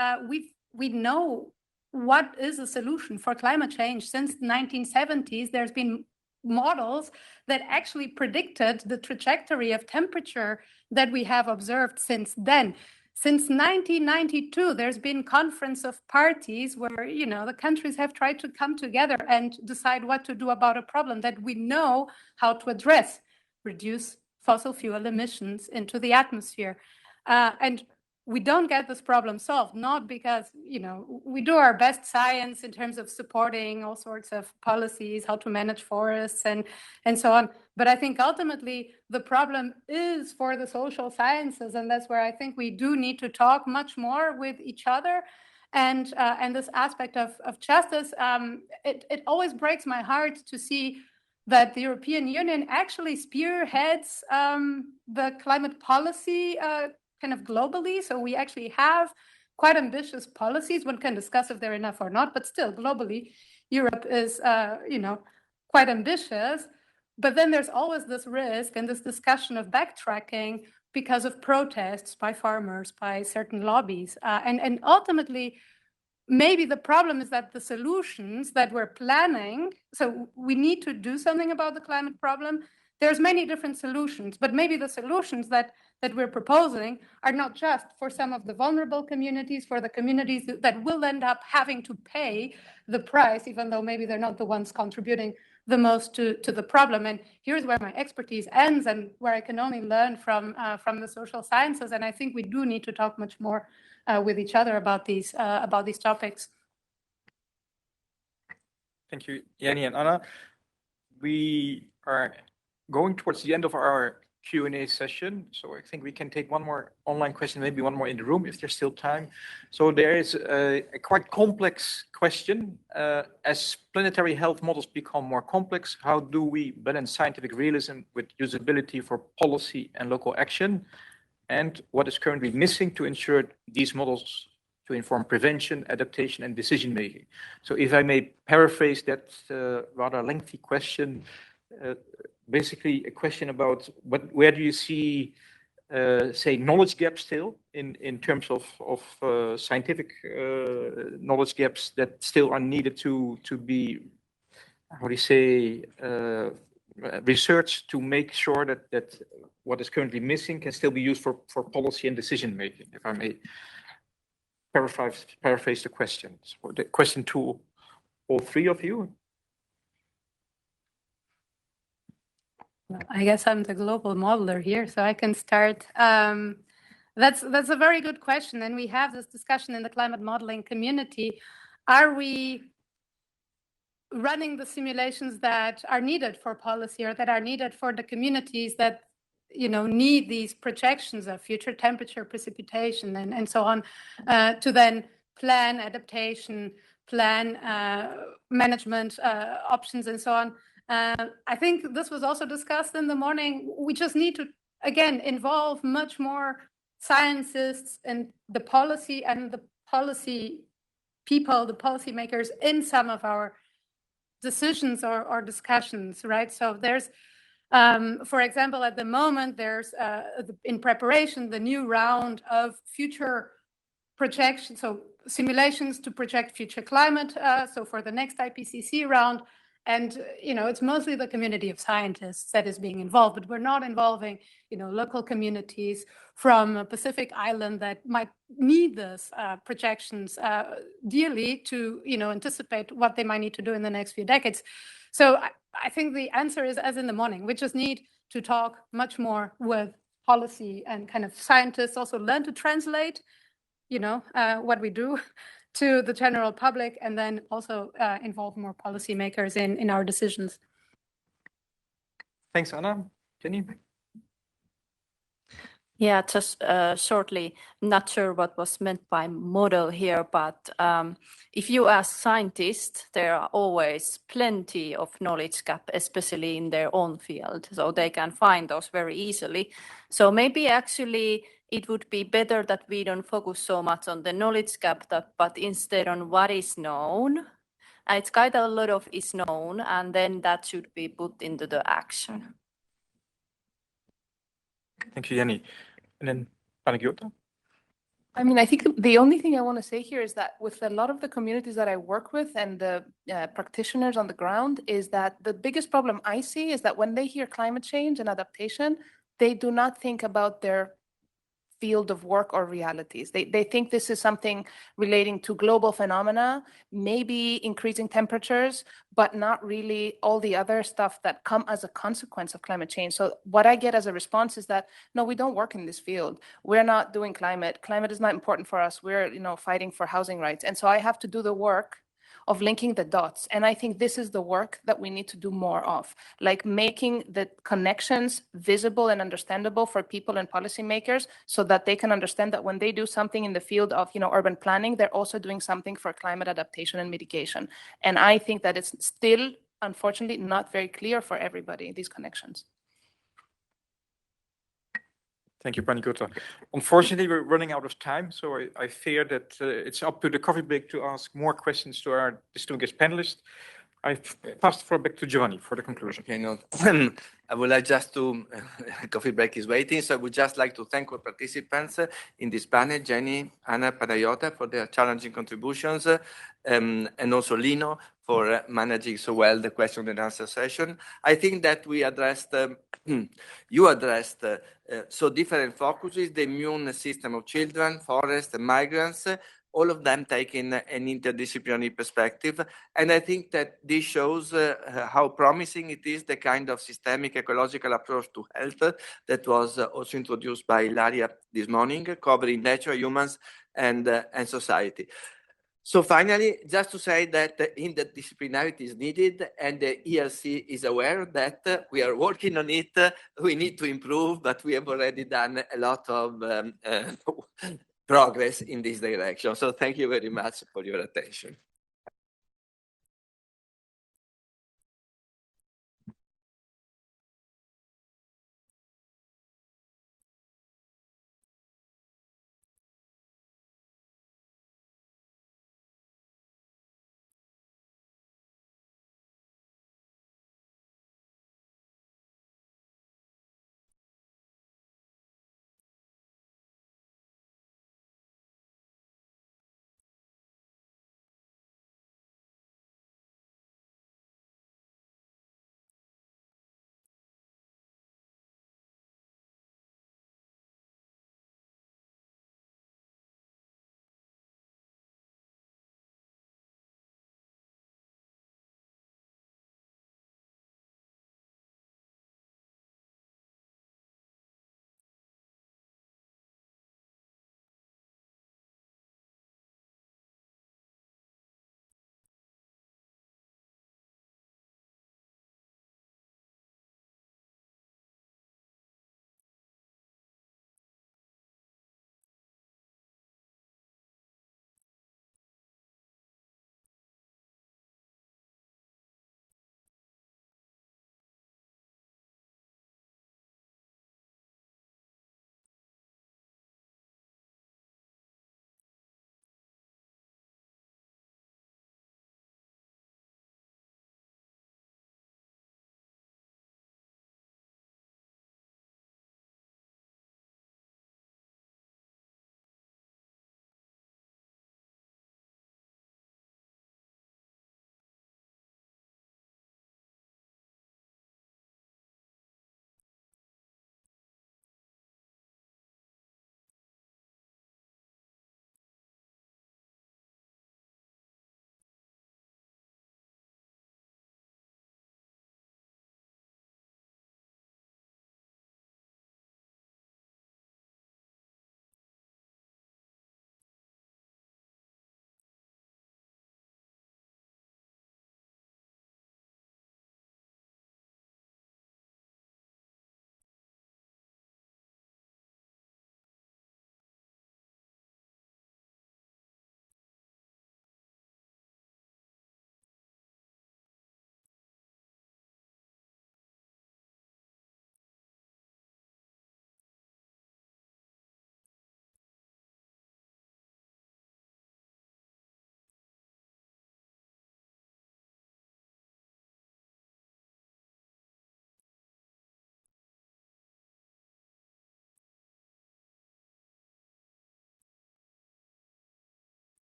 we know what is a solution for climate change. Since the 1970s, there's been models that actually predicted the trajectory of temperature that we have observed since then. Since 1992, there's been conference of parties where, you know, the countries have tried to come together and decide what to do about a problem that we know how to address, reduce fossil fuel emissions into the atmosphere. And we don't get this problem solved, not because, you know, we do our best science in terms of supporting all sorts of policies, how to manage forests and so on. But I think ultimately the problem is for the social sciences. And that's where I think we do need to talk much more with each other. And this aspect of justice, it always breaks my heart to see that the European Union actually spearheads the climate policy kind of globally. So we actually have quite ambitious policies. One can discuss if they're enough or not, but still globally, Europe is, you know, quite ambitious. But then there's always this risk and this discussion of backtracking because of protests by farmers, by certain lobbies. And ultimately, maybe the problem is that the solutions that we're planning, so we need to do something about the climate problem. There's many different solutions, but maybe the solutions that we're proposing are not just for some of the vulnerable communities, for the communities that will end up having to pay the price, even though maybe they're not the ones contributing the most to the problem. And here's where my expertise ends and where I can only learn from the social sciences. And I think we do need to talk much more with each other about these topics. Thank you, Jenny and Anna. We are going towards the end of our Q&A session. So I think we can take one more online question, maybe one more in the room if there's still time. So there is a quite complex question. As planetary health models become more complex, how do we balance scientific realism with usability for policy and local action? And what is currently missing to ensure these models to inform prevention, adaptation, and decision-making? So if I may paraphrase that rather lengthy question, basically a question about where do you see, say, knowledge gaps still in terms of scientific knowledge gaps that still are needed to be, how do you say, researched to make sure that what is currently missing can still be used for policy and decision making, if I may paraphrase the question. So the question to all three of you. I guess I'm the global modeler here, so I can start. That's a very good question, and we have this discussion in the climate modeling community. Are we running the simulations that are needed for policy or that are needed for the communities that, you know, need these projections of future temperature, precipitation, and so on, to then plan adaptation, plan management options, and so on? I think this was also discussed in the morning. We just need to, again, involve much more scientists and the policy and the policy people, the policymakers in some of our decisions or discussions, right? So there's, for example, at the moment, there's in preparation, the new round of future projections, so simulations to project future climate. So for the next IPCC round, and, you know, it's mostly the community of scientists that is being involved, but we're not involving, you know, local communities from a Pacific island that might need this projections dearly to, you know, anticipate what they might need to do in the next few decades. So I think the answer is as in the morning. We just need to talk much more with policy and kind of scientists, also learn to translate, you know, what we do to the general public, and then also involve more policymakers in our decisions. Thanks, Anna. Jenny? Yeah, just shortly, not sure what was meant by model here, but if you ask scientists, there are always plenty of knowledge gap, especially in their own field, so they can find those very easily. So maybe actually it would be better that we don't focus so much on the knowledge gap, but instead on what is known. And it's quite a lot of is known, and then that should be put into the action. Thank you, Jenny. And then Panagiota? I mean, I think the only thing I want to say here is that with a lot of the communities that I work with and the practitioners on the ground is that the biggest problem I see is that when they hear climate change and adaptation, they do not think about their field of work or realities. They think this is something relating to global phenomena, maybe increasing temperatures, but not really all the other stuff that come as a consequence of climate change. So what I get as a response is that, no, we don't work in this field. We're not doing climate. Climate is not important for us. We're, fighting for housing rights. And so I have to do the work of linking the dots. And I think this is the work that we need to do more of, like making the connections visible and understandable for people and policymakers so that they can understand that when they do something in the field of, urban planning, they're also doing something for climate adaptation and mitigation. And I think that it's still, unfortunately, not very clear for everybody, these connections. Thank you, Panagiota. Unfortunately, we're running out of time, so I fear that it's up to the coffee break to ask more questions to our distinguished panelists. I pass the floor back to Giovanni for the conclusion. Okay, no, I would like just to, coffee break is waiting, so I would just like to thank our participants in this panel, Jenny, Anna, Panagiota, for their challenging contributions, and also Lino for managing so well the question and answer session. I think that we addressed, you addressed so different focuses, the immune system of children, forest, and migrants, all of them taking an interdisciplinary perspective. And I think that this shows how promising it is, the kind of systemic ecological approach to health that was also introduced by Ilaria this morning, covering nature, humans, and society. So finally, just to say that interdisciplinarity is needed and the ERC is aware that we are working on it. We need to improve, but we have already done a lot of progress in this direction. So thank you very much for your attention.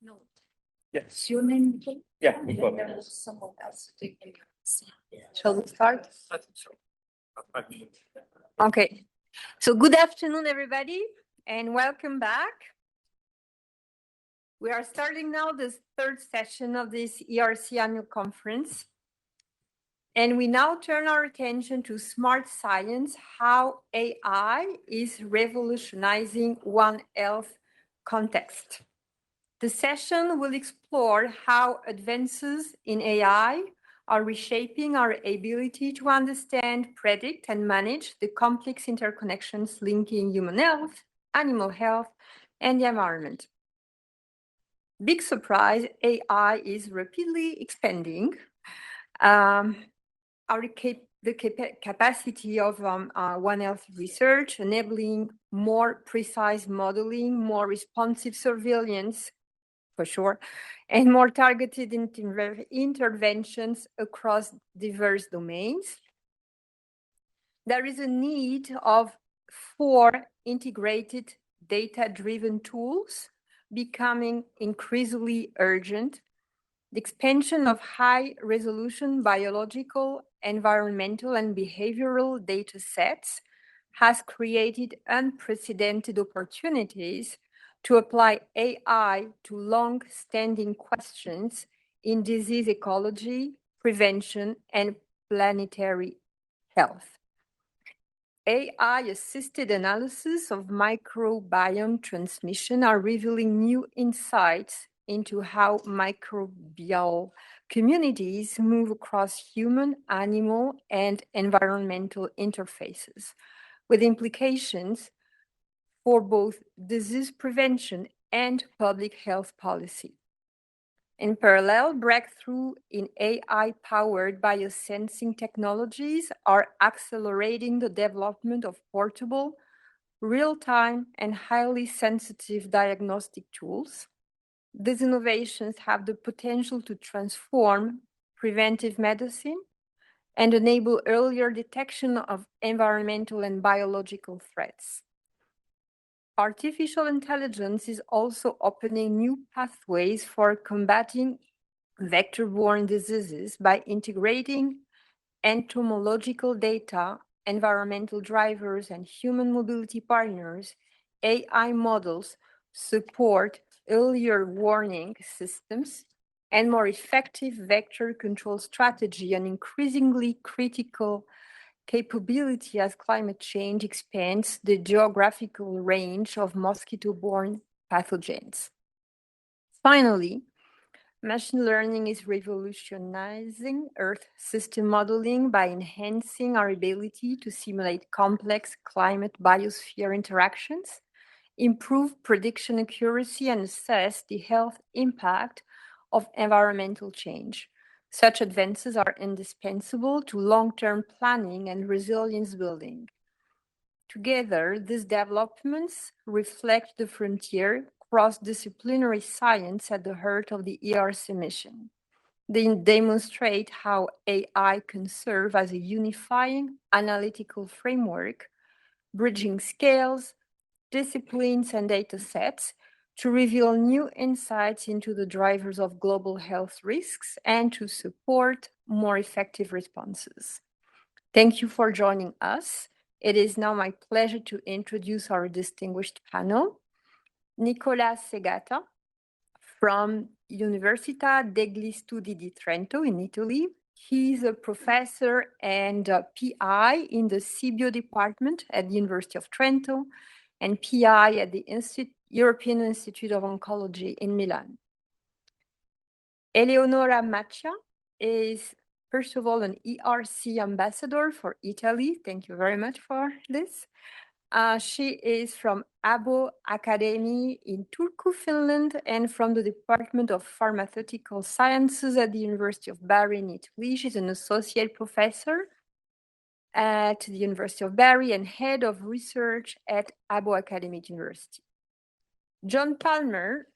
No. Yes. Your name? Yeah. And there was someone else taking your seat. Shall we start? I think so. Okay, so good afternoon, everybody, and welcome back. We are starting now the third session of this ERC annual conference. And we now turn our attention to smart science, how AI is revolutionizing One Health context. The session will explore how advances in AI are reshaping our ability to understand, predict, and manage the complex interconnections linking human health, animal health, and the environment. Big surprise, AI is rapidly expanding the capacity of One Health research, enabling more precise modeling, more responsive surveillance, for sure, and more targeted interventions across diverse domains. There is a need for integrated data-driven tools becoming increasingly urgent. The expansion of high-resolution biological, environmental, and behavioral data sets has created unprecedented opportunities to apply AI to long-standing questions in disease ecology, prevention, and planetary health. AI-assisted analysis of microbiome transmission are revealing new insights into how microbial communities move across human, animal, and environmental interfaces, with implications for both disease prevention and public health policy. In parallel, breakthrough in AI-powered biosensing technologies are accelerating the development of portable, real-time, and highly sensitive diagnostic tools. These innovations have the potential to transform preventive medicine and enable earlier detection of environmental and biological threats. Artificial intelligence is also opening new pathways for combating vector-borne diseases by integrating entomological data, environmental drivers, and human mobility partners. AI models support earlier warning systems and more effective vector control strategy, an increasingly critical capability as climate change expands the geographical range of mosquito-borne pathogens. Finally, machine learning is revolutionizing Earth system modeling by enhancing our ability to simulate complex climate-biosphere interactions, improve prediction accuracy, and assess the health impact of environmental change. Such advances are indispensable to long-term planning and resilience building. Together, these developments reflect the frontier cross-disciplinary science at the heart of the ERC mission. They demonstrate how AI can serve as a unifying analytical framework, bridging scales, disciplines, and data sets to reveal new insights into the drivers of global health risks and to support more effective responses. Thank you for joining us. It is now my pleasure to introduce our distinguished panel. Nicola Segata from Università degli Studi di Trento in Italy. He's a professor and PI in the CBio department at the University of Trento and PI at the European Institute of Oncology in Milan. Eleonora Macchia is, first of all, an ERC ambassador for Italy. Thank you very much for this. She is from Abo Academy in Turku, Finland, and from the Department of Pharmaceutical Sciences at the University of Bari in Italy. She's an associate professor at the University of Bari and head of research at Abo Academy University. John Palmer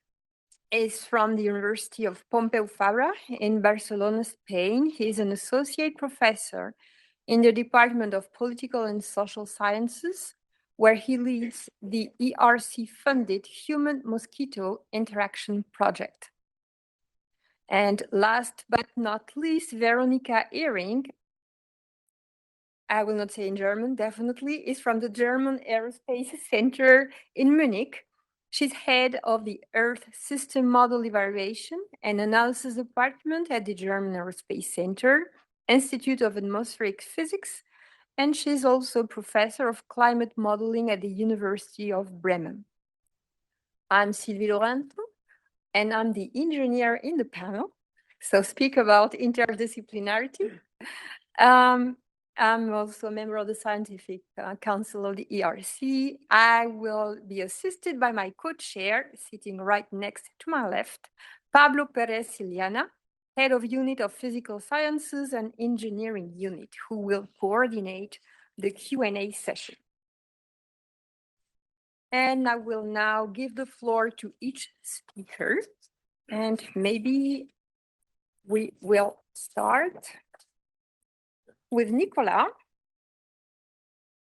is from the University of Pompeu Fabra in Barcelona, Spain. He's an associate professor in the Department of Political and Social Sciences, where he leads the ERC-funded Human Mosquito Interaction Project. And last but not least, Veronika Ehring, I will not say in German, definitely, is from the German Aerospace Center in Munich. She's head of the Earth System Model Evaluation and Analysis Department at the German Aerospace Center, Institute of Atmospheric Physics, and she's also professor of climate modeling at the University of Bremen. I'm Sylvie Lorenzo, and I'm the engineer in the panel, so speak about interdisciplinarity. I'm also a member of the Scientific Council of the ERC. I will be assisted by my co-chair, sitting right next to my left, Pablo Perez Iliana, Head of Unit of Physical Sciences and Engineering Unit, who will coordinate the Q&A session. And I will now give the floor to each speaker. And maybe we will start with Nicolas,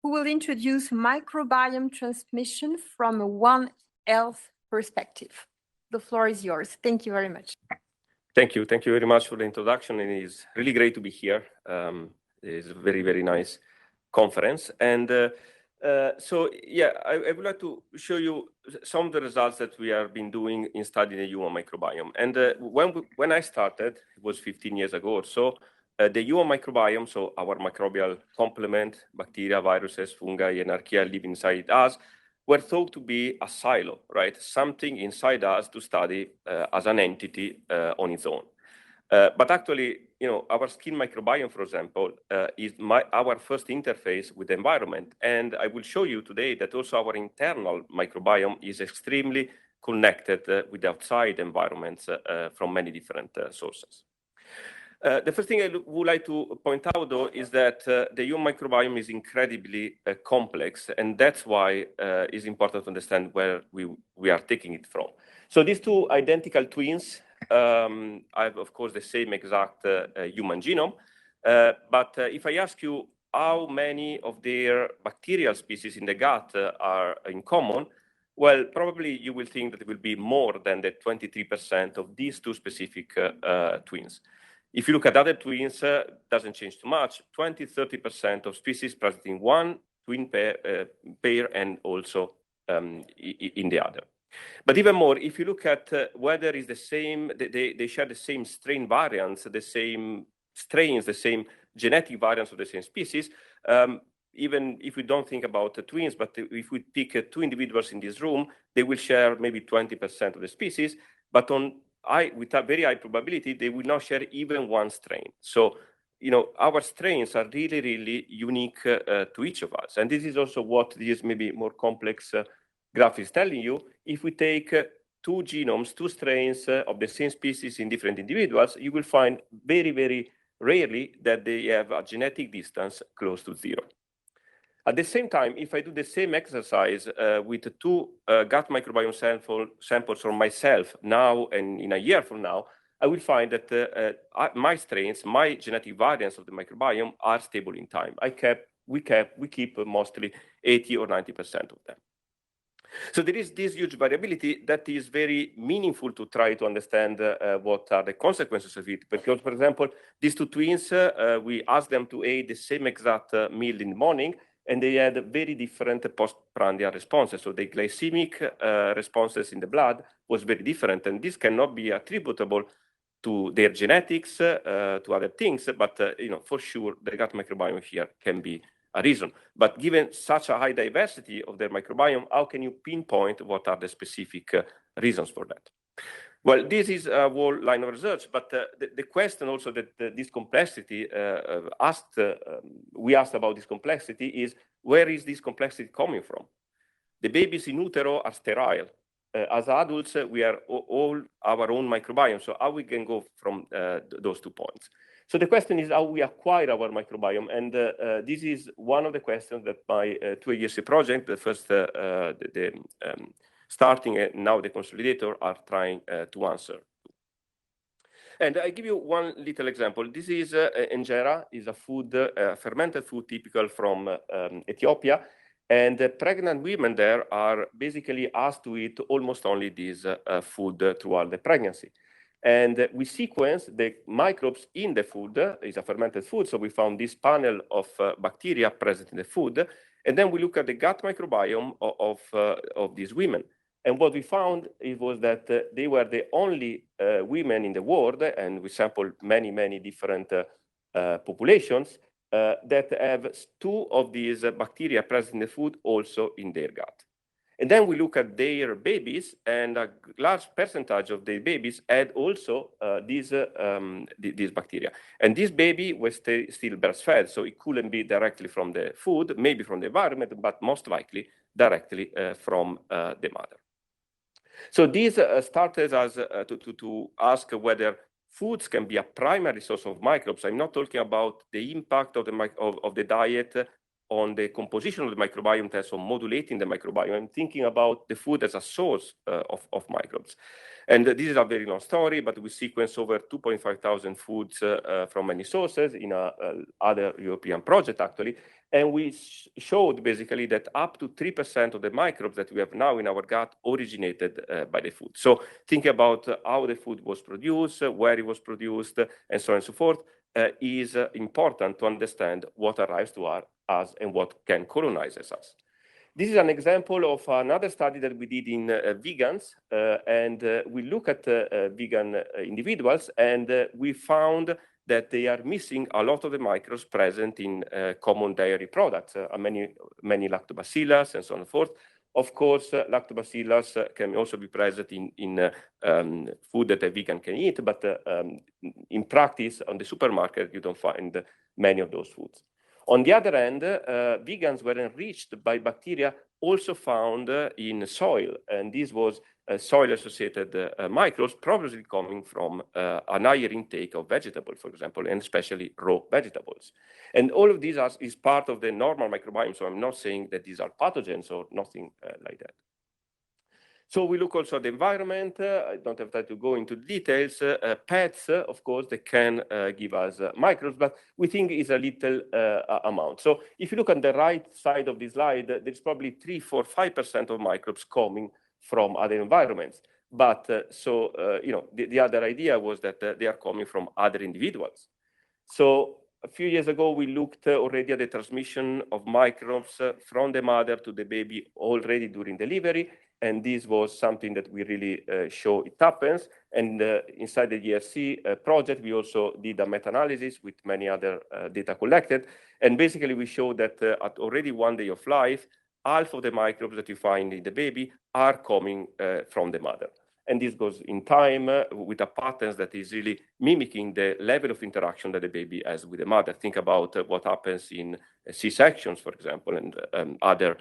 who will introduce microbiome transmission from a One Health perspective. The floor is yours. Thank you very much. Thank you. Thank you very much for the introduction. And it's really great to be here. It's a very, very nice conference. And so, yeah, I would like to show you some of the results that we have been doing in studying the human microbiome. And when I started, it was 15 years ago or so, the human microbiome, so our microbial complement, bacteria, viruses, fungi, and archaea live inside us, were thought to be a silo, right? Something inside us to study as an entity on its own. But actually, you know, our skin microbiome, for example, is our first interface with the environment. And I will show you today that also our internal microbiome is extremely connected with the outside environments from many different sources. The first thing I would like to point out, though, is that the human microbiome is incredibly complex, and that's why it's important to understand where we are taking it from. So these two identical twins have, of course, the same exact human genome. But if I ask you how many of their bacterial species in the gut are in common, well, probably you will think that it will be more than the 23% of these two specific twins. If you look at other twins, doesn't change too much, 20-30% of species present in one twin pair and also in the other. But even more, if you look at whether it's the same, they share the same strain variants, the same strains, the same genetic variants of the same species, even if we don't think about the twins, but if we pick two individuals in this room, they will share maybe 20% of the species, but with a very high probability, they will not share even one strain. So, you know, our strains are really, really unique to each of us. And this is also what this maybe more complex graph is telling you. If we take two genomes, two strains of the same species in different individuals, you will find very, very rarely that they have a genetic distance close to 0. At the same time, if I do the same exercise with two gut microbiome samples from myself now and in a year from now, I will find that my strains, my genetic variants of the microbiome are stable in time. We keep mostly 80 or 90% of them. So there is this huge variability that is very meaningful to try to understand what are the consequences of it. Because, for example, these two twins, we asked them to eat the same exact meal in the morning, and they had very different postprandial responses. So the glycemic responses in the blood was very different. And this cannot be attributable to their genetics, to other things. But, you know, for sure, the gut microbiome here can be a reason. But given such a high diversity of their microbiome, how can you pinpoint what are the specific reasons for that? Well, this is a whole line of research, but the question also that this complexity we asked about this complexity is, where is this complexity coming from? The babies in utero are sterile. As adults, we are all our own microbiome. So how we can go from those 2 points? So the question is how we acquire our microbiome. And this is one of the questions that my 2 ERC project, the first starting and now the consolidator, are trying to answer. And I give you one little example. This is injera, is a food, fermented food typical from Ethiopia. And the pregnant women there are basically asked to eat almost only this food throughout the pregnancy. And we sequenced the microbes in the food. It's a fermented food, so we found this panel of bacteria present in the food. And then we look at the gut microbiome of these women. And what we found was that they were the only women in the world, and we sampled many, many different populations that have two of these bacteria present in the food also in their gut. And then we look at their babies, and a large percentage of their babies had also these bacteria. And this baby was still breastfed, so it couldn't be directly from the food, maybe from the environment, but most likely directly from the mother. So these started as to ask whether foods can be a primary source of microbes. I'm not talking about the impact of the diet on the composition of the microbiome in terms of modulating the microbiome. I'm thinking about the food as a source of microbes. And this is a very long story, but we sequenced over 2,500 foods from many sources in other European project, actually. And we showed basically that up to 3% of the microbes that we have now in our gut originated by the food. So think about how the food was produced, where it was produced, and so on and so forth, is important to understand what arrives to us and what can colonize us. This is an example of another study that we did in vegans, and we look at vegan individuals, and we found that they are missing a lot of the microbes present in common dairy products, many lactobacillus and so on and so forth. Of course, lactobacillus can also be present in food that a vegan can eat, but in practice, on the supermarket, you don't find many of those foods. On the other hand, vegans were enriched by bacteria also found in soil, and this was soil-associated microbes, probably coming from a higher intake of vegetables, for example, and especially raw vegetables. And all of these is part of the normal microbiome, so I'm not saying that these are pathogens or nothing like that. So we look also at the environment. I don't have time to go into details. Pets, of course, they can give us microbes, but we think it's a little amount. So if you look on the right side of this slide, there's probably 3, 4, 5% of microbes coming from other environments. But the other idea was that they are coming from other individuals. So a few years ago, we looked already at the transmission of microbes from the mother to the baby already during delivery. And this was something that we really show it happens. And inside the ERC project, we also did a meta-analysis with many other data collected. And basically, we showed that at already 1 day of life, half of the microbes that you find in the baby are coming from the mother. And this goes in time with a pattern that is really mimicking the level of interaction that the baby has with the mother. Think about what happens in C-sections, for example, and other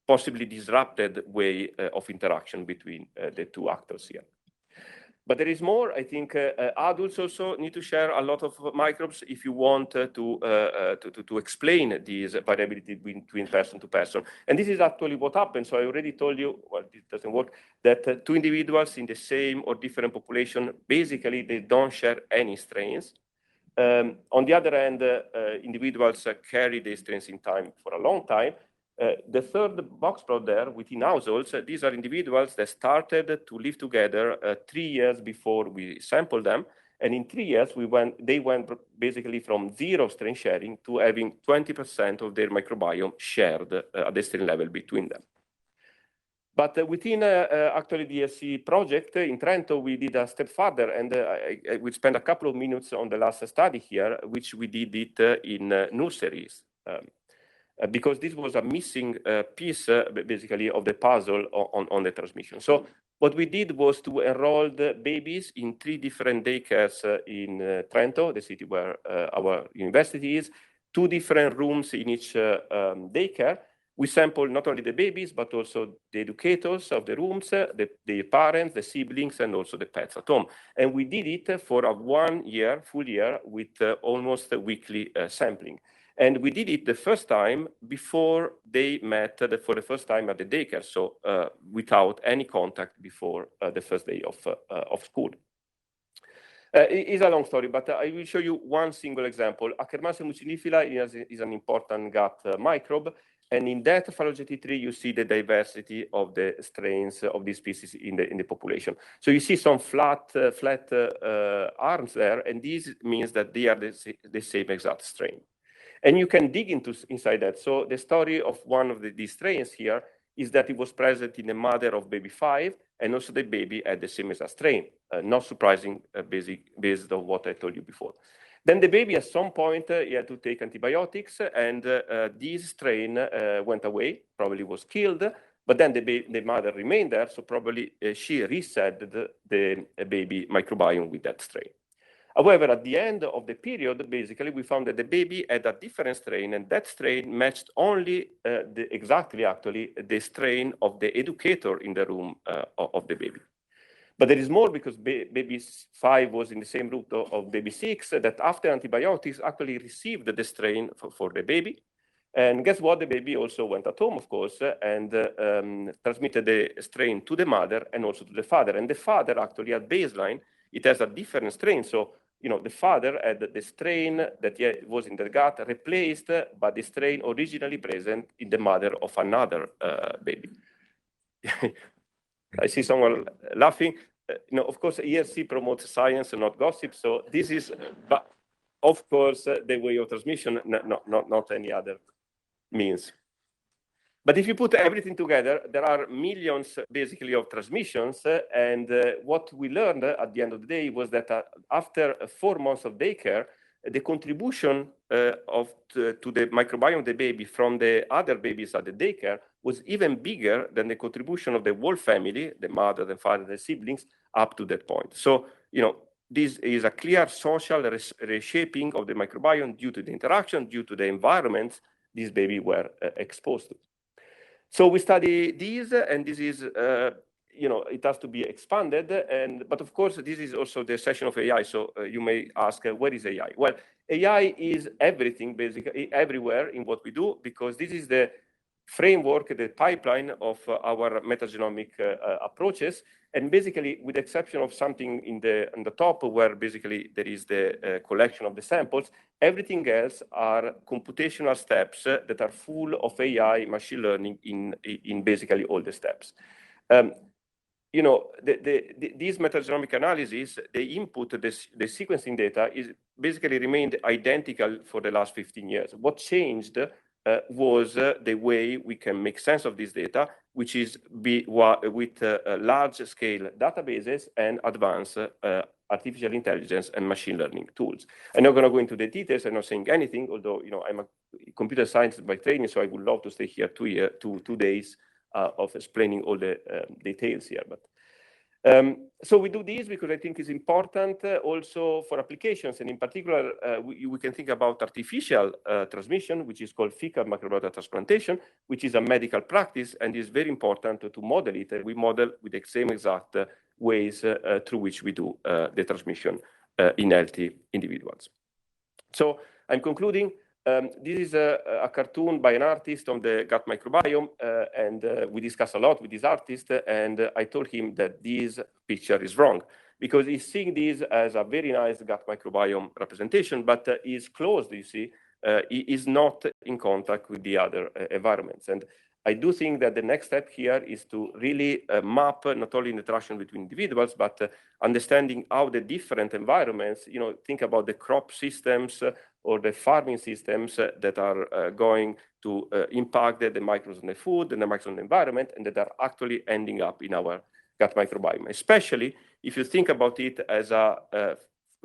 possibly disrupted way of interaction between the two actors here. But there is more. I think adults also need to share a lot of microbes if you want to explain this variability between person to person. And this is actually what happens. So I already told you, well, this doesn't work, that two individuals in the same or different population, basically, they don't share any strains. On the other hand, individuals carry these strains in time for a long time. The third box plot there within households, these are individuals that started to live together 3 years before we sampled them. And in 3 years, they went basically from 0 strain sharing to having 20% of their microbiome shared at the strain level between them. But within actually the ERC project in Trento, we did a step further, and I will spend a couple of minutes on the last study here, which we did it in nurseries. Because this was a missing piece, basically, of the puzzle on the transmission. So what we did was to enroll the babies in 3 different daycares in Trento, the city where our university is, 2 different rooms in each daycare. We sampled not only the babies, but also the educators of the rooms, the parents, the siblings, and also the pets at home. And we did it for a 1 year, full year, with almost a weekly sampling. And we did it the first time before they met for the first time at the daycare, so without any contact before the first day of school. It's a long story, but I will show you one single example. Akkermansia mucilifila is an important gut microbe. And in that phylogenetic tree, you see the diversity of the strains of these species in the population. So you see some flat arms there, and this means that they are the same exact strain. And you can dig inside that. So the story of one of these strains here is that it was present in the mother of baby 5, and also the baby had the same exact strain. Not surprising, based on what I told you before. Then the baby, at some point, he had to take antibiotics, and this strain went away, probably was killed, but then the mother remained there, so probably she reset the baby microbiome with that strain. However, at the end of the period, basically, we found that the baby had a different strain, and that strain matched only exactly, actually, the strain of the educator in the room of the baby. But there is more, because baby 5 was in the same root of baby 6, that after antibiotics actually received the strain for the baby. And guess what? The baby also went at home, of course, and transmitted the strain to the mother and also to the father. And the father actually, at baseline, it has a different strain. So, the father had the strain that was in the gut replaced by the strain originally present in the mother of another baby. I see someone laughing. Of course, ERC promotes science and not gossip. So this is, but of course, the way of transmission, not any other means. But if you put everything together, there are millions, basically, of transmissions. And what we learned at the end of the day was that after 4 months of daycare, the contribution to the microbiome of the baby from the other babies at the daycare was even bigger than the contribution of the whole family, the mother, the father, the siblings, up to that point. So, this is a clear social reshaping of the microbiome due to the interaction, due to the environments these babies were exposed to. So we study these, and this is, it has to be expanded. But of course, this is also the session of AI. So you may ask, what is AI? Well, AI is everything, basically, everywhere in what we do, because this is the framework, the pipeline of our metagenomic approaches. And basically, with the exception of something on the top, where basically there is the collection of the samples, everything else are computational steps that are full of AI, machine learning in basically all the steps. These metagenomic analysis, the input, the sequencing data is basically remained identical for the last 15 years. What changed was the way we can make sense of this data, which is with large-scale databases and advanced artificial intelligence and machine learning tools. I'm not going to go into the details. I'm not saying anything, although I'm a computer scientist by training, so I would love to stay here 2 days of explaining all the details here. But so we do this because I think it's important also for applications, and in particular, we can think about artificial transmission, which is called fecal microbiota transplantation, which is a medical practice, and is very important to model it. And we model with the same exact ways through which we do the transmission in healthy individuals. So I'm concluding. This is a cartoon by an artist on the gut microbiome, and we discussed a lot with this artist, and I told him that this picture is wrong, because he's seeing this as a very nice gut microbiome representation, but is closed, you see, he is not in contact with the other environments. And I do think that the next step here is to really map not only the interaction between individuals, but understanding how the different environments, think about the crop systems or the farming systems that are going to impact the microbes in the food and the microbes in the environment, and that are actually ending up in our gut microbiome, especially if you think about it as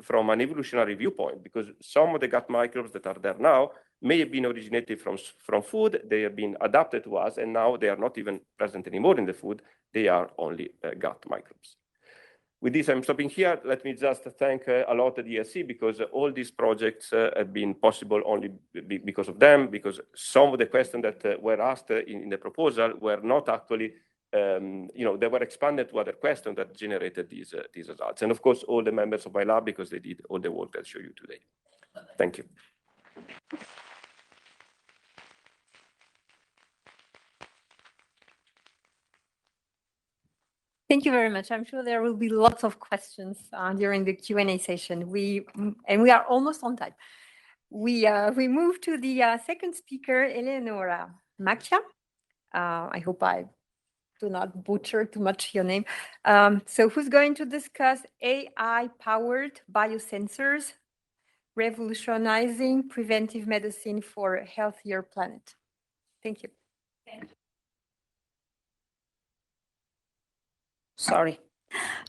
from an evolutionary viewpoint, because some of the gut microbes that are there now may have been originated from food, they have been adapted to us, and now they are not even present anymore in the food, they are only gut microbes. With this, I'm stopping here. Let me just thank a lot the ERC, because all these projects have been possible only because of them, because some of the questions that were asked in the proposal were not actually, they were expanded to other questions that generated these results. And of course, all the members of my lab, because they did all the work that I show you today. Thank you. Thank you very much. I'm sure there will be lots of questions during the Q&A session. We are almost on time. We move to the second speaker, Eleonora. Macchia. I hope I do not butcher too much your name. So who's going to discuss AI-powered biosensors, revolutionizing preventive medicine for a healthier planet? Thank you. Sorry.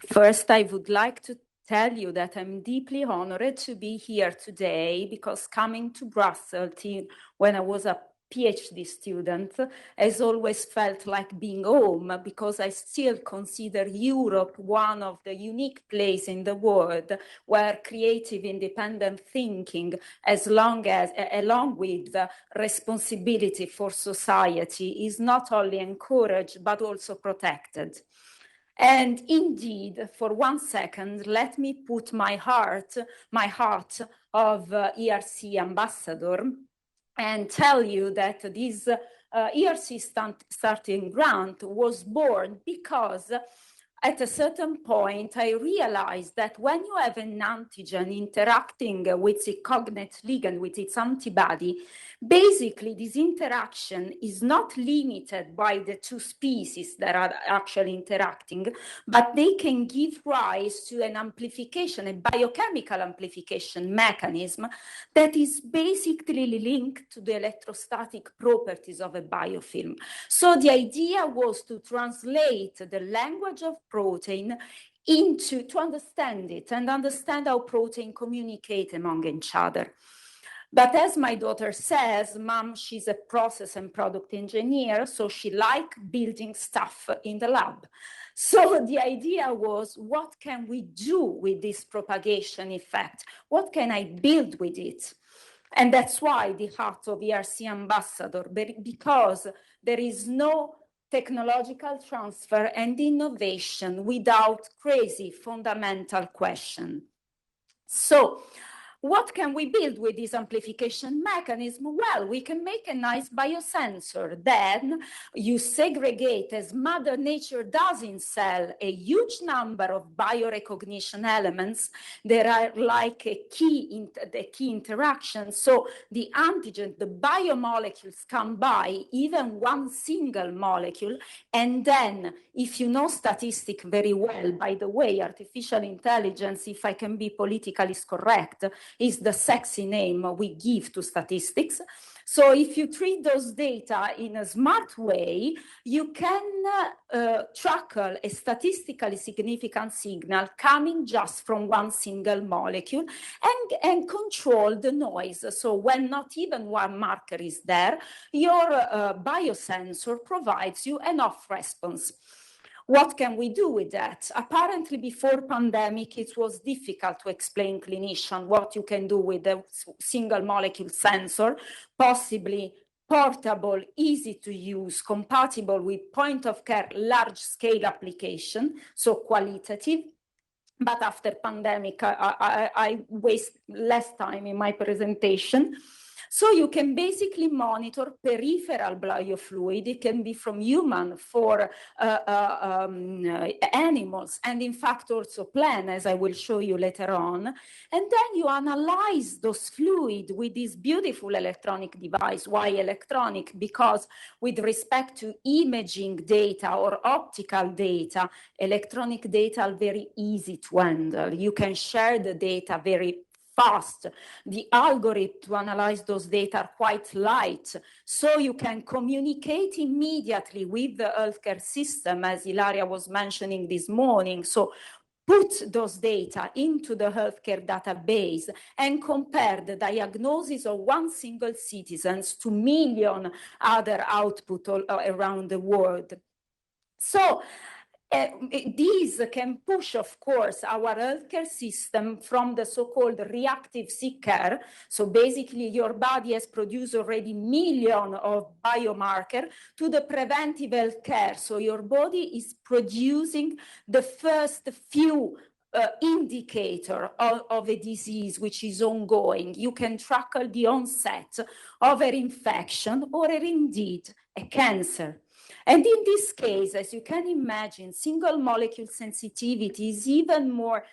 First, I would like to tell you that I'm deeply honored to be here today because coming to Brussels when I was a PhD student has always felt like being home because I still consider Europe one of the unique places in the world where creative independent thinking, along with the responsibility for society, is not only encouraged but also protected. And indeed, for 1 second, let me put my heart of ERC ambassador and tell you that this ERC starting grant was born because at a certain point, I realized that when you have an antigen interacting with a cognate ligand, with its antibody, basically this interaction is not limited by the two species that are actually interacting, but they can give rise to an amplification, a biochemical amplification mechanism that is basically linked to the electrostatic properties of a biofilm. So the idea was to translate the language of protein to understand it and understand how protein communicate among each other. But as my daughter says, Mom, she's a process and product engineer, so she likes building stuff in the lab. So the idea was, what can we do with this propagation effect? What can I build with it? And that's why the heart of ERC ambassador, because there is no technological transfer and innovation without crazy fundamental question. So what can we build with this amplification mechanism? Well, we can make a nice biosensor. Then you segregate, as Mother Nature does in cell, a huge number of biorecognition elements that are like the key interaction. So the antigen, the biomolecules come by, even one single molecule. And then, if you know statistics very well, by the way, artificial intelligence, if I can be politically correct, is the sexy name we give to statistics. So if you treat those data in a smart way, you can trackle a statistically significant signal coming just from one single molecule and control the noise. So when not even one marker is there, your biosensor provides you enough response. What can we do with that? Apparently, before pandemic, it was difficult to explain clinician what you can do with a single molecule sensor, possibly portable, easy to use, compatible with point of care, large scale application, so qualitative. But after pandemic, I waste less time in my presentation. So you can basically monitor peripheral biofluid. It can be from human for animals, and in fact also plant, as I will show you later on. And then you analyze those fluid with this beautiful electronic device. Why electronic? Because with respect to imaging data or optical data, electronic data are very easy to handle. You can share the data very fast. The algorithm to analyze those data are quite light, so you can communicate immediately with the healthcare system, as Ilaria was mentioning this morning. So put those data into the healthcare database and compare the diagnosis of one single citizen to million other output all around the world. So these can push, of course, our healthcare system from the so-called reactive sick care. So basically, your body has produced already millions of biomarkers to the preventive health care. So your body is producing the first few indicator of a disease which is ongoing. You can track the onset of an infection or indeed a cancer. And in this case, as you can imagine, single molecule sensitivity is even more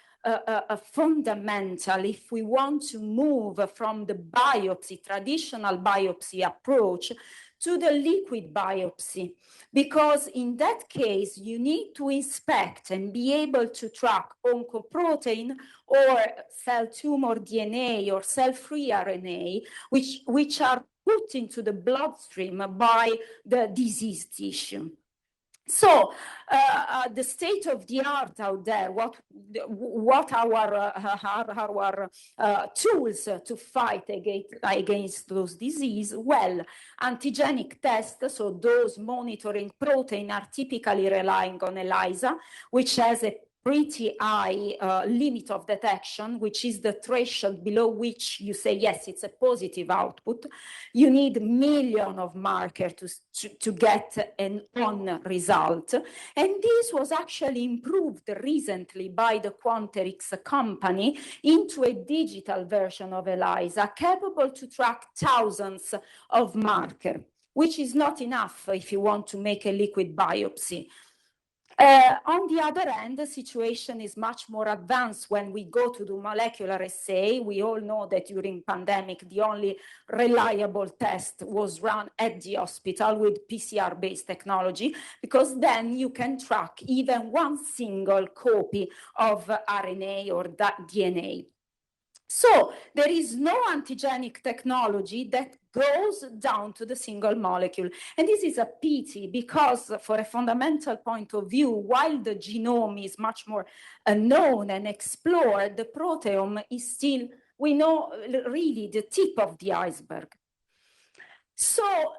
fundamental if we want to move from the biopsy, traditional biopsy approach, to the liquid biopsy, because in that case, you need to inspect and be able to track oncoprotein or cell tumor DNA or cell-free RNA, which are put into the bloodstream by the diseased tissue. So the state of the art out there, what our tools to fight against those diseases? Well, antigenic tests, so those monitoring protein, are typically relying on ELISA, which has a pretty high limit of detection, which is the threshold below which you say, yes, it's a positive output. You need millions of markers to get an on result. And this was actually improved recently by the Quanterix company into a digital version of ELISA, capable to track thousands of markers, which is not enough if you want to make a liquid biopsy. On the other hand, the situation is much more advanced when we go to do molecular assay. We all know that during pandemic, the only reliable test was run at the hospital with PCR-based technology, because then you can track even one single copy of RNA or DNA. So there is no antigenic technology that goes down to the single molecule. And this is a pity, because for a fundamental point of view, while the genome is much more known and explored, the proteome is still, we know, really the tip of the iceberg. So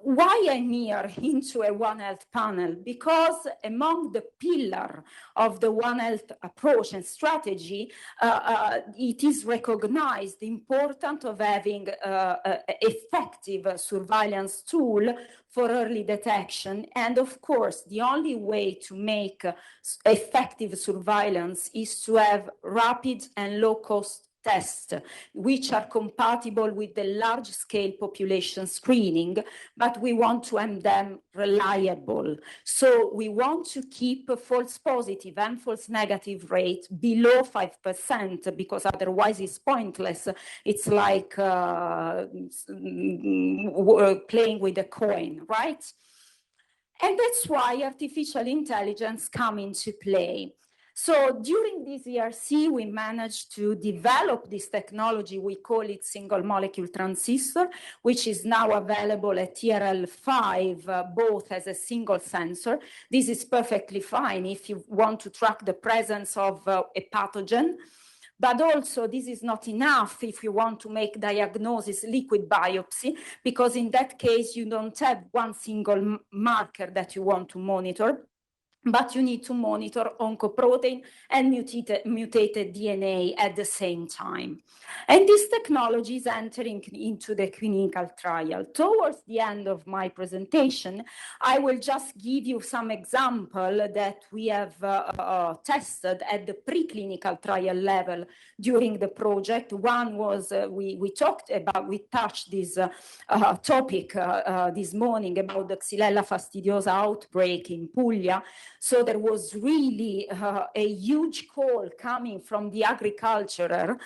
why I'm here into a One Health panel? Because among the pillars of the One Health approach and strategy, it is recognized the importance of having effective surveillance tool for early detection. And of course, the only way to make effective surveillance is to have rapid and low-cost tests, which are compatible with the large-scale population screening, but we want to have them reliable. So we want to keep a false positive and false negative rate below 5%, because otherwise it's pointless. It's like playing with a coin, right? And that's why artificial intelligence come into play. So during this ERC, we managed to develop this technology. We call it single molecule transistor, which is now available at TRL5, both as a single sensor. This is perfectly fine if you want to track the presence of a pathogen. But also, this is not enough if you want to make diagnosis liquid biopsy, because in that case, you don't have one single marker that you want to monitor, but you need to monitor oncoprotein and mutated DNA at the same time. And this technology is entering into the clinical trial. Towards the end of my presentation, I will just give you some example that we have tested at the preclinical trial level during the project. One was, we touched this topic this morning about the Xylella fastidiosa outbreak in Puglia. So there was really a huge call coming from the agriculturer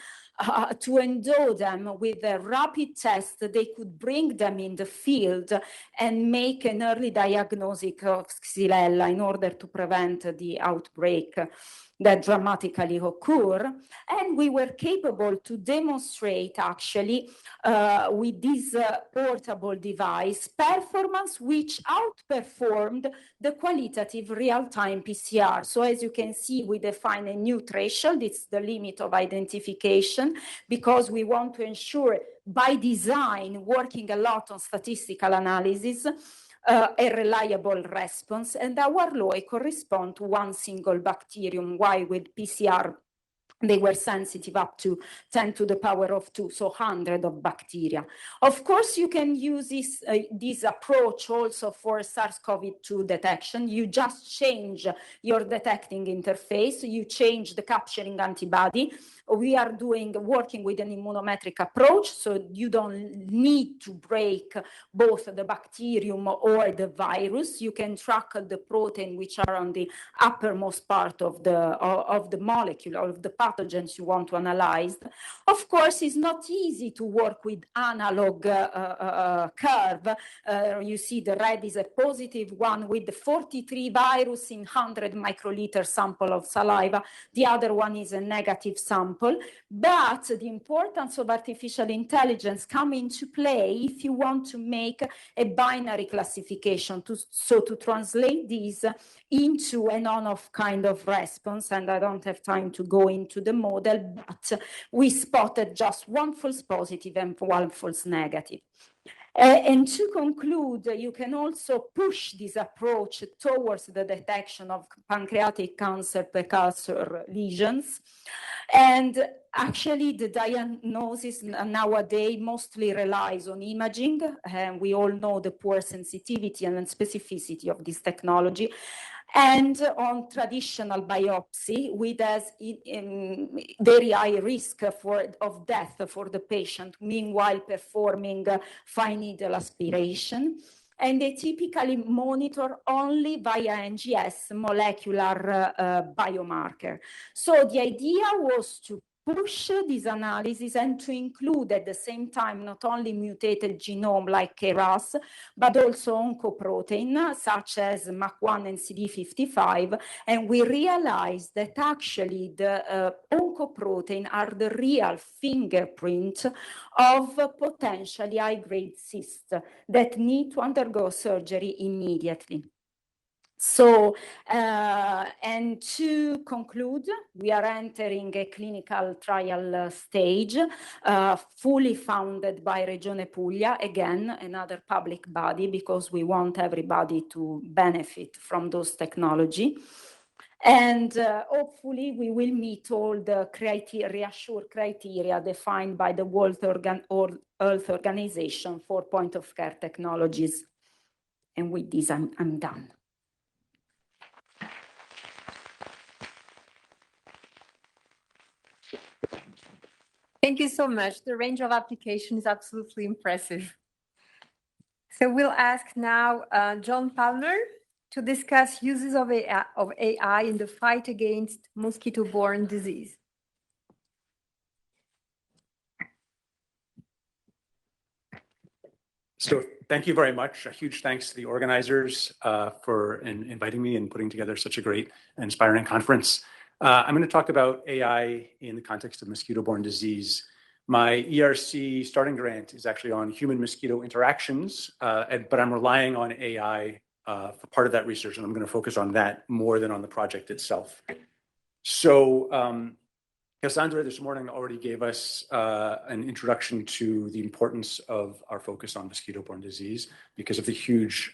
to endow them with a rapid test. They could bring them in the field and make an early diagnosis of Xylella in order to prevent the outbreak that dramatically occur. And we were capable to demonstrate actually with this portable device performance which outperformed the qualitative real-time PCR. So as you can see, we define a new threshold. It's the limit of identification, because we want to ensure by design, working a lot on statistical analysis, a reliable response, and our LOI correspond to one single bacterium, while with PCR they were sensitive up to 10 to the power of 2, so 100 of bacteria. Of course, you can use this approach also for SARS-CoV-2 detection. You just change your detecting interface, you change the capturing antibody. We are working with an immunometric approach, so you don't need to break both the bacterium or the virus. You can track the protein which are on the uppermost part of the molecule, of the pathogen, pathogens you want to analyze. Of course, it's not easy to work with analog curve. You see the red is a positive one with the 43 virus in 100 microliter sample of saliva. The other one is a negative sample. But the importance of artificial intelligence come into play if you want to make a binary classification, to translate these into an on-off kind of response. And I don't have time to go into the model, but we spotted just one false positive and one false negative. And to conclude, you can also push this approach towards the detection of pancreatic cancer precursor lesions. And actually, the diagnosis nowadays mostly relies on imaging. And we all know the poor sensitivity and specificity of this technology, and on traditional biopsy, which has very high risk of death for the patient, meanwhile performing fine needle aspiration. And they typically monitor only via NGS molecular biomarker. So the idea was to push this analysis and to include at the same time not only mutated genome like KRAS, but also oncoprotein such as MAC1 and CD55. And we realized that actually the oncoprotein are the real fingerprint of potentially high-grade cysts that need to undergo surgery immediately. So, and to conclude, we are entering a clinical trial stage, fully funded by Regione Puglia, again, another public body, because we want everybody to benefit from those technology. And hopefully we will meet all the reassured criteria defined by the World Health Organization for point-of-care technologies. And with this, I'm done. Thank you so much. The range of application is absolutely impressive. So we'll ask now John Palmer to discuss uses of AI in the fight against mosquito-borne disease. So thank you very much. A huge thanks to the organizers for inviting me and putting together such a great and inspiring conference. I'm going to talk about AI in the context of mosquito-borne disease. My ERC starting grant is actually on human-mosquito interactions, but I'm relying on AI for part of that research, and I'm going to focus on that more than on the project itself. So Cassandra this morning already gave us an introduction to the importance of our focus on mosquito-borne disease because of the huge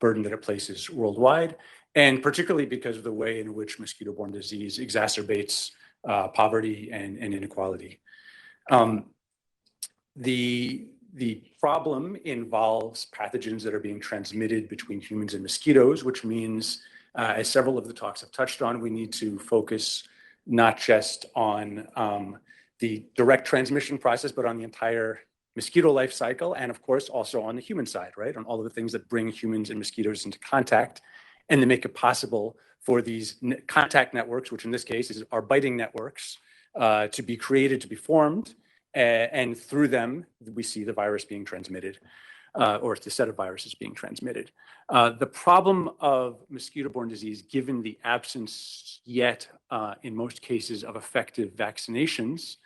burden that it places worldwide, and particularly because of the way in which mosquito-borne disease exacerbates poverty and inequality. The problem involves pathogens that are being transmitted between humans and mosquitoes, which means, as several of the talks have touched on, we need to focus not just on the direct transmission process, but on the entire mosquito life cycle, and of course also on the human side, right? On all of the things that bring humans and mosquitoes into contact, and to make it possible for these contact networks, which in this case are biting networks, to be created, to be formed, and through them we see the virus being transmitted, or the set of viruses being transmitted. The problem of mosquito-borne disease, given the absence yet in most cases of effective vaccinations,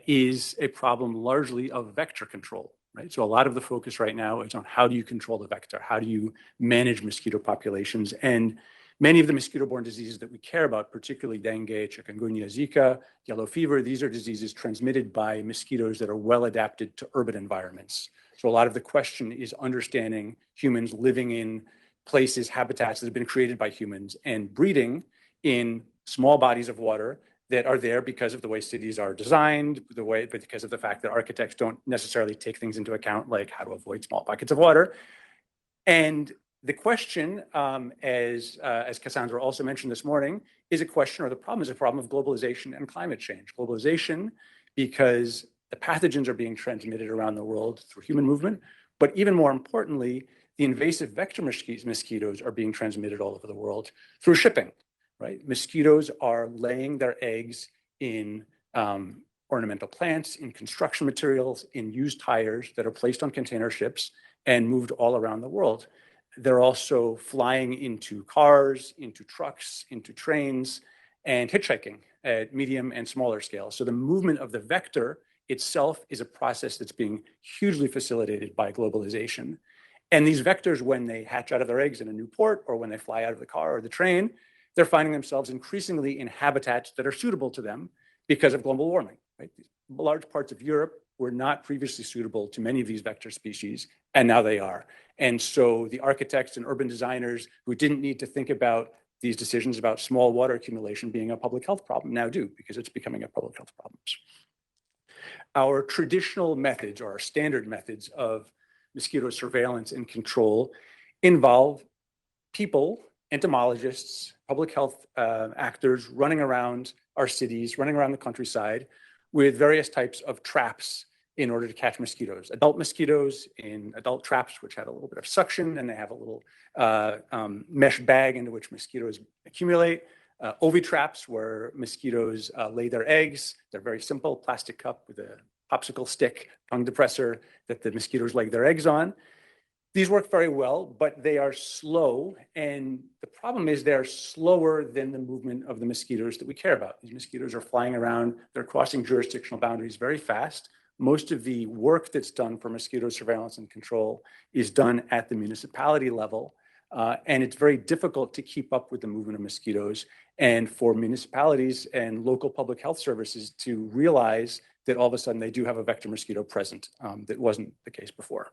is a problem largely of vector control, right? So a lot of the focus right now is on how do you control the vector? How do you manage mosquito populations? And many of the mosquito-borne diseases that we care about, particularly dengue, chikungunya, Zika, yellow fever, these are diseases transmitted by mosquitoes that are well adapted to urban environments. So a lot of the question is understanding humans living in places, habitats that have been created by humans and breeding in small bodies of water that are there because of the way cities are designed, but because of the fact that architects don't necessarily take things into account, like how to avoid small pockets of water. And the question, as Cassandra also mentioned this morning, is a question, or the problem is a problem of globalization and climate change. Globalization, because the pathogens are being transmitted around the world through human movement, but even more importantly, the invasive vector mosquitoes are being transmitted all over the world through shipping, right? Mosquitoes are laying their eggs in ornamental plants, in construction materials, in used tires that are placed on container ships and moved all around the world. They're also flying into cars, into trucks, into trains, and hitchhiking at medium and smaller scale. So the movement of the vector itself is a process that's being hugely facilitated by globalization. And these vectors, when they hatch out of their eggs in a new port, or when they fly out of the car or the train, they're finding themselves increasingly in habitats that are suitable to them because of global warming. Right? Large parts of Europe were not previously suitable to many of these vector species, and now they are. And so the architects and urban designers who didn't need to think about these decisions about small water accumulation being a public health problem now do, because it's becoming a public health problem. Our traditional methods, or our standard methods of mosquito surveillance and control, involve people, entomologists, public health actors running around our cities, running around the countryside with various types of traps in order to catch mosquitoes. Adult mosquitoes in adult traps, which have a little bit of suction, and they have a little mesh bag into which mosquitoes accumulate. Ovitraps, where mosquitoes lay their eggs. They're very simple, plastic cup with a popsicle stick, tongue depressor that the mosquitoes lay their eggs on. These work very well, but they are slow. And the problem is they're slower than the movement of the mosquitoes that we care about. These mosquitoes are flying around. They're crossing jurisdictional boundaries very fast. Most of the work that's done for mosquito surveillance and control is done at the municipality level. And it's very difficult to keep up with the movement of mosquitoes, and for municipalities and local public health services to realize that all of a sudden they do have a vector mosquito present that wasn't the case before.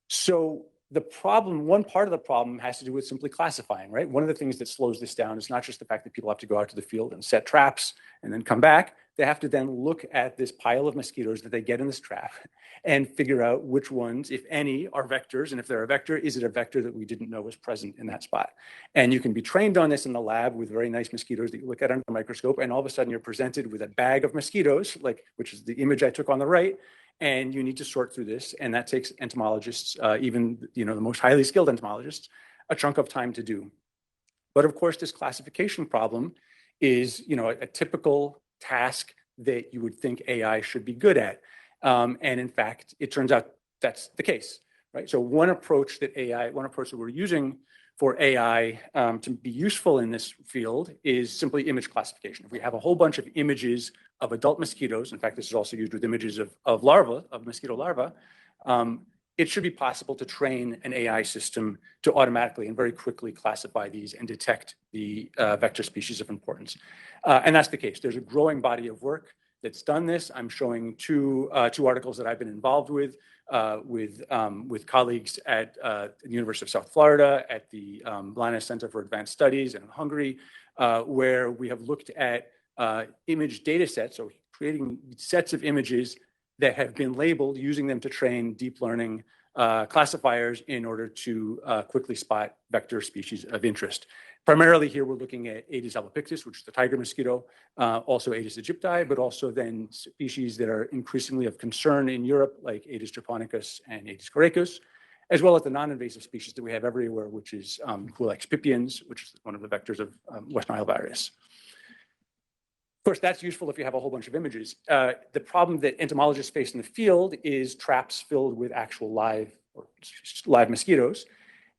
So the problem, one part of the problem has to do with simply classifying, right? One of the things that slows this down is not just the fact that people have to go out to the field and set traps and then come back. They have to then look at this pile of mosquitoes that they get in this trap and figure out which ones, if any, are vectors. And if they're a vector, is it a vector that we didn't know was present in that spot? And you can be trained on this in the lab with very nice mosquitoes that you look at under the microscope, and all of a sudden you're presented with a bag of mosquitoes, which is the image I took on the right, and you need to sort through this. And that takes entomologists, even the most highly skilled entomologists, a chunk of time to do. But of course, this classification problem is a typical task that you would think AI should be good at. And in fact, it turns out that's the case, right? So one approach that we're using for AI to be useful in this field is simply image classification. If we have a whole bunch of images of adult mosquitoes, in fact, this is also used with images of mosquito larvae, it should be possible to train an AI system to automatically and very quickly classify these and detect the vector species of importance. And that's the case. There's a growing body of work that's done this. I'm showing two articles that I've been involved with colleagues at the University of South Florida, at the Blanes Center for Advanced Studies in Hungary, where we have looked at image data sets, so creating sets of images that have been labeled, using them to train deep learning classifiers in order to quickly spot vector species of interest. Primarily here, we're looking at Aedes albopictus, which is the tiger mosquito, also Aedes aegypti, but also then species that are increasingly of concern in Europe, like Aedes japonicus and Aedes carecus, as well as the non-invasive species that we have everywhere, which is Culex pipiens, which is one of the vectors of West Nile virus. Of course, that's useful if you have a whole bunch of images. The problem that entomologists face in the field is traps filled with actual live mosquitoes.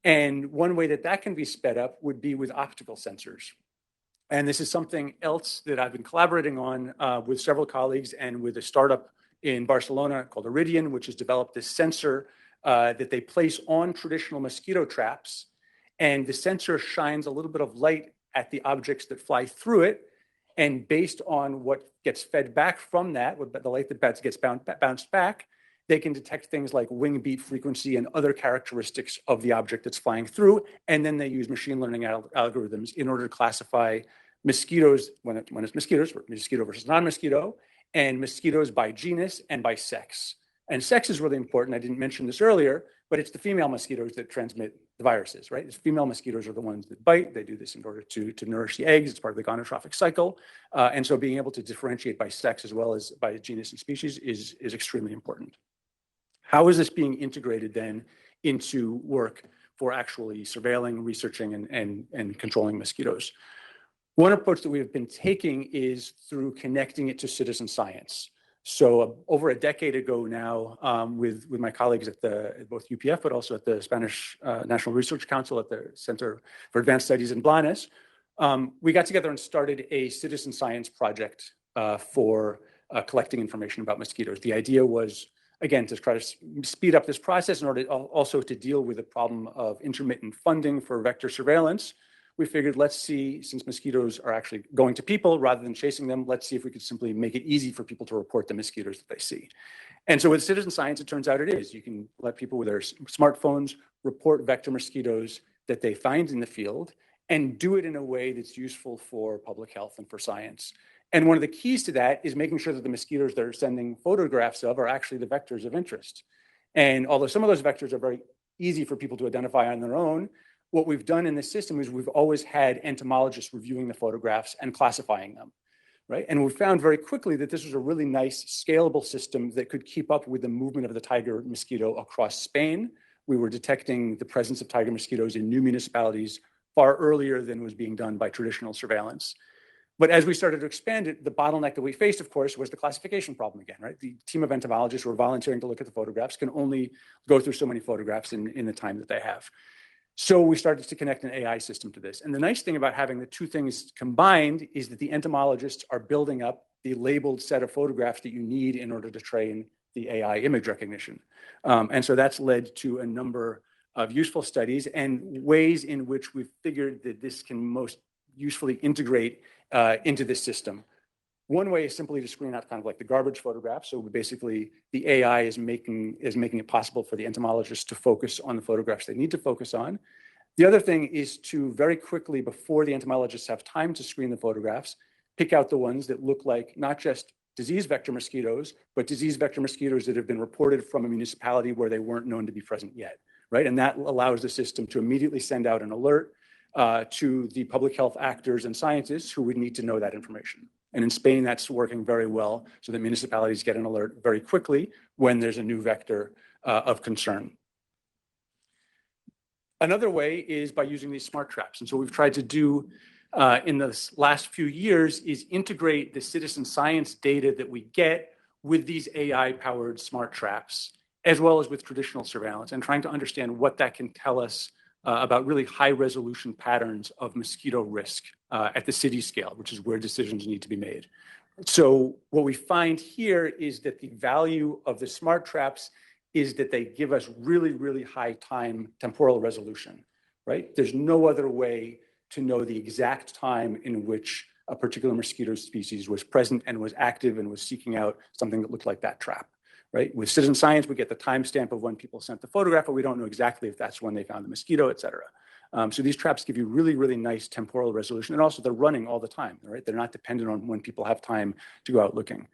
And one way that can be sped up would be with optical sensors. And this is something else that I've been collaborating on with several colleagues and with a startup in Barcelona called Iridian, which has developed this sensor that they place on traditional mosquito traps. And the sensor shines a little bit of light at the objects that fly through it. And based on what gets fed back from that, the light that gets bounced back, they can detect things like wing beat frequency and other characteristics of the object that's flying through. And then they use machine learning algorithms in order to classify mosquitoes, when it's mosquitoes, mosquito versus non-mosquito, and mosquitoes by genus and by sex. And sex is really important. I didn't mention this earlier, but it's the female mosquitoes that transmit the viruses, right? Female mosquitoes are the ones that bite. They do this in order to nourish the eggs. It's part of the gonotrophic cycle. And so being able to differentiate by sex as well as by genus and species is extremely important. How is this being integrated then into work for actually surveilling, researching, and controlling mosquitoes? One approach that we have been taking is through connecting it to citizen science. So over a decade ago now, with my colleagues at both UPF, but also at the Spanish National Research Council at the Center for Advanced Studies in Blanes, we got together and started a citizen science project for collecting information about mosquitoes. The idea was, again, to try to speed up this process in order also to deal with the problem of intermittent funding for vector surveillance. We figured, let's see, since mosquitoes are actually going to people rather than chasing them, let's see if we could simply make it easy for people to report the mosquitoes that they see. And so with citizen science, it turns out it is. You can let people with their smartphones report vector mosquitoes that they find in the field and do it in a way that's useful for public health and for science. And one of the keys to that is making sure that the mosquitoes they're sending photographs of are actually the vectors of interest. And although some of those vectors are very easy for people to identify on their own, what we've done in this system is we've always had entomologists reviewing the photographs and classifying them, right? And we found very quickly that this was a really nice scalable system that could keep up with the movement of the tiger mosquito across Spain. We were detecting the presence of tiger mosquitoes in new municipalities far earlier than was being done by traditional surveillance. But as we started to expand it, the bottleneck that we faced, of course, was the classification problem again, right? The team of entomologists who are volunteering to look at the photographs can only go through so many photographs in the time that they have. So we started to connect an AI system to this. And the nice thing about having the two things combined is that the entomologists are building up the labeled set of photographs that you need in order to train the AI image recognition. And so that's led to a number of useful studies and ways in which we've figured that this can most usefully integrate into this system. One way is simply to screen out kind of like the garbage photographs. So basically, the AI is making it possible for the entomologists to focus on the photographs they need to focus on. The other thing is to very quickly, before the entomologists have time to screen the photographs, pick out the ones that look like not just disease vector mosquitoes, but disease vector mosquitoes that have been reported from a municipality where they weren't known to be present yet, right? And that allows the system to immediately send out an alert to the public health actors and scientists who would need to know that information. And in Spain, that's working very well so that municipalities get an alert very quickly when there's a new vector of concern. Another way is by using these smart traps. And so we've tried to do in the last few years is integrate the citizen science data that we get with these AI-powered smart traps, as well as with traditional surveillance, and trying to understand what that can tell us about really high-resolution patterns of mosquito risk at the city scale, which is where decisions need to be made. So what we find here is that the value of the smart traps is that they give us really, really high time temporal resolution, right? There's no other way to know the exact time in which a particular mosquito species was present and was active and was seeking out something that looked like that trap. Right? With citizen science, we get the timestamp of when people sent the photograph, but we don't know exactly if that's when they found the mosquito, et cetera. So these traps give you really, really nice temporal resolution. And also they're running all the time, right? They're not dependent on when people have time to go out looking.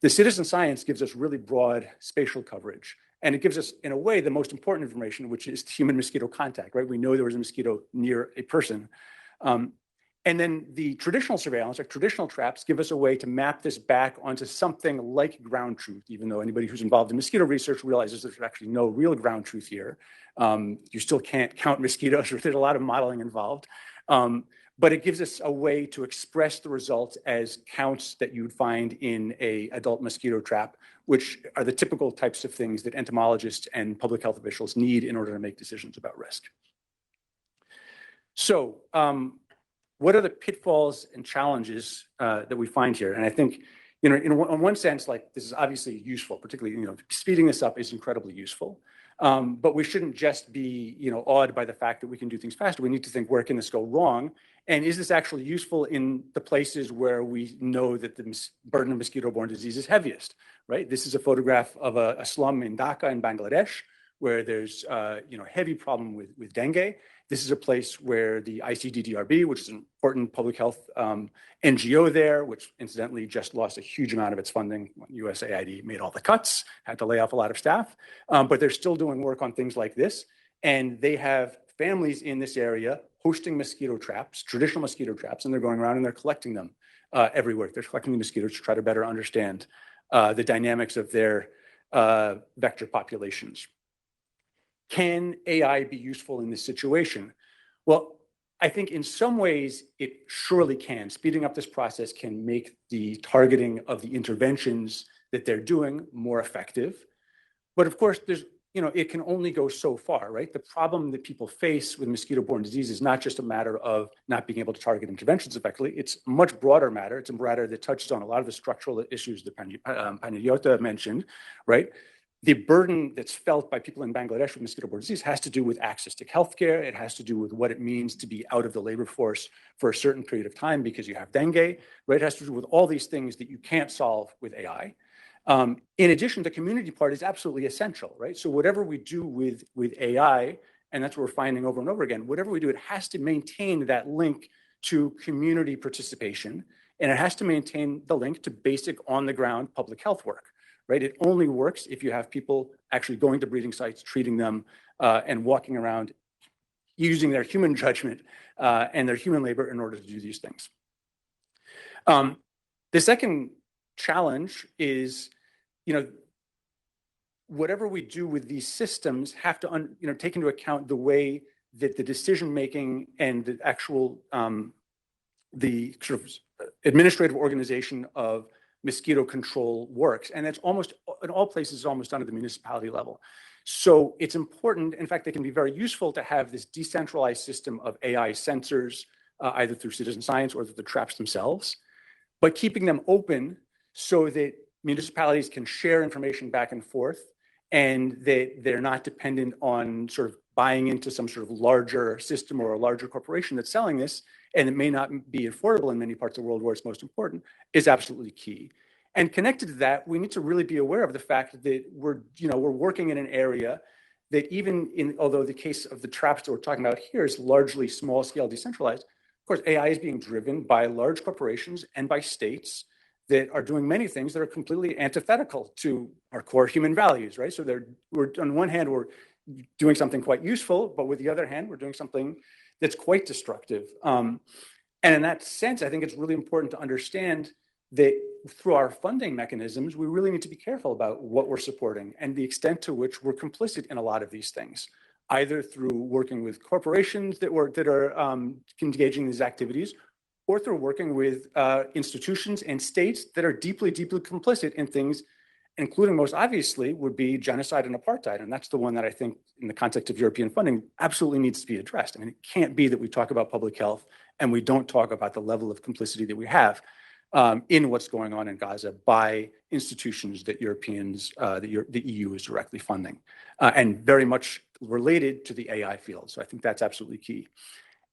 The citizen science gives us really broad spatial coverage. And it gives us, in a way, the most important information, which is human-mosquito contact, right? We know there was a mosquito near a person. And then the traditional surveillance, or traditional traps, give us a way to map this back onto something like ground truth, even though anybody who's involved in mosquito research realizes there's actually no real ground truth here. You still can't count mosquitoes. There's a lot of modeling involved. But it gives us a way to express the results as counts that you'd find in an adult mosquito trap, which are the typical types of things that entomologists and public health officials need in order to make decisions about risk. So, what are the pitfalls and challenges that we find here? And I think, you know, in one sense, like this is obviously useful, particularly, you know, speeding this up is incredibly useful. But we shouldn't just be, you know, awed by the fact that we can do things faster. We need to think, where can this go wrong? And is this actually useful in the places where we know that the burden of mosquito-borne disease is heaviest, right? This is a photograph of a slum in Dhaka in Bangladesh, where there's, you know, heavy problem with dengue. This is a place where the ICDDRB, which is an important public health NGO there, which incidentally just lost a huge amount of its funding when USAID made all the cuts, had to lay off a lot of staff. But they're still doing work on things like this. And they have families in this area hosting mosquito traps, traditional mosquito traps, and they're going around and they're collecting them everywhere. They're collecting the mosquitoes to try to better understand the dynamics of their vector populations. Can AI be useful in this situation? Well, I think in some ways it surely can. Speeding up this process can make the targeting of the interventions that they're doing more effective. But of course, it can only go so far, right? The problem that people face with mosquito-borne disease is not just a matter of not being able to target interventions effectively. It's a much broader matter. It's a matter that touches on a lot of the structural issues that Panayota mentioned, right? The burden that's felt by people in Bangladesh with mosquito-borne disease has to do with access to healthcare. It has to do with what it means to be out of the labor force for a certain period of time because you have dengue, right? It has to do with all these things that you can't solve with AI. In addition, the community part is absolutely essential, right? So whatever we do with AI, and that's what we're finding over and over again, whatever we do, it has to maintain that link to community participation, and it has to maintain the link to basic on-the-ground public health work, right? It only works if you have people actually going to breeding sites, treating them, and walking around using their human judgment and their human labor in order to do these things. The second challenge is, whatever we do with these systems have to take into account the way that the decision-making and the actual, the sort of administrative organization of mosquito control works. And that's almost, in all places, almost done at the municipality level. So it's important, in fact, it can be very useful to have this decentralized system of AI sensors, either through citizen science or through the traps themselves, but keeping them open so that municipalities can share information back and forth, and that they're not dependent on sort of buying into some sort of larger system or a larger corporation that's selling this, and it may not be affordable in many parts of the world where it's most important, is absolutely key. And connected to that, we need to really be aware of the fact that we're working in an area that although the case of the traps that we're talking about here is largely small scale decentralized, of course, AI is being driven by large corporations and by states that are doing many things that are completely antithetical to our core human values, right? So we're on one hand, we're doing something quite useful, but with the other hand, we're doing something that's quite destructive. And in that sense, I think it's really important to understand that through our funding mechanisms, we really need to be careful about what we're supporting and the extent to which we're complicit in a lot of these things, either through working with corporations that are engaging in these activities, or through working with institutions and states that are deeply, deeply complicit in things, including most obviously would be genocide and apartheid. And that's the one that I think in the context of European funding absolutely needs to be addressed. I mean, it can't be that we talk about public health and we don't talk about the level of complicity that we have in what's going on in Gaza by institutions that the EU is directly funding, and very much related to the AI field. So I think that's absolutely key.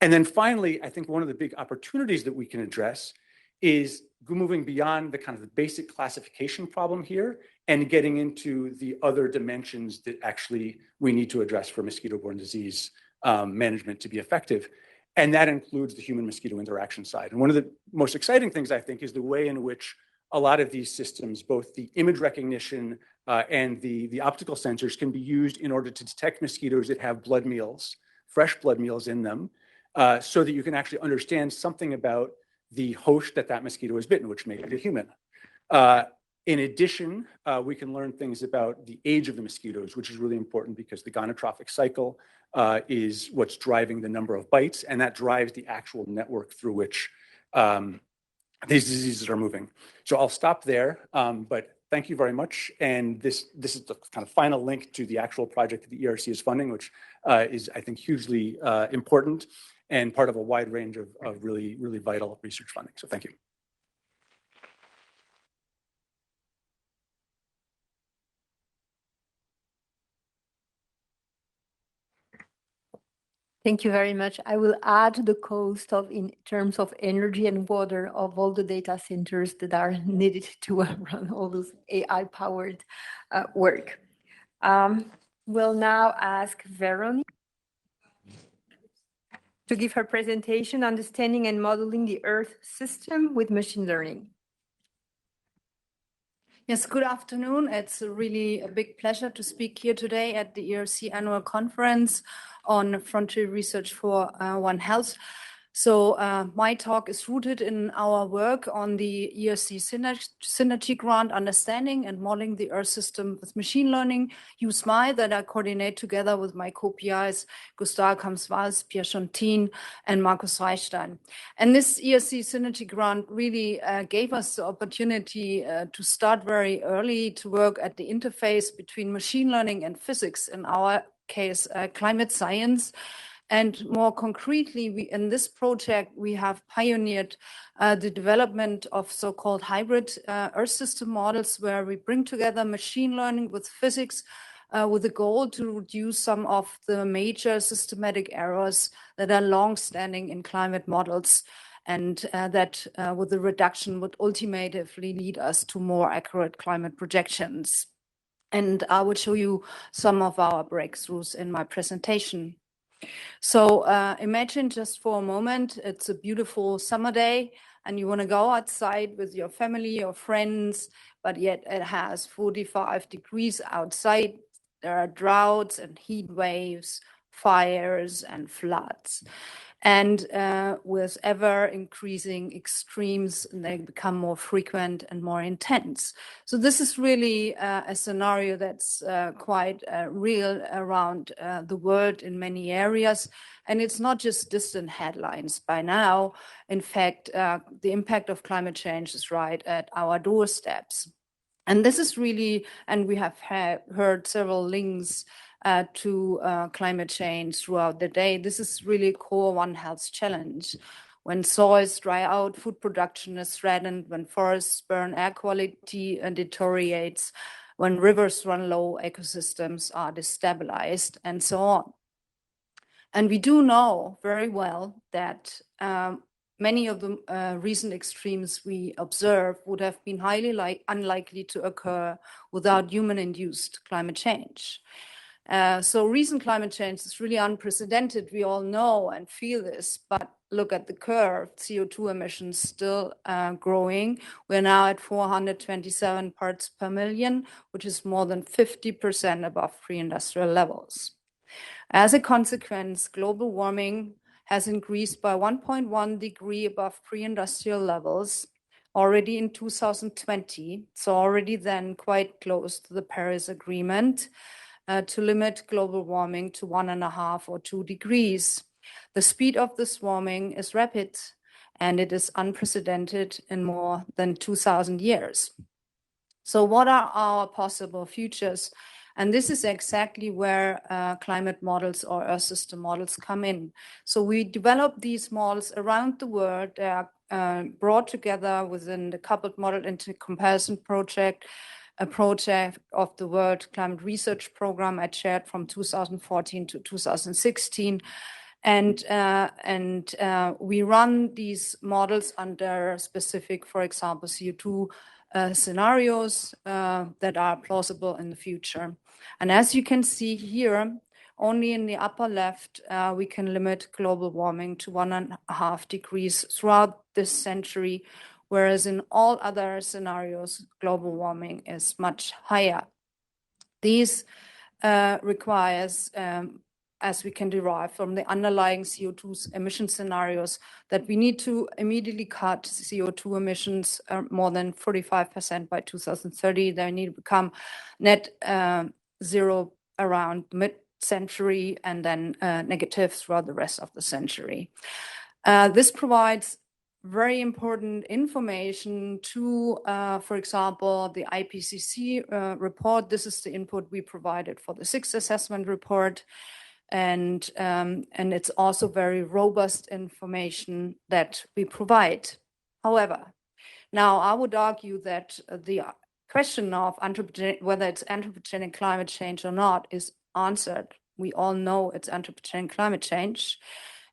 And then finally, I think one of the big opportunities that we can address is moving beyond the kind of the basic classification problem here and getting into the other dimensions that actually we need to address for mosquito-borne disease management to be effective. And that includes the human-mosquito interaction side. And one of the most exciting things, I think, is the way in which a lot of these systems, both the image recognition and the optical sensors, can be used in order to detect mosquitoes that have blood meals, fresh blood meals in them, so that you can actually understand something about the host that mosquito has bitten, which may be a human. In addition, we can learn things about the age of the mosquitoes, which is really important because the gonotrophic cycle is what's driving the number of bites, and that drives the actual network through which these diseases are moving. So I'll stop there, but thank you very much. And this is the kind of final link to the actual project that the ERC is funding, which is, I think, hugely important and part of a wide range of really, really vital research funding. So thank you. Thank you very much. I will add the cost in terms of energy and water of all the data centers that are needed to run all those AI-powered work. We'll now ask Veronique to give her presentation, Understanding and Modeling the Earth System with Machine Learning. Yes, good afternoon. It's really a big pleasure to speak here today at the ERC annual conference on frontier research for One Health. So my talk is rooted in our work on the ERC Synergy Grant Understanding and Modeling the Earth System with Machine Learning, USMI, that I coordinate together with my co-PIs, Gustave Kamsvals, Pierre Chontin, and Markus Reichstein. And this ERC Synergy Grant really gave us the opportunity to start very early to work at the interface between machine learning and physics, in our case, climate science. And more concretely, in this project, we have pioneered the development of so-called hybrid Earth system models, where we bring together machine learning with physics with the goal to reduce some of the major systematic errors that are long-standing in climate models, and that with the reduction would ultimately lead us to more accurate climate projections. And I will show you some of our breakthroughs in my presentation. So imagine just for a moment, it's a beautiful summer day and you want to go outside with your family or friends, but yet it has 45 degrees outside. There are droughts and heat waves, fires and floods. And with ever increasing extremes, they become more frequent and more intense. So this is really a scenario that's quite real around the world in many areas. And it's not just distant headlines by now. In fact, the impact of climate change is right at our doorsteps. And this is really, and we have heard several links to climate change throughout the day. This is really a core One Health challenge. When soils dry out, food production is threatened. When forests burn, air quality deteriorates. When rivers run low, ecosystems are destabilized, and so on. And we do know very well that many of the recent extremes we observe would have been highly unlikely to occur without human-induced climate change. So recent climate change is really unprecedented. We all know and feel this, but look at the curve. CO2 emissions still growing. We're now at 427 parts per million, which is more than 50% above pre-industrial levels. As a consequence, global warming has increased by 1.1 degree above pre-industrial levels already in 2020. So already then quite close to the Paris Agreement to limit global warming to 1.5 or 2 degrees. The speed of this warming is rapid, and it is unprecedented in more than 2,000 years. So what are our possible futures? And this is exactly where climate models or Earth system models come in. So we develop these models around the world. They are brought together within the Coupled Model Intercomparison Project, a project of the World Climate Research Program I chaired from 2014 to 2016. And we run these models under specific, for example, CO2 scenarios that are plausible in the future. And as you can see here, only in the upper left, we can limit global warming to 1.5 degrees throughout this century, whereas in all other scenarios, global warming is much higher. These requires, as we can derive from the underlying CO2 emission scenarios, that we need to immediately cut CO2 emissions more than 45% by 2030. They need to become net zero around mid-century and then negative throughout the rest of the century. This provides very important information to, for example, the IPCC report. This is the input we provided for the 6th assessment report. And it's also very robust information that we provide. However, now I would argue that the question of whether it's anthropogenic climate change or not is answered. We all know it's anthropogenic climate change.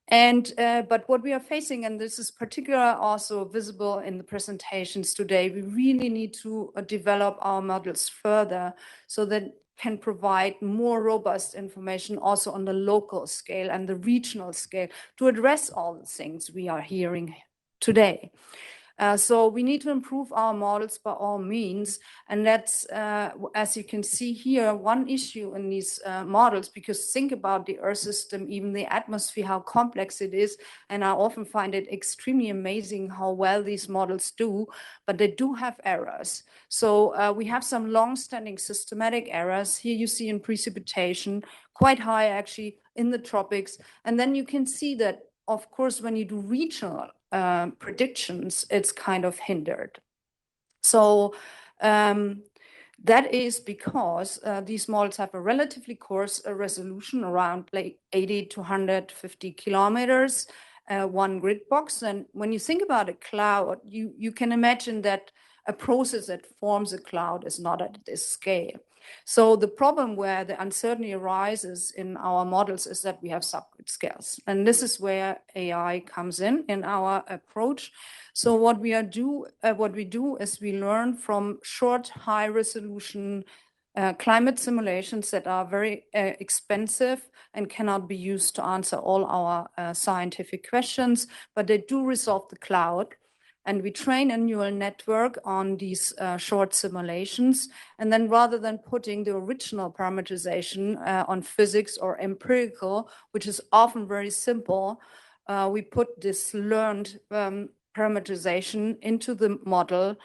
And but what we are facing, and this is particularly also visible in the presentations today, we really need to develop our models further so that can provide more robust information also on the local scale and the regional scale to address all the things we are hearing today. So we need to improve our models by all means. And that's, as you can see here, one issue in these models, because think about the Earth system, even the atmosphere, how complex it is. And I often find it extremely amazing how well these models do, but they do have errors. So we have some long-standing systematic errors. Here you see in precipitation, quite high actually in the tropics. And then you can see that, of course, when you do regional predictions, it's kind of hindered. So that is because these models have a relatively coarse resolution around like 80 to 150 kilometers, one grid box. And when you think about a cloud, you can imagine that a process that forms a cloud is not at this scale. So the problem where the uncertainty arises in our models is that we have subgrid scales. And this is where AI comes in our approach. So what we do is we learn from short, high resolution climate simulations that are very expensive and cannot be used to answer all our scientific questions, but they do resolve the cloud. And we train a neural network on these short simulations. And then rather than putting the original parameterization on physics or empirical, which is often very simple, we put this learned parameterization into the model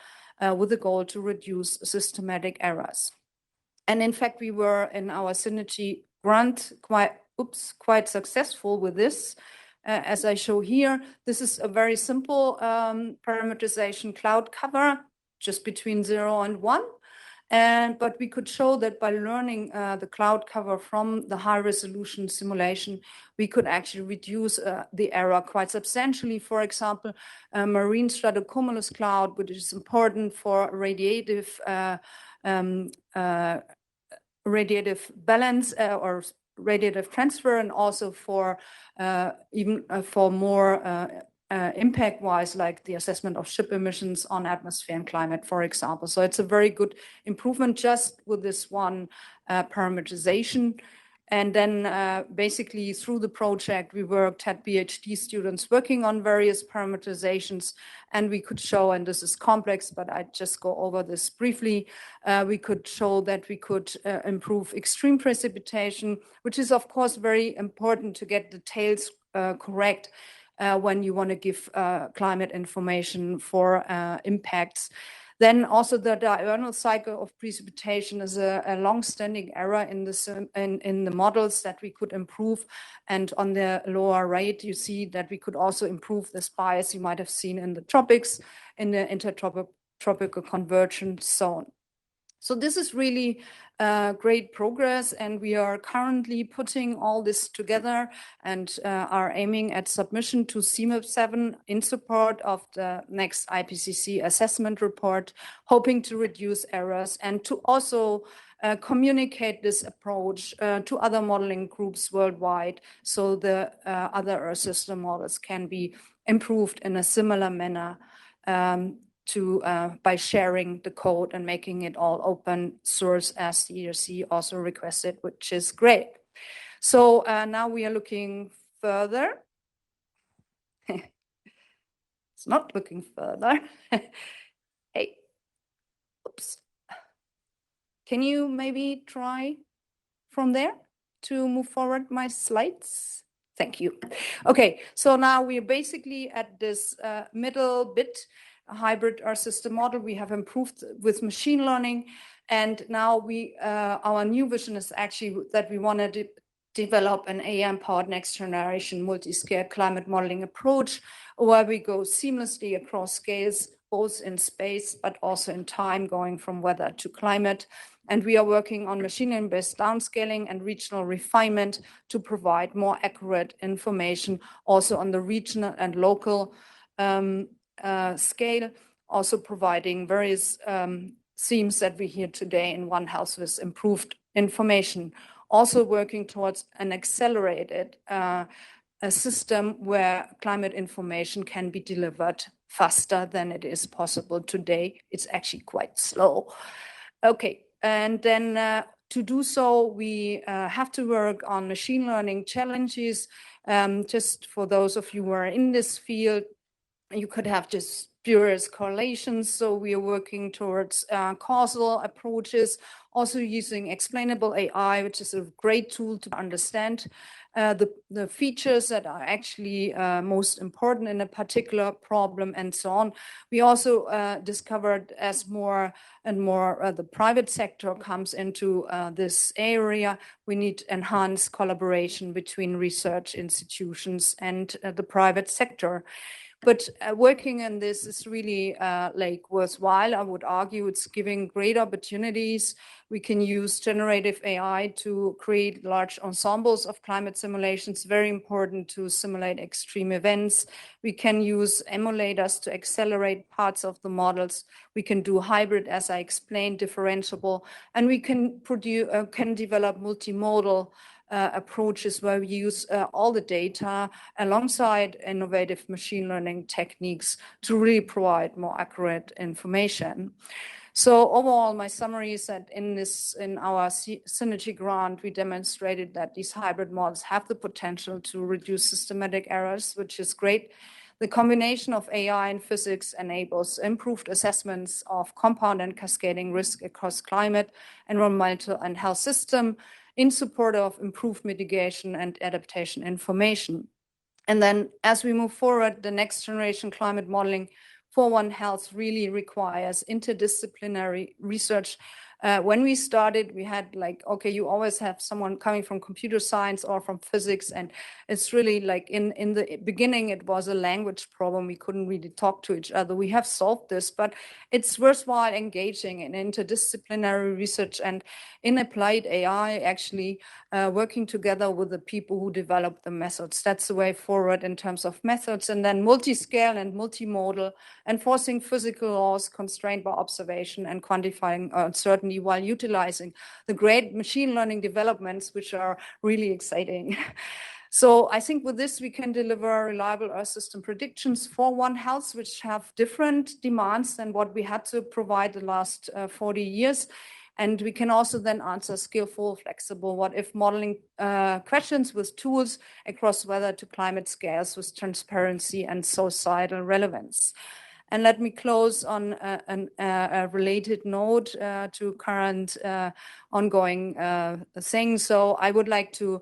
with the goal to reduce systematic errors. And in fact, we were in our Synergy grant quite successful with this. As I show here, this is a very simple parameterization cloud cover, just between 0 and 1. But we could show that by learning the cloud cover from the high resolution simulation, we could actually reduce the error quite substantially. For example, marine stratocumulus cloud, which is important for radiative balance or radiative transfer, and also for even for more impact-wise, like the assessment of ship emissions on atmosphere and climate, for example. So it's a very good improvement just with this one parameterization. And then basically through the project, we had PhD students working on various parameterizations, and we could show, and this is complex, but I just go over this briefly, we could show that we could improve extreme precipitation, which is of course very important to get the tails correct when you want to give climate information for impacts. Then also the diurnal cycle of precipitation is a long-standing error in the models that we could improve. And on the lower right, you see that we could also improve this bias you might have seen in the tropics, in the intertropical convergence zone. So this is really great progress, and we are currently putting all this together and are aiming at submission to CMIP7 in support of the next IPCC assessment report, hoping to reduce errors and to also communicate this approach to other modeling groups worldwide, so the other Earth system models can be improved in a similar manner by sharing the code and making it all open source as the ERC also requested, which is great. So now we are looking further. It's not looking further. Hey, oops. Can you maybe try from there to move forward my slides? Thank you. Okay, so now we're basically at this middle bit, a hybrid Earth system model we have improved with machine learning. And now our new vision is actually that we want to develop an AI-empowered next generation multi-scale climate modeling approach, where we go seamlessly across scales, both in space, but also in time, going from weather to climate. And we are working on machine learning-based downscaling and regional refinement to provide more accurate information also on the regional and local scale, also providing various themes that we hear today in One Health with improved information. Also working towards an accelerated a system where climate information can be delivered faster than it is possible today. It's actually quite slow. Okay, and then to do so, we have to work on machine learning challenges. Just for those of you who are in this field, you could have just spurious correlations. So we are working towards causal approaches, also using explainable AI, which is a great tool to understand the features that are actually most important in a particular problem and so on. We also discovered as more and more the private sector comes into this area, we need enhanced collaboration between research institutions and the private sector. But working on this is really like worthwhile. I would argue it's giving great opportunities. We can use generative AI to create large ensembles of climate simulations, very important to simulate extreme events. We can use emulators to accelerate parts of the models. We can do hybrid, as I explained, differentiable, and we can develop multimodal approaches where we use all the data alongside innovative machine learning techniques to really provide more accurate information. So overall, my summary is that in our Synergy grant, we demonstrated that these hybrid models have the potential to reduce systematic errors, which is great. The combination of AI and physics enables improved assessments of compound and cascading risk across climate, environmental, and health system, in support of improved mitigation and adaptation information. And then as we move forward, the next generation climate modeling for One Health really requires interdisciplinary research. When we started, we had like, okay, you always have someone coming from computer science or from physics. And it's really like in the beginning, it was a language problem. We couldn't really talk to each other. We have solved this, but it's worthwhile engaging in interdisciplinary research and in applied AI, actually working together with the people who develop the methods. That's the way forward in terms of methods. And then multi-scale and multimodal, enforcing physical laws constrained by observation and quantifying uncertainty while utilizing the great machine learning developments, which are really exciting. So I think with this, we can deliver reliable Earth system predictions for One Health, which have different demands than what we had to provide the last 40 years. And we can also then answer skillful, flexible, what if modeling questions with tools across weather to climate scales with transparency and societal relevance. And let me close on a related note to current ongoing things. So I would like to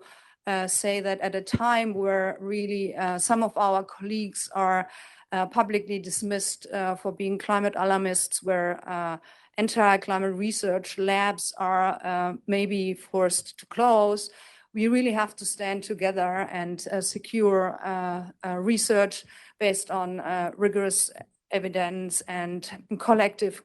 say that at a time where really some of our colleagues are publicly dismissed for being climate alarmists, where entire climate research labs are maybe forced to close, we really have to stand together and secure research based on rigorous evidence and collective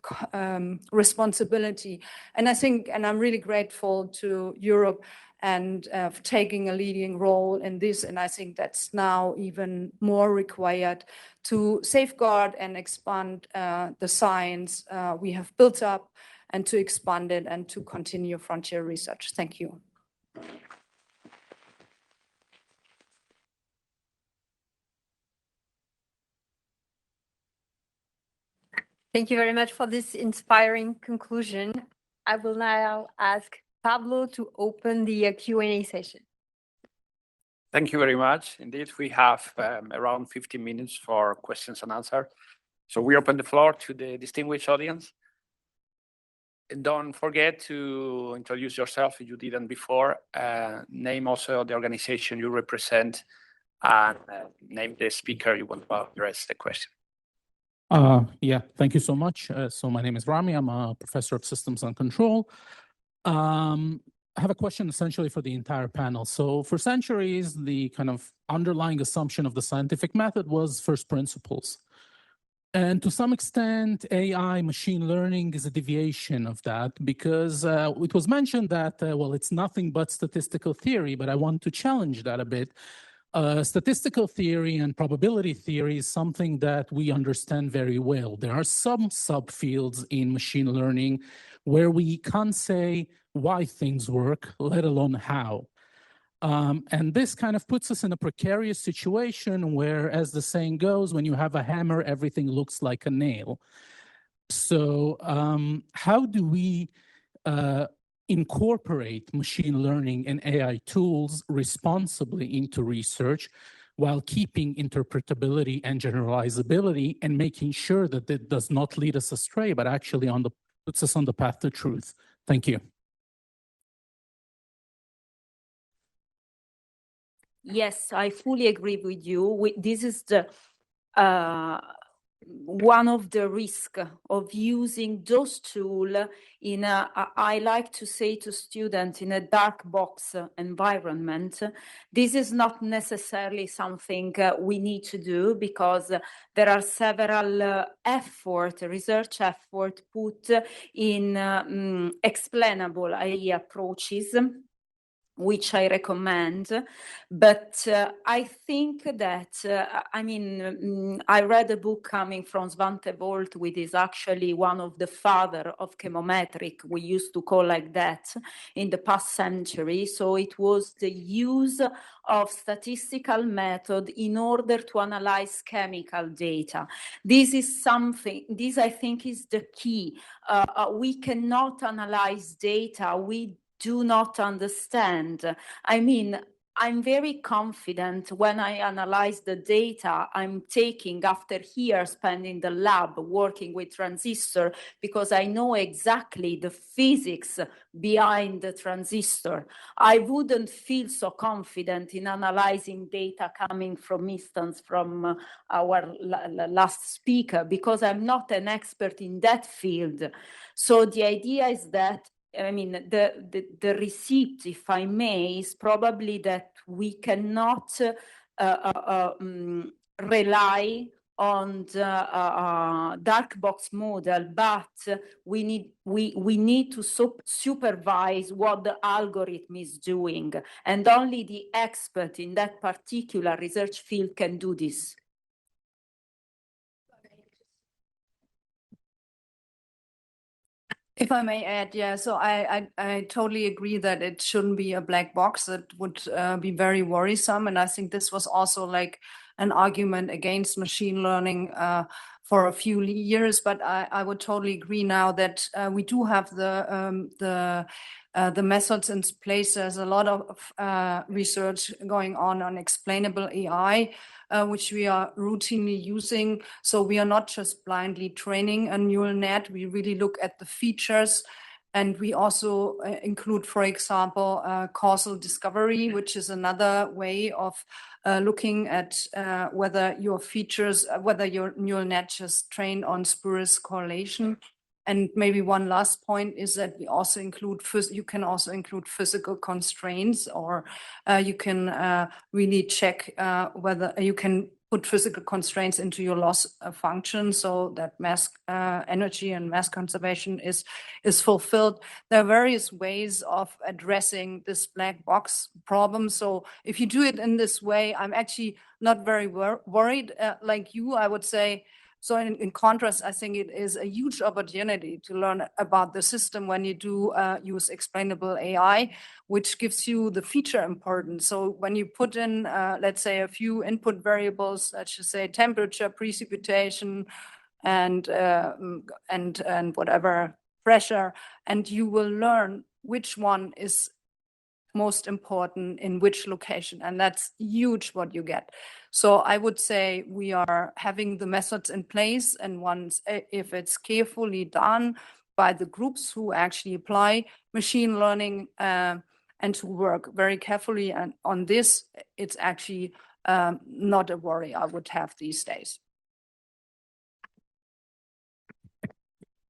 responsibility. And I think, and I'm really grateful to Europe and taking a leading role in this. And I think that's now even more required to safeguard and expand the science we have built up and to expand it and to continue frontier research. Thank you. Thank you very much for this inspiring conclusion. I will now ask Pablo to open the Q&A session. Thank you very much. Indeed, we have around 15 minutes for questions and answers. So we open the floor to the distinguished audience. And don't forget to introduce yourself if you didn't before. Name also the organization you represent and name the speaker you want to address the question. Yeah, thank you so much. So my name is Rami. I'm a professor of systems and control. I have a question essentially for the entire panel. So for centuries, the kind of underlying assumption of the scientific method was first principles. And to some extent, AI, machine learning is a deviation of that because it was mentioned that, well, it's nothing but statistical theory, but I want to challenge that a bit. Statistical theory and probability theory is something that we understand very well. There are some subfields in machine learning where we can't say why things work, let alone how. And this kind of puts us in a precarious situation where, as the saying goes, when you have a hammer, everything looks like a nail. So how do we incorporate machine learning and AI tools responsibly into research while keeping interpretability and generalizability and making sure that it does not lead us astray, but actually puts us on the path to truth. Thank you. Yes, I fully agree with you. This is the one of the risks of using those tools in I like to say to students, in a dark box environment. This is not necessarily something we need to do, because there are several research effort put in explainable AI approaches, which I recommend. But I think that, I read a book coming from Svante Volt, which is actually one of the father of chemometric, we used to call like that in the past century. So it was the use of statistical method in order to analyze chemical data. This I think is the key. We cannot analyze data we do not understand. I'm very confident when I analyze the data I'm taking after years spent in the lab working with transistor, because I know exactly the physics behind the transistor. I wouldn't feel so confident in analyzing data coming, from instance, from our last speaker, because I'm not an expert in that field. So the idea is that the receipt, if I may, is probably that we cannot rely on the dark box model, but we need to supervise what the algorithm is doing, and only the expert in that particular research field can do this. If I may add, yeah, so I totally agree that it shouldn't be a black box. That would be very worrisome. And I think this was also like an argument against machine learning for a few years. But I would totally agree now that we do have the methods in place. There's a lot of research going on explainable AI, which we are routinely using. So we are not just blindly training a neural net. We really look at the features. And we also include, for example, causal discovery, which is another way of looking at whether your neural net just trained on spurious correlation. And maybe one last point is that we also include you can also include physical constraints, or you can really check whether you can put physical constraints into your loss function, so that mass energy and mass conservation is fulfilled. There are various ways of addressing this black box problem. So if you do it in this way, I'm actually not very worried like you, I would say. So in contrast, I think it is a huge opportunity to learn about the system when you do use explainable AI, which gives you the feature importance. So when you put in, let's say, a few input variables, let's just say temperature, precipitation, and whatever pressure, and you will learn which one is most important in which location, and that's huge what you get. So I would say we are having the methods in place, and once, if it's carefully done by the groups who actually apply machine learning and to work very carefully on this, it's actually not a worry I would have these days.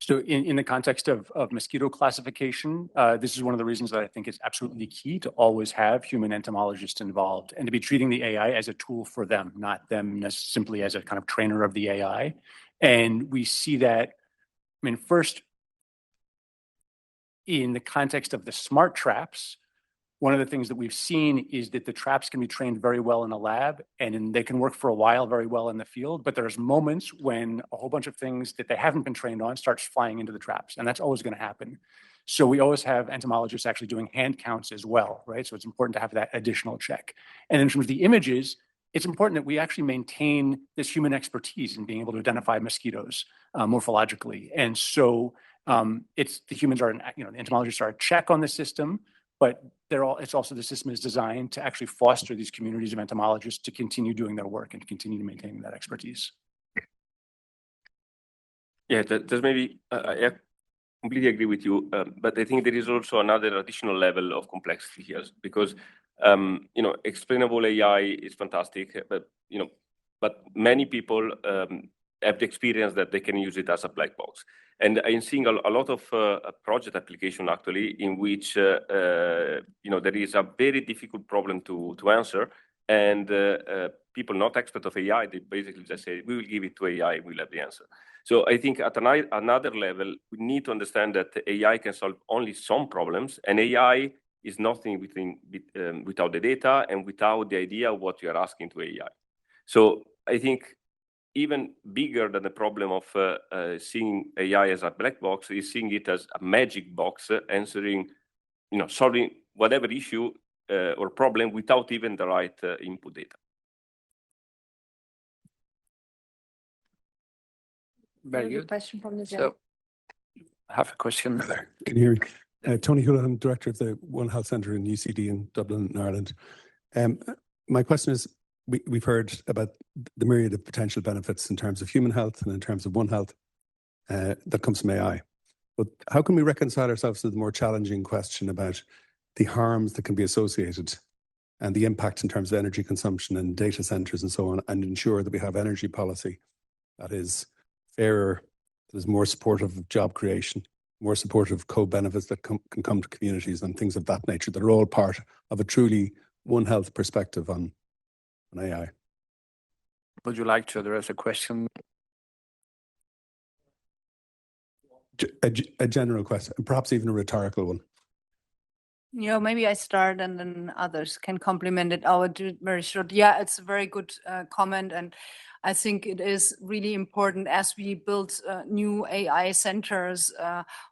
So in the context of mosquito classification, this is one of the reasons that I think it's absolutely key to always have human entomologists involved and to be treating the AI as a tool for them, not them simply as a kind of trainer of the AI. And we see that, first, in the context of the smart traps, one of the things that we've seen is that the traps can be trained very well in a lab, and they can work for a while very well in the field, but there's moments when a whole bunch of things that they haven't been trained on starts flying into the traps, and that's always going to happen. So we always have entomologists actually doing hand counts as well, right? So it's important to have that additional check. And in terms of the images, it's important that we actually maintain this human expertise in being able to identify mosquitoes morphologically. And so the humans are, the entomologists are a check on the system, but it's also the system is designed to actually foster these communities of entomologists to continue doing their work and to continue to maintain that expertise. Yeah, there's maybe, I completely agree with you, but I think there is also another additional level of complexity here because, explainable AI is fantastic, but many people have the experience that they can use it as a black box. And I'm seeing a lot of project application actually in which, there is a very difficult problem to answer. And people not expert of AI, they basically just say, we will give it to AI, we'll have the answer. So I think at another level, we need to understand that AI can solve only some problems, and AI is nothing without the data and without the idea of what you are asking to AI. So I think even bigger than the problem of seeing AI as a black box is seeing it as a magic box answering, solving whatever issue or problem without even the right input data. Very good. Question from the So, I have a question there. Can you hear me? Tony Houlihan, I'm director of the One Health Centre in UCD in Dublin, in Ireland. My question is, we've heard about the myriad of potential benefits in terms of human health and in terms of One Health that comes from AI. But how can we reconcile ourselves to the more challenging question about the harms that can be associated and the impact in terms of energy consumption and data centres and so on, and ensure that we have energy policy that is fairer, that is more supportive of job creation, more supportive of co-benefits that can come to communities and things of that nature that are all part of a truly One Health perspective on AI. Would you like to address a question? A general question, perhaps even a rhetorical one. Maybe I start and then others can complement it. I will do it very short. Yeah, it's a very good comment. And I think it is really important as we build new AI centers.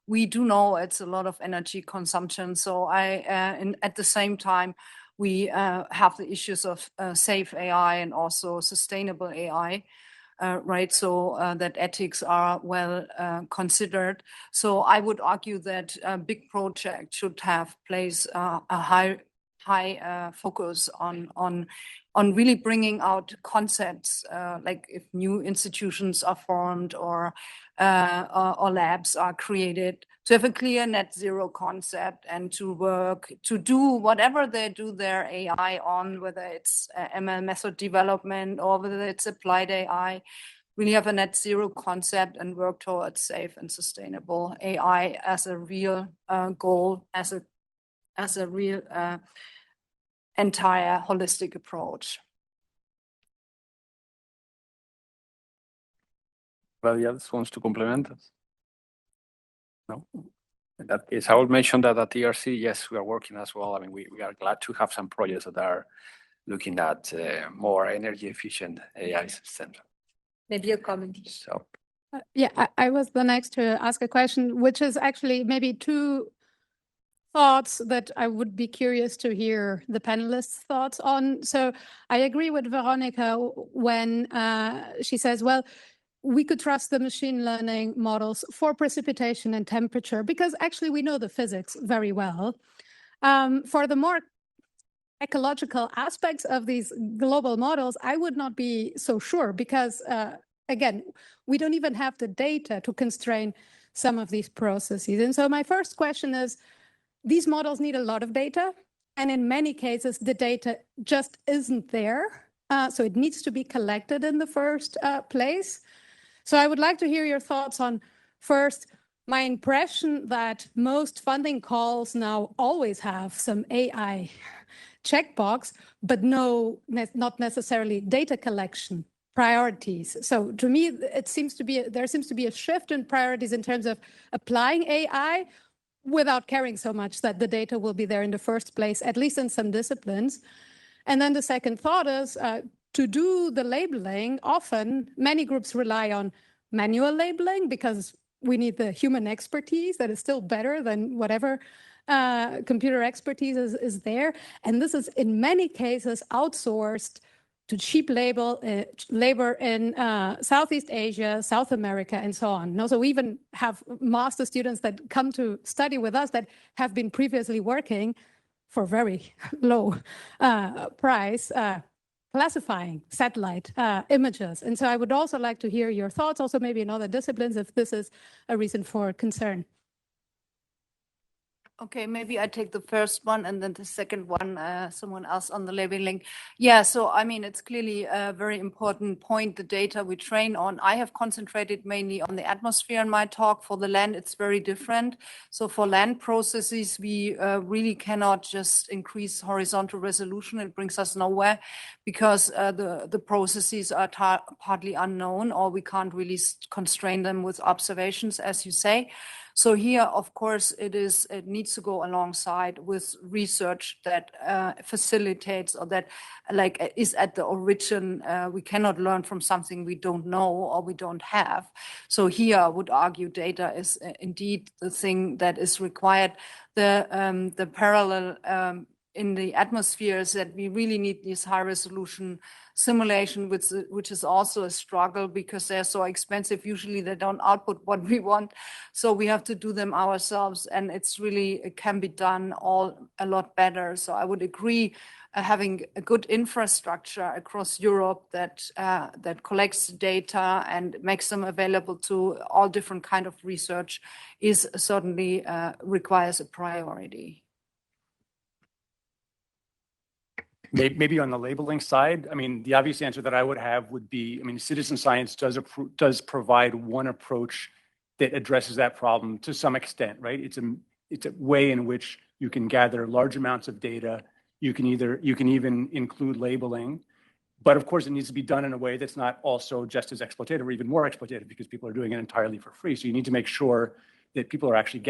We do know it's a lot of energy consumption. So at the same time, we have the issues of safe AI and also sustainable AI. Right, so that ethics are well considered. So I would argue that a big project should have place a high focus on really bringing out concepts like if new institutions are formed or labs are created, to have a clear net zero concept and to work to do whatever they do their AI on, whether it's ML method development or whether it's applied AI, really have a net zero concept and work towards safe and sustainable AI as a real goal, as a real entire holistic approach. Anybody else wants to complement us? No? In that case, I would mention that at ERC, yes, we are working as well. I mean, we are glad to have some projects that are looking at more energy efficient AI systems. Maybe a comment. So. Yeah, I was the next to ask a question, which is actually maybe two thoughts that I would be curious to hear the panelists' thoughts on. So I agree with Veronica when she says, well, we could trust the machine learning models for precipitation and temperature, because actually we know the physics very well. For the more ecological aspects of these global models, I would not be so sure, because again, we don't even have the data to constrain some of these processes. And so my first question is, these models need a lot of data, and in many cases, the data just isn't there. So it needs to be collected in the first place. So I would like to hear your thoughts on, first, my impression that most funding calls now always have some AI checkbox, but not necessarily data collection priorities. So to me, there seems to be a shift in priorities in terms of applying AI without caring so much that the data will be there in the first place, at least in some disciplines. And then the second thought is, to do the labeling, often many groups rely on manual labeling because we need the human expertise that is still better than whatever computer expertise is there. And this is in many cases outsourced to cheap labor in Southeast Asia, South America, and so on. So we even have master students that come to study with us that have been previously working for very low price classifying satellite images. And so I would also like to hear your thoughts, also maybe in other disciplines, if this is a reason for concern. Okay, maybe I take the first one and then the second one, someone else on the labeling. Yeah, so I mean, it's clearly a very important point, the data we train on. I have concentrated mainly on the atmosphere in my talk. For the land, it's very different. So for land processes, we really cannot just increase horizontal resolution. It brings us nowhere because the processes are partly unknown, or we can't really constrain them with observations, as you say. So here, of course, it needs to go alongside with research that facilitates or that is at the origin. We cannot learn from something we don't know or we don't have. So here I would argue data is indeed the thing that is required. The parallel in the atmosphere is that we really need this high resolution simulation, which is also a struggle because they're so expensive. Usually they don't output what we want. So we have to do them ourselves, and it can be done a lot better. So I would agree having a good infrastructure across Europe that collects data and makes them available to all different kind of research is certainly requires a priority. Maybe on the labeling side, I mean, the obvious answer that I would have would be, I mean, citizen science does provide one approach that addresses that problem to some extent, right? It's a way in which you can gather large amounts of data. You can even include labeling, but of course it needs to be done in a way that's not also just as exploitative or even more exploitative because people are doing it entirely for free. So you need to make sure that people are actually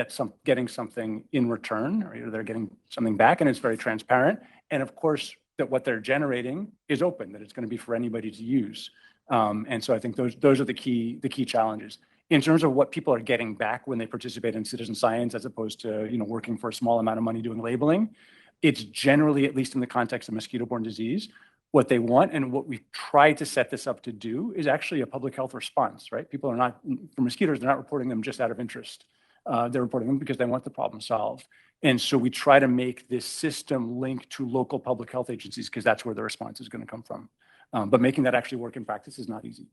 getting something in return, or they're getting something back, and it's very transparent. And of course, that what they're generating is open, that it's going to be for anybody to use. And so I think those are the key challenges. In terms of what people are getting back when they participate in citizen science, as opposed to working for a small amount of money doing labeling, it's generally, at least in the context of mosquito-borne disease, what they want. And what we try to set this up to do is actually a public health response, right? People are not, for mosquitoes, they're not reporting them just out of interest. They're reporting them because they want the problem solved. And so we try to make this system link to local public health agencies because that's where the response is going to come from. But making that actually work in practice is not easy.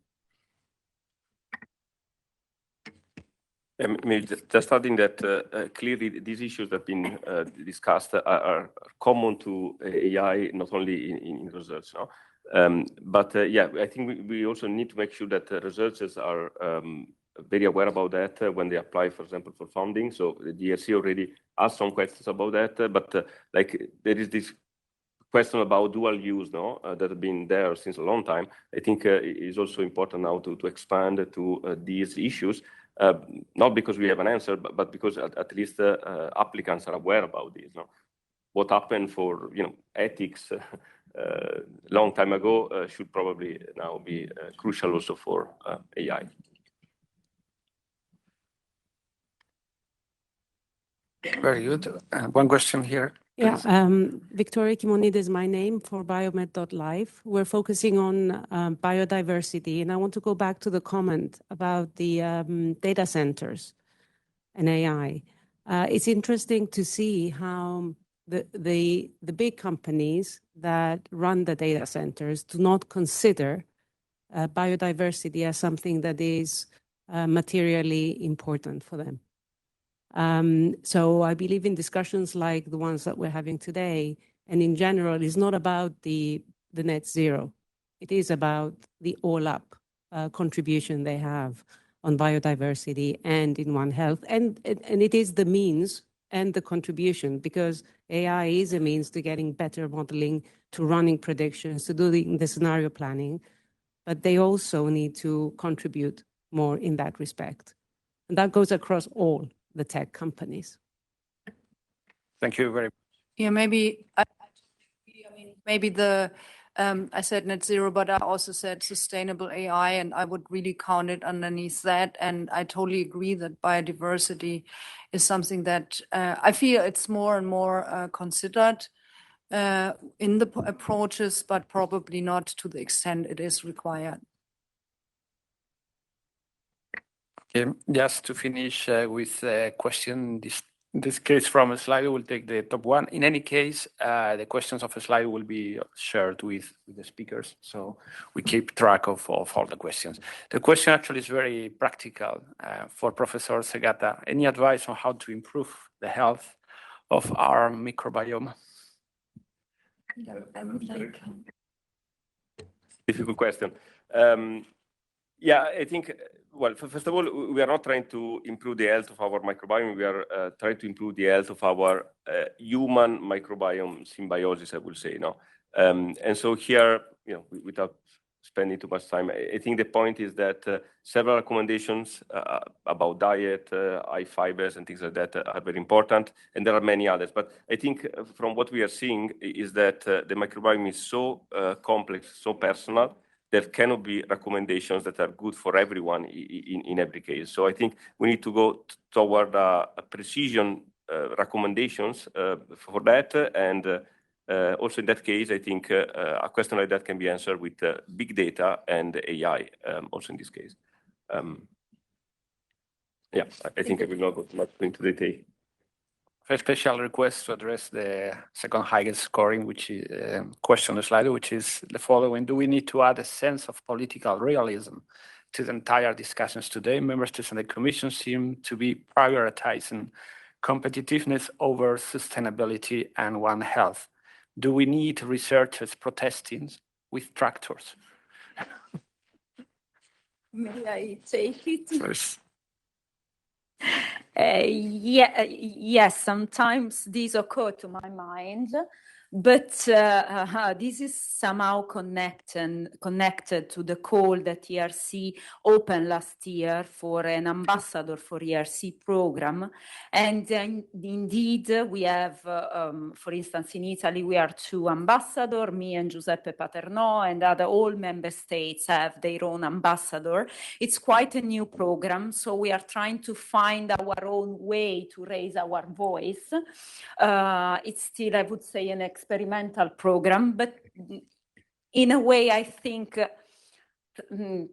Maybe just adding that clearly these issues that have been discussed are common to AI, not only in research. No? But yeah, I think we also need to make sure that researchers are very aware about that when they apply, for example, for funding. So the ERC already asked some questions about that, but like there is this question about dual use, no, that have been there since a long time. I think it is also important now to expand to these issues, not because we have an answer, but because at least applicants are aware about this. No? What happened for ethics long time ago should probably now be crucial also for AI. Very good. One question here. Yeah, Victoria Kimonid is my name for biomed.live. We're focusing on biodiversity, and I want to go back to the comment about the data centers and AI. It's interesting to see how the big companies that run the data centers do not consider biodiversity as something that is materially important for them. So I believe in discussions like the ones that we're having today, and in general, it's not about the net zero. It is about the all-up contribution they have on biodiversity and in One Health. And it is the means and the contribution, because AI is a means to getting better modeling, to running predictions, to doing the scenario planning, but they also need to contribute more in that respect. And that goes across all the tech companies. Thank you very much. Yeah, maybe I said net zero, but I also said sustainable AI, and I would really count it underneath that. And I totally agree that biodiversity is something that I feel it's more and more considered in the approaches, but probably not to the extent it is required. Just to finish with a question In this case, from a slide, we'll take the top one. In any case, the questions of a slide will be shared with the speakers, so we keep track of all the questions. The question actually is very practical for Professor Segata. Any advice on how to improve the health of our microbiome? Yeah, I would like. Difficult question. Yeah, I think, well, first of all, we are not trying to improve the health of our microbiome. We are trying to improve the health of our human microbiome symbiosis, I will say, no? And so here, without spending too much time, I think the point is that several recommendations about diet, high fibers, and things like that are very important, and there are many others. But I think from what we are seeing is that the microbiome is so complex, so personal, there cannot be recommendations that are good for everyone in every case. So I think we need to go toward a precision recommendations for that. And also in that case, I think a question like that can be answered with big data and AI also in this case. Yeah, I think I will not go too much into detail. A special request to address the second highest scoring, which is question on the slide, which is the following: do we need to add a sense of political realism to the entire discussions today? Member states and the Commission seem to be prioritizing competitiveness over sustainability and One Health. Do we need researchers protesting with tractors? May I take it? First. Yes, sometimes these occur to my mind, but this is somehow connected to the call that ERC opened last year for an ambassador for ERC program. And indeed, we have, for instance, in Italy, we are 2 ambassadors, me and Giuseppe Paterno, and all member states have their own ambassador. It's quite a new program, so we are trying to find our own way to raise our voice. It's still, I would say, an experimental program, but in a way, I think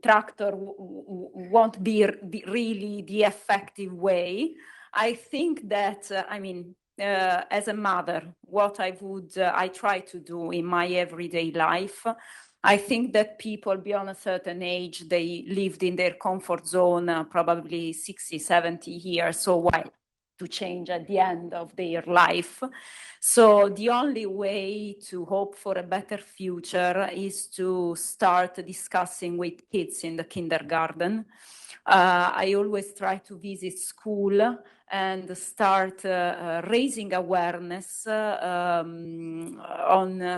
tractor won't be really the effective way. I think that, as a mother, what I try to do in my everyday life, I think that people beyond a certain age, they lived in their comfort zone, probably 60, 70 years. So why to change at the end of their life? So the only way to hope for a better future is to start discussing with kids in the kindergarten. I always try to visit school and start raising awareness on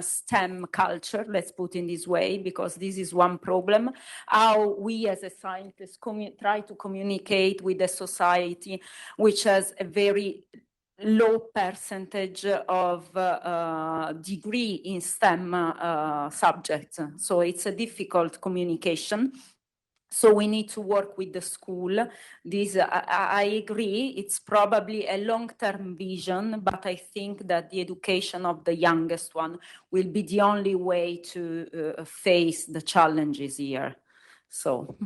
STEM culture, let's put in this way, because this is one problem. How we as a scientist try to communicate with a society which has a very low percentage of degree in STEM subjects. So it's a difficult communication. So we need to work with the school. This, I agree, it's probably a long-term vision, but I think that the education of the youngest one will be the only way to face the challenges here. So.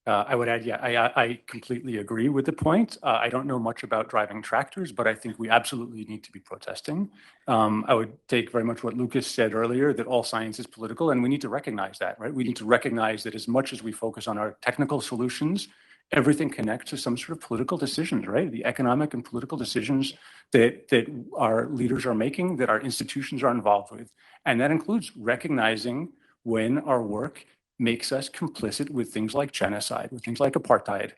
I would add, yeah, I completely agree with the point. I don't know much about driving tractors, but I think we absolutely need to be protesting. I would take very much what Lucas said earlier, that all science is political, and we need to recognize that, right? We need to recognize that as much as we focus on our technical solutions, everything connects to some sort of political decisions, right? The economic and political decisions that our leaders are making, that our institutions are involved with. And that includes recognizing when our work makes us complicit with things like genocide, with things like apartheid,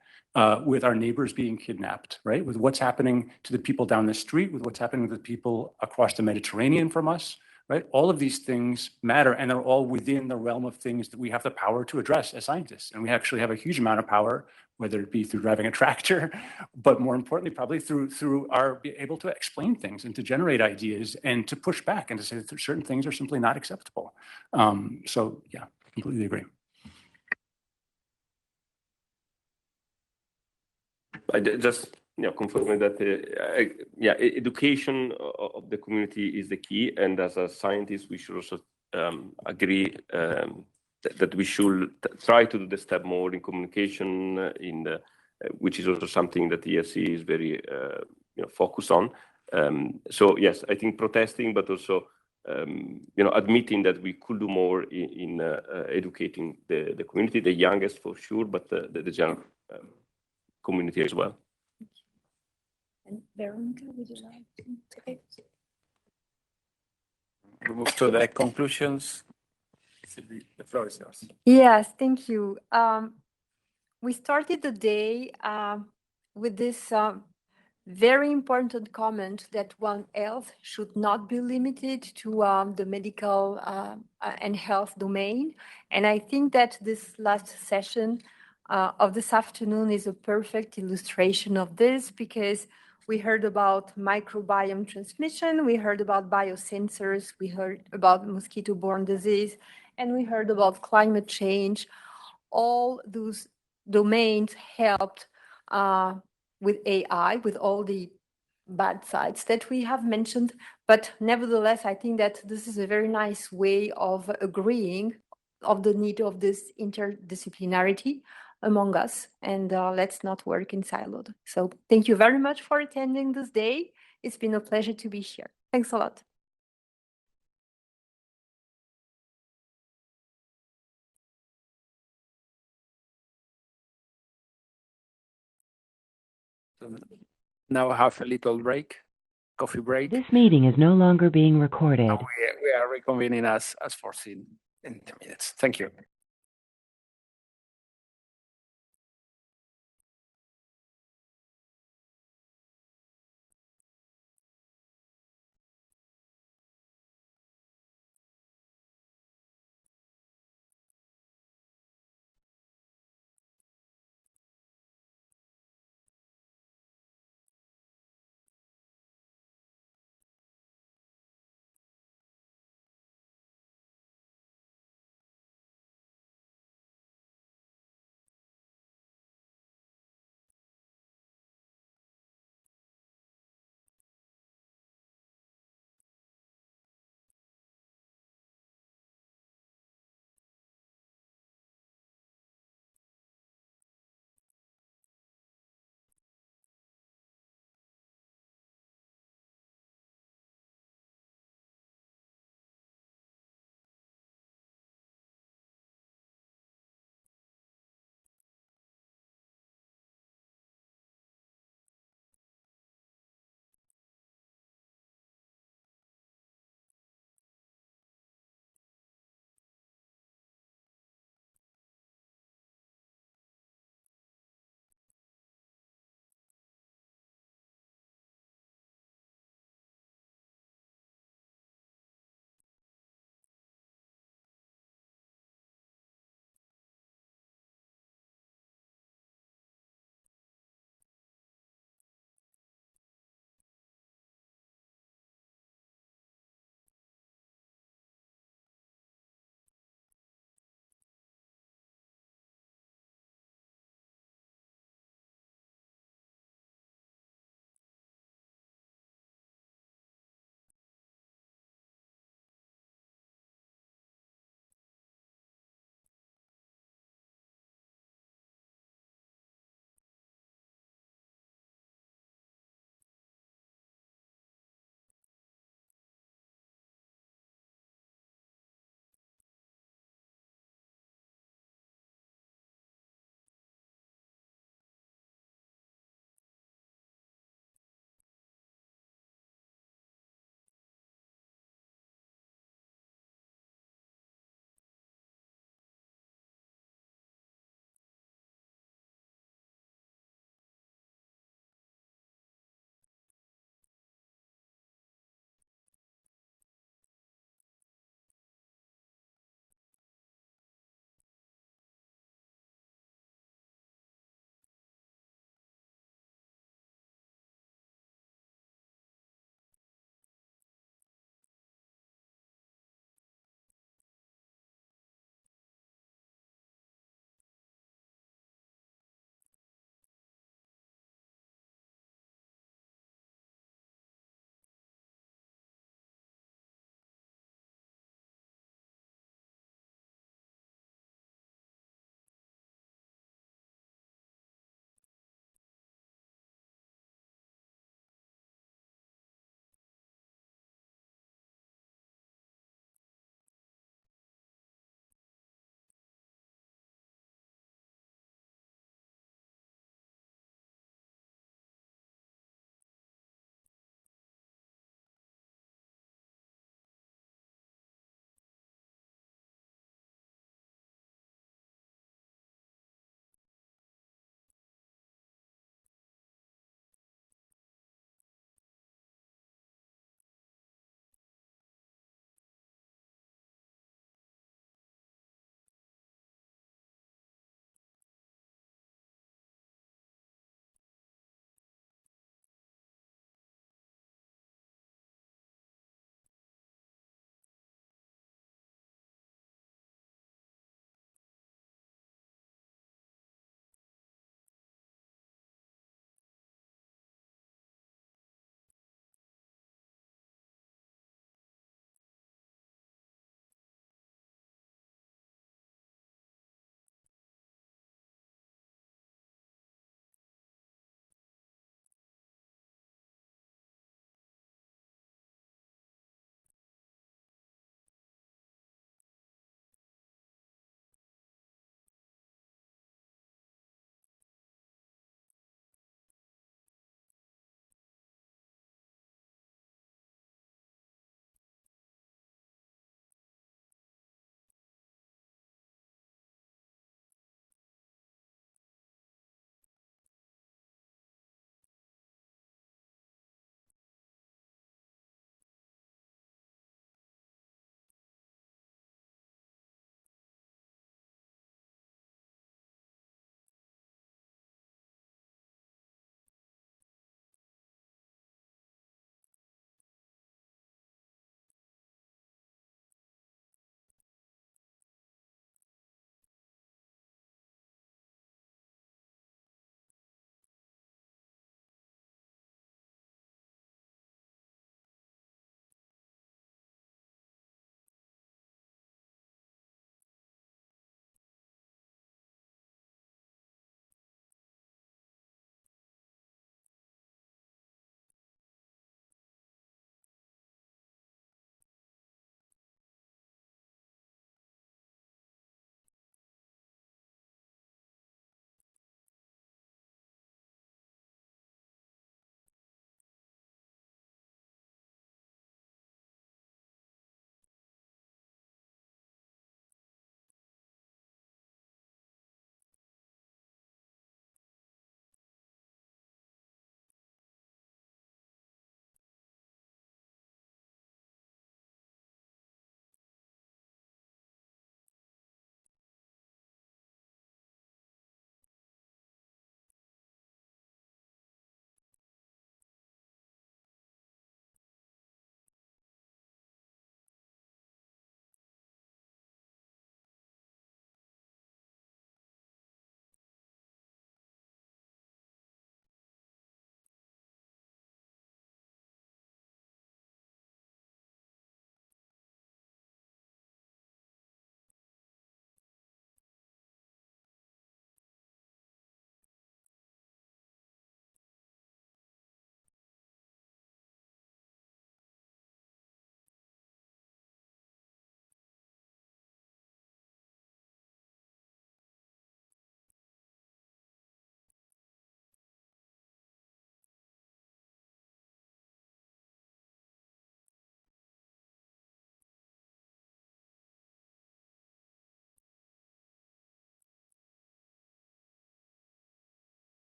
with our neighbors being kidnapped, right? With what's happening to the people down the street, with what's happening to the people across the Mediterranean from us, right? All of these things matter, and they're all within the realm of things that we have the power to address as scientists. And we actually have a huge amount of power, whether it be through driving a tractor, but more importantly, probably through our being able to explain things and to generate ideas and to push back and to say that certain things are simply not acceptable. So yeah, completely agree. I just confirming that education of the community is the key, and as a scientist we should also agree that we should try to do the step more in communication, in which is also something that the ERC is very focused on. So yes, I think protesting, but also admitting that we could do more in educating the community, the youngest for sure, but the general community as well. And Veronica, would you like to take it? We move to the conclusions. The floor is yours. Yes, thank you. We started the day with this very important comment that One Health should not be limited to the medical and health domain. And I think that this last session of this afternoon is a perfect illustration of this, because we heard about microbiome transmission, we heard about biosensors, we heard about mosquito-borne disease, and we heard about climate change. All those domains helped with AI, with all the bad sides that we have mentioned. But nevertheless, I think that this is a very nice way of agreeing of the need of this interdisciplinarity among us, and let's not work in siloed. So thank you very much for attending this day. It's been a pleasure to be here. Thanks a lot. Now I have a little break, coffee break. This meeting is no longer being recorded. We are reconvening as foreseen in 10 minutes. Thank you.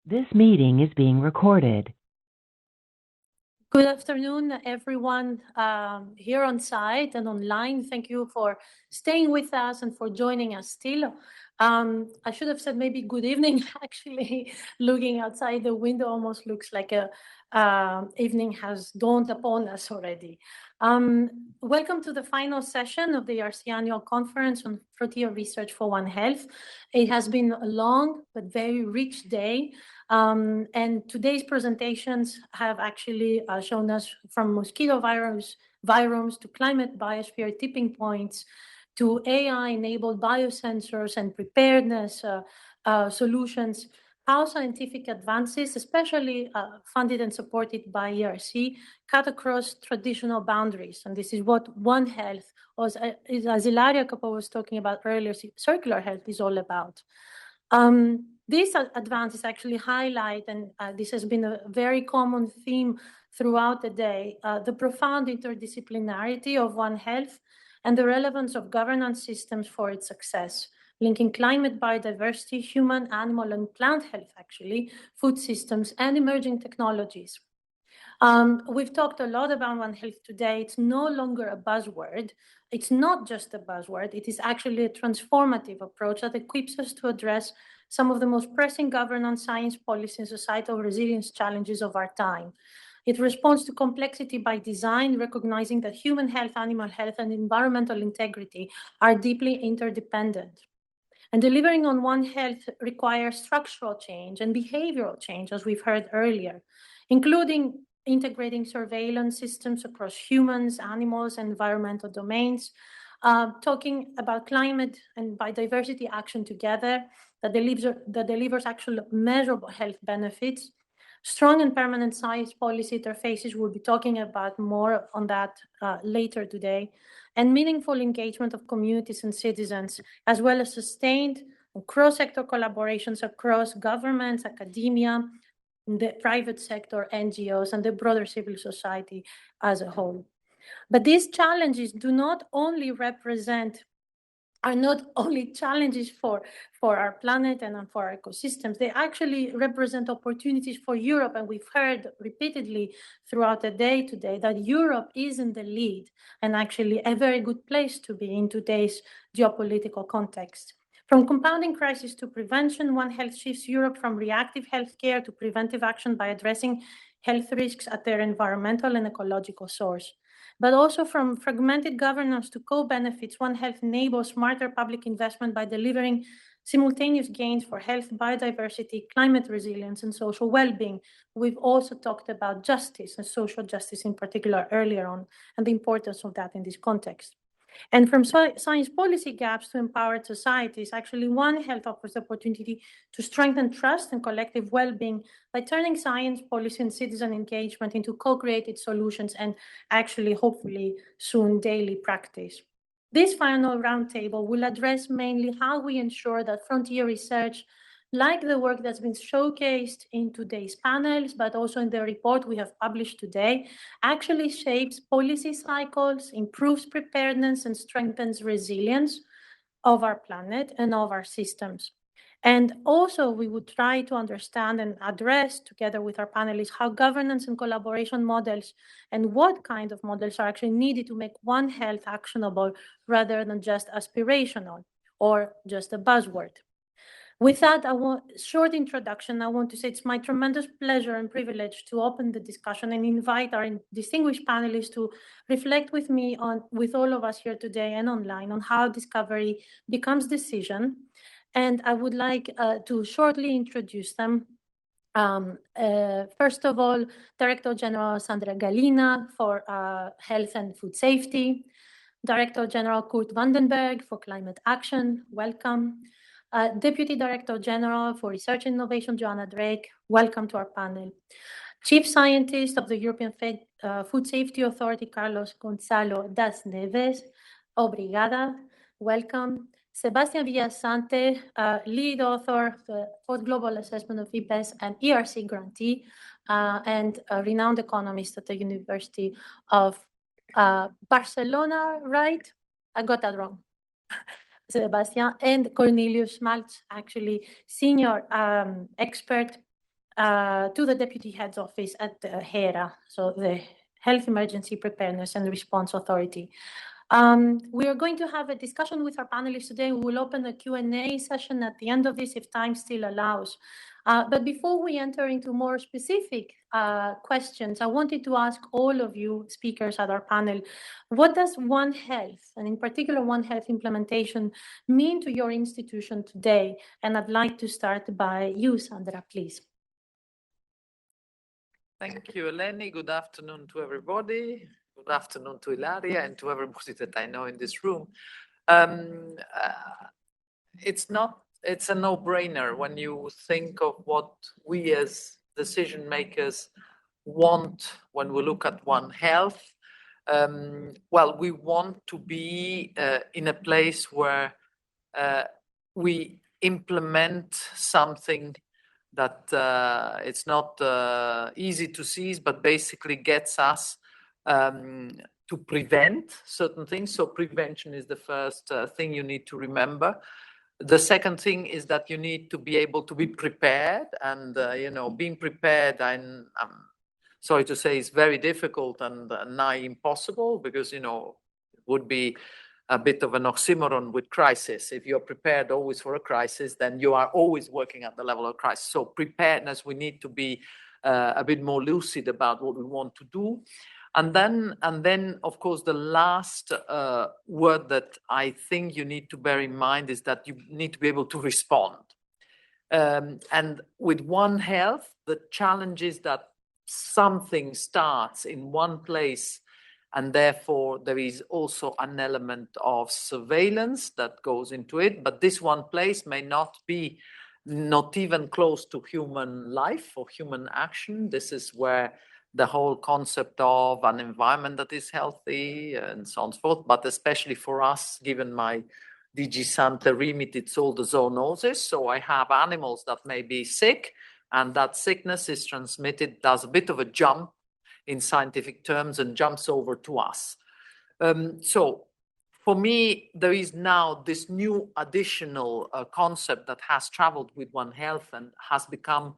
This meeting is being recorded. Good afternoon, everyone here on site and online. Thank you for staying with us and for joining us still. I should have said maybe good evening. Actually, looking outside the window almost looks like evening has dawned upon us already. Welcome to the final session of the ERC Annual Conference on Frontier Research for One Health. It has been a long but very rich day. And today's presentations have actually shown us from mosquito viromes to climate biosphere tipping points to AI-enabled biosensors and preparedness solutions, how scientific advances, especially funded and supported by ERC, cut across traditional boundaries. And this is what One Health, as Ilaria Capo was talking about earlier, circular health is all about. These advances actually highlight, and this has been a very common theme throughout the day, the profound interdisciplinarity of One Health and the relevance of governance systems for its success, linking climate, biodiversity, human, animal, and plant health, actually, food systems, and emerging technologies. We've talked a lot about One Health today. It's no longer a buzzword. It's not just a buzzword. It is actually a transformative approach that equips us to address some of the most pressing governance, science, policy, and societal resilience challenges of our time. It responds to complexity by design, recognizing that human health, animal health, and environmental integrity are deeply interdependent. And delivering on One Health requires structural change and behavioral change, as we've heard earlier, including integrating surveillance systems across humans, animals, and environmental domains, talking about climate and biodiversity action together that delivers actual measurable health benefits. Strong and permanent science policy interfaces, we'll be talking about more on that later today, and meaningful engagement of communities and citizens, as well as sustained cross-sector collaborations across governments, academia, the private sector, NGOs, and the broader civil society as a whole. But these challenges are not only challenges for our planet and for our ecosystems, they actually represent opportunities for Europe. And we've heard repeatedly throughout the day today that Europe is in the lead and actually a very good place to be in today's geopolitical context. From compounding crisis to prevention, One Health shifts Europe from reactive healthcare to preventive action by addressing health risks at their environmental and ecological source. But also from fragmented governance to co-benefits, One Health enables smarter public investment by delivering simultaneous gains for health, biodiversity, climate resilience, and social well-being. We've also talked about justice and social justice in particular earlier on, and the importance of that in this context. And from science policy gaps to empowered societies, actually One Health offers the opportunity to strengthen trust and collective well-being by turning science, policy, and citizen engagement into co-created solutions and actually, hopefully, soon daily practice. This final roundtable will address mainly how we ensure that frontier research, like the work that's been showcased in today's panels, but also in the report we have published today, actually shapes policy cycles, improves preparedness, and strengthens resilience of our planet and of our systems. And also, we would try to understand and address, together with our panelists, how governance and collaboration models and what kind of models are actually needed to make One Health actionable rather than just aspirational or just a buzzword. With that, short introduction. I want to say it's my tremendous pleasure and privilege to open the discussion and invite our distinguished panelists to reflect with me with all of us here today and online on how discovery becomes decision. And I would like to shortly introduce them. First of all, Director General Sandra Gallina for Health and Food Safety, Director General Kurt Vandenberg for Climate Action, welcome. Deputy Director General for Research and Innovation, Joanna Drake, welcome to our panel. Chief Scientist of the European Food Safety Authority, Carlos Gonzalo das Neves, obrigada, welcome. Sebastian Villasante, lead author for Global Assessment of IPES and ERC grantee, and a renowned economist at the University of Barcelona, right? I got that wrong. Sebastian, and Cornelius Schmaltz, actually senior expert to the Deputy Head's Office at the HERA, so the Health Emergency Preparedness and Response Authority. We are going to have a discussion with our panelists today. We will open a Q&A session at the end of this if time still allows. But before we enter into more specific questions, I wanted to ask all of you speakers at our panel, what does One Health, and in particular One Health implementation, mean to your institution today? And I'd like to start by you, Sandra, please. Thank you, Eleni. Good afternoon to everybody. Good afternoon to Ilaria and to everybody that I know in this room. It's a no-brainer when you think of what we as decision makers want when we look at One Health. Well, we want to be in a place where we implement something that it's not easy to seize, but basically gets us to prevent certain things. So prevention is the first thing you need to remember. The second thing is that you need to be able to be prepared, and being prepared, I'm sorry to say, is very difficult and nigh impossible, because it would be a bit of an oxymoron with crisis. If you're prepared always for a crisis, then you are always working at the level of crisis. So preparedness, we need to be a bit more lucid about what we want to do. And then, of course, the last word that I think you need to bear in mind is that you need to be able to respond. And with One Health, the challenge is that something starts in one place, and therefore there is also an element of surveillance that goes into it. But this one place may not be even close to human life or human action. This is where the whole concept of an environment that is healthy and so on and so forth, but especially for us, given my DG Sante remit, it's all the zoonoses. So I have animals that may be sick, and that sickness is transmitted, does a bit of a jump in scientific terms, and jumps over to us. So for me, there is now this new additional concept that has traveled with One Health and has become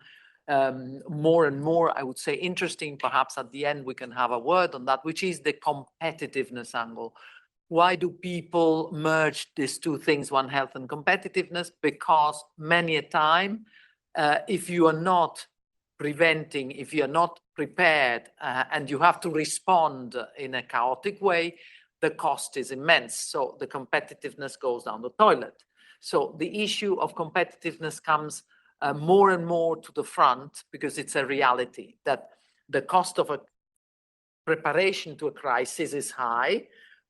more and more, I would say, interesting. Perhaps at the end we can have a word on that, which is the competitiveness angle. Why do people merge these two things, One Health and competitiveness? Because many a time, if you are not preventing, if you are not prepared, and you have to respond in a chaotic way, the cost is immense. So the competitiveness goes down the toilet. So the issue of competitiveness comes more and more to the front, because it's a reality that the cost of a preparation to a crisis is high,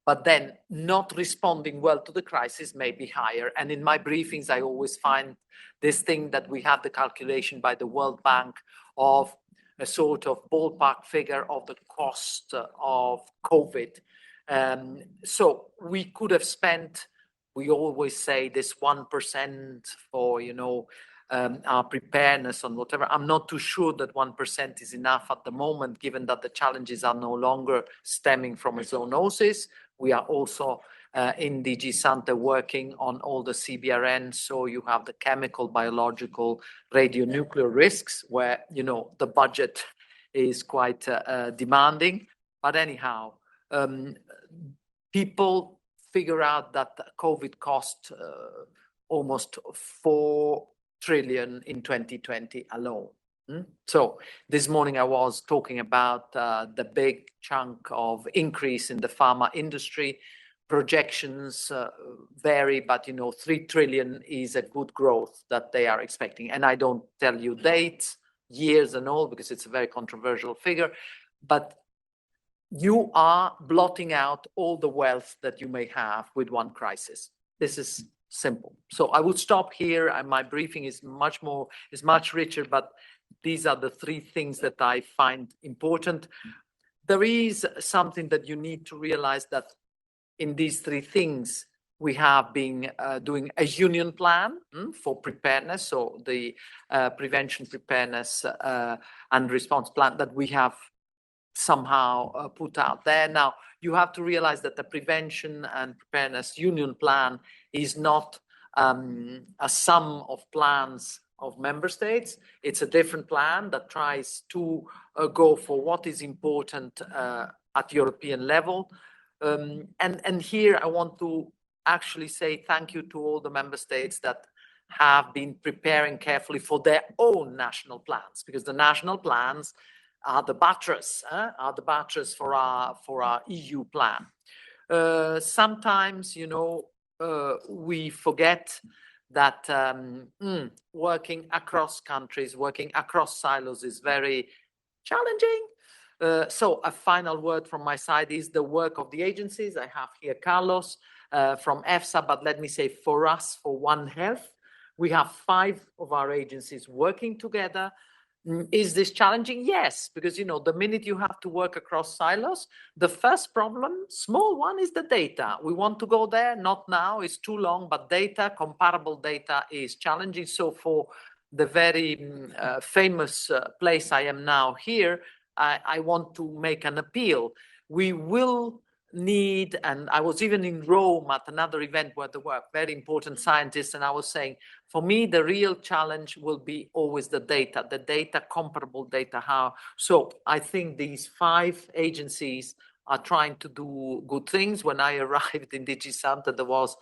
but then not responding well to the crisis may be higher. And in my briefings, I always find this thing that we had the calculation by the World Bank of a sort of ballpark figure of the cost of COVID. So we could have spent, we always say, this 1% for, our preparedness on whatever. I'm not too sure that 1% is enough at the moment, given that the challenges are no longer stemming from a zoonosis. We are also in DG Sante working on all the CBRN. So you have the chemical, biological, radionuclear risks, where, the budget is quite demanding. But anyhow, people figure out that COVID cost almost 4 trillion in 2020 alone. So this morning I was talking about the big chunk of increase in the pharma industry. Projections vary, but 3 trillion is a good growth that they are expecting. And I don't tell you dates, years and all, because it's a very controversial figure, but you are blotting out all the wealth that you may have with one crisis. This is simple. So I would stop here, and my briefing is much richer, but these are the 3 things that I find important. There is something that you need to realize, that in these 3 things, we have been doing a union plan for preparedness. So the prevention, preparedness and response plan that we have somehow put out there. Now, you have to realize that the prevention and preparedness union plan is not a sum of plans of member states. It's a different plan that tries to go for what is important at European level. And here I want to actually say thank you to all the member states that have been preparing carefully for their own national plans, because the national plans are the buttress for our EU plan. Sometimes, you know, we forget that working across countries, working across silos is very challenging. So a final word from my side is the work of the agencies. I have here Carlos from EFSA, but let me say for us, for One Health, we have 5 of our agencies working together. Is this challenging? Yes, because, you know, the minute you have to work across silos, the first problem, small one, is the data. We want to go there, not now, it's too long, but data, comparable data is challenging. So for the very famous place I am now here, I want to make an appeal. We will need, and I was even in Rome at another event where there were very important scientists, and I was saying, for me, the real challenge will be always the data, comparable data. How? So I think these 5 agencies are trying to do good things. When I arrived in DG Santa, there was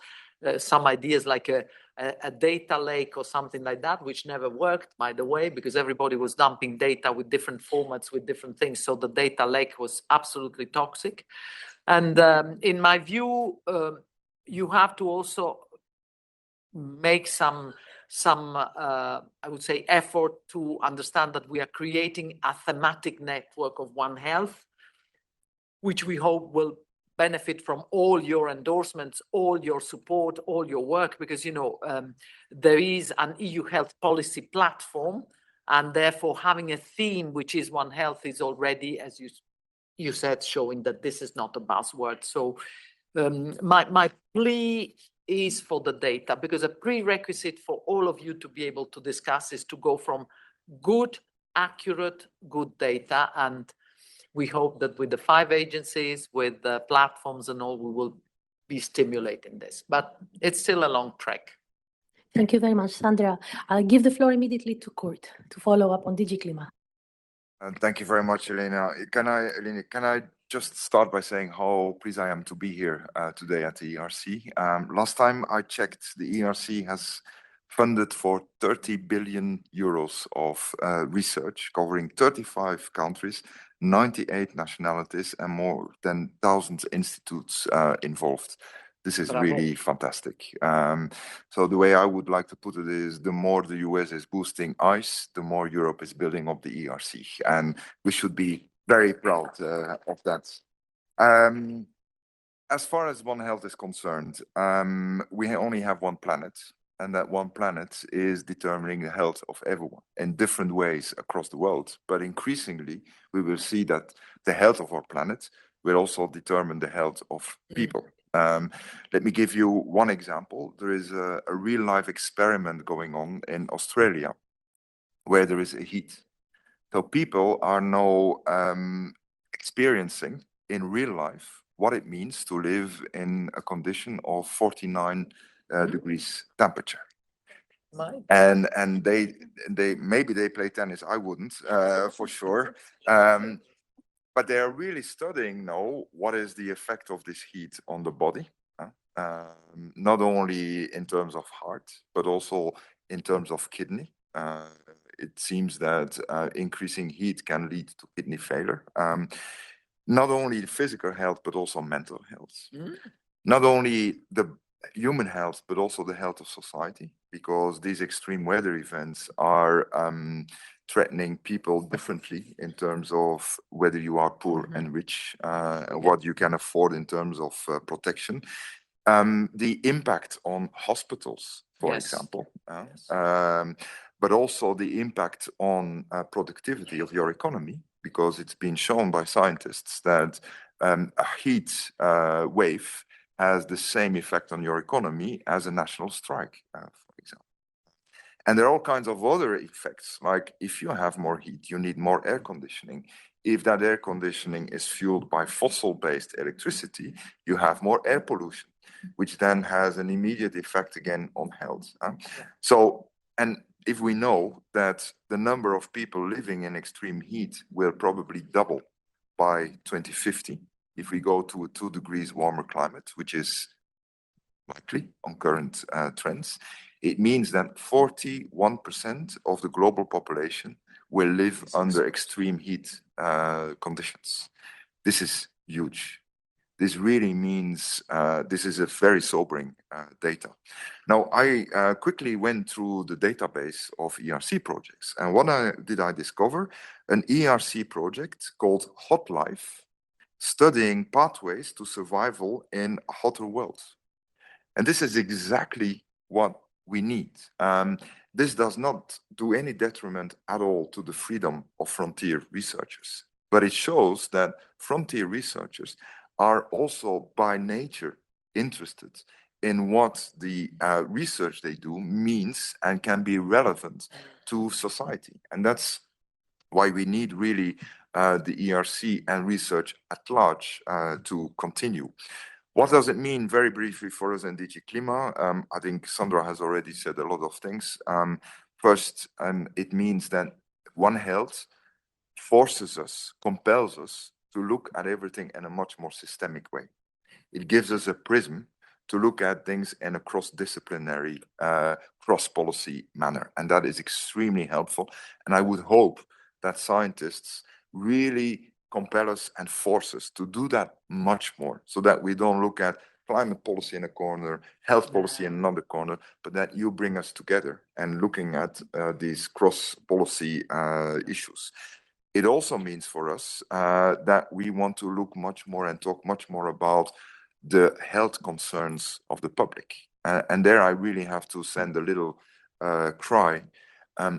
some ideas like a data lake or something like that, which never worked, by the way, because everybody was dumping data with different formats, with different things. So the data lake was absolutely toxic. And in my view, you have to also make some I would say, effort to understand that we are creating a thematic network of One Health, which we hope will benefit from all your endorsements, all your support, all your work, because, you know, there is an EU health policy platform, and therefore having a theme which is One Health is already, as you said, showing that this is not a buzzword. So my plea is for the data, because a prerequisite for all of you to be able to discuss is to go from good, accurate, good data. And we hope that with the 5 agencies, with the platforms and all, we will be stimulating this. But it's still a long trek. Thank you very much, Sandra. I'll give the floor immediately to Kurt to follow up on DG Clima. Thank you very much, Elena. Can I just start by saying how pleased I am to be here today at the ERC. Last time I checked, the ERC has funded for 30 billion euros of research covering 35 countries, 98 nationalities, and more than 1,000 institutes involved. This is really fantastic. So the way I would like to put it is, the more the US is boosting ICE, the more Europe is building up the ERC. And we should be very proud of that. As far as One Health is concerned, we only have one planet, and that one planet is determining the health of everyone in different ways across the world. But increasingly, we will see that the health of our planet will also determine the health of people. Let me give you one example. There is a real-life experiment going on in Australia where there is a heat. So people are now experiencing in real life what it means to live in a condition of 49 degrees temperature. And they maybe they play tennis. I wouldn't, for sure. But they are really studying now what is the effect of this heat on the body, not only in terms of heart, but also in terms of kidney. It seems that increasing heat can lead to kidney failure. Not only physical health, but also mental health. Not only the human health, but also the health of society, because these extreme weather events are threatening people differently in terms of whether you are poor and rich, what you can afford in terms of protection. The impact on hospitals, for example, but also the impact on productivity of your economy, because it's been shown by scientists that a heat wave has the same effect on your economy as a national strike, for example. And there are all kinds of other effects, like if you have more heat, you need more air conditioning. If that air conditioning is fueled by fossil-based electricity, you have more air pollution, which then has an immediate effect again on health. So, and if we know that the number of people living in extreme heat will probably double by 2050, if we go to a 2 degrees warmer climate, which is likely on current trends, it means that 41% of the global population will live under extreme heat conditions. This is huge. This really means this is a very sobering data. Now, I quickly went through the database of ERC projects. And what did I discover? An ERC project called Hot Life, studying pathways to survival in a hotter world. And this is exactly what we need. This does not do any detriment at all to the freedom of frontier researchers, but it shows that frontier researchers are also by nature interested in what the research they do means and can be relevant to society. And that's why we need really the ERC and research at large to continue. What does it mean, very briefly, for us in DG Klima? I think Sandra has already said a lot of things. First, it means that One Health forces us, compels us to look at everything in a much more systemic way. It gives us a prism to look at things in a cross-disciplinary, cross-policy manner. And that is extremely helpful. And I would hope that scientists really compel us and force us to do that much more, so that we don't look at climate policy in a corner, health policy in another corner, but that you bring us together and looking at these cross-policy issues. It also means for us that we want to look much more and talk much more about the health concerns of the public. And there I really have to send a little cry.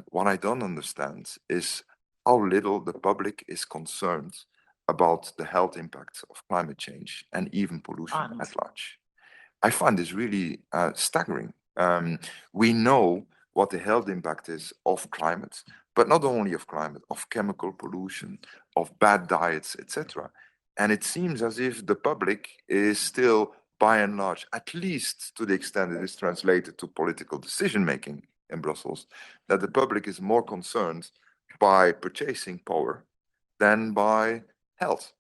What I don't understand is how little the public is concerned about the health impacts of climate change and even pollution at large. I find this really staggering. We know what the health impact is of climate, but not only of climate, of chemical pollution, of bad diets, etc. And it seems as if the public is still, by and large, at least to the extent it is translated to political decision-making in Brussels, that the public is more concerned by purchasing power than by health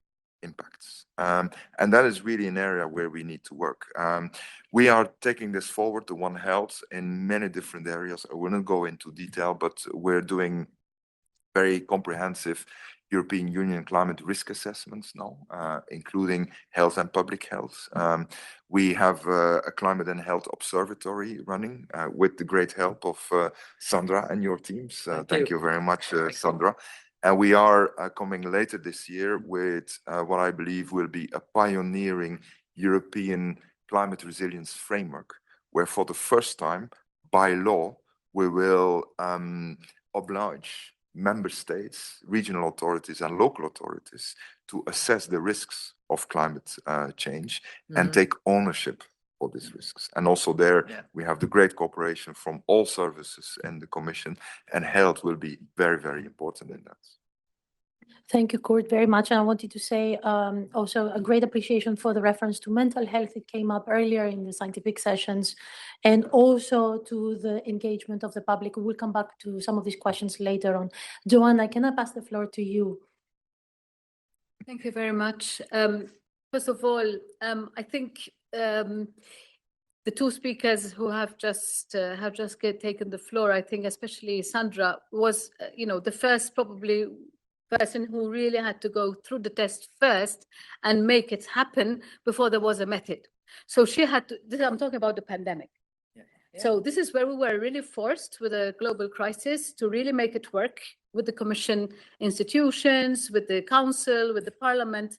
impacts. And that is really an area where we need to work. We are taking this forward to One Health in many different areas. I will not go into detail, but we're doing very comprehensive European Union climate risk assessments now, including health and public health. We have a climate and health observatory running with the great help of Sandra and your teams. Thank you very much, Sandra. And we are coming later this year with what I believe will be a pioneering European climate resilience framework, where for the first time, by law, we will oblige member states, regional authorities, and local authorities to assess the risks of climate change and take ownership for these risks. And also there, we have the great cooperation from all services in the Commission, and health will be very, very important in that. Thank you, Kurt, very much. And I wanted to say also a great appreciation for the reference to mental health. It came up earlier in the scientific sessions, and also to the engagement of the public. We'll come back to some of these questions later on. Joanna, can I pass the floor to you? Thank you very much. First of all, I think the two speakers who have just taken the floor, I think especially Sandra was, the first probably person who really had to go through the test first and make it happen before there was a method. So she had to, I'm talking about the pandemic. So this is where we were really forced with a global crisis to really make it work with the Commission institutions, with the Council, with the Parliament,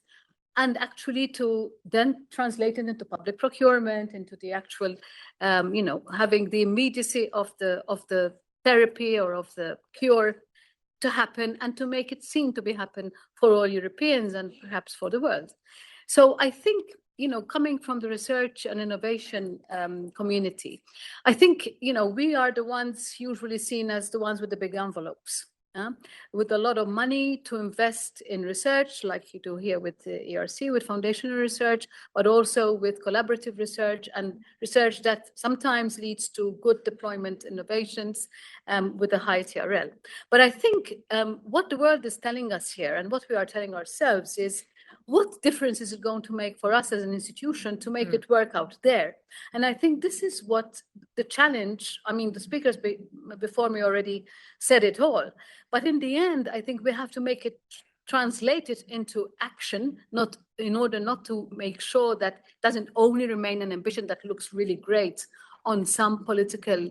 and actually to then translate it into public procurement, into the actual, having the immediacy of the therapy or of the cure to happen and to make it seem to be happen for all Europeans and perhaps for the world. So I think, coming from the research and innovation community, I think, we are the ones usually seen as the ones with the big envelopes. with a lot of money to invest in research, like you do here with the ERC, with foundational research, but also with collaborative research and research that sometimes leads to good deployment innovations with a high TRL. But I think what the world is telling us here and what we are telling ourselves is, what difference is it going to make for us as an institution to make it work out there? And I think this is what the challenge, I mean, the speakers before me already said it all. But in the end, I think we have to make it translated into action, not in order not to make sure that it doesn't only remain an ambition that looks really great on some political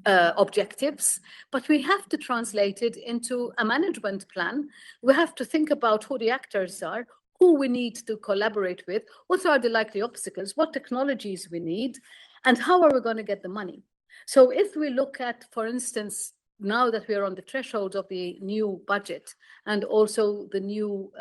objectives, but we have to translate it into a management plan. We have to think about who the actors are, who we need to collaborate with, what are the likely obstacles, what technologies we need, and how are we going to get the money. So if we look at, for instance, now that we are on the threshold of the new budget and also the new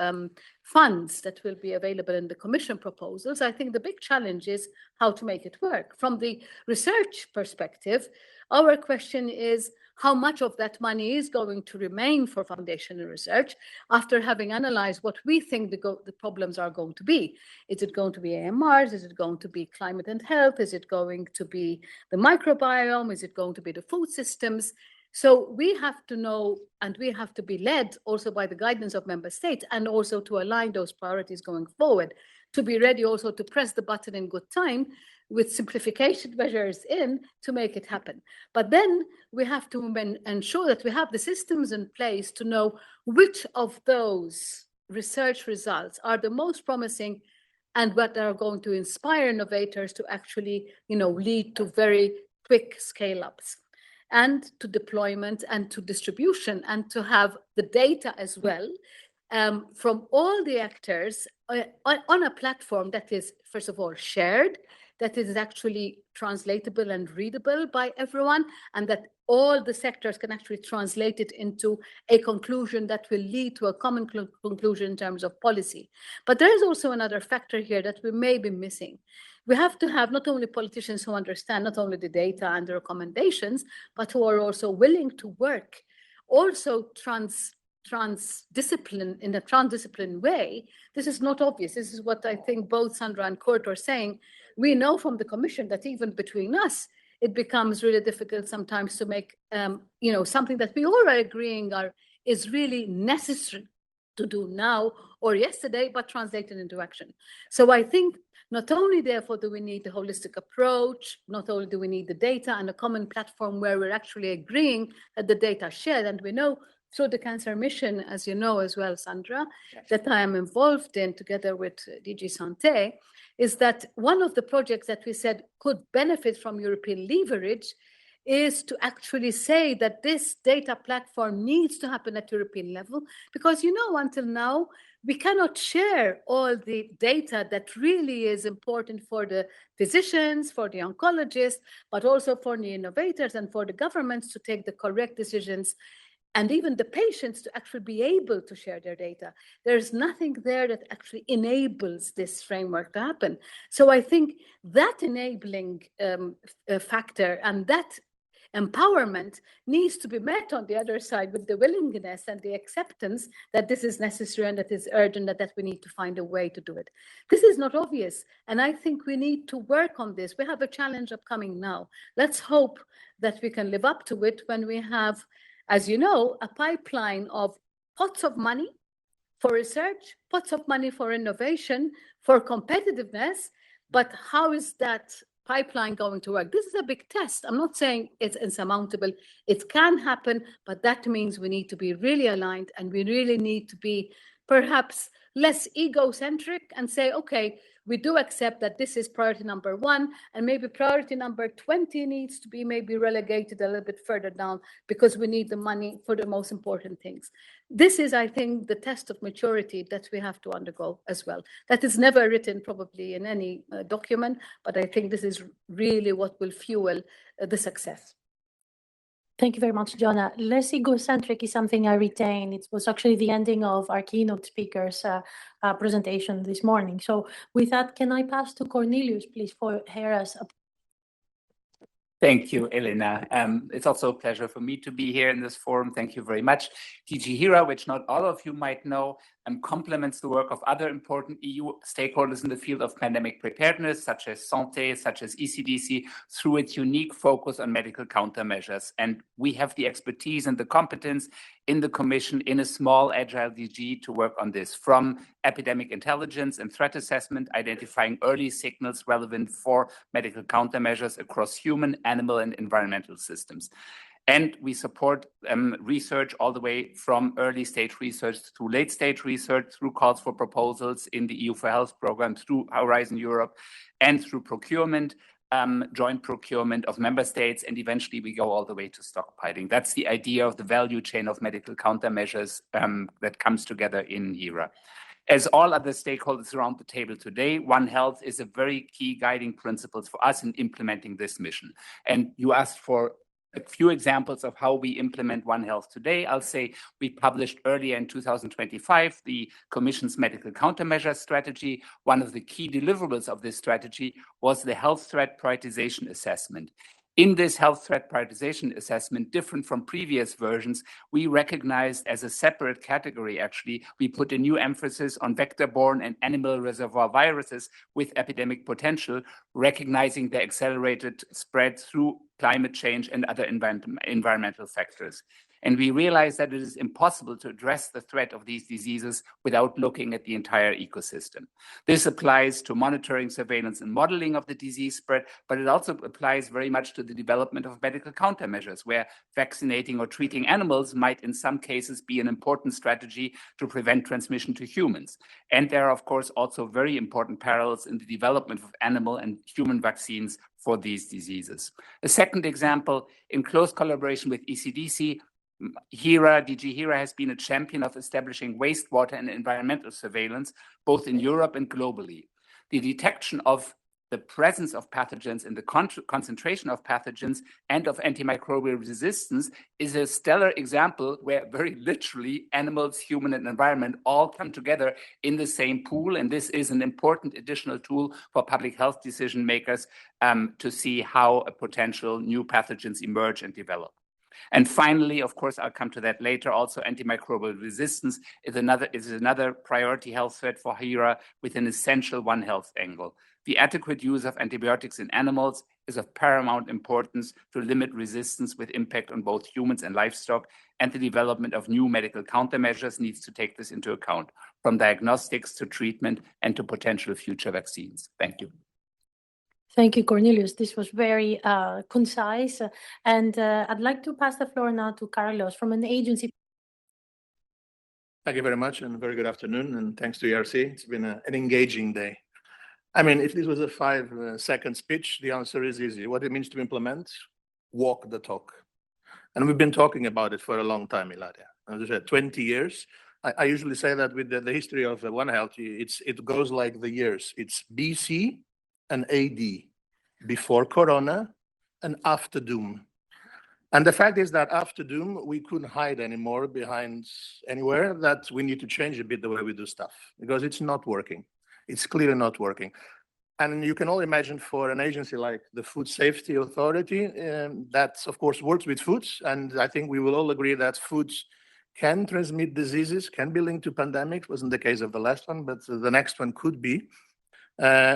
funds that will be available in the Commission proposals, I think the big challenge is how to make it work. From the research perspective, our question is how much of that money is going to remain for foundational research after having analyzed what we think the problems are going to be. Is it going to be AMRs? Is it going to be climate and health? Is it going to be the microbiome? Is it going to be the food systems? So we have to know, and we have to be led also by the guidance of member states, and also to align those priorities going forward, to be ready also to press the button in good time with simplification measures in to make it happen. But then we have to ensure that we have the systems in place to know which of those research results are the most promising and what are going to inspire innovators to actually, lead to very quick scale-ups, and to deployment and to distribution, and to have the data as well from all the actors on a platform that is, first of all, shared, that is actually translatable and readable by everyone, and that all the sectors can actually translate it into a conclusion that will lead to a common conclusion in terms of policy. But there is also another factor here that we may be missing. We have to have not only politicians who understand not only the data and the recommendations, but who are also willing to work also transdiscipline in a transdiscipline way. This is not obvious. This is what I think both Sandra and Kurt are saying. We know from the Commission that even between us, it becomes really difficult sometimes to make, something that we all are agreeing is really necessary to do now or yesterday, but translated into action. So I think not only therefore do we need the holistic approach, not only do we need the data and a common platform where we're actually agreeing that the data are shared, and we know through the cancer mission, as you know as well, Sandra, that I am involved in together with DG Santé, is that one of the projects that we said could benefit from European leverage is to actually say that this data platform needs to happen at European level, because until now, we cannot share all the data that really is important for the physicians, for the oncologists, but also for the innovators and for the governments to take the correct decisions, and even the patients to actually be able to share their data. There's nothing there that actually enables this framework to happen. So I think that enabling factor and that empowerment needs to be met on the other side with the willingness and the acceptance that this is necessary and that is urgent, that we need to find a way to do it. This is not obvious, and I think we need to work on this. We have a challenge upcoming now. Let's hope that we can live up to it when we have, as you know, a pipeline of pots of money for research, pots of money for innovation, for competitiveness, but how is that pipeline going to work? This is a big test. I'm not saying it's insurmountable. It can happen, but that means we need to be really aligned, and we really need to be perhaps less egocentric and say, okay, we do accept that this is priority number 1, and maybe priority number 20 needs to be maybe relegated a little bit further down because we need the money for the most important things. This is, I think, the test of maturity that we have to undergo as well. That is never written probably in any document, but I think this is really what will fuel the success. Thank you very much, Jonna. Less egocentric is something I retain. It was actually the ending of our keynote speaker's presentation this morning. So with that, can I pass to Cornelius, please, for Hera's Thank you, Elena. It's also a pleasure for me to be here in this forum. Thank you very much. DG HERA, which not all of you might know, complements the work of other important EU stakeholders in the field of pandemic preparedness, such as Santé, such as ECDC, through its unique focus on medical countermeasures. And we have the expertise and the competence in the Commission in a small, agile DG to work on this, from epidemic intelligence and threat assessment, identifying early signals relevant for medical countermeasures across human, animal, and environmental systems. And we support research all the way from early stage research through late stage research, through calls for proposals in the EU for Health program, through Horizon Europe, and through procurement, joint procurement of member states, and eventually we go all the way to stockpiling. That's the idea of the value chain of medical countermeasures that comes together in HERA. As all other stakeholders around the table today, One Health is a very key guiding principle for us in implementing this mission. And you asked for a few examples of how we implement One Health today. I'll say we published earlier in 2025 the Commission's medical countermeasure strategy. One of the key deliverables of this strategy was the health threat prioritization assessment. In this health threat prioritization assessment, different from previous versions, we recognized as a separate category, actually, we put a new emphasis on vector-borne and animal reservoir viruses with epidemic potential, recognizing their accelerated spread through climate change and other environmental factors. And we realized that it is impossible to address the threat of these diseases without looking at the entire ecosystem. This applies to monitoring, surveillance, and modeling of the disease spread, but it also applies very much to the development of medical countermeasures, where vaccinating or treating animals might in some cases be an important strategy to prevent transmission to humans. And there are, of course, also very important parallels in the development of animal and human vaccines for these diseases. A second example, in close collaboration with ECDC, DG HERA has been a champion of establishing wastewater and environmental surveillance, both in Europe and globally. The detection of the presence of pathogens and the concentration of pathogens and of antimicrobial resistance is a stellar example where very literally animals, human, and environment all come together in the same pool. And this is an important additional tool for public health decision makers to see how potential new pathogens emerge and develop. And finally, of course, I'll come to that later, also antimicrobial resistance is another priority health threat for HERA with an essential One Health angle. The adequate use of antibiotics in animals is of paramount importance to limit resistance with impact on both humans and livestock, and the development of new medical countermeasures needs to take this into account, from diagnostics to treatment and to potential future vaccines. Thank you. Thank you, Cornelius. This was very concise. And I'd like to pass the floor now to Carlos from an agency. Thank you very much and very good afternoon. And thanks to ERC. It's been an engaging day. I mean, if this was a 5-second speech, the answer is easy. What it means to implement, walk the talk. And we've been talking about it for a long time, Ilaria. As I said, 20 years. I usually say that with the history of One Health, it goes like the years. It's BC and AD, before Corona and after Doom. And the fact is that after Doom, we couldn't hide anymore behind anywhere, that we need to change a bit the way we do stuff, because it's not working. It's clearly not working. And you can all imagine for an agency like the Food Safety Authority, that of course works with foods. And I think we will all agree that foods can transmit diseases, can be linked to pandemics. Wasn't the case of the last one, but the next one could be.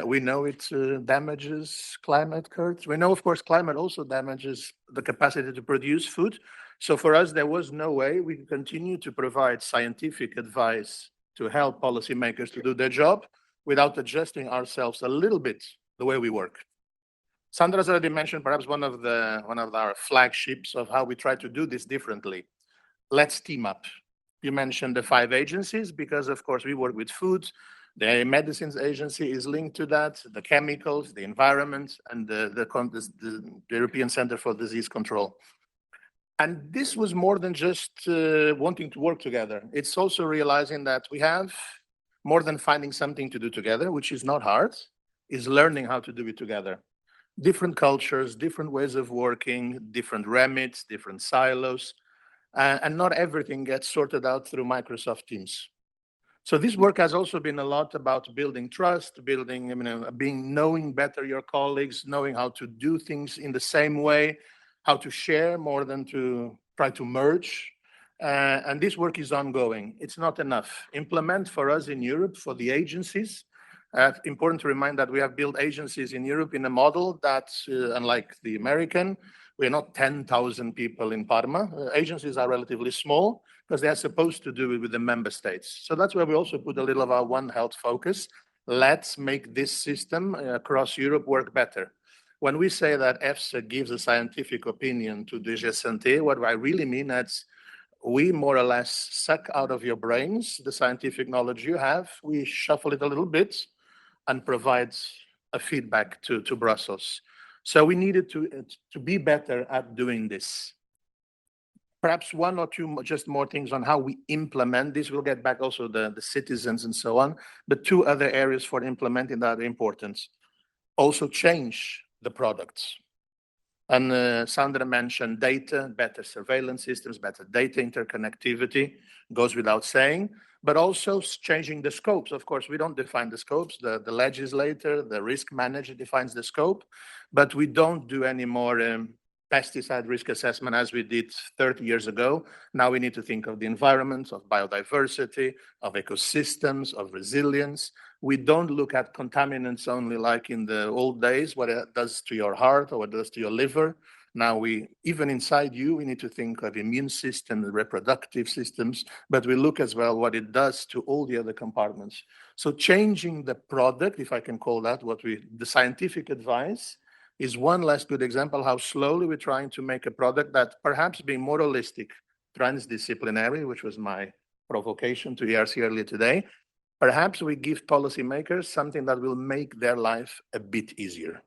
We know it damages climate curves. We know, of course, climate also damages the capacity to produce food. So for us, there was no way we could continue to provide scientific advice to help policymakers to do their job without adjusting ourselves a little bit the way we work. Sandra's already mentioned perhaps one of our flagships of how we try to do this differently. Let's team up. You mentioned the 5 agencies because, of course, we work with food. The medicines agency is linked to that, the chemicals, the environment, and the European Center for Disease Control. And this was more than just wanting to work together. It's also realizing that we have more than finding something to do together, which is not hard, is learning how to do it together. Different cultures, different ways of working, different remits, different silos, and not everything gets sorted out through Microsoft Teams. So this work has also been a lot about building trust, building, knowing better your colleagues, knowing how to do things in the same way, how to share more than to try to merge. And this work is ongoing. It's not enough. Implement for us in Europe, for the agencies. Important to remind that we have built agencies in Europe in a model that, unlike the American, we're not 10,000 people in Parma. Agencies are relatively small because they are supposed to do it with the member states. So that's where we also put a little of our One Health focus. Let's make this system across Europe work better. When we say that EFSA gives a scientific opinion to DG Santé, what I really mean is we more or less suck out of your brains the scientific knowledge you have. We shuffle it a little bit and provide a feedback to Brussels. So we needed to be better at doing this. Perhaps one or two just more things on how we implement this. We'll get back also the citizens and so on. But two other areas for implementing that are important. Also change the products. And Sandra mentioned data, better surveillance systems, better data interconnectivity, goes without saying, but also changing the scopes. Of course, we don't define the scopes. The legislator, the risk manager defines the scope, but we don't do any more pesticide risk assessment as we did 30 years ago. Now we need to think of the environment, of biodiversity, of ecosystems, of resilience. We don't look at contaminants only like in the old days, what it does to your heart or what it does to your liver. Now even inside you, we need to think of immune system, reproductive systems, but we look as well what it does to all the other compartments. So changing the product, if I can call that the scientific advice, is one last good example how slowly we're trying to make a product that perhaps being more holistic, transdisciplinary, which was my provocation to ERC earlier today, perhaps we give policymakers something that will make their life a bit easier,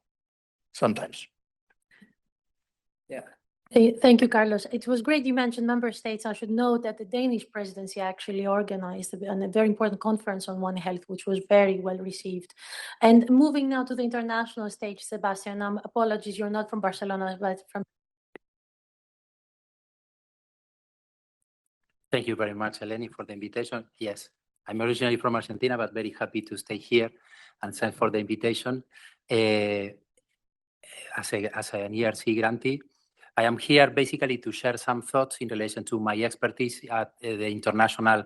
sometimes. Yeah. Thank you, Carlos. It was great you mentioned member states. I should note that the Danish presidency actually organized a very important conference on One Health, which was very well received. And moving now to the international stage, Sebastian, apologies, you're not from Barcelona, but from... Thank you very much, Eleni, for the invitation. Yes, I'm originally from Argentina, but very happy to stay here and thanks for the invitation. As an ERC grantee, I am here basically to share some thoughts in relation to my expertise at the international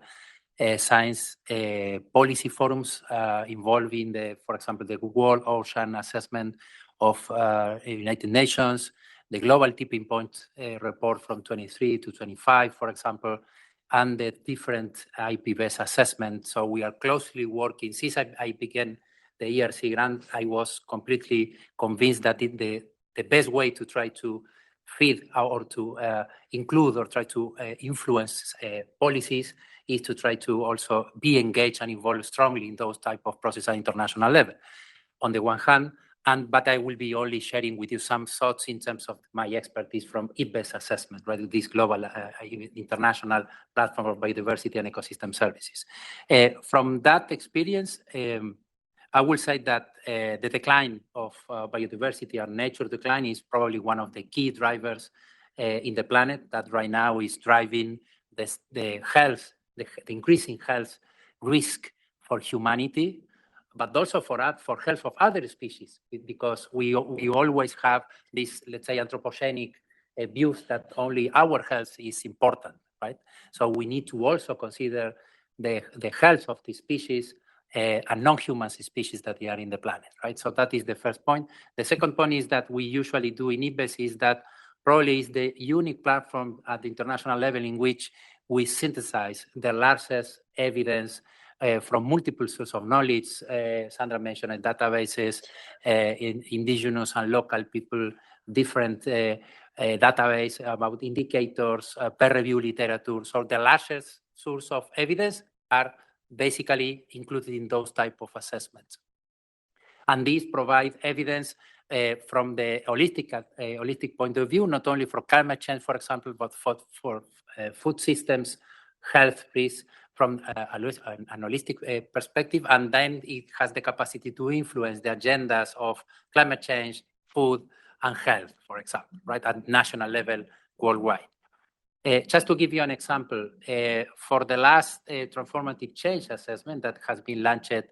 science policy forums involving, for example, the World Ocean Assessment of United Nations, the Global Tipping Point report from 23 to 25, for example, and the different IP-based assessments. So we are closely working. Since I began the ERC grant, I was completely convinced that the best way to try to feed or to include or try to influence policies is to try to also be engaged and involved strongly in those type of processes at international level. On the one hand, but I will be only sharing with you some thoughts in terms of my expertise from IP-based assessment, right? This global international platform of biodiversity and ecosystem services. From that experience, I will say that the decline of biodiversity and nature decline is probably one of the key drivers in the planet that right now is driving the increasing health risk for humanity, but also for health of other species, because we always have this, let's say, anthropogenic views that only our health is important, right? So we need to also consider the health of the species and non-human species that are in the planet, right? So that is the first point. The second point is that we usually do in IBES is that probably is the unique platform at the international level in which we synthesize the largest evidence from multiple sources of knowledge. Sandra mentioned databases, indigenous and local people, different database about indicators, peer-reviewed literature. So the largest source of evidence are basically included in those type of assessments. And these provide evidence from the holistic point of view, not only for climate change, for example, but for food systems, health risk from an holistic perspective. And then it has the capacity to influence the agendas of climate change, food, and health, for example, right, at national level worldwide. Just to give you an example, for the last transformative change assessment that has been launched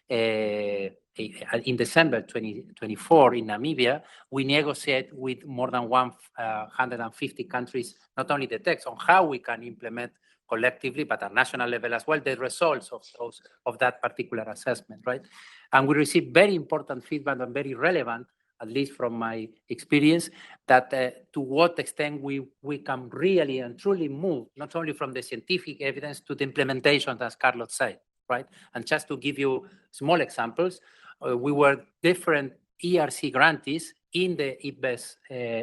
in December 2024 in Namibia, we negotiate with more than 150 countries, not only the text on how we can implement collectively, but at national level as well, the results of that particular assessment, right? And we receive very important feedback and very relevant, at least from my experience, that to what extent we can really and truly move, not only from the scientific evidence to the implementation, as Carlos said, right? And just to give you small examples, we were different ERC grantees in the IPBES,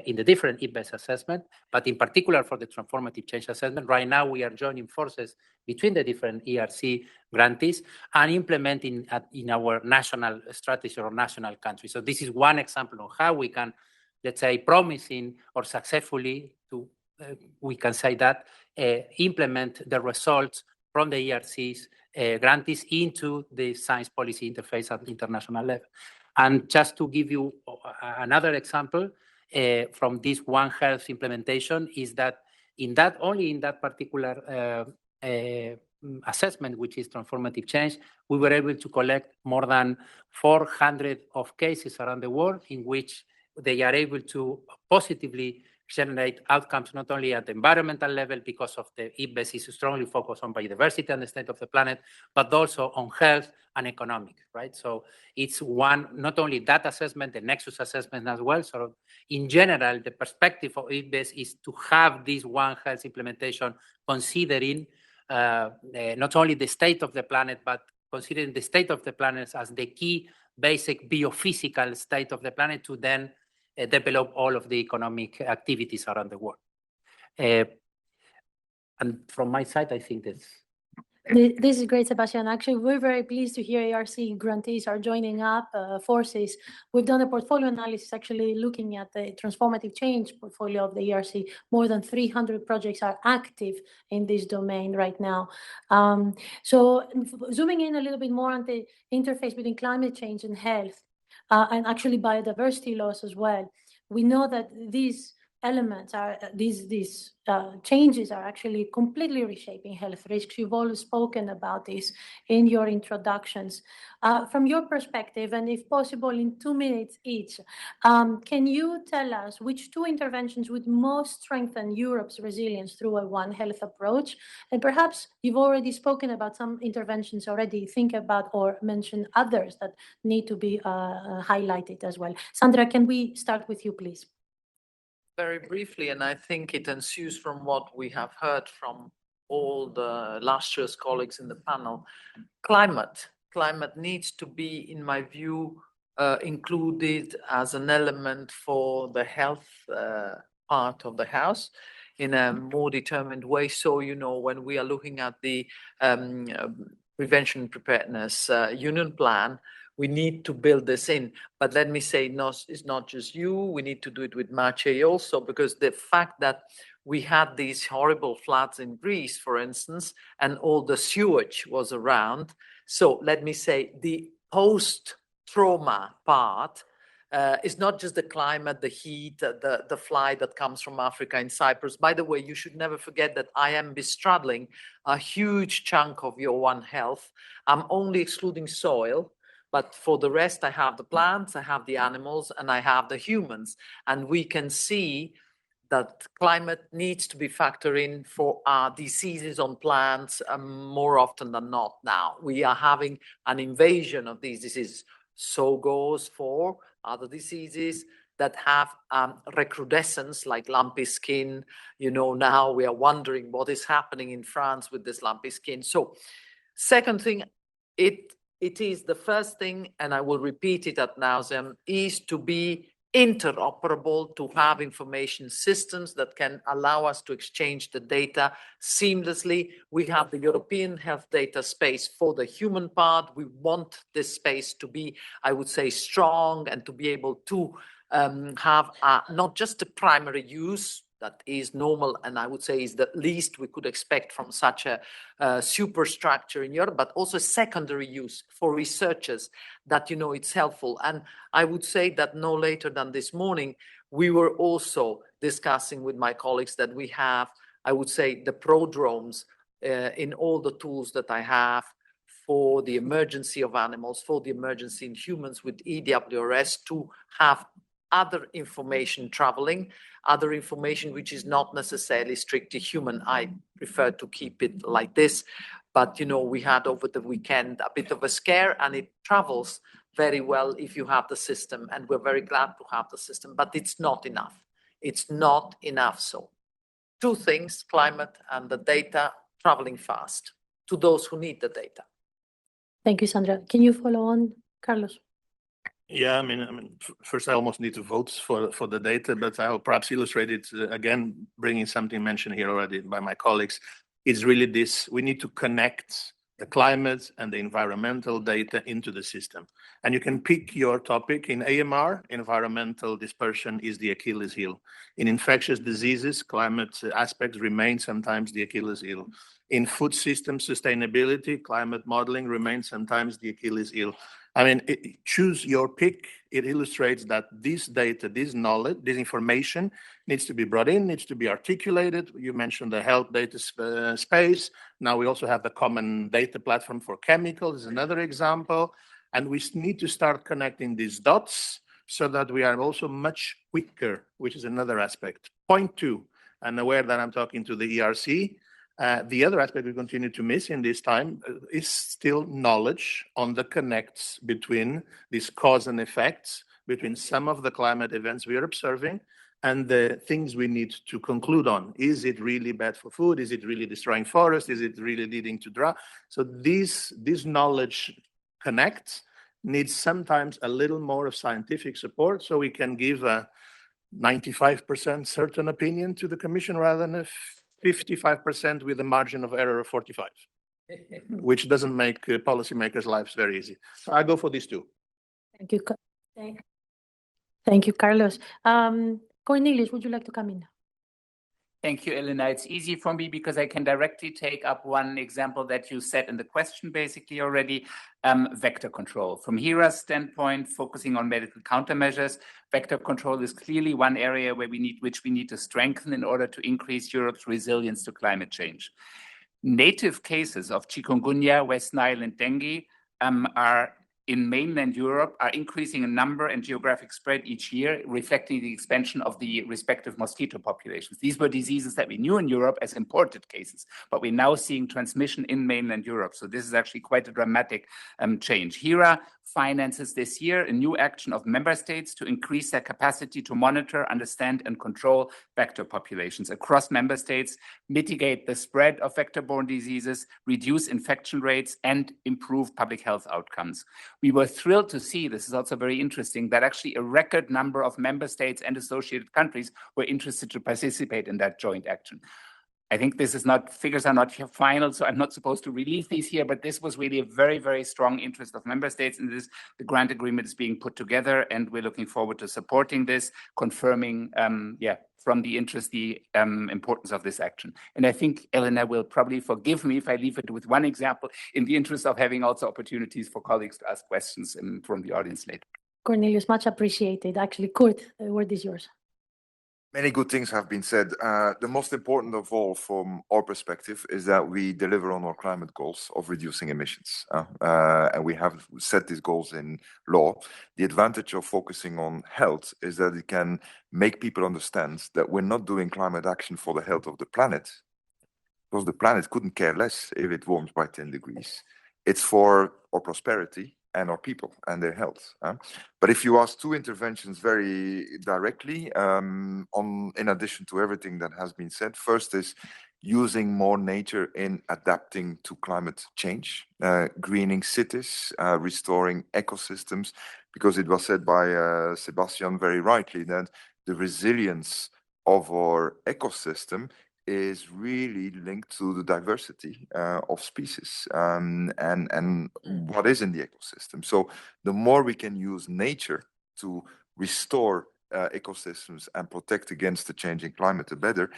in the different IPBES assessment, but in particular for the transformative change assessment. Right now, we are joining forces between the different ERC grantees and implementing in our national strategy or national country. So this is one example of how we can, let's say, promising or successfully to, we can say that, implement the results from the ERC's grantees into the science policy interface at international level. And just to give you another example from this One Health implementation is that only in that particular assessment, which is transformative change, we were able to collect more than 400 of cases around the world in which they are able to positively generate outcomes not only at the environmental level because of the IPBES is strongly focused on biodiversity and the state of the planet, but also on health and economic, right? So it's one, not only that assessment, the Nexus assessment as well. So in general, the perspective of IPBES is to have this One Health implementation considering not only the state of the planet, but considering the state of the planet as the key basic biophysical state of the planet to then develop all of the economic activities around the world. And from my side, I think that's... This is great, Sebastian. Actually, we're very pleased to hear ERC grantees are joining up forces. We've done a portfolio analysis actually looking at the transformative change portfolio of the ERC. More than 300 projects are active in this domain right now. So zooming in a little bit more on the interface between climate change and health, and actually biodiversity loss as well. We know that these elements are, these changes are actually completely reshaping health risks. You've always spoken about this in your introductions. From your perspective, and if possible in 2 minutes each, can you tell us which two interventions would most strengthen Europe's resilience through a One Health approach? And perhaps you've already spoken about some interventions already. Think about or mention others that need to be highlighted as well. Sandra, can we start with you, please? Very briefly, and I think it ensues from what we have heard from all the last year's colleagues in the panel, climate needs to be, in my view, included as an element for the health part of the house in a more determined way. So, you know, when we are looking at the prevention and preparedness union plan, we need to build this in. But let me say, no, it's not just you. We need to do it with Maciej also, because the fact that we had these horrible floods in Greece, for instance, and all the sewage was around. So let me say, the post-trauma part is not just the climate, the heat, the fly that comes from Africa in Cyprus. By the way, you should never forget that I am bestraddling a huge chunk of your One Health. I'm only excluding soil. But for the rest, I have the plants, I have the animals, and I have the humans. And we can see that climate needs to be factored in for diseases on plants more often than not now. We are having an invasion of these diseases. So goes for other diseases that have recrudescence, like lumpy skin. You know, now we are wondering what is happening in France with this lumpy skin. So second thing, it is the first thing, and I will repeat it ad nauseam, is to be interoperable, to have information systems that can allow us to exchange the data seamlessly. We have the European health data space for the human part. We want this space to be, I would say, strong and to be able to have not just a primary use that is normal, and I would say is the least we could expect from such a superstructure in Europe, but also secondary use for researchers that, you know, it's helpful. And I would say that no later than this morning, we were also discussing with my colleagues that we have I would say, the prodromes in all the tools that I have for the emergency of animals, for the emergency in humans with EWRS, to have other information traveling, other information which is not necessarily strictly human. I prefer to keep it like this. But, you know, we had over the weekend a bit of a scare, and it travels very well if you have the system. And we're very glad to have the system, but it's not enough. It's not enough. So two things, climate and the data traveling fast to those who need the data. Thank you, Sandra. Can you follow on, Carlos? Yeah, I mean, first I almost need to vote for the data, but I'll perhaps illustrate it again, bringing something mentioned here already by my colleagues. It's really this: we need to connect the climate and the environmental data into the system. And you can pick your topic. In AMR, environmental dispersion is the Achilles heel. In infectious diseases, climate aspects remain sometimes the Achilles heel. In food system sustainability, climate modeling remains sometimes the Achilles heel. I mean, choose your pick. It illustrates that this data, this knowledge, this information needs to be brought in, needs to be articulated. You mentioned the health data space. Now we also have the common data platform for chemicals, is another example. And we need to start connecting these dots so that we are also much quicker, which is another aspect. Point two, and aware that I'm talking to the ERC, the other aspect we continue to miss in this time is still knowledge on the connects between these cause and effects, between some of the climate events we are observing and the things we need to conclude on. Is it really bad for food? Is it really destroying forests? Is it really leading to drought? So this knowledge connect needs sometimes a little more of scientific support so we can give a 95% certain opinion to the Commission rather than a 55% with a margin of error of 45, which doesn't make policymakers' lives very easy. So I go for these two. Thank you. Thank you, Carlos. Cornelius, would you like to come in? Thank you, Elena. It's easy for me because I can directly take up one example that you said in the question basically already, vector control. From HERA's standpoint, focusing on medical countermeasures, vector control is clearly one area which we need to strengthen in order to increase Europe's resilience to climate change. Native cases of chikungunya, West Nile, and dengue are in mainland Europe are increasing in number and geographic spread each year, reflecting the expansion of the respective mosquito populations. These were diseases that we knew in Europe as imported cases, but we're now seeing transmission in mainland Europe. So this is actually quite a dramatic change. HERA finances this year a new action of member states to increase their capacity to monitor, understand, and control vector populations across member states, mitigate the spread of vector-borne diseases, reduce infection rates, and improve public health outcomes. We were thrilled to see, this is also very interesting, that actually a record number of member states and associated countries were interested to participate in that joint action. I think this is not, figures are not final, so I'm not supposed to release these here, but this was really a very, very strong interest of member states in this. The grant agreement is being put together, and we're looking forward to supporting this, confirming, from the interest, the importance of this action. And I think Elena will probably forgive me if I leave it with one example in the interest of having also opportunities for colleagues to ask questions from the audience later. Cornelius, much appreciated. Actually, Kurt, the word is yours. Many good things have been said. The most important of all from our perspective is that we deliver on our climate goals of reducing emissions. And we have set these goals in law. The advantage of focusing on health is that it can make people understand that we're not doing climate action for the health of the planet, because the planet couldn't care less if it warms by 10 degrees. It's for our prosperity and our people and their health. But if you ask two interventions very directly, in addition to everything that has been said, first is using more nature in adapting to climate change, greening cities, restoring ecosystems, because it was said by Sebastian very rightly that the resilience of our ecosystem is really linked to the diversity of species and what is in the ecosystem. So the more we can use nature to restore ecosystems and protect against the changing climate, the better.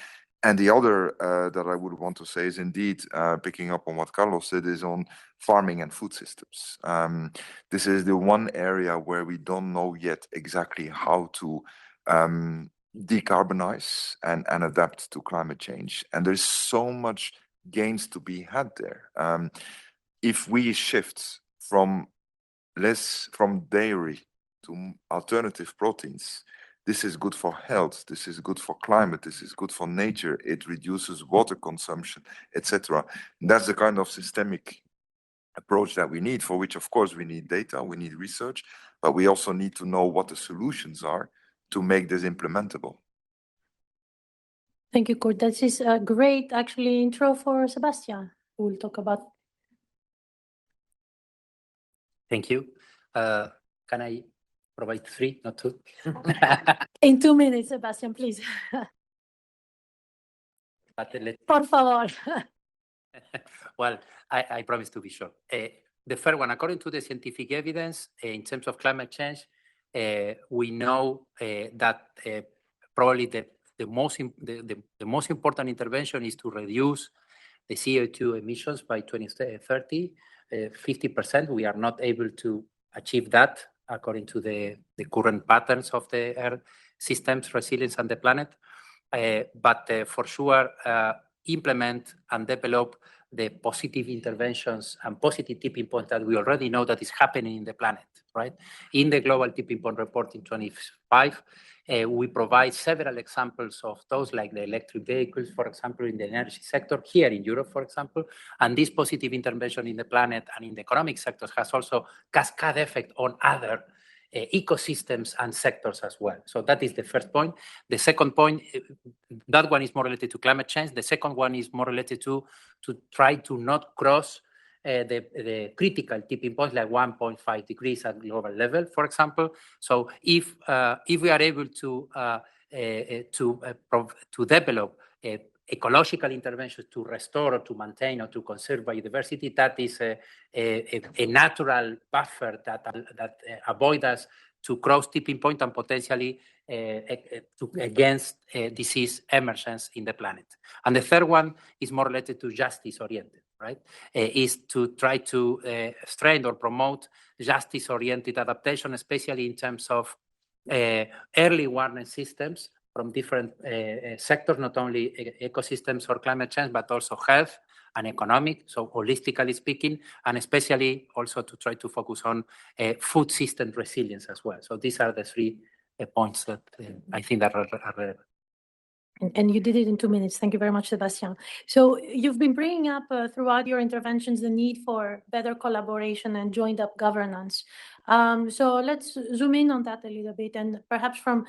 And the other that I would want to say is indeed, picking up on what Carlos said, is on farming and food systems. This is the one area where we don't know yet exactly how to decarbonize and adapt to climate change. And there's so much gains to be had there. If we shift from dairy to alternative proteins, this is good for health, this is good for climate, this is good for nature, it reduces water consumption, etc. That's the kind of systemic approach that we need, for which, of course, we need data, we need research, but we also need to know what the solutions are to make this implementable. Thank you, Kurt. That is a great, actually, intro for Sebastian, who will talk about. Thank you. Can I provide 3, not 2? In 2 minutes, Sebastian, please. Por favor. Well, I promise to be short. The first one, according to the scientific evidence, in terms of climate change, we know that probably the most important intervention is to reduce the CO2 emissions by 2030, 50%. We are not able to achieve that according to the current patterns of the Earth systems, resilience, and the planet. But for sure, implement and develop the positive interventions and positive tipping point that we already know that is happening in the planet, right? In the Global Tipping Point Report in 25, we provide several examples of those, like the electric vehicles, for example, in the energy sector, here in Europe, for example. And this positive intervention in the planet and in the economic sectors has also cascade effect on other ecosystems and sectors as well. So that is the first point. The second point, that one is more related to climate change. The second one is more related to try to not cross the critical tipping point, like 1.5 degrees at global level, for example. So if we are able to develop ecological interventions to restore or to maintain or to conserve biodiversity, that is a natural buffer that avoid us to cross tipping point and potentially against disease emergence in the planet. And the third one is more related to justice-oriented, right? Is to try to strengthen or promote justice-oriented adaptation, especially in terms of early warning systems from different sectors, not only ecosystems or climate change, but also health and economic, so holistically speaking, and especially also to try to focus on food system resilience as well. So these are the 3 points that I think that are relevant. And you did it in 2 minutes. Thank you very much, Sebastian. So you've been bringing up throughout your interventions the need for better collaboration and joined up governance. So let's zoom in on that a little bit, and perhaps from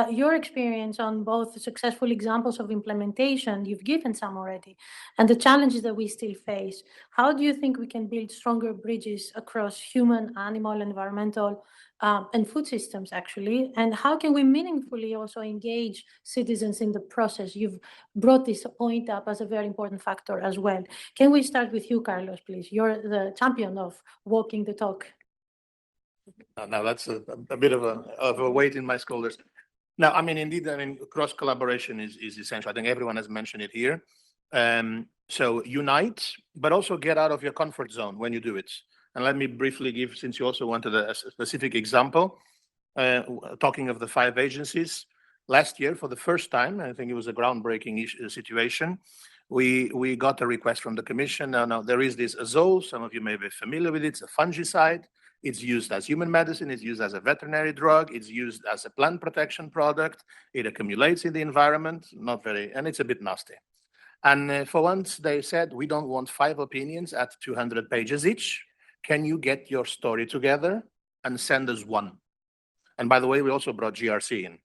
your experience on both successful examples of implementation, you've given some already, and the challenges that we still face. How do you think we can build stronger bridges across human, animal, environmental, and food systems, actually? And how can we meaningfully also engage citizens in the process? You've brought this point up as a very important factor as well. Can we start with you, Carlos, please? You're the champion of walking the talk. Now that's a bit of a weight in my shoulders. Now, I mean, indeed, cross collaboration is essential. I think everyone has mentioned it here. So unite, but also get out of your comfort zone when you do it. And let me briefly give, since you also wanted a specific example, talking of the 5 agencies. Last year, for the first time, I think it was a groundbreaking situation, we got a request from the Commission. Now there is this azole, some of you may be familiar with it, it's a fungicide. It's used as human medicine, it's used as a veterinary drug, it's used as a plant protection product, it accumulates in the environment, and it's a bit nasty. And for once they said, we don't want 5 opinions at 200 pages each. Can you get your story together and send us 1? And by the way, we also brought GRC in.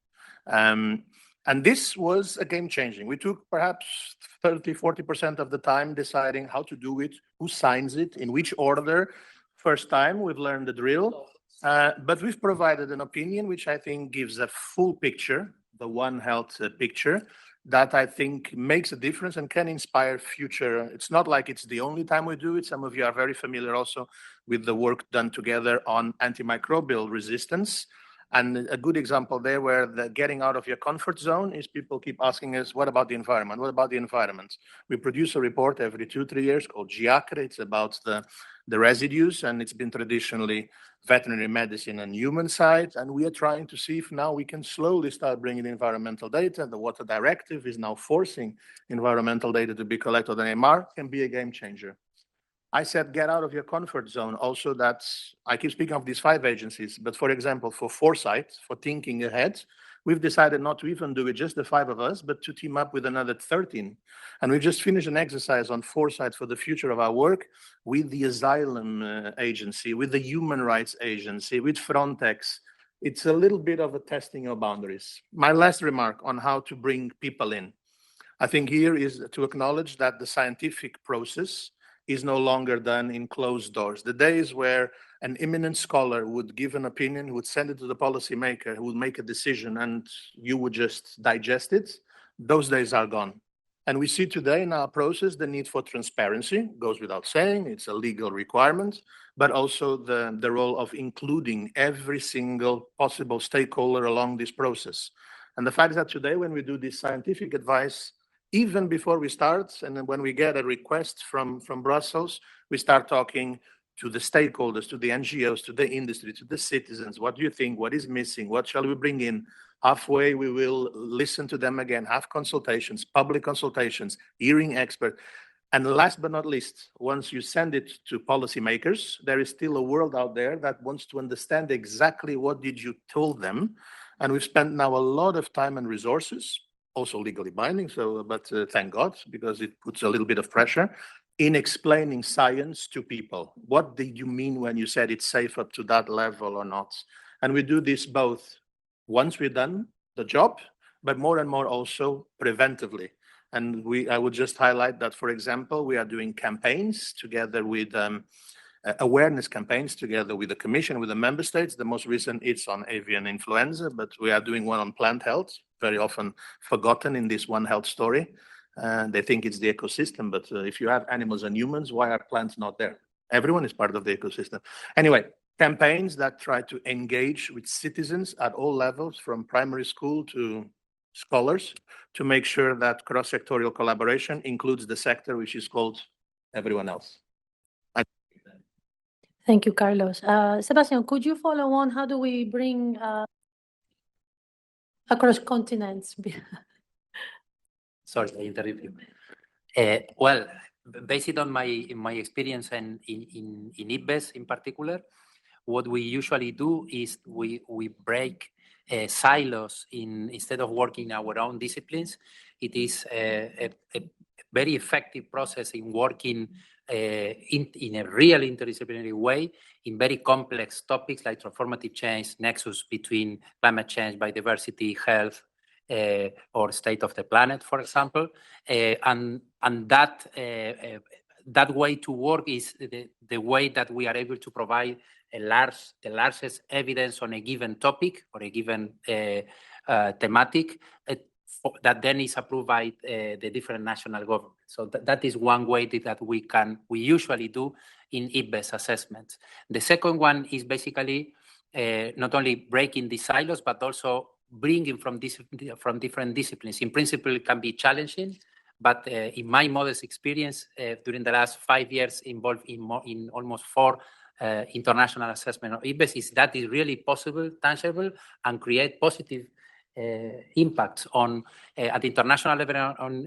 And this was a game changing. We took perhaps 30–40% of the time deciding how to do it, who signs it, in which order. First time we've learned the drill, but we've provided an opinion which I think gives a full picture, the One Health picture, that I think makes a difference and can inspire future. It's not like it's the only time we do it. Some of you are very familiar also with the work done together on antimicrobial resistance. And a good example there where the getting out of your comfort zone is people keep asking us, what about the environment? What about the environment? We produce a report every 2-3 years called GIACRE. It's about the residues, and it's been traditionally veterinary medicine and human side. And we are trying to see if now we can slowly start bringing environmental data. The Water Directive is now forcing environmental data to be collected on AMR, can be a game changer. I said, get out of your comfort zone. Also, that's, I keep speaking of these 5 agencies, but for example, for foresight, for thinking ahead, we've decided not to even do it just the 5 of us, but to team up with another 13. And we've just finished an exercise on foresight for the future of our work with the Asylum Agency, with the Human Rights Agency, with Frontex. It's a little bit of a testing of boundaries. My last remark on how to bring people in. I think here is to acknowledge that the scientific process is no longer done in closed doors. The days where an eminent scholar would give an opinion, would send it to the policymaker, who would make a decision, and you would just digest it, those days are gone. And we see today in our process the need for transparency, goes without saying, it's a legal requirement, but also the role of including every single possible stakeholder along this process. And the fact that today when we do this scientific advice, even before we start, and then when we get a request from Brussels, we start talking to the stakeholders, to the NGOs, to the industry, to the citizens. What do you think? What is missing? What shall we bring in? Halfway, we will listen to them again, have consultations, public consultations, hearing experts. And last but not least, once you send it to policymakers, there is still a world out there that wants to understand exactly what did you tell them. And we've spent now a lot of time and resources, also legally binding, but thank God, because it puts a little bit of pressure in explaining science to people. What did you mean when you said it's safe up to that level or not? And we do this both once we've done the job, but more and more also preventively. And I would just highlight that, for example, we are doing campaigns together with awareness campaigns together with the Commission, with the member states. The most recent is on avian influenza, but we are doing one on plant health, very often forgotten in this One Health story. They think it's the ecosystem, but if you have animals and humans, why are plants not there? Everyone is part of the ecosystem. Anyway, campaigns that try to engage with citizens at all levels, from primary school to scholars, to make sure that cross-sectorial collaboration includes the sector which is called everyone else. Thank you, Carlos. Sebastian, could you follow on? How do we bring across continents? Sorry, I interrupt you. Well, based on my experience in IPBES in particular, what we usually do is we break silos instead of working our own disciplines. It is a very effective process in working in a real interdisciplinary way in very complex topics like transformative change, nexus between climate change, biodiversity, health, or state of the planet, for example. And that way to work is the way that we are able to provide the largest evidence on a given topic or a given thematic that then is approved by the different national governments. So that is one way that we usually do in IPBES assessments. The second one is basically not only breaking the silos, but also bringing from different disciplines. In principle, it can be challenging, but in my modest experience, during the last 5 years involved in almost 4 international assessment of IPBES, that is really possible, tangible, and create positive impacts on at the international level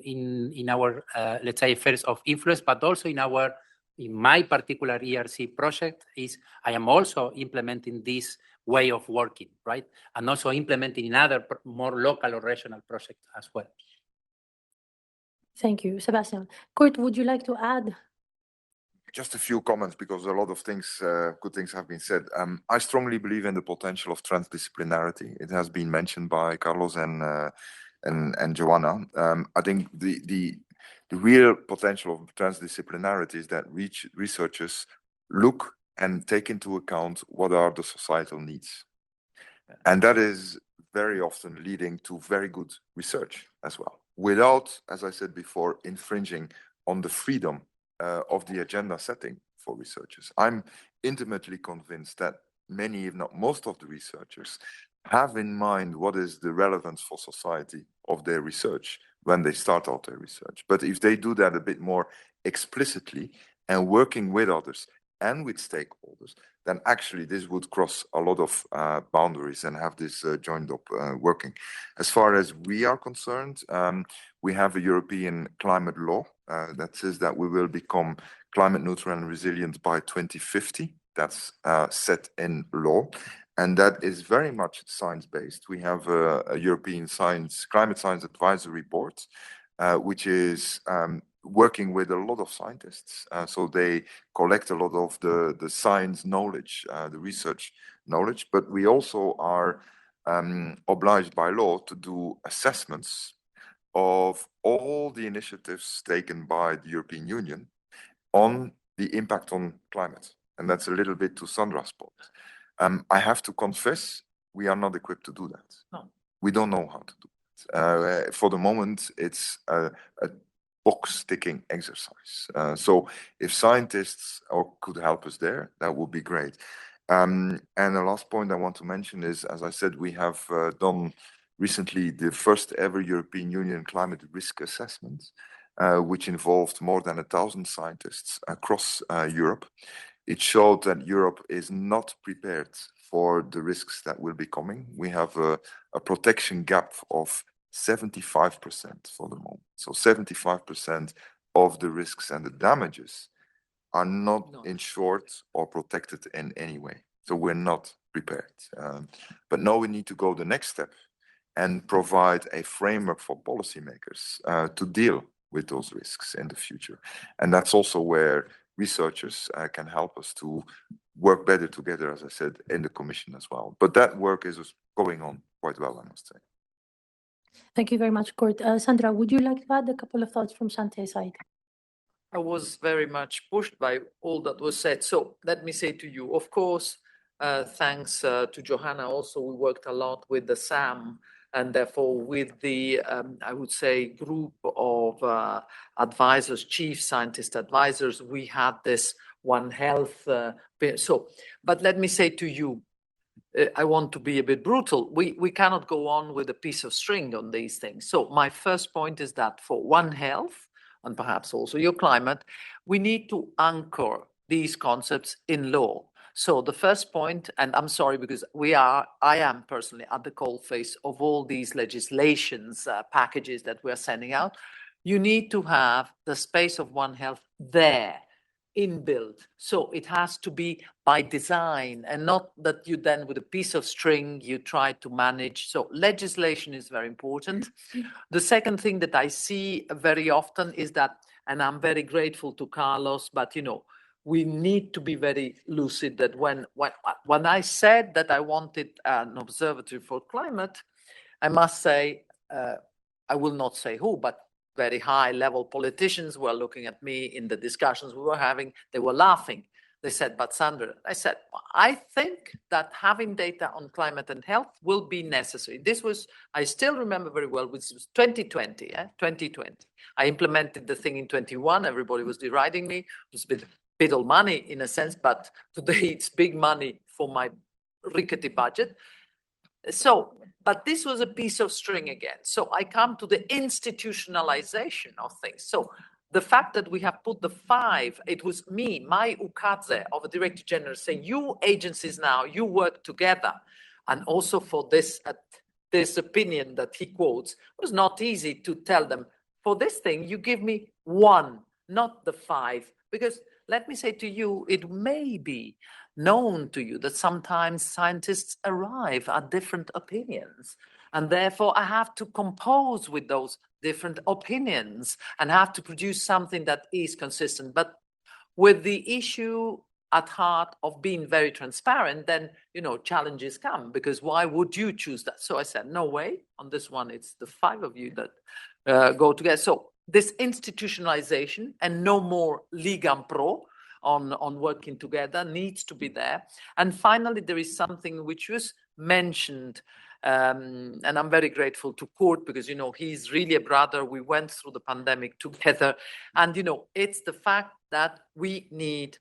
in our let's say affairs of influence, but also in my particular ERC project I am also implementing this way of working, right, and also implementing in other more local or regional projects as well. Thank you, Sebastian. Kurt, would you like to add? Just a few comments, because a lot of things, good things have been said. I strongly believe in the potential of transdisciplinarity. It has been mentioned by Carlos and Joanna. I think the real potential of transdisciplinarity is that researchers look and take into account what are the societal needs. And that is very often leading to very good research as well, without, as I said before, infringing on the freedom of the agenda setting for researchers. I'm intimately convinced that many, if not most of the researchers have in mind what is the relevance for society of their research when they start out their research. But if they do that a bit more explicitly and working with others and with stakeholders, then actually this would cross a lot of boundaries and have this joined up working. As far as we are concerned, we have a European climate law that says that we will become climate neutral and resilient by 2050. That's set in law. And that is very much science-based. We have a European Climate Science Advisory Board, which is working with a lot of scientists. So they collect a lot of the science knowledge, the research knowledge, but we also are obliged by law to do assessments of all the initiatives taken by the European Union on the impact on climate. And that's a little bit to Sandra's point. I have to confess, we are not equipped to do that. No. We don't know how to do it. For the moment, it's a box-ticking exercise. So if scientists could help us there, that would be great. And the last point I want to mention is, as I said, we have done recently the first ever European Union climate risk assessment, which involved more than 1,000 scientists across Europe. It showed that Europe is not prepared for the risks that will be coming. We have a protection gap of 75% for the moment. So 75% of the risks and the damages are not insured or protected in any way. So we're not prepared. But now we need to go the next step and provide a framework for policymakers to deal with those risks in the future. And that's also where researchers can help us to work better together, as I said, in the Commission as well. But that work is going on quite well, I must say. Thank you very much, Kurt. Sandra, would you like to add a couple of thoughts from Sante's side? I was very much pushed by all that was said. So let me say to you, of course, thanks to Johanna also, we worked a lot with the SAM and therefore with the, I would say, group of advisors, chief scientist advisors, we had this One Health. But let me say to you, I want to be a bit brutal. We cannot go on with a piece of string on these things. So my first point is that for One Health, and perhaps also your climate, we need to anchor these concepts in law. So the first point, and I'm sorry because I am personally at the coalface of all these legislations packages that we're sending out. You need to have the space of One Health there, inbuilt. So it has to be by design and not that you then with a piece of string, you try to manage. So legislation is very important. The second thing that I see very often is that, and I'm very grateful to Carlos, but you know, we need to be very lucid that when I said that I wanted an observatory for climate, I must say, I will not say who, but very high level politicians were looking at me in the discussions we were having. They were laughing. They said, but Sandra, I said, I think that having data on climate and health will be necessary. This was, I still remember very well, which was 2020, 2020. I implemented the thing in 21. Everybody was deriding me. It was a bit little money in a sense, but today it's big money for my rickety budget. So, but this was a piece of string again. So I come to the institutionalization of things. So the fact that we have put the 5, it was me, my ukadze of a director general saying, you agencies now, you work together. And also for this, this opinion that he quotes, it was not easy to tell them, for this thing, you give me 1, not the 5, because let me say to you, it may be known to you that sometimes scientists arrive at different opinions. And therefore, I have to compose with those different opinions and have to produce something that is consistent. But with the issue at heart of being very transparent, then, you know, challenges come, because why would you choose that? So I said, no way. On this one, it's the 5 of you that go together. So this institutionalization and no more ligam pro on working together needs to be there. And finally, there is something which was mentioned, and I'm very grateful to Kurt because, you know, he's really a brother. We went through the pandemic together. And, you know, it's the fact that we need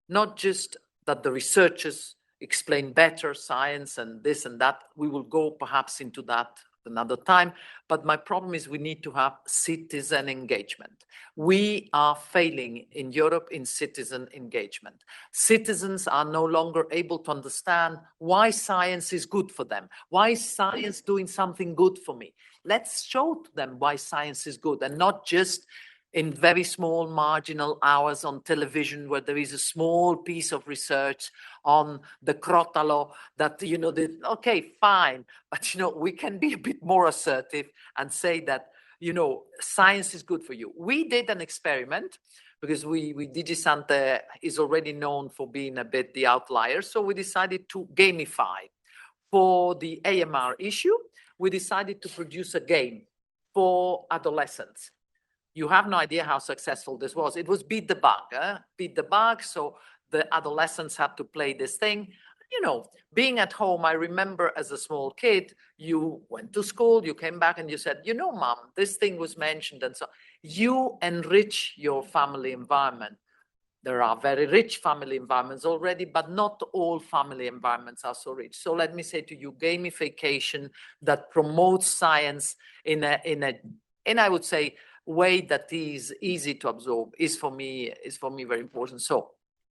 not just that the researchers explain better science and this and that. We will go perhaps into that another time. But my problem is we need to have citizen engagement. We are failing in Europe in citizen engagement. Citizens are no longer able to understand why science is good for them. Why is science doing something good for me? Let's show to them why science is good, and not just in very small marginal hours on television where there is a small piece of research on the crotalo that, you know, okay, fine, but, you know, we can be a bit more assertive and say that, you know, science is good for you. We did an experiment because DigiSante is already known for being a bit the outlier. So we decided to gamify. For the AMR issue, we decided to produce a game for adolescents. You have no idea how successful this was. It was beat the bug, beat the bug. So the adolescents had to play this thing. You know, being at home, I remember as a small kid, you went to school, you came back and you said, you know, Mom, this thing was mentioned. And so you enrich your family environment. There are very rich family environments already, but not all family environments are so rich. So let me say to you, gamification that promotes science in I would say, way that is easy to absorb is for me very important. So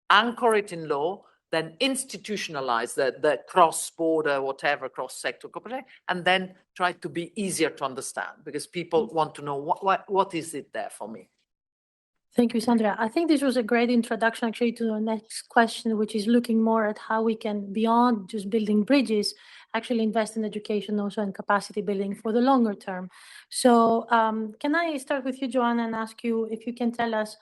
anchor it in law, then institutionalize the cross-border, whatever, cross-sector cooperation, and then try to be easier to understand because people want to know what is it there for me. Thank you, Sandra. I think this was a great introduction actually to the next question, which is looking more at how we can, beyond just building bridges, actually invest in education also and capacity building for the longer term. So can I start with you, Joanna, and ask you if you can tell us,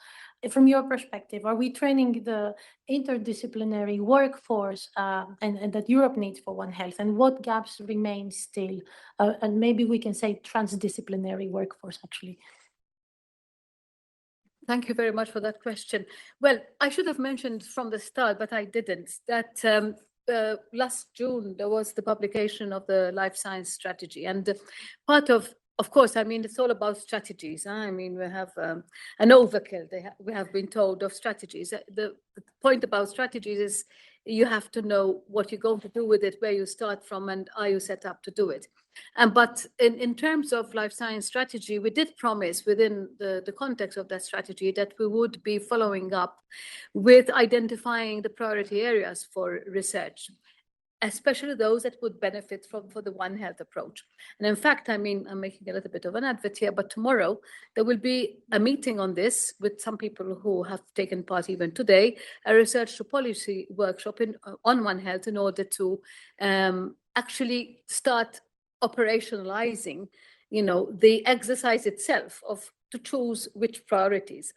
from your perspective, are we training the interdisciplinary workforce and that Europe needs for One Health, and what gaps remain still? And maybe we can say transdisciplinary workforce, actually. Thank you very much for that question. Well, I should have mentioned from the start, but I didn't, that last June, there was the publication of the life science strategy. And part of course, I mean, it's all about strategies. I mean, we have an overkill, we have been told, of strategies. The point about strategies is you have to know what you're going to do with it, where you start from, and are you set up to do it. But in terms of life science strategy, we did promise within the context of that strategy that we would be following up with identifying the priority areas for research, especially those that would benefit for the One Health approach. And in fact, I mean, I'm making a little bit of an advert here, but tomorrow there will be a meeting on this with some people who have taken part even today, a research to policy workshop on One Health in order to actually start operationalizing, you know, the exercise itself to choose which priorities.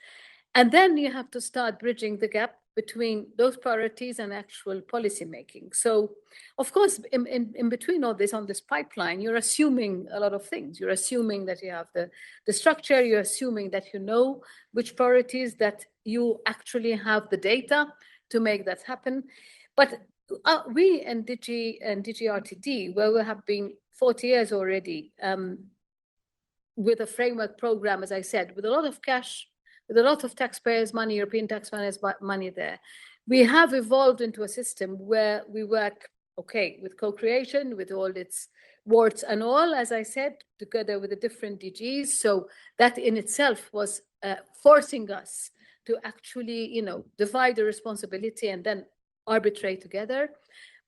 And then you have to start bridging the gap between those priorities and actual policy making. So, of course, in between all this, on this pipeline, you're assuming a lot of things. You're assuming that you have the structure, you're assuming that you know which priorities, that you actually have the data to make that happen. But we and DGRTD, where we have been 40 years already, with a framework program, as I said, with a lot of cash, with a lot of taxpayers' money, European taxpayers' money there, we have evolved into a system where we work, okay, with co-creation, with all its warts and all, as I said, together with the different DGs. So that in itself was forcing us to actually, you know, divide the responsibility and then arbitrate together.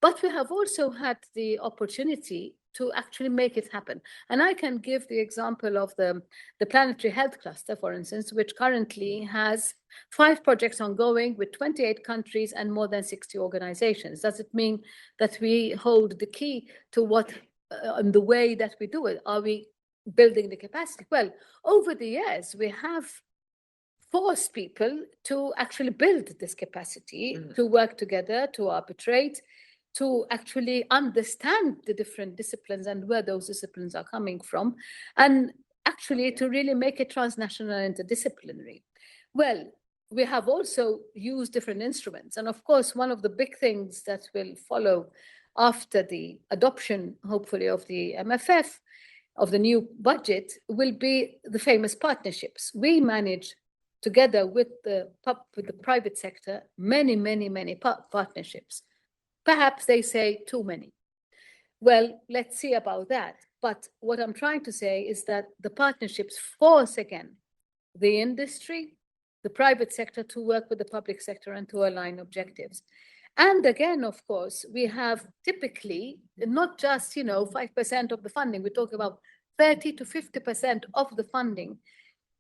But we have also had the opportunity to actually make it happen. And I can give the example of the planetary health cluster, for instance, which currently has 5 projects ongoing with 28 countries and more than 60 organizations. Does it mean that we hold the key to what, the way that we do it? Are we building the capacity? Well, over the years, we have forced people to actually build this capacity, to work together, to arbitrate, to actually understand the different disciplines and where those disciplines are coming from, and actually to really make it transnational and interdisciplinary. Well, we have also used different instruments. And of course, one of the big things that will follow after the adoption, hopefully, of the MFF, of the new budget, will be the famous partnerships. We manage, together with the private sector, many partnerships. Perhaps they say too many. Well, let's see about that. But what I'm trying to say is that the partnerships force, again, the industry, the private sector to work with the public sector and to align objectives. And again, of course, we have typically not just, 5% of the funding. We talk about 30 to 50% of the funding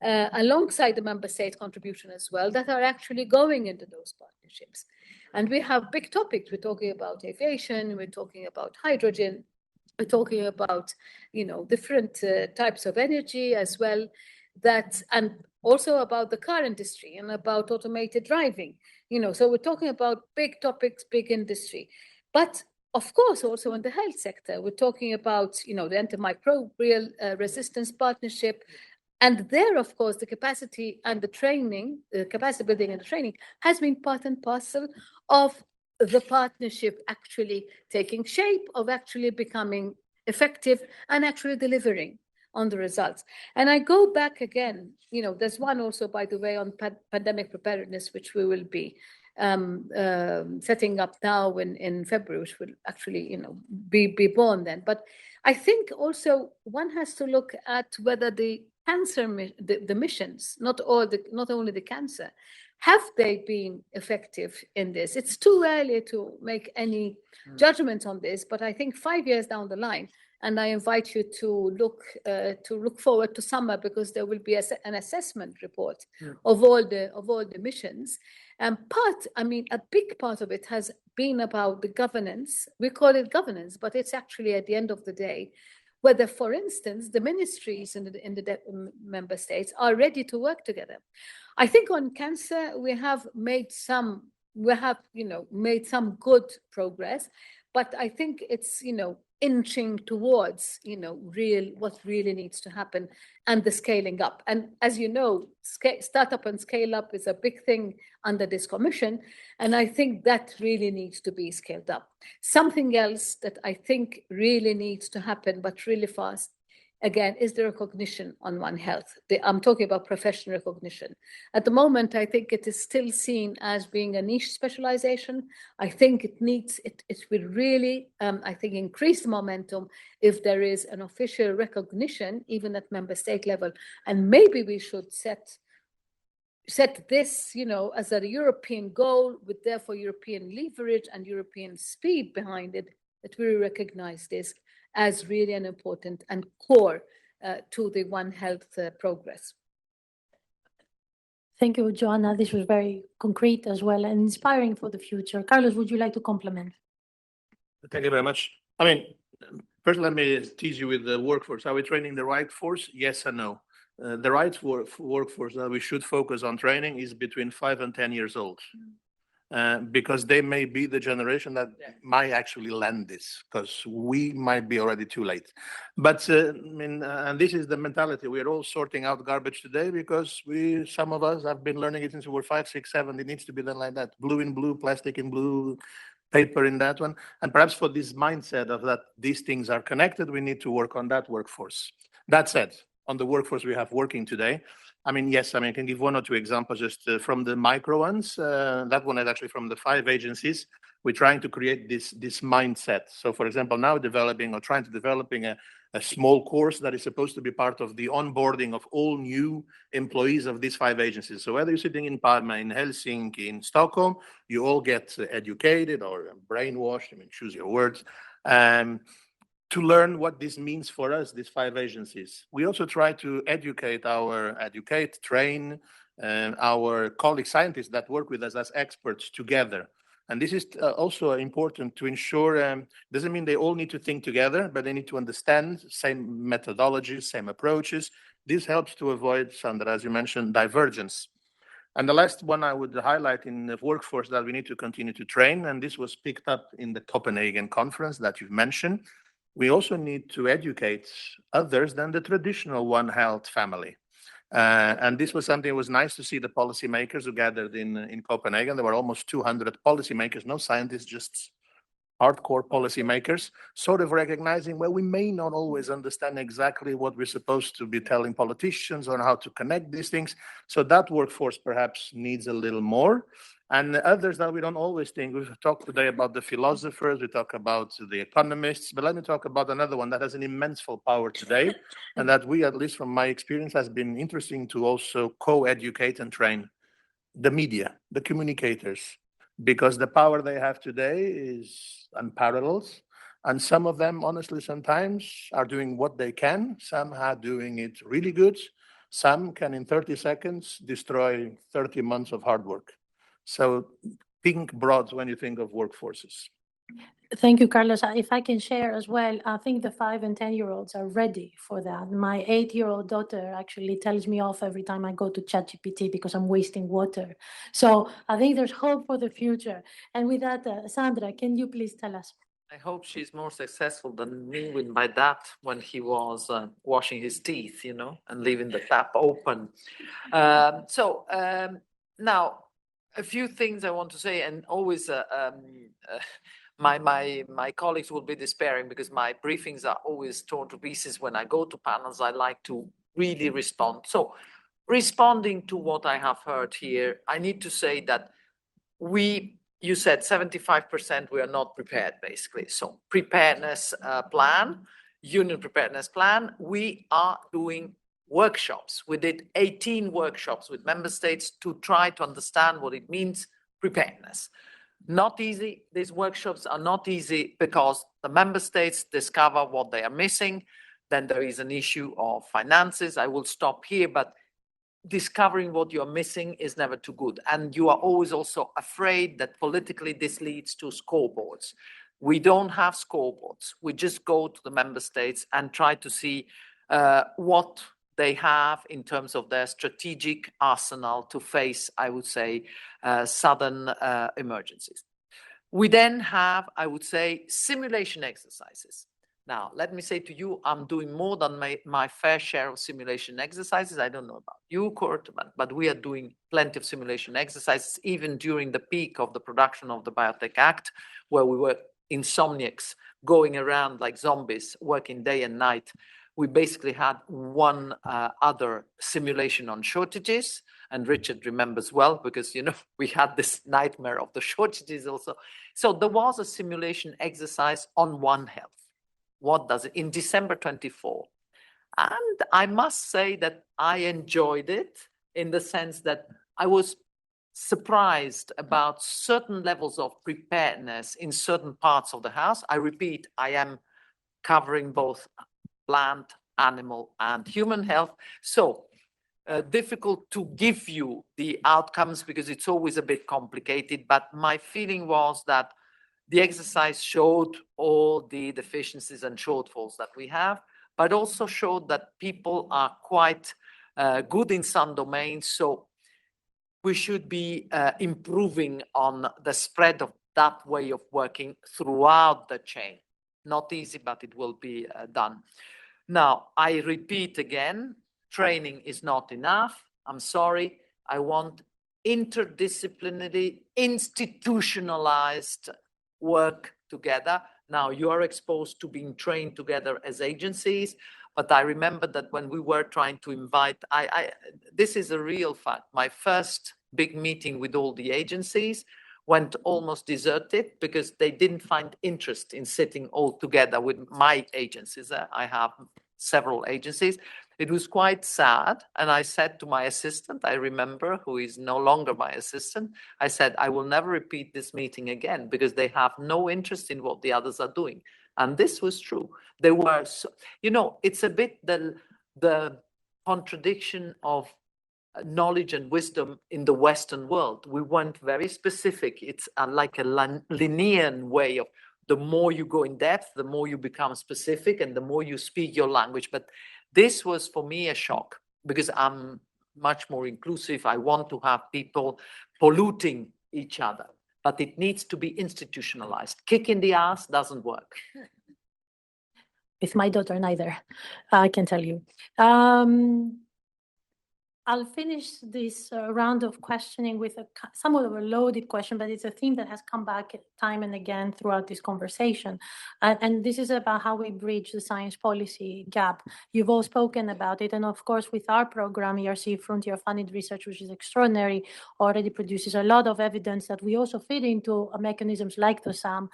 alongside the member state contribution as well that are actually going into those partnerships. And we have big topics. We're talking about aviation, we're talking about hydrogen, we're talking about, different types of energy as well, and also about the car industry and about automated driving. So we're talking about big topics, big industry. But of course, also in the health sector, we're talking about, the antimicrobial resistance partnership. And there, of course, the capacity and the training, the capacity building and the training has been part and parcel of the partnership actually taking shape, of actually becoming effective and actually delivering on the results. And I go back again, there's one also, by the way, on pandemic preparedness, which we will be setting up now in February, which will actually, be born then. But I think also one has to look at whether the cancer, the missions, not only the cancer, have they been effective in this? It's too early to make any judgment on this, but I think 5 years down the line, and I invite you to look forward to summer, because there will be an assessment report of all the missions. And a big part of it has been about the governance. We call it governance, but it's actually, at the end of the day, whether, for instance, the ministries in the member states are ready to work together. I think on cancer, we have made some good progress, but I think it's, inching towards, what really needs to happen, and the scaling up. And as you know, startup and scale up is a big thing under this commission. And I think that really needs to be scaled up. Something else that I think really needs to happen, but really fast, again, is the recognition on One Health. I'm talking about professional recognition. At the moment, I think it is still seen as being a niche specialization. I think it will really, increase momentum if there is an official recognition, even at member state level. And maybe we should set this, as a European goal, with therefore European leverage and European speed behind it, that we recognize this as really an important and core to the One Health progress. Thank you, Joanna. This was very concrete as well and inspiring for the future. Carlos, would you like to complement? Thank you very much. First, let me tease you with the workforce. Are we training the right force? Yes and no. The right workforce that we should focus on training is between 5 and 10 years old. Because they may be the generation that might actually land this, because we might be already too late. But and this is the mentality. We are all sorting out garbage today because some of us have been learning it since we were 5, 6, 7. It needs to be done like that. Blue in blue, plastic in blue, paper in that one. And perhaps for this mindset of that these things are connected, we need to work on that workforce. That said, on the workforce we have working today, I can give 1 or 2 examples just from the micro ones. That one is actually from the 5 agencies. We're trying to create this mindset. So, for example, now developing a small course that is supposed to be part of the onboarding of all new employees of these 5 agencies. So whether you're sitting in Parma, in Helsinki, in Stockholm, you all get educated or brainwashed, choose your words, to learn what this means for us, these 5 agencies. We also try to train our colleague scientists that work with us as experts together. And this is also important to ensure, doesn't mean they all need to think together, but they need to understand same methodologies, same approaches. This helps to avoid, Sandra, as you mentioned, divergence. And the last one I would highlight in the workforce that we need to continue to train, and this was picked up in the Copenhagen conference that you've mentioned, we also need to educate others than the traditional One Health family. And this was something, it was nice to see the policymakers who gathered in Copenhagen. There were almost 200 policymakers, no scientists, just hardcore policymakers, sort of recognizing, well, we may not always understand exactly what we're supposed to be telling politicians on how to connect these things. So that workforce perhaps needs a little more. And others that we don't always think. We've talked today about the philosophers, we talk about the economists, but let me talk about another one that has an immense power today, and that we, at least from my experience, has been interesting to also co-educate and train: the media, the communicators, because the power they have today is unparalleled. And some of them, honestly, sometimes are doing what they can. Some are doing it really good. Some can, in 30 seconds, destroy 30 months of hard work. So think broad when you think of workforces. Thank you, Carlos. If I can share as well, I think the 5 and 10-year-olds are ready for that. My 8-year-old daughter actually tells me off every time I go to ChatGPT because I'm wasting water. So I think there's hope for the future. And with that, Sandra, can you please tell us? I hope she's more successful than me by that when he was washing his teeth, you know, and leaving the tap open. Now, a few things I want to say, and always my colleagues will be despairing because my briefings are always torn to pieces. When I go to panels, I like to really respond. So responding to what I have heard here, I need to say that you said 75% we are not prepared, basically. So preparedness plan, union preparedness plan, we are doing workshops. We did 18 workshops with member states to try to understand what it means, preparedness. Not easy. These workshops are not easy because the member states discover what they are missing. Then there is an issue of finances. I will stop here, but discovering what you're missing is never too good. And you are always also afraid that politically this leads to scoreboards. We don't have scoreboards. We just go to the member states and try to see what they have in terms of their strategic arsenal to face, I would say, sudden emergencies. We then have, I would say, simulation exercises. Now, let me say to you, I'm doing more than my fair share of simulation exercises. I don't know about you, Kurt, but we are doing plenty of simulation exercises, even during the peak of the production of the Biotech Act, where we were insomniacs going around like zombies, working day and night. We basically had one other simulation on shortages, and Richard remembers well because, you know, we had this nightmare of the shortages also. So there was a simulation exercise on One Health. What does it, in December 24. And I must say that I enjoyed it in the sense that I was surprised about certain levels of preparedness in certain parts of the house. I repeat, I am covering both plant, animal, and human health. So difficult to give you the outcomes because it's always a bit complicated. But my feeling was that the exercise showed all the deficiencies and shortfalls that we have, but also showed that people are quite good in some domains. So we should be improving on the spread of that way of working throughout the chain. Not easy, but it will be done. Now, I repeat again, training is not enough. I'm sorry. I want interdisciplinary, institutionalized work together. Now, you are exposed to being trained together as agencies, but I remember that when we were trying to invite, this is a real fact. My first big meeting with all the agencies went almost deserted because they didn't find interest in sitting all together with my agencies. I have several agencies. It was quite sad. And I said to my assistant, I remember, who is no longer my assistant, I said, I will never repeat this meeting again because they have no interest in what the others are doing. And this was true. They were, so, you know, it's a bit the contradiction of knowledge and wisdom in the Western world. We weren't very specific. It's like a linear way of the more you go in depth, the more you become specific and the more you speak your language. But this was for me a shock because I'm much more inclusive. I want to have people polluting each other, but it needs to be institutionalized. Kick in the ass doesn't work. With my daughter, neither, I can tell you. I'll finish this round of questioning with somewhat of a loaded question, but it's a theme that has come back time and again throughout this conversation. And this is about how we bridge the science policy gap. You've all spoken about it. And of course, with our program, ERC Frontier Funded Research, which is extraordinary, already produces a lot of evidence that we also fit into mechanisms like the SAM.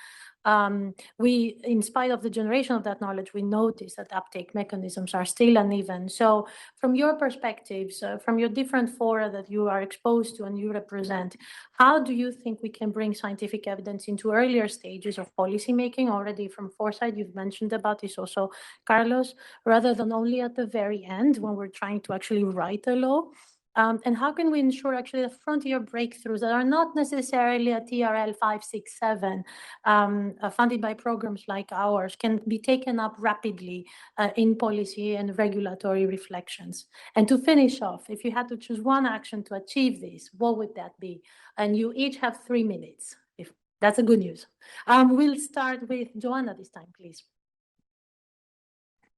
We, in spite of the generation of that knowledge, we notice that uptake mechanisms are still uneven. So from your perspectives, from your different fora that you are exposed to and you represent, how do you think we can bring scientific evidence into earlier stages of policymaking? Already from foresight, you've mentioned about this also, Carlos, rather than only at the very end when we're trying to actually write a law? And how can we ensure actually the frontier breakthroughs that are not necessarily a TRL 567 funded by programs like ours can be taken up rapidly in policy and regulatory reflections? And to finish off, if you had to choose one action to achieve this, what would that be? And you each have 3 minutes. If that's a good news. We'll start with Joanna this time, please.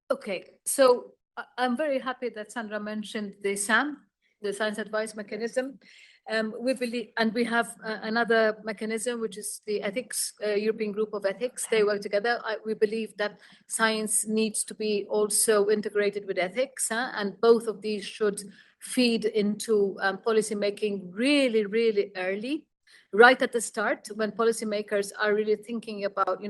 Okay, so I'm very happy that Sandra mentioned the SAM, the Science Advice Mechanism. We believe, and we have another mechanism, which is the ethics, European Group of Ethics. They work together. We believe that science needs to be also integrated with ethics, and both of these should feed into policy making really, really early, right at the start, when policymakers are really thinking about,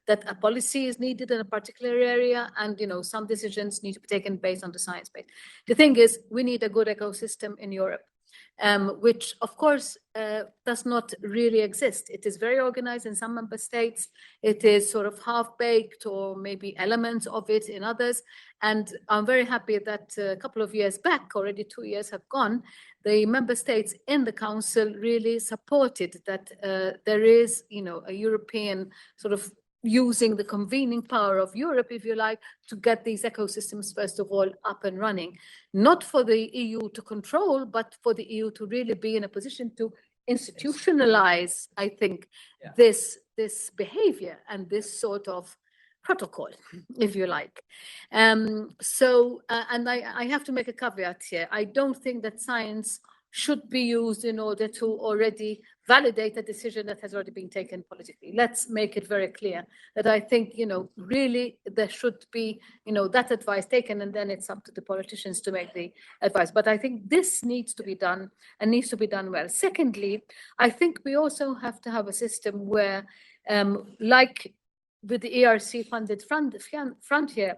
that a policy is needed in a particular area, and some decisions need to be taken based on the science base. The thing is, we need a good ecosystem in Europe, which of course does not really exist. It is very organized in some member states. It is sort of half-baked, or maybe elements of it in others. And I'm very happy that a couple of years back, already 2 years have gone, the member states in the council really supported that there is, a European sort of using the convening power of Europe, if you like, to get these ecosystems, first of all, up and running. Not for the EU to control, but for the EU to really be in a position to institutionalize, I think, this behavior and this sort of protocol, if you like. And I have to make a caveat here. I don't think that science should be used in order to already validate a decision that has already been taken politically. Let's make it very clear that I think, really there should be, that advice taken, and then it's up to the politicians to make the advice. But I think this needs to be done, and needs to be done well. Secondly, I think we also have to have a system where, like with the ERC-funded frontier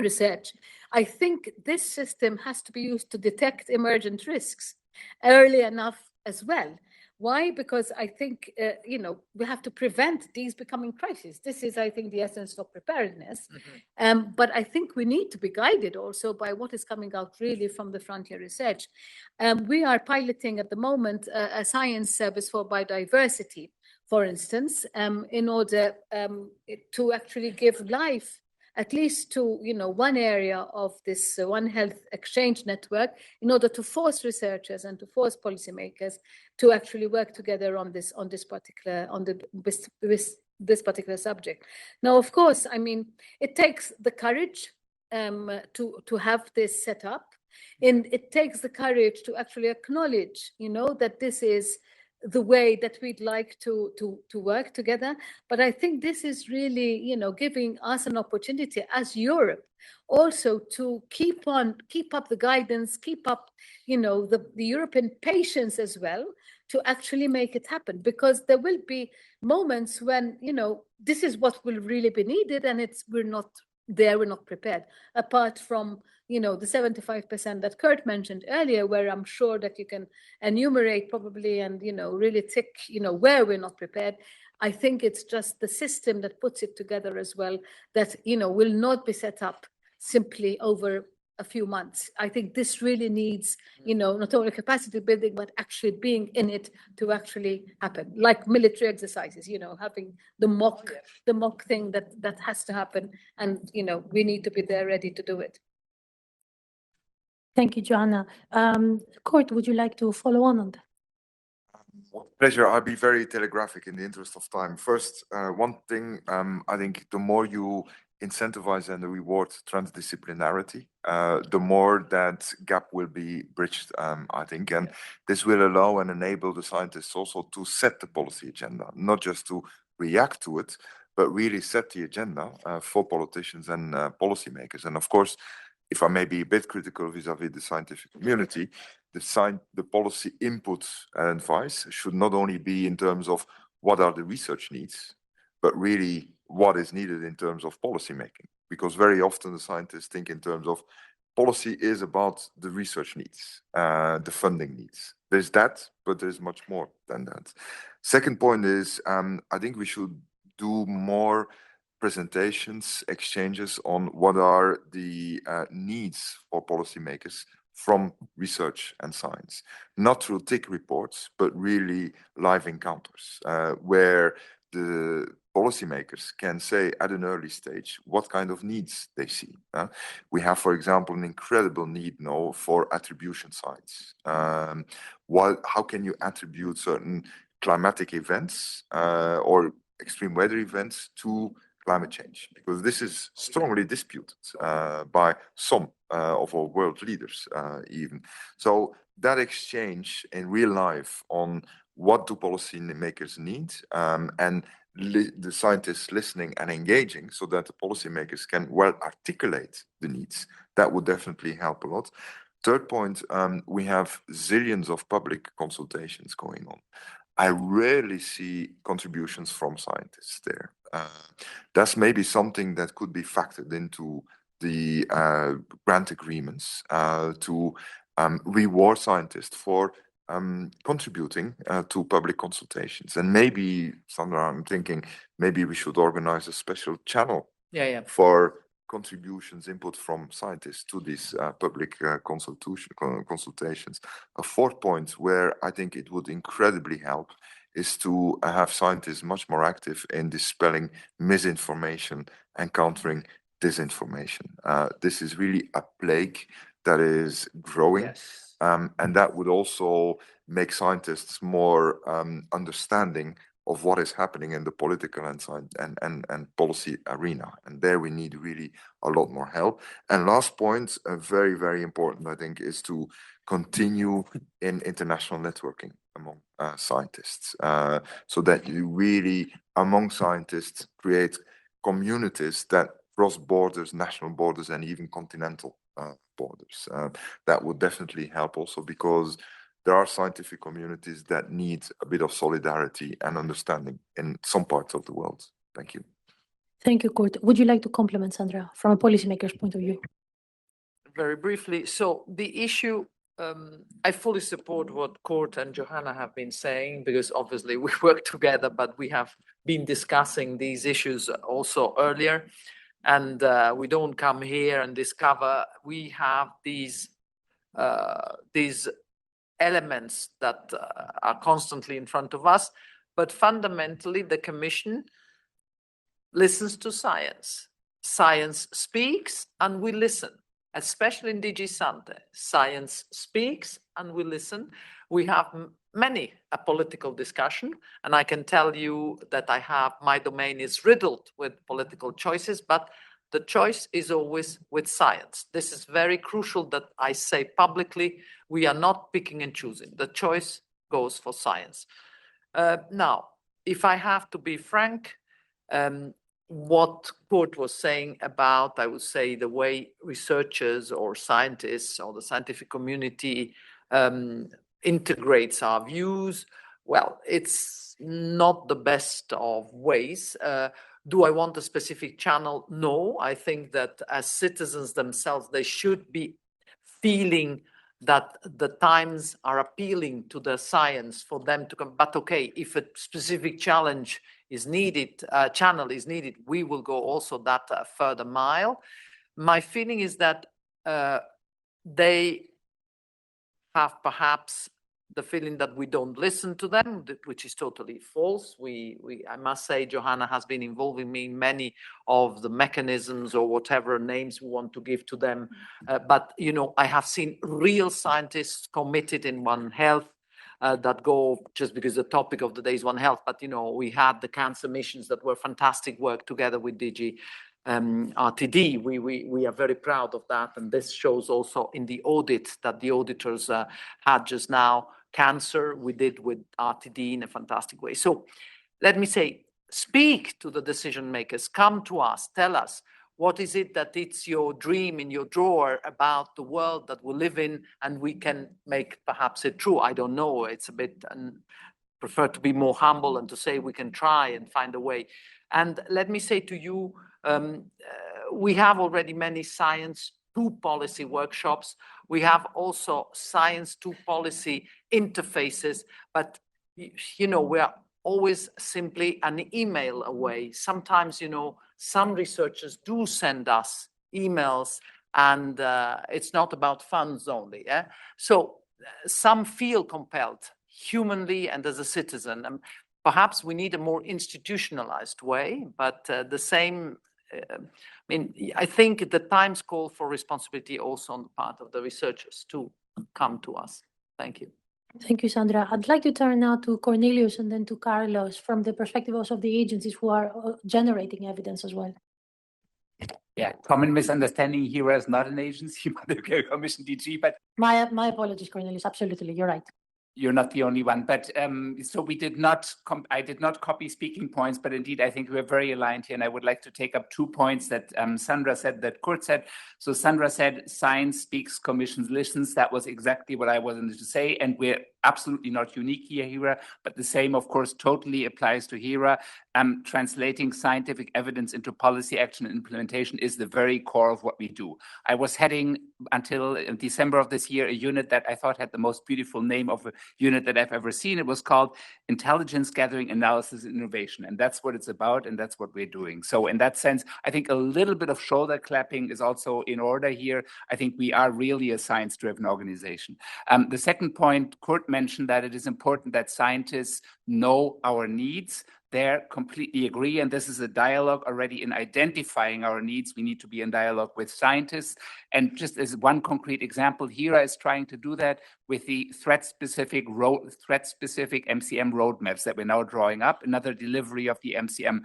research, I think this system has to be used to detect emergent risks early enough as well. Why? Because I think, we have to prevent these becoming crises. This is, I think, the essence of preparedness. But I think we need to be guided also by what is coming out really from the frontier research. We are piloting at the moment a science service for biodiversity, for instance, in order to actually give life at least to one area of this One Health exchange network, in order to force researchers and to force policymakers to actually work together on this particular subject. Now, of course, I mean, it takes the courage to have this set up, and it takes the courage to actually acknowledge, that this is the way that we'd like to work together. But I think this is really, giving us an opportunity as Europe also to keep up the guidance, keep up, the European patience as well, to actually make it happen. Because there will be moments when, this is what will really be needed, and we're not prepared, apart from the 75% that Kurt mentioned earlier, where I'm sure that you can enumerate probably and really tick where we're not prepared. I think it's just the system that puts it together as well that will not be set up simply over a few months. I think this really needs not only capacity building, but actually being in it to actually happen, like military exercises, having the mock thing that has to happen, and we need to be there ready to do it. Thank you, Joanna. Kurt, would you like to follow on that? With pleasure. I'll be very telegraphic in the interest of time. First, one thing, I think the more you incentivize and reward transdisciplinarity, the more that gap will be bridged, I think. And this will allow and enable the scientists also to set the policy agenda, not just to react to it, but really set the agenda for politicians and policymakers. And of course, if I may be a bit critical vis-à-vis the scientific community, the policy input and advice should not only be in terms of what are the research needs, but really what is needed in terms of policy making. Because very often the scientists think in terms of policy is about the research needs, the funding needs. There's that, but there's much more than that. Second point is, I think we should do more presentations, exchanges on what are the needs for policymakers from research and science, not through thick reports, but really live encounters where the policymakers can say at an early stage what kind of needs they see. We have, for example, an incredible need now for attribution science. How can you attribute certain climatic events or extreme weather events to climate change? Because this is strongly disputed by some of our world leaders even. So that exchange in real life on what do policymakers need and the scientists listening and engaging so that the policymakers can well articulate the needs, that would definitely help a lot. Third point, we have zillions of public consultations going on. I rarely see contributions from scientists there. That's maybe something that could be factored into the grant agreements to reward scientists for contributing to public consultations. And maybe, Sandra, I'm thinking maybe we should organize a special channel for contributions, input from scientists to these public consultations. A fourth point where I think it would incredibly help is to have scientists much more active in dispelling misinformation and countering disinformation. This is really a plague that is growing. Yes. And that would also make scientists more understanding of what is happening in the political and policy arena. And there we need really a lot more help. And last point, very, very important, I think, is to continue in international networking among scientists so that you really, among scientists, create communities that cross borders, national borders, and even continental borders. That would definitely help also because there are scientific communities that need a bit of solidarity and understanding in some parts of the world. Thank you. Thank you, Kurt. Would you like to complement, Sandra, from a policymaker's point of view? Very briefly. So the issue, I fully support what Kurt and Johanna have been saying, because obviously we work together, but we have been discussing these issues also earlier. And we don't come here and discover we have these elements that are constantly in front of us, but fundamentally the Commission listens to science. Science speaks and we listen, especially in DG Sante. Science speaks and we listen. We have many a political discussion, and I can tell you that my domain is riddled with political choices, but the choice is always with science. This is very crucial that I say publicly. We are not picking and choosing. The choice goes for science. Now, if I have to be frank, what Kurt was saying about, I would say, the way researchers or scientists or the scientific community integrates our views, well, it's not the best of ways. Do I want a specific channel? No, I think that as citizens themselves, they should be feeling that the times are appealing to the science for them to come. But okay, if a specific challenge is needed, channel is needed, we will go also that further mile. My feeling is that they have perhaps the feeling that we don't listen to them, which is totally false. I must say, Johanna has been involving me in many of the mechanisms or whatever names we want to give to them. But, you know, I have seen real scientists committed in One Health that go just because the topic of the day is One Health. But, you know, we had the cancer missions that were fantastic work together with DG RTD. We are very proud of that. And this shows also in the audit that the auditors had just now. Cancer, we did with RTD in a fantastic way. So let me say, speak to the decision makers, come to us, tell us, what is it that it's your dream in your drawer about the world that we live in, and we can make perhaps it true. I don't know, it's a bit, prefer to be more humble and to say we can try and find a way. And let me say to you, we have already many science to policy workshops. We have also science to policy interfaces, but you know, we are always simply an email away. Sometimes, you know, some researchers do send us emails, and it's not about funds only. Yeah? So some feel compelled humanly and as a citizen. And perhaps we need a more institutionalized way, but the same, I mean, I think the times call for responsibility also on the part of the researchers to come to us. Thank you. Thank you, Sandra. I'd like to turn now to Cornelius and then to Carlos from the perspective also of the agencies who are generating evidence as well. Yeah, common misunderstanding here is not an agency, but a commission DG. But my apologies, Cornelius. Absolutely, you're right. You're not the only one, but so we did not. I did not copy speaking points, but indeed, I think we're very aligned here. And I would like to take up 2 points that Sandra said, that Kurt said. So Sandra said, "Science speaks, commissions listens." That was exactly what I wanted to say, and we're absolutely not unique here, Hira. But the same, of course, totally applies to Hira. Translating scientific evidence into policy action and implementation is the very core of what we do. I was heading until December of this year a unit that I thought had the most beautiful name of a unit that I've ever seen. It was called Intelligence Gathering, Analysis, and Innovation. And that's what it's about, and that's what we're doing. So in that sense, I think a little bit of shoulder clapping is also in order here. I think we are really a science-driven organization. The second point, Kurt mentioned that it is important that scientists know our needs. There, completely agree. And this is a dialogue already in identifying our needs. We need to be in dialogue with scientists. And just as one concrete example, HERA is trying to do that with the threat-specific MCM roadmaps that we're now drawing up, another delivery of the MCM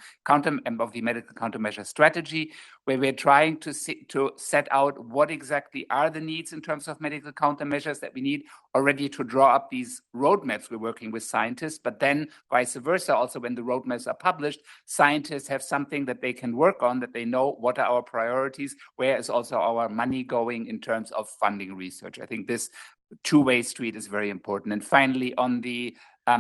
of the medical countermeasure strategy, where we're trying to set out what exactly are the needs in terms of medical countermeasures that we need already to draw up these roadmaps. We're working with scientists, but then vice versa, also when the roadmaps are published, scientists have something that they can work on, that they know what are our priorities, where is also our money going in terms of funding research. I think this two-way street is very important. And finally, on the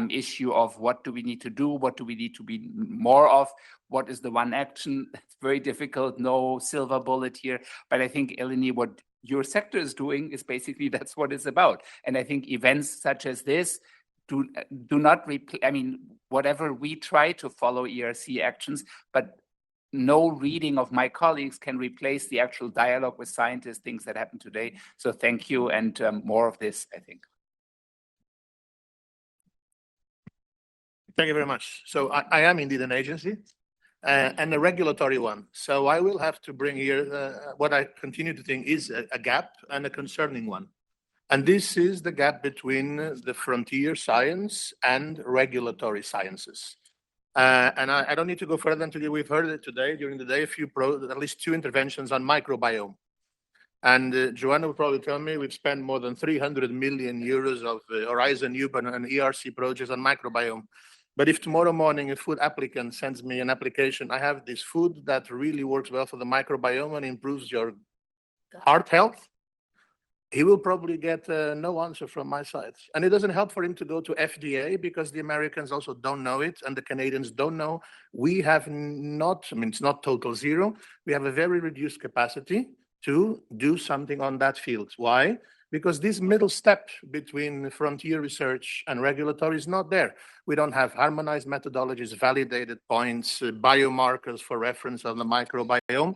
issue of what do we need to do, what do we need to be more of, what is the one action? It's very difficult, no silver bullet here. But I think, Eleni, what your sector is doing is basically that's what it's about. And I think events such as this do not I mean, whatever we try to follow ERC actions, but no reading of my colleagues can replace the actual dialogue with scientists, things that happen today. So thank you, and more of this, I think. Thank you very much. So I am indeed an agency and a regulatory one. So I will have to bring here what I continue to think is a gap and a concerning one. And this is the gap between the frontier science and regulatory sciences. And I don't need to go further than we've heard it today, during the day, at least 2 interventions on microbiome. And Joanna will probably tell me we've spent more than 300 million euros of Horizon Europe and ERC projects on microbiome. But if tomorrow morning a food applicant sends me an application, I have this food that really works well for the microbiome and improves your heart health, he will probably get no answer from my side. And it doesn't help for him to go to FDA because the Americans also don't know it and the Canadians don't know. We have not, I mean, it's not total zero. We have a very reduced capacity to do something on that field. Why? Because this middle step between frontier research and regulatory is not there. We don't have harmonized methodologies, validated points, biomarkers for reference on the microbiome.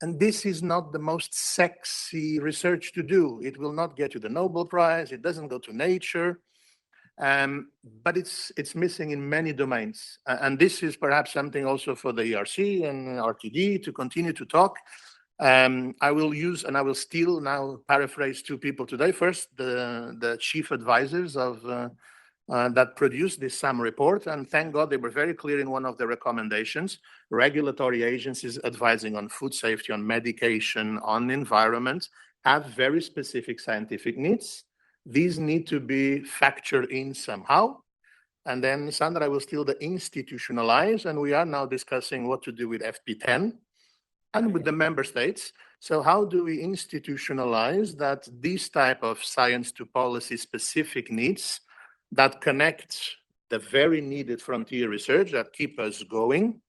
And this is not the most sexy research to do. It will not get you the Nobel Prize. It doesn't go to Nature. But it's missing in many domains. And this is perhaps something also for the ERC and RTD to continue to talk. I will use, and I will still now paraphrase 2 people today. First, the chief advisors of that produced this SAM report. And thank God they were very clear in one of the recommendations. Regulatory agencies advising on food safety, on medication, on environment, have very specific scientific needs. These need to be factored in somehow. And then, Sandra, will still institutionalize, and we are now discussing what to do with FP10 and with the member states. So how do we institutionalize that these type of science to policy specific needs that connect the very needed frontier research that keep us going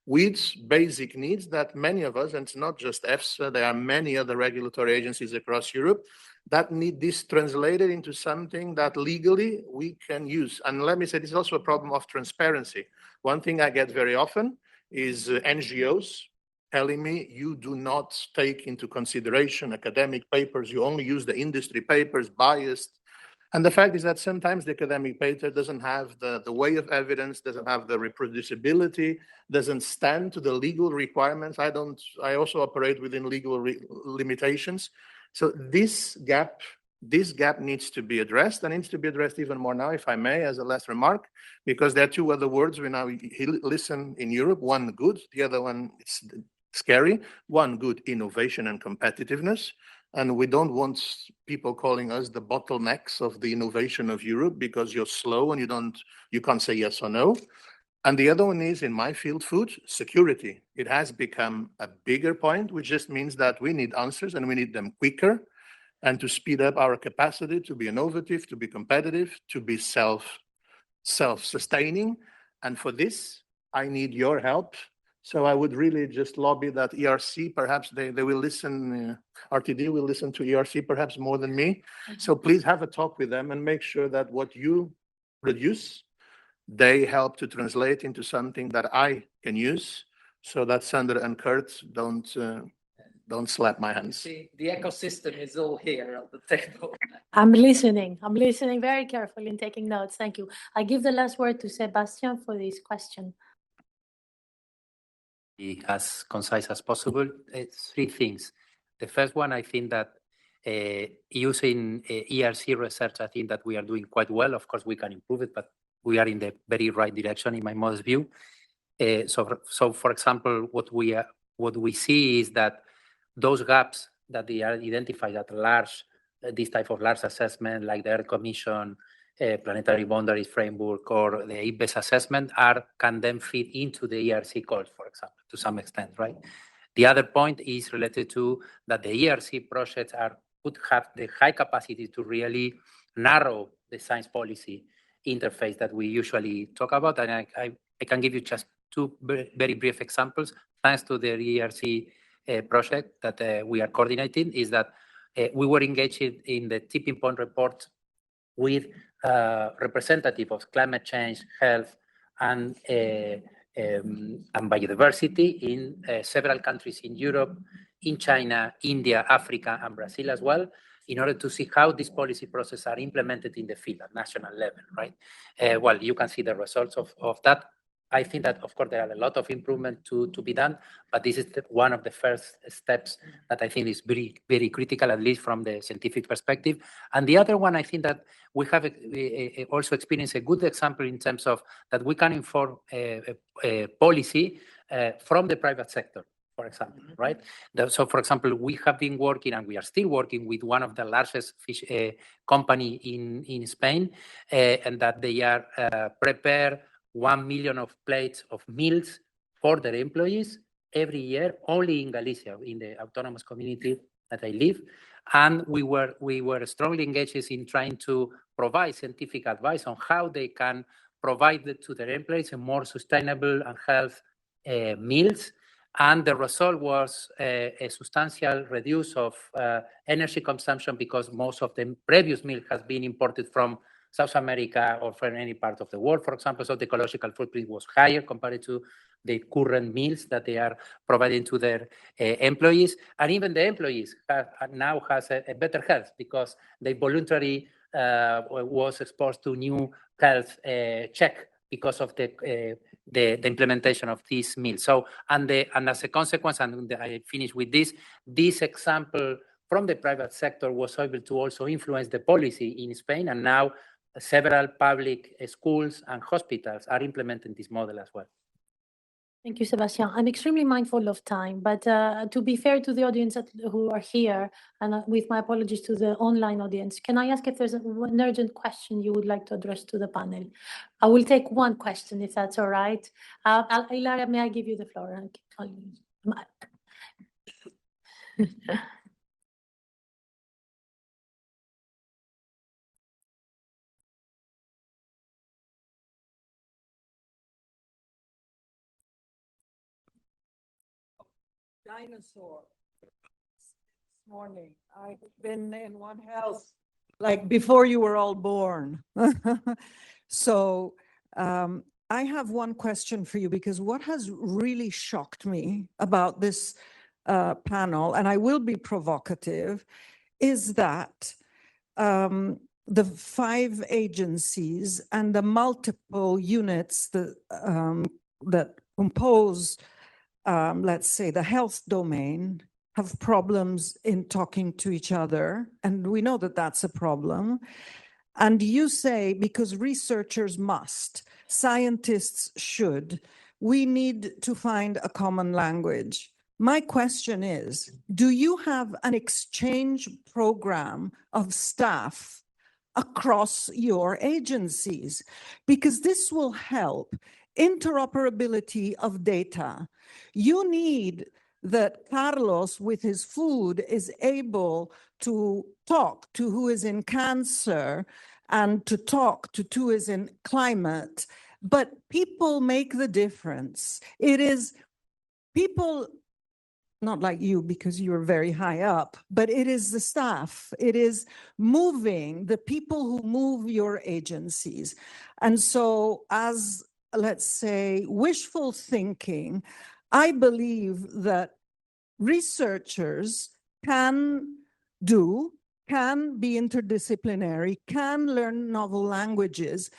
with basic needs that many of us, and it's not just EFSA, there are many other regulatory agencies across Europe that need this translated into something that legally we can use. And let me say, this is also a problem of transparency. One thing I get very often is NGOs telling me, you do not take into consideration academic papers, you only use the industry papers, biased. And the fact is that sometimes the academic paper doesn't have the weight of evidence, doesn't have the reproducibility, doesn't stand to the legal requirements. I also operate within legal limitations. So this gap needs to be addressed, and needs to be addressed even more now, if I may, as a last remark, because there are two other words we now listen in Europe. One good, the other one it's scary. One good, innovation and competitiveness. And we don't want people calling us the bottlenecks of the innovation of Europe because you're slow and you can't say yes or no. And the other one is, in my field, food security. It has become a bigger point, which just means that we need answers and we need them quicker, and to speed up our capacity to be innovative, to be competitive, to be self-sustaining. And for this, I need your help. So I would really just lobby that ERC, perhaps they will listen, RTD will listen to ERC perhaps more than me. So please have a talk with them and make sure that what you produce, they help to translate into something that I can use, so that Sandra and Kurt don't slap my hands. See, the ecosystem is all here on the table. I'm listening very carefully and taking notes. Thank you. I give the last word to Sebastian for this question. Be as concise as possible. Three things. The first one, I think that using ERC research, I think that we are doing quite well. Of course, we can improve it, but we are in the very right direction, in my modest view. So for example, what we see is that those gaps that they are identified at large, this type of large assessment, like the Earth Commission, Planetary Boundaries Framework, or the IPBES assessment, can then fit into the ERC calls, for example, to some extent, right? The other point is related to that the ERC projects would have the high capacity to really narrow the science policy interface that we usually talk about. And I can give you just two very brief examples. Thanks to the ERC project that we are coordinating, is that we were engaged in the tipping point report with representative of climate change, health, and biodiversity in several countries in Europe, in China, India, Africa, and Brazil as well, in order to see how these policy processes are implemented in the field at national level, right? Well, you can see the results of that. I think that, of course, there are a lot of improvement to be done, but this is one of the first steps that I think is very, very critical, at least from the scientific perspective. And the other one, I think that we have also experienced a good example in terms of that we can inform policy from the private sector, for example, right? So, for example, we have been working, and we are still working with one of the largest fish company in Spain, and that they are prepare 1 million of plates of meals for their employees every year, only in Galicia, in the autonomous community that I live. And we were strongly engaged in trying to provide scientific advice on how they can provide to their employees a more sustainable and health meals. And the result was a substantial reduce of energy consumption, because most of the previous milk has been imported from South America or from any part of the world, for example. So the ecological footprint was higher compared to the current meals that they are providing to their employees. And even the employees now has a better health, because they voluntarily was exposed to new health check because of the implementation of these meals. So, and as a consequence, and I finish with this example from the private sector was able to also influence the policy in Spain. And now several public schools and hospitals are implementing this model as well. Thank you, Sebastian. I'm extremely mindful of time, but to be fair to the audience who are here, and with my apologies to the online audience, can I ask if there's an urgent question you would like to address to the panel? I will take one question if that's all right. Ilaria, may I give you the floor? Dinosaur. This morning, I've been in One Health like before you were all born. So I have one question for you, because what has really shocked me about this panel, and I will be provocative, is that the 5 agencies and the multiple units that compose let's say, the health domain have problems in talking to each other. And we know that that's a problem. And you say, because researchers must, scientists should, we need to find a common language. My question is, do you have an exchange program of staff across your agencies? Because this will help interoperability of data. You need that Carlos, with his food, is able to talk to who is in cancer and to talk to who is in climate. But people make the difference. It is people, not like you because you're very high up, but it is the staff. It is moving, the people who move your agencies. And so as, let's say, wishful thinking, I believe that researchers can be interdisciplinary, can learn novel languages.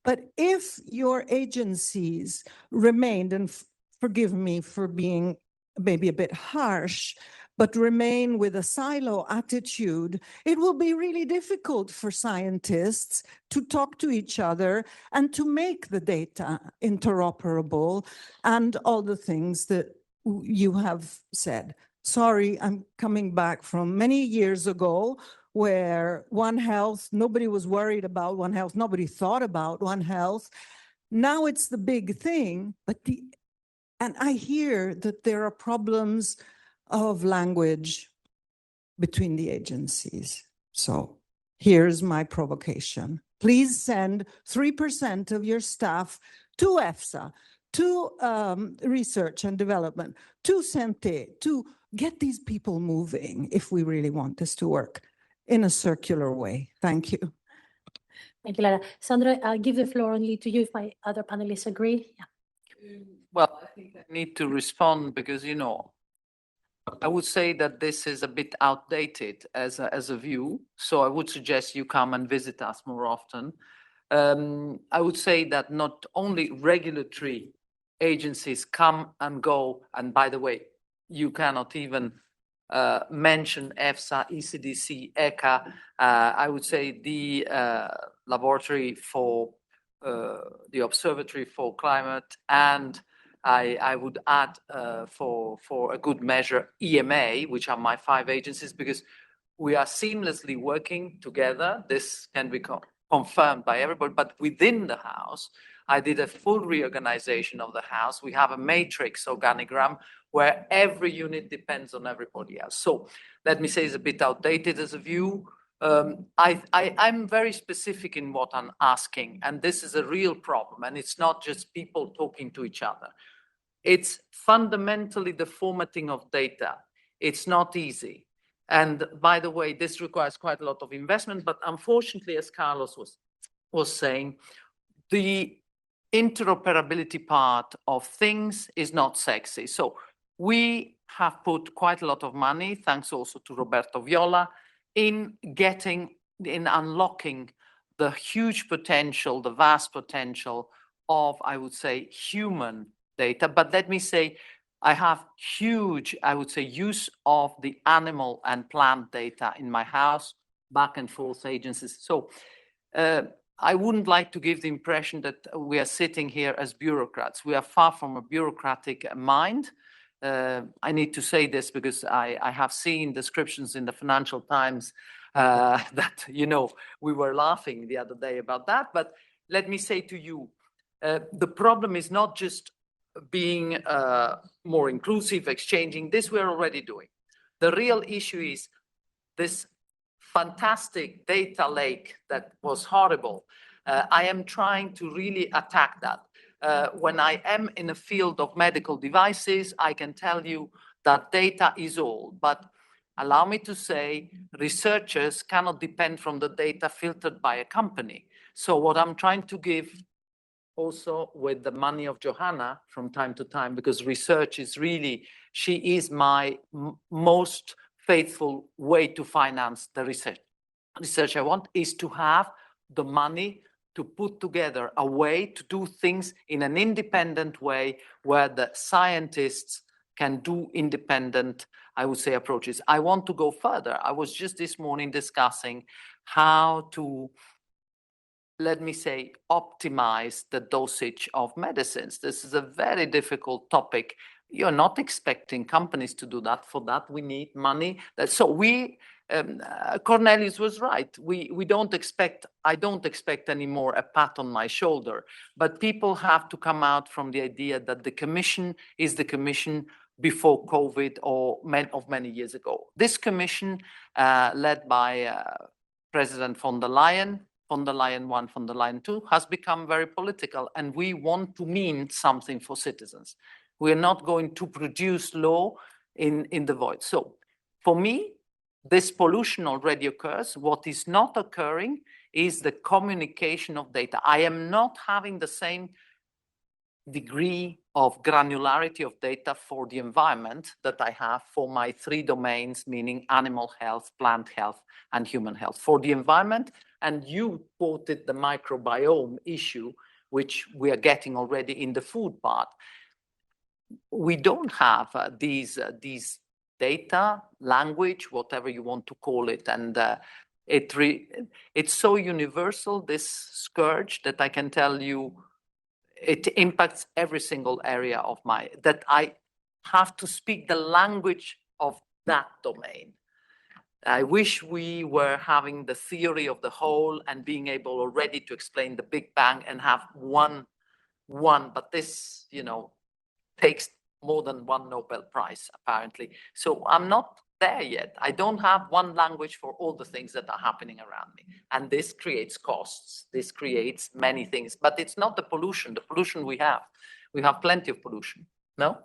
But if your agencies remained, and forgive me for being maybe a bit harsh, but remain with a silo attitude, it will be really difficult for scientists to talk to each other and to make the data interoperable and all the things that you have said. Sorry, I'm coming back from many years ago where One Health, nobody was worried about One Health, nobody thought about One Health. Now it's the big thing, and I hear that there are problems of language between the agencies. So here's my provocation. Please send 3% of your staff to EFSA, to research and development, to Santé, to get these people moving if we really want this to work in a circular way. Thank you. Thank you, Lara. Sandra, I'll give the floor only to you if my other panelists agree. Yeah. Well, I think I need to respond because, you know, I would say that this is a bit outdated as a view. So I would suggest you come and visit us more often. I would say that not only regulatory agencies come and go, and by the way, you cannot even mention EFSA, ECDC, ECHA. I would say the laboratory for the Observatory for Climate, and I would add for a good measure EMA, which are my 5 agencies, because we are seamlessly working together. This can be confirmed by everybody, but within the house, I did a full reorganization of the house. We have a matrix organigram where every unit depends on everybody else. So let me say it's a bit outdated as a view. I'm very specific in what I'm asking, and this is a real problem, and it's not just people talking to each other. It's fundamentally the formatting of data. It's not easy. And by the way, this requires quite a lot of investment, but unfortunately, as Carlos was saying, the interoperability part of things is not sexy. So we have put quite a lot of money, thanks also to Roberto Viola, in unlocking the huge potential, the vast potential of, I would say, human data. But let me say, I have huge, I would say, use of the animal and plant data in my house, back and forth agencies. So I wouldn't like to give the impression that we are sitting here as bureaucrats. We are far from a bureaucratic mind. I need to say this because I have seen descriptions in the Financial Times that, you know, we were laughing the other day about that. But let me say to you, the problem is not just being more inclusive, exchanging. This we're already doing. The real issue is this fantastic data lake that was horrible. I am trying to really attack that. When I am in a field of medical devices, I can tell you that data is all, but allow me to say, researchers cannot depend from the data filtered by a company. So what I'm trying to give also with the money of Johanna from time to time, because research is really, she is my most faithful way to finance the research. Research I want is to have the money to put together a way to do things in an independent way where the scientists can do independent, I would say, approaches. I want to go further. I was just this morning discussing how to, let me say, optimize the dosage of medicines. This is a very difficult topic. You're not expecting companies to do that. For that, we need money. So we, Cornelius was right. We don't expect, I don't expect anymore a pat on my shoulder, but people have to come out from the idea that the Commission is the Commission before COVID or many years ago. This Commission, led by President von der Leyen 1, von der Leyen 2, has become very political, and we want to mean something for citizens. We're not going to produce law in the void. So for me, this pollution already occurs. What is not occurring is the communication of data. I am not having the same degree of granularity of data for the environment that I have for my 3 domains, meaning animal health, plant health, and human health. For the environment, and you quoted the microbiome issue, which we are getting already in the food part. We don't have these data, language, whatever you want to call it, and it's so universal, this scourge, that I can tell you it impacts every single area of that I have to speak the language of that domain. I wish we were having the theory of the whole and being able already to explain the Big Bang and have one, but this, you know, takes more than 1 Nobel Prize, apparently. So I'm not there yet. I don't have one language for all the things that are happening around me. And this creates costs. This creates many things, but it's not the pollution. The pollution we have plenty of pollution, no?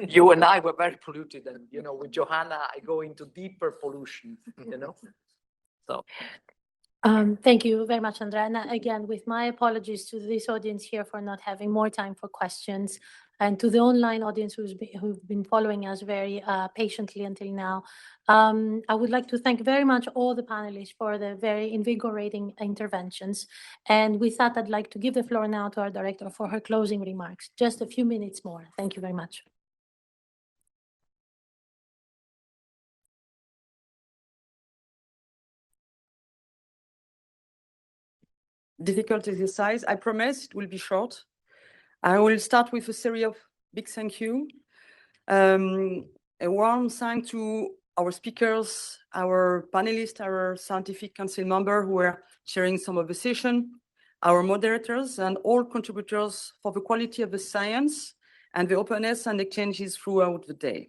You and I were very polluted, and, you know, with Johanna, I go into deeper pollution, you know? So. Thank you very much, Andrea. And again, with my apologies to this audience here for not having more time for questions, and to the online audience who've been following us very patiently until now. I would like to thank very much all the panelists for the very invigorating interventions. And with that, I'd like to give the floor now to our director for her closing remarks. Just a few minutes more. Thank you very much. Difficult exercise. I promise it will be short. I will start with a series of big thank you. A warm thank to our speakers, our panelists, our scientific council member who are sharing some of the session, our moderators, and all contributors for the quality of the science and the openness and exchanges throughout the day.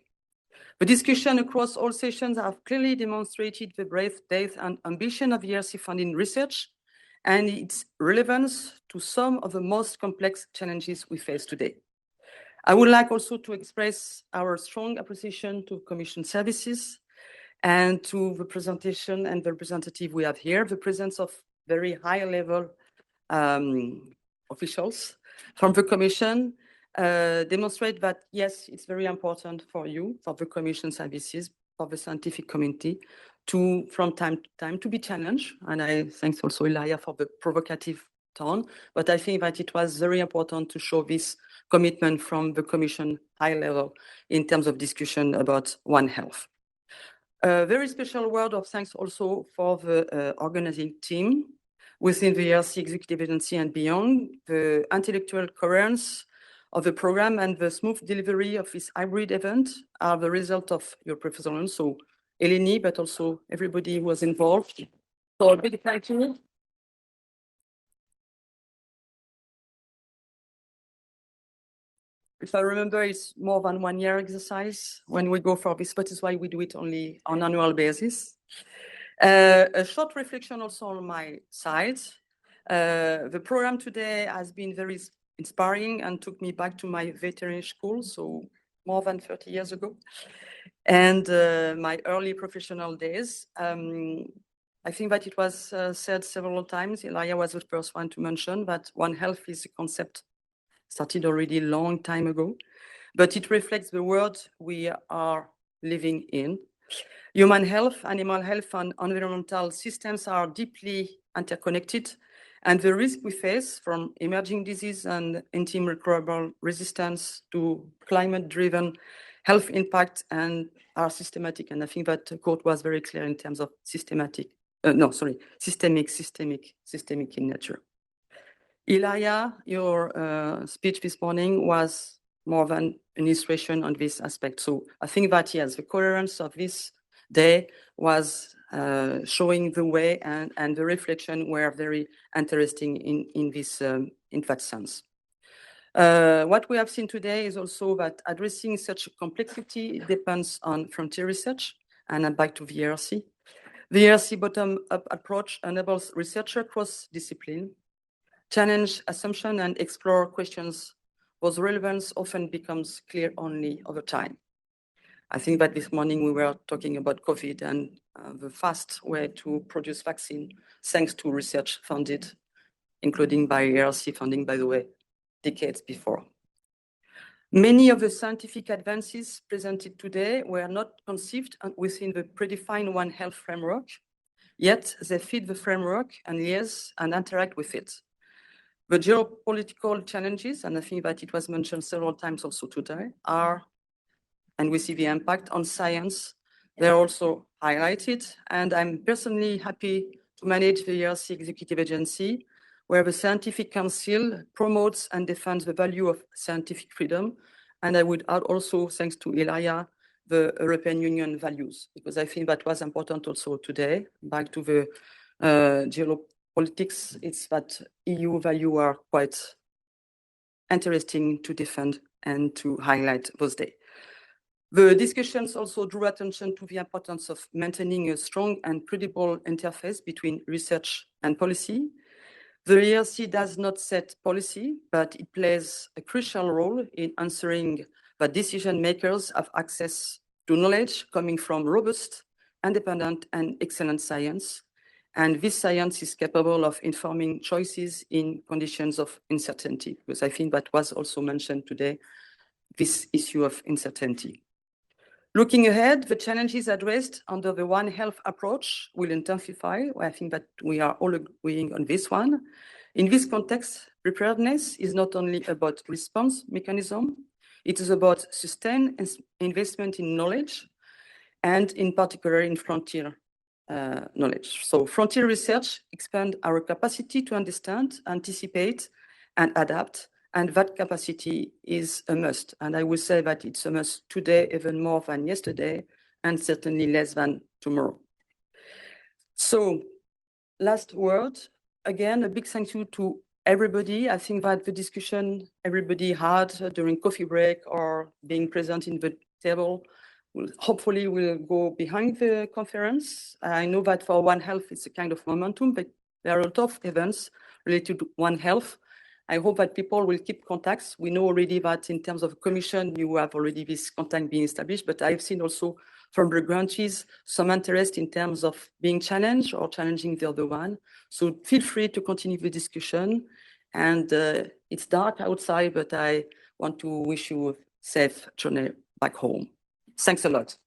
The discussion across all sessions have clearly demonstrated the breadth, depth, and ambition of ERC-funded research and its relevance to some of the most complex challenges we face today. I would like also to express our strong appreciation to Commission services and to the presentation and the representative we have here, the presence of very high-level officials from the Commission demonstrate that, yes, it's very important for you, for the Commission services, for the scientific community, to, from time to time, to be challenged. And I thank also Ilaya for the provocative tone, but I think that it was very important to show this commitment from the Commission high level in terms of discussion about One Health. A very special word of thanks also for the organizing team, within the ERC executive agency and beyond. The intellectual coherence of the program and the smooth delivery of this hybrid event are the result of your professionals, so Eleni, but also everybody who was involved. So a big thank you. If I remember, it's more than 1 year exercise when we go for this, but it's why we do it only on an annual basis. A short reflection also on my side. The program today has been very inspiring and took me back to my veterinary school, so more than 30 years ago, and my early professional days. I think that it was said several times, Elia was the first one to mention that One Health is a concept started already a long time ago, but it reflects the world we are living in. Human health, animal health, and environmental systems are deeply interconnected, and the risk we face from emerging disease and antimicrobial resistance to climate-driven health impact and are systematic. And I think that the quote was very clear in terms of systemic in nature. Elia, your speech this morning was more than an illustration on this aspect. So I think that, yes, the coherence of this day was showing the way, and the reflection were very interesting in that sense. What we have seen today is also that addressing such complexity depends on frontier research, and I'm back to the ERC. The ERC bottom-up approach enables research across discipline, challenge assumption, and explore questions whose relevance often becomes clear only over time. I think that this morning we were talking about COVID and the fast way to produce vaccine, thanks to research funded, including by ERC funding, by the way, decades before. Many of the scientific advances presented today were not conceived within the predefined One Health framework, yet they fit the framework and liaise and interact with it. The geopolitical challenges, and I think that it was mentioned several times also today, are, and we see the impact on science, they're also highlighted. And I'm personally happy to manage the ERC executive agency, where the Scientific Council promotes and defends the value of scientific freedom. And I would add also, thanks to Elia, the European Union values, because I think that was important also today. Back to the geopolitics, it's that EU value are quite interesting to defend and to highlight those days. The discussions also drew attention to the importance of maintaining a strong and credible interface between research and policy. The ERC does not set policy, but it plays a crucial role in ensuring that decision makers have access to knowledge coming from robust, independent, and excellent science. And this science is capable of informing choices in conditions of uncertainty, because I think that was also mentioned today, this issue of uncertainty. Looking ahead, the challenges addressed under the One Health approach will intensify. I think that we are all agreeing on this one. In this context, preparedness is not only about response mechanism, it is about sustained investment in knowledge, and in particular in frontier knowledge. So frontier research expands our capacity to understand, anticipate, and adapt. And that capacity is a must. And I would say that it's a must today, even more than yesterday, and certainly less than tomorrow. So last word, again, a big thank you to everybody. I think that the discussion everybody had during coffee break or being present in the table hopefully will go behind the conference. I know that for One Health, it's a kind of momentum, but there are a lot of events related to One Health. I hope that people will keep contacts. We know already that in terms of commission, you have already this contact being established, but I've seen also from the grantees some interest in terms of being challenged or challenging the other one. So feel free to continue the discussion. And it's dark outside, but I want to wish you a safe journey back home. Thanks a lot.